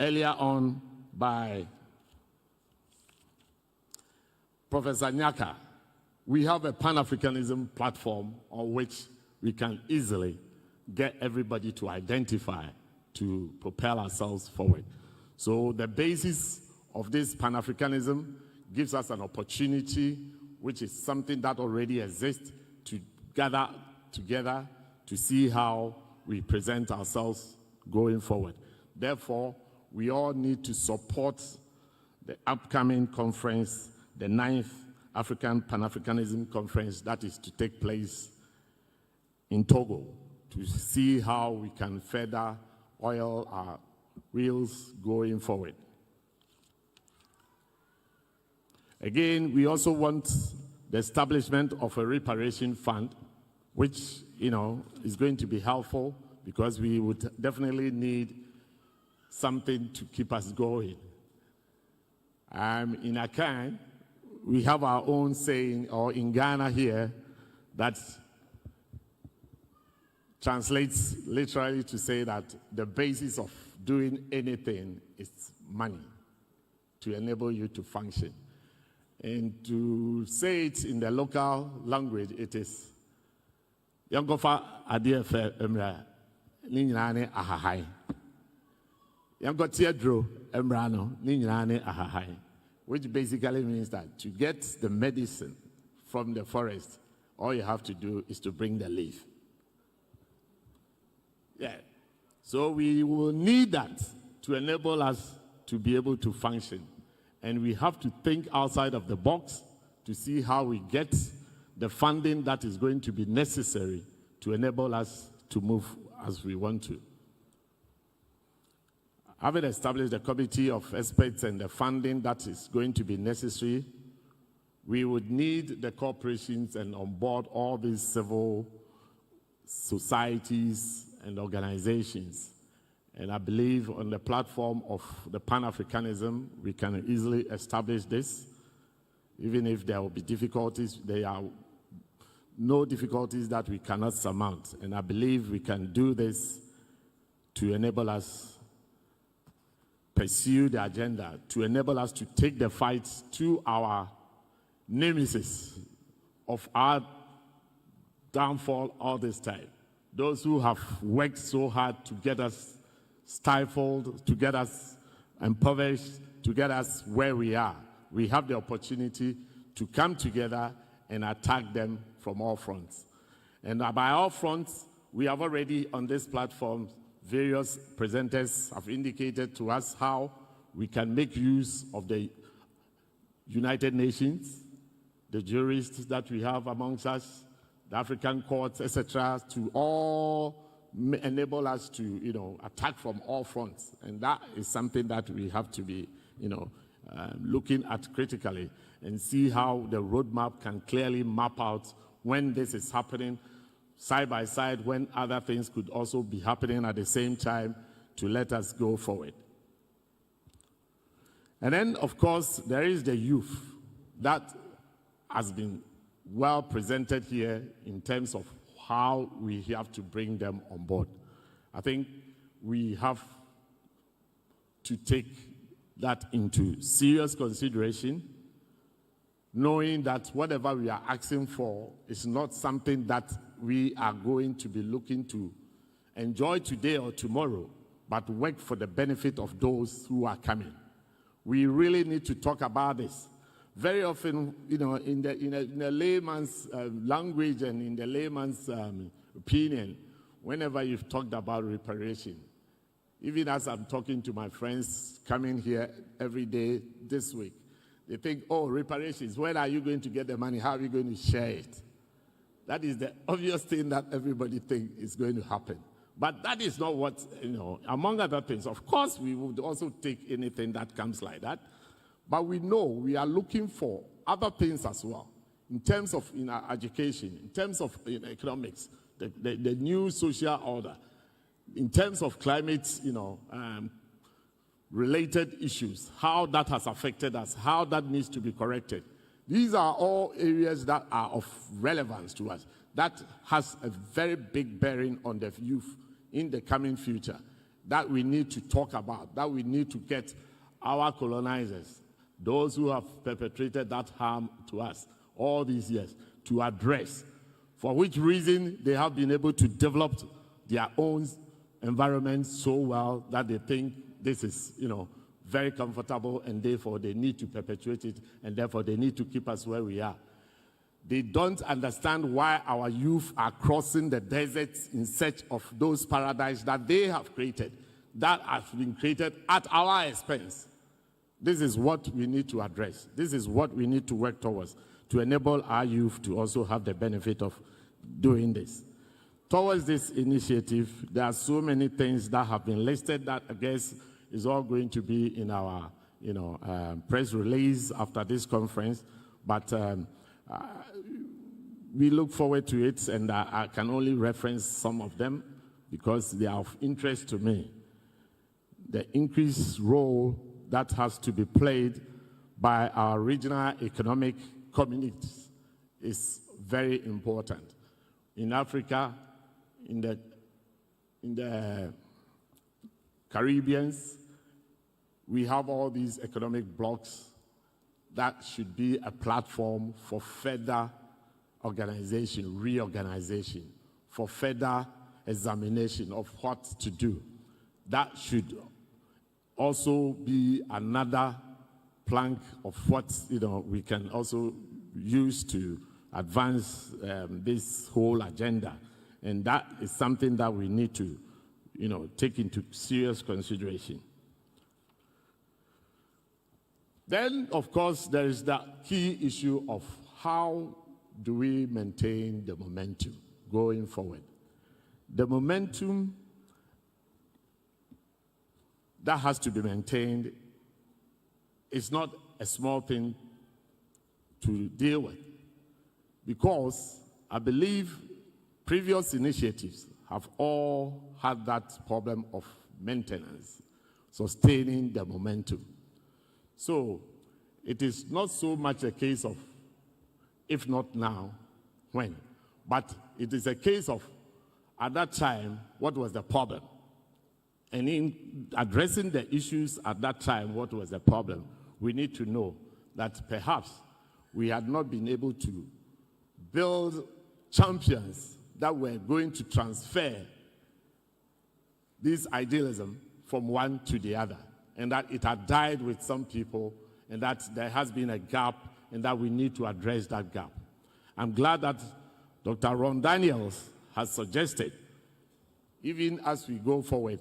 earlier on by Professor Nyaka, we have a Pan-Africanism platform on which we can easily get everybody to identify to propel ourselves forward. So the basis of this Pan-Africanism gives us an opportunity, which is something that already exists, to gather together to see how we present ourselves going forward. Therefore, we all need to support the upcoming conference, the 9th African Pan-Africanism Conference that is to take place in Togo, to see how we can further oil our wheels going forward. Again, we also want the establishment of a reparation fund, which, is going to be helpful because we would definitely need something to keep us going. In Akan, we have our own saying, or in Ghana here, that translates literally to say that the basis of doing anything is money to enable you to function. And to say it in the local language, it is Yangofa Adiefe Emra Ninyane Ahahai. Yangotiadro Emrano Ninyane Ahahai. Which basically means that to get the medicine from the forest, all you have to do is to bring the leaf. Yeah. So we will need that to enable us to be able to function. And we have to think outside of the box to see how we get the funding that is going to be necessary to enable us to move as we want to. Having established a committee of experts and the funding that is going to be necessary, we would need the corporations and on board all these civil societies and organizations. And I believe on the platform of the Pan-Africanism, we can easily establish this. Even if there will be difficulties, there are no difficulties that we cannot surmount. And I believe we can do this to enable us pursue the agenda, to enable us to take the fight to our nemesis of our downfall all this time. Those who have worked so hard to get us stifled, to get us impoverished, to get us where we are. We have the opportunity to come together and attack them from all fronts. And by all fronts, we have already on this platform, various presenters have indicated to us how we can make use of the United Nations, the jurists that we have amongst us, the African courts, etc., to all enable us to, attack from all fronts. And that is something that we have to be, looking at critically and see how the roadmap can clearly map out when this is happening, side by side, when other things could also be happening at the same time, to let us go forward. And then, of course, there is the youth that has been well presented here in terms of how we have to bring them on board. I think we have to take that into serious consideration, knowing that whatever we are asking for is not something that we are going to be looking to enjoy today or tomorrow, but work for the benefit of those who are coming. We really need to talk about this. Very often, in the layman's language and in the layman's opinion, whenever you've talked about reparation, even as I'm talking to my friends coming here every day this week, they think, oh, reparations, when are you going to get the money? How are you going to share it? That is the obvious thing that everybody thinks is going to happen. But that is not what, among other things. Of course, we would also take anything that comes like that. But we know we are looking for other things as well, in terms of education, in terms of economics, the new social order, in terms of climate, related issues, how that has affected us, how that needs to be corrected. These are all areas that are of relevance to us. That has a very big bearing on the youth in the coming future that we need to talk about, that we need to get our colonizers, those who have perpetrated that harm to us all these years, to address, for which reason they have been able to develop their own environment so well that they think this is, very comfortable, and therefore they need to perpetuate it, and therefore they need to keep us where we are. They don't understand why our youth are crossing the deserts in search of those paradises that they have created, that have been created at our expense. This is what we need to address. This is what we need to work towards, to enable our youth to also have the benefit of doing this. Towards this initiative, there are so many things that have been listed that I guess is all going to be in our press release after this conference. But we look forward to it, and I can only reference some of them because they are of interest to me. The increased role that has to be played by our regional economic communities is very important. In Africa, in the Caribbean, we have all these economic blocks that should be a platform for further organization, reorganization, for further examination of what to do. That should also be another plank of what we can also use to advance this whole agenda. And that is something that we need to take into serious consideration. Then, of course, there is the key issue of how do we maintain the momentum going forward. The momentum that has to be maintained is not a small thing to deal with, because I believe previous initiatives have all had that problem of maintenance, sustaining the momentum. So it is not so much a case of if not now, when? But it is a case of at that time, what was the problem? And in addressing the issues at that time, what was the problem? We need to know that perhaps we had not been able to build champions that were going to transfer this idealism from one to the other, and that it had died with some people, and that there has been a gap, and that we need to address that gap. I'm glad that Dr. Ron Daniels has suggested, even as we go forward,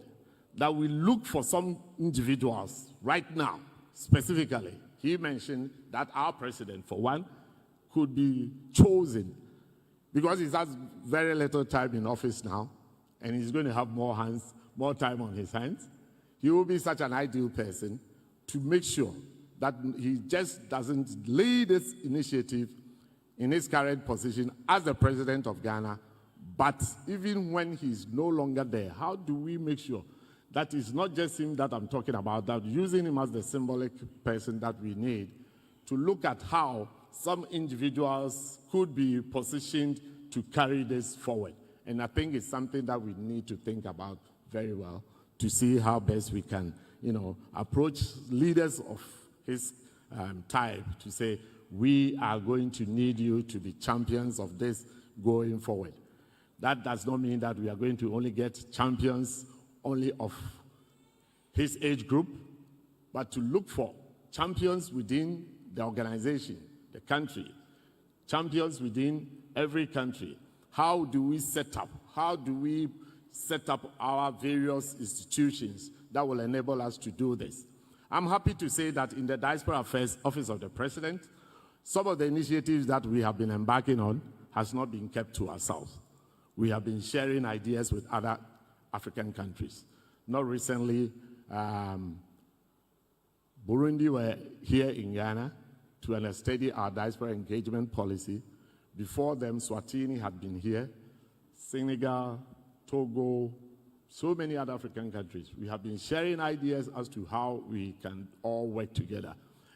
that we look for some individuals right now, specifically. He mentioned that our president, for one, could be chosen because he has very little time in office now, and he's going to have more time on his hands. He will be such an ideal person to make sure that he just doesn't lead this initiative in his current position as the president of Ghana, but even when he's no longer there, how do we make sure that is not just him that I'm talking about, that using him as the symbolic person that we need to look at how some individuals could be positioned to carry this forward. And I think it's something that we need to think about very well to see how best we can, approach leaders of his type to say, we are going to need you to be champions of this going forward. That does not mean that we are going to only get champions only of his age group, but to look for champions within the organization, the country, champions within every country. How do we set up our various institutions that will enable us to do this? I'm happy to say that in the Diaspora Affairs Office of the President, some of the initiatives that we have been embarking on has not been kept to ourselves. We have been sharing ideas with other African countries. Not recently, Burundi were here in Ghana to study our diaspora engagement policy. Before them, Swatini had been here, Senegal, Togo, so many other African countries. We have been sharing ideas as to how we can all work together.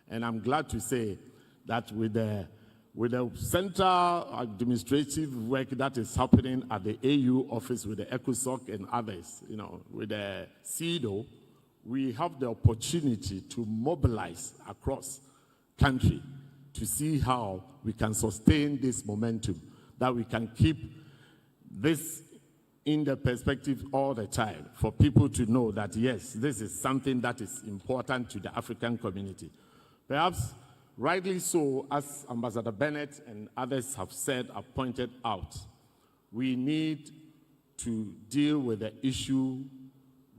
And I'm glad to say that with the central administrative work that is happening at the AU office with the ECOSOC and others, with the CEDO, we have the opportunity to mobilize across country to see how we can sustain this momentum, that we can keep this in the perspective all the time for people to know that, yes, this is something that is important to the African community. Perhaps rightly so, as Ambassador Bennett and others have said, have pointed out, we need to deal with the issue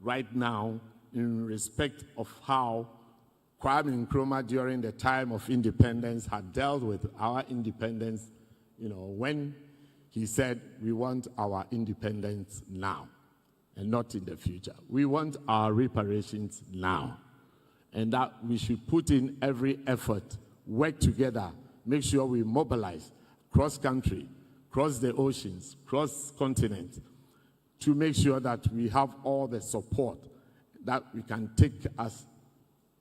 right now in respect of how Kwame Nkrumah during the time of independence had dealt with our independence, when he said we want our independence now and not in the future. We want our reparations now, and that we should put in every effort, work together, make sure we mobilize cross-country, cross the oceans, cross-continent, to make sure that we have all the support that we can take us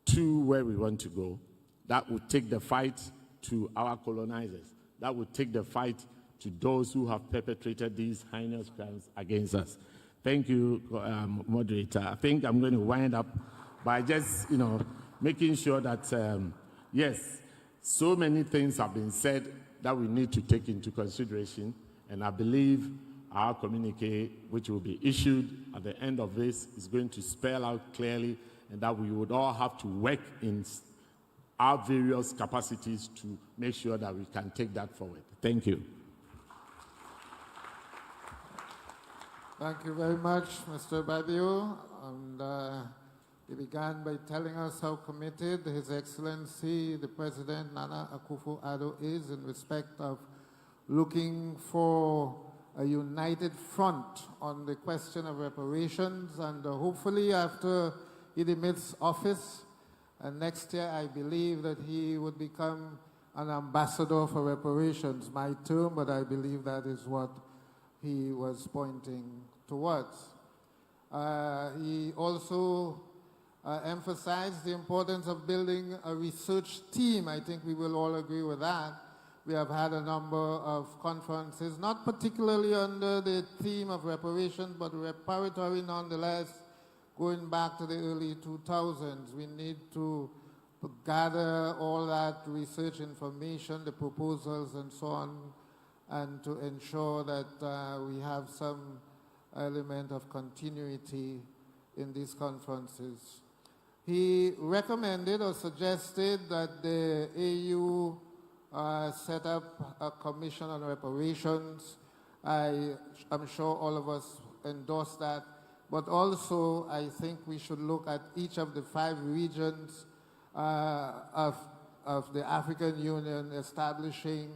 to where we want to go. That would take the fight to our colonizers. That would take the fight to those who have perpetrated these heinous crimes against us. Thank you, moderator. I think I'm going to wind up by just, making sure that, yes, so many things have been said that we need to take into consideration, and I believe our communique, which will be issued at the end of this, is going to spell out clearly, and that we would all have to work in our various capacities to make sure that we can take that forward. Thank you. Thank you very much, Mr. Badio. And he began by telling us how committed His Excellency, the President Nana Akufo-Addo, is in respect of looking for a united front on the question of reparations. And hopefully after he demits office, next year I believe that he would become an ambassador for reparations. My term, but I believe that is what he was pointing towards. He also emphasized the importance of building a research team. I think we will all agree with that. We have had a number of conferences, not particularly under the theme of reparations, but reparatory nonetheless, going back to the early 2000s. We need to gather all that research information, the proposals and so on, and to ensure that we have some element of continuity in these conferences. He recommended or suggested that the AU set up a commission on reparations. I'm sure all of us endorse that. But also, I think we should look at each of the 5 regions of the African Union establishing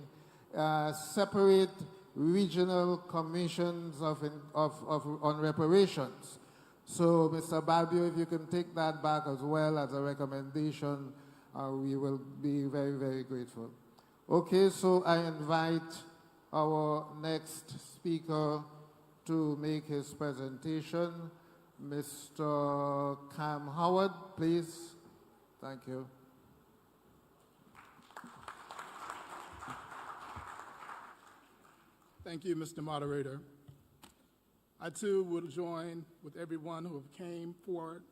separate regional commissions on reparations. So, Mr. Babio, if you can take that back as well as a recommendation, we will be very, very grateful. Okay, so I invite our next speaker to make his presentation. Mr. Cam Howard, please. Thank you. Thank you, Mr. Moderator. I too will join with everyone who came forward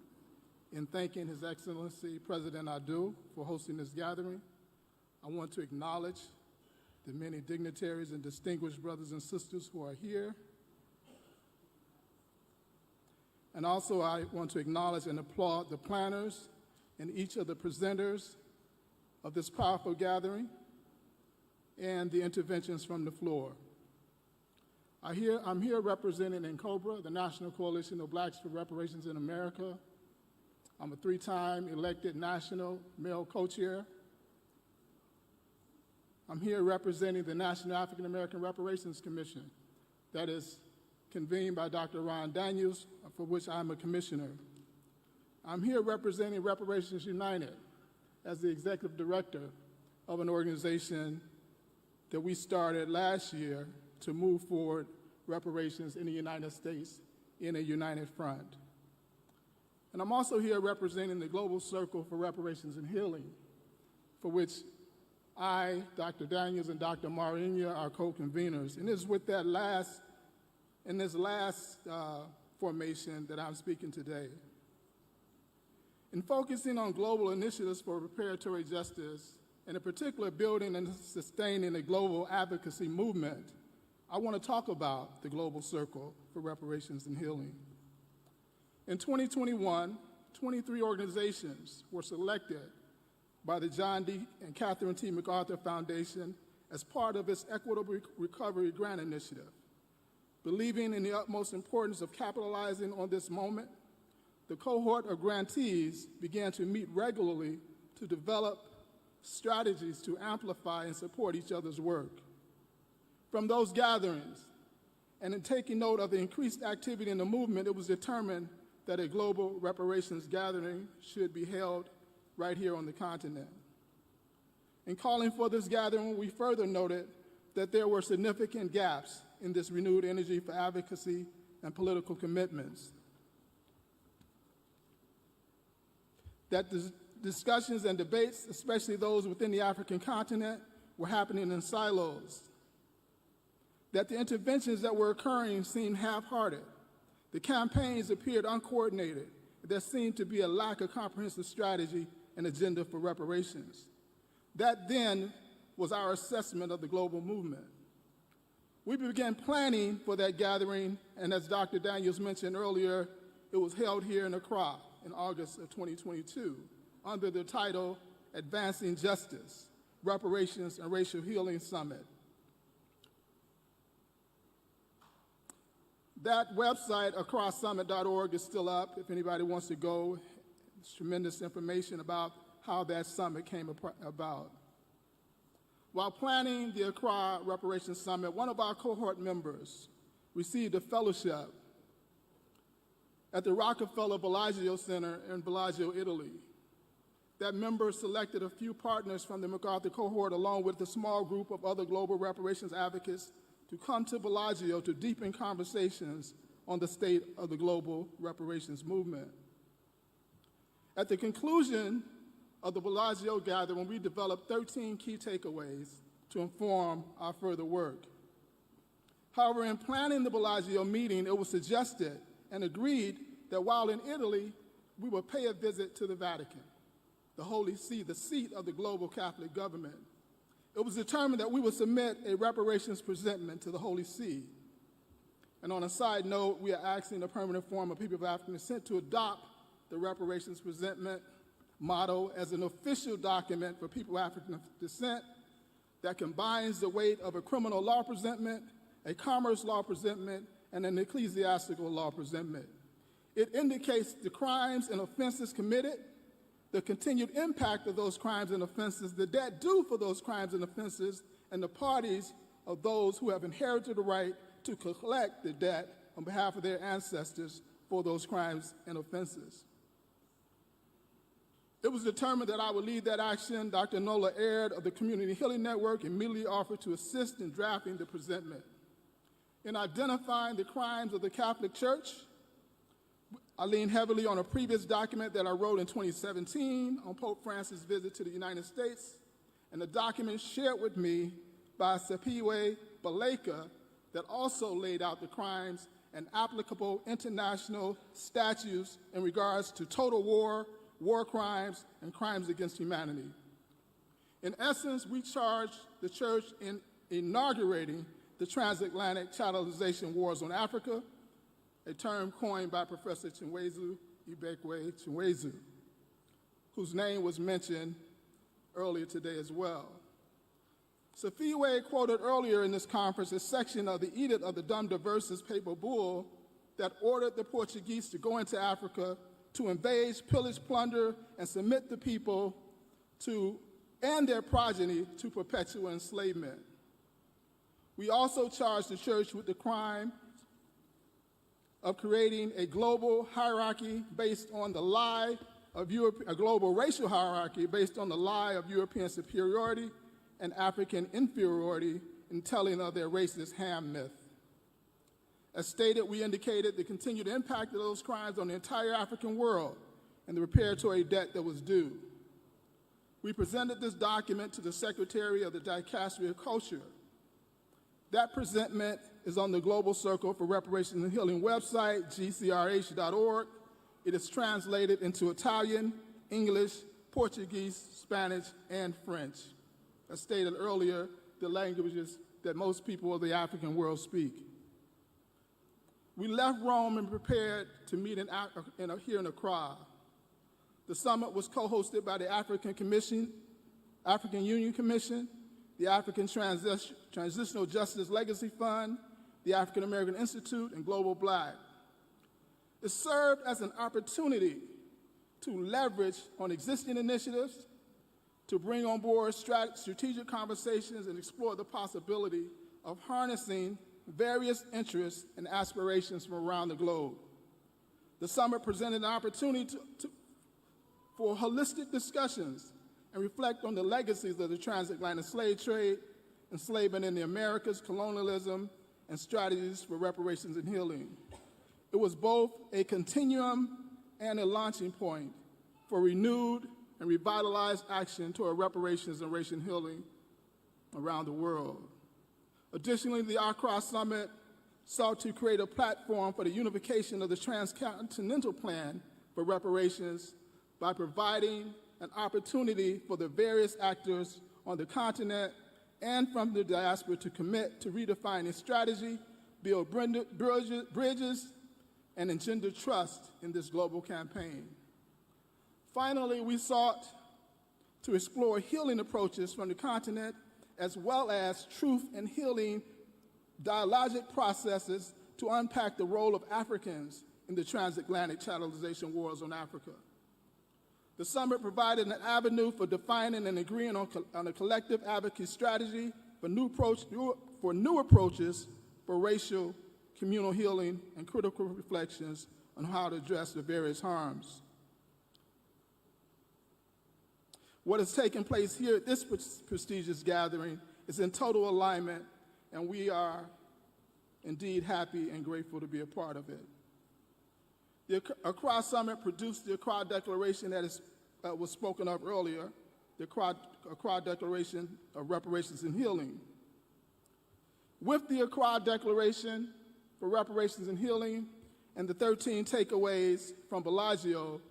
in thanking His Excellency President Adu for hosting this gathering. I want to acknowledge the many dignitaries and distinguished brothers and sisters who are here. And also I want to acknowledge and applaud the planners and each of the presenters of this powerful gathering and the interventions from the floor. I'm here representing NCOBRA, the National Coalition of Blacks for Reparations in America. I'm a 3-time elected national male co-chair. I'm here representing the National African American Reparations Commission that is convened by Dr. Ron Daniels, for which I'm a commissioner. I'm here representing Reparations United as the executive director of an organization that we started last year to move forward reparations in the United States in a united front. And I'm also here representing the Global Circle for Reparations and Healing, for which I, Dr. Daniels, and Dr. Marinia are co-conveners. And it's with that last formation that I'm speaking today. In focusing on global initiatives for reparatory justice, and in particular building and sustaining a global advocacy movement, I want to talk about the Global Circle for Reparations and Healing. In 2021, 23 organizations were selected by the John D. and Catherine T. MacArthur Foundation as part of its Equitable Recovery Grant Initiative. Believing in the utmost importance of capitalizing on this moment, the cohort of grantees began to meet regularly to develop strategies to amplify and support each other's work. From those gatherings, and in taking note of the increased activity in the movement, it was determined that a global reparations gathering should be held right here on the continent. In calling for this gathering, we further noted that there were significant gaps in this renewed energy for advocacy and political commitments. That discussions and debates, especially those within the African continent, were happening in silos. That the interventions that were occurring seemed half-hearted. The campaigns appeared uncoordinated. There seemed to be a lack of comprehensive strategy and agenda for reparations. That then was our assessment of the global movement. We began planning for that gathering, and as Dr. Daniels mentioned earlier, it was held here in Accra in August of 2022 under the title Advancing Justice, Reparations and Racial Healing Summit. That website, accrasummit.org, is still up if anybody wants to go. There's tremendous information about how that summit came about. While planning the Accra Reparations Summit, one of our cohort members received a fellowship at the Rockefeller Bellagio Center in Bellagio, Italy. That member selected a few partners from the MacArthur cohort along with a small group of other global reparations advocates to come to Bellagio to deepen conversations on the state of the global reparations movement. At the conclusion of the Bellagio gathering, we developed 13 key takeaways to inform our further work. However, in planning the Bellagio meeting, it was suggested and agreed that while in Italy, we would pay a visit to the Vatican, the Holy See, the seat of the global Catholic government. It was determined that we would submit a reparations presentment to the Holy See. And on a side note, we are asking the Permanent Forum of People of African Descent to adopt the reparations presentment motto as an official document for people of African descent that combines the weight of a criminal law presentment, a commerce law presentment, and an ecclesiastical law presentment. It indicates the crimes and offenses committed, the continued impact of those crimes and offenses, the debt due for those crimes and offenses, and the parties of those who have inherited the right to collect the debt on behalf of their ancestors for those crimes and offenses. It was determined that I would lead that action. Dr. Nola Aird of the Community Healing Network immediately offered to assist in drafting the presentment. In identifying the crimes of the Catholic Church, I lean heavily on a previous document that I wrote in 2017 on Pope Francis' visit to the United States, and the document shared with me by Sepiwe Baleka that also laid out the crimes and applicable international statutes in regards to total war, war crimes, and crimes against humanity. In essence, we charged the church in inaugurating the transatlantic chattelization wars on Africa, a term coined by Professor Chinwezu Ibekwe Chinwezu, whose name was mentioned earlier today as well. Sepiwe quoted earlier in this conference a section of the Edict of the Dum Diversas papal bull that ordered the Portuguese to go into Africa to invade, pillage, plunder, and submit the people to and their progeny to perpetual enslavement. We also charged the church with the crime of creating a global hierarchy based on the lie of a global racial hierarchy based on the lie of European superiority and African inferiority in telling of their racist Ham myth. As stated, we indicated the continued impact of those crimes on the entire African world and the reparatory debt that was due. We presented this document to the Secretary of the Dicastery of Culture. That presentment is on the Global Circle for Reparations and Healing website, gcrh.org. It is translated into Italian, English, Portuguese, Spanish, and French. As stated earlier, the languages that most people of the African world speak. We left Rome and prepared to meet here in Accra. The summit was co-hosted by the African Union Commission, the African Transitional Justice Legacy Fund, the African American Institute, and Global Black. It served as an opportunity to leverage on existing initiatives, to bring on board strategic conversations and explore the possibility of harnessing various interests and aspirations from around the globe. The summit presented an opportunity for holistic discussions and reflect on the legacies of the transatlantic slave trade, enslavement in the Americas, colonialism, and strategies for reparations and healing. It was both a continuum and a launching point for renewed and revitalized action toward reparations and racial healing around the world. Additionally, the Accra Summit sought to create a platform for the unification of the transcontinental plan for reparations by providing an opportunity for the various actors on the continent and from the diaspora to commit to redefining strategy, build bridges, and engender trust in this global campaign. Finally, we sought to explore healing approaches from the continent as well as truth and healing dialogic processes to unpack the role of Africans in the transatlantic chattelization wars on Africa. The summit provided an avenue for defining and agreeing on a collective advocacy strategy for new approaches for racial, communal healing, and critical reflections on how to address the various harms. What has taken place here at this prestigious gathering is in total alignment, and we are indeed happy and grateful to be a part of it. The Accra Summit produced the Accra Declaration that was spoken of earlier, the Accra Declaration of Reparations and Healing. With the Accra Declaration for Reparations and Healing and the 13 takeaways from Bellagio,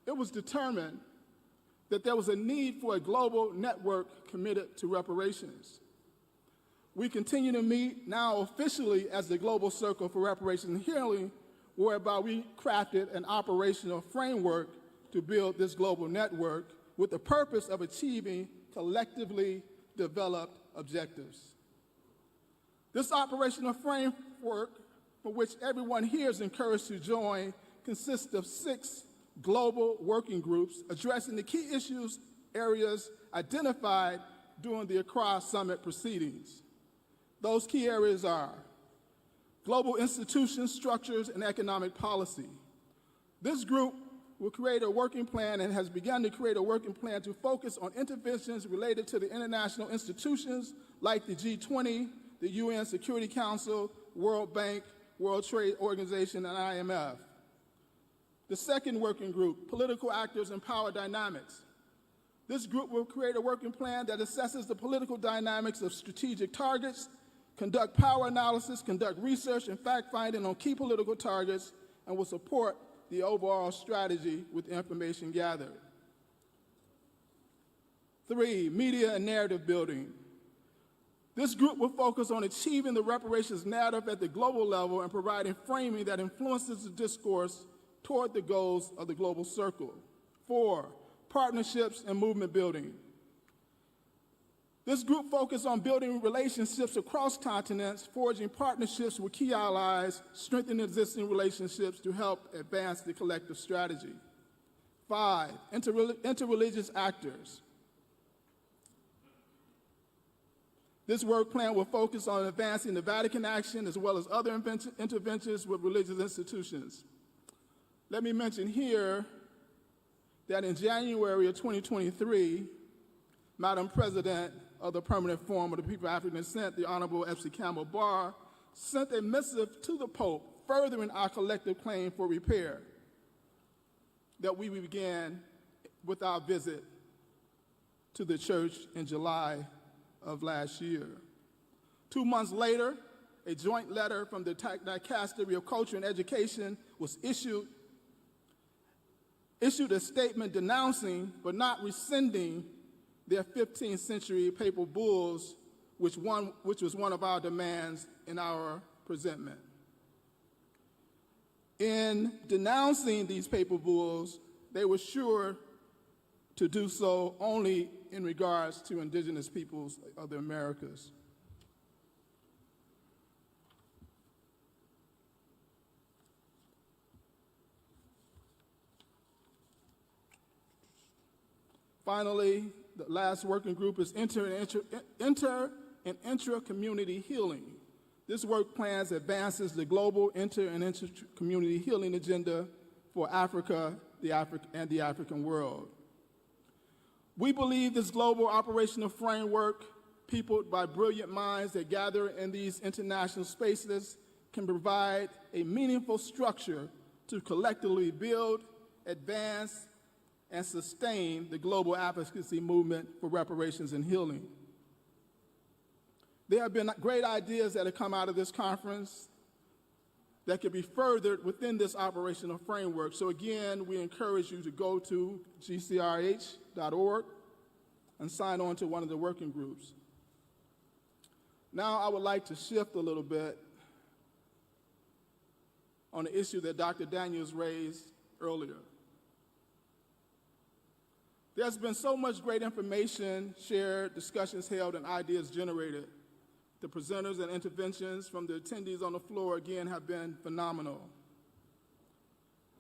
it was determined that there was a need for a global network committed to reparations. We continue to meet now officially as the Global Circle for Reparations and Healing, whereby we crafted an operational framework to build this global network with the purpose of achieving collectively developed objectives. This operational framework, for which everyone here is encouraged to join, consists of 6 global working groups addressing the key areas identified during the Accra Summit proceedings. Those key areas are global institutions, structures, and economic policy. This group will create a working plan and has begun to create a working plan to focus on interventions related to the international institutions like the G20, the UN Security Council, World Bank, World Trade Organization, and IMF. The second working group, political actors and power dynamics. This group will create a working plan that assesses the political dynamics of strategic targets, conduct power analysis, conduct research and fact-finding on key political targets, and will support the overall strategy with information gathered. 3, media and narrative building. This group will focus on achieving the reparations narrative at the global level and providing framing that influences the discourse toward the goals of the global circle. 4, partnerships and movement building. This group focuses on building relationships across continents, forging partnerships with key allies, strengthening existing relationships to help advance the collective strategy. 5, interreligious actors. This work plan will focus on advancing the Vatican action as well as other interventions with religious institutions. Let me mention here that in January of 2023, Madam President of the Permanent Forum of the People of African Descent, the Honorable Epsi Campbell Barr, sent a missive to the Pope furthering our collective claim for repair that we began with our visit to the church in July of last year. 2 months later, a joint letter from the Dicastery of Culture and Education was issued a statement denouncing but not rescinding their 15th century papal bulls, which was one of our demands in our presentment. In denouncing these papal bulls, they were sure to do so only in regards to indigenous peoples of the Americas. Finally, the last working group is inter and intra-community healing. This work plan advances the global inter and intra-community healing agenda for Africa, and the African world. We believe this global operational framework, peopled by brilliant minds that gather in these international spaces, can provide a meaningful structure to collectively build, advance, and sustain the global advocacy movement for reparations and healing. There have been great ideas that have come out of this conference that can be furthered within this operational framework. So again, we encourage you to go to gcrh.org and sign on to one of the working groups. Now I would like to shift a little bit on the issue that Dr. Daniels raised earlier. There's been so much great information shared, discussions held, and ideas generated. The presenters and interventions from the attendees on the floor, again, have been phenomenal.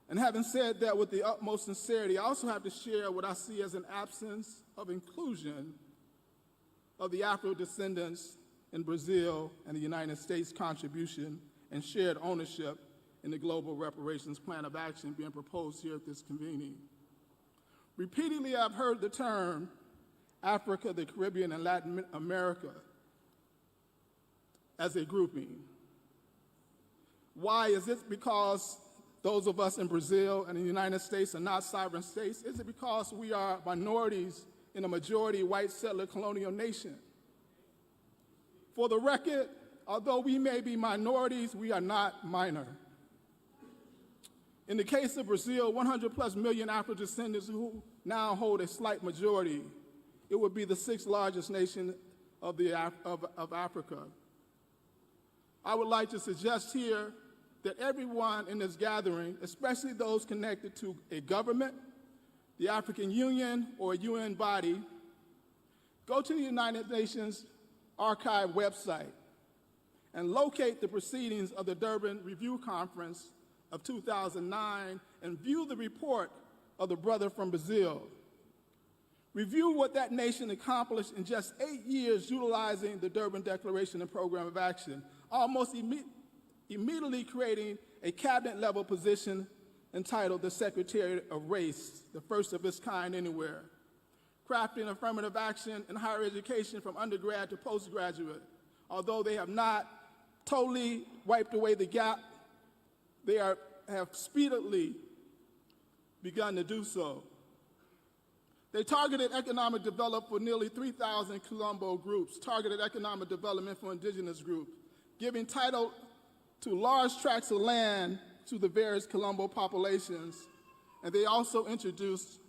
And having said that with the utmost sincerity, I also have to share what I see as an absence of inclusion of the Afro-descendants in Brazil and the United States' contribution and shared ownership in the Global Reparations Plan of Action being proposed here at this convening. Repeatedly, I've heard the term Africa, the Caribbean, and Latin America as a grouping. Why? Is it because those of us in Brazil and the United States are not sovereign states? Is it because we are minorities in a majority white settler colonial nation? For the record, although we may be minorities, we are not minor. In the case of Brazil, 100+ million Afro-descendants who now hold a slight majority, it would be the 6th largest nation of Africa. I would like to suggest here that everyone in this gathering, especially those connected to a government, the African Union, or a UN body, go to the United Nations Archive website and locate the proceedings of the Durban Review Conference of 2009 and view the report of the brother from Brazil. Review what that nation accomplished in just 8 years utilizing the Durban Declaration and Program of Action, almost immediately creating a cabinet-level position entitled the Secretary of Race, the first of its kind anywhere, crafting affirmative action in higher education from undergrad to postgraduate. Although they have not totally wiped away the gap, they have speedily begun to do so. They targeted economic development for nearly 3,000 Colombo groups, targeted economic development for indigenous groups, giving title to large tracts of land to the various Colombo populations, and they also introduced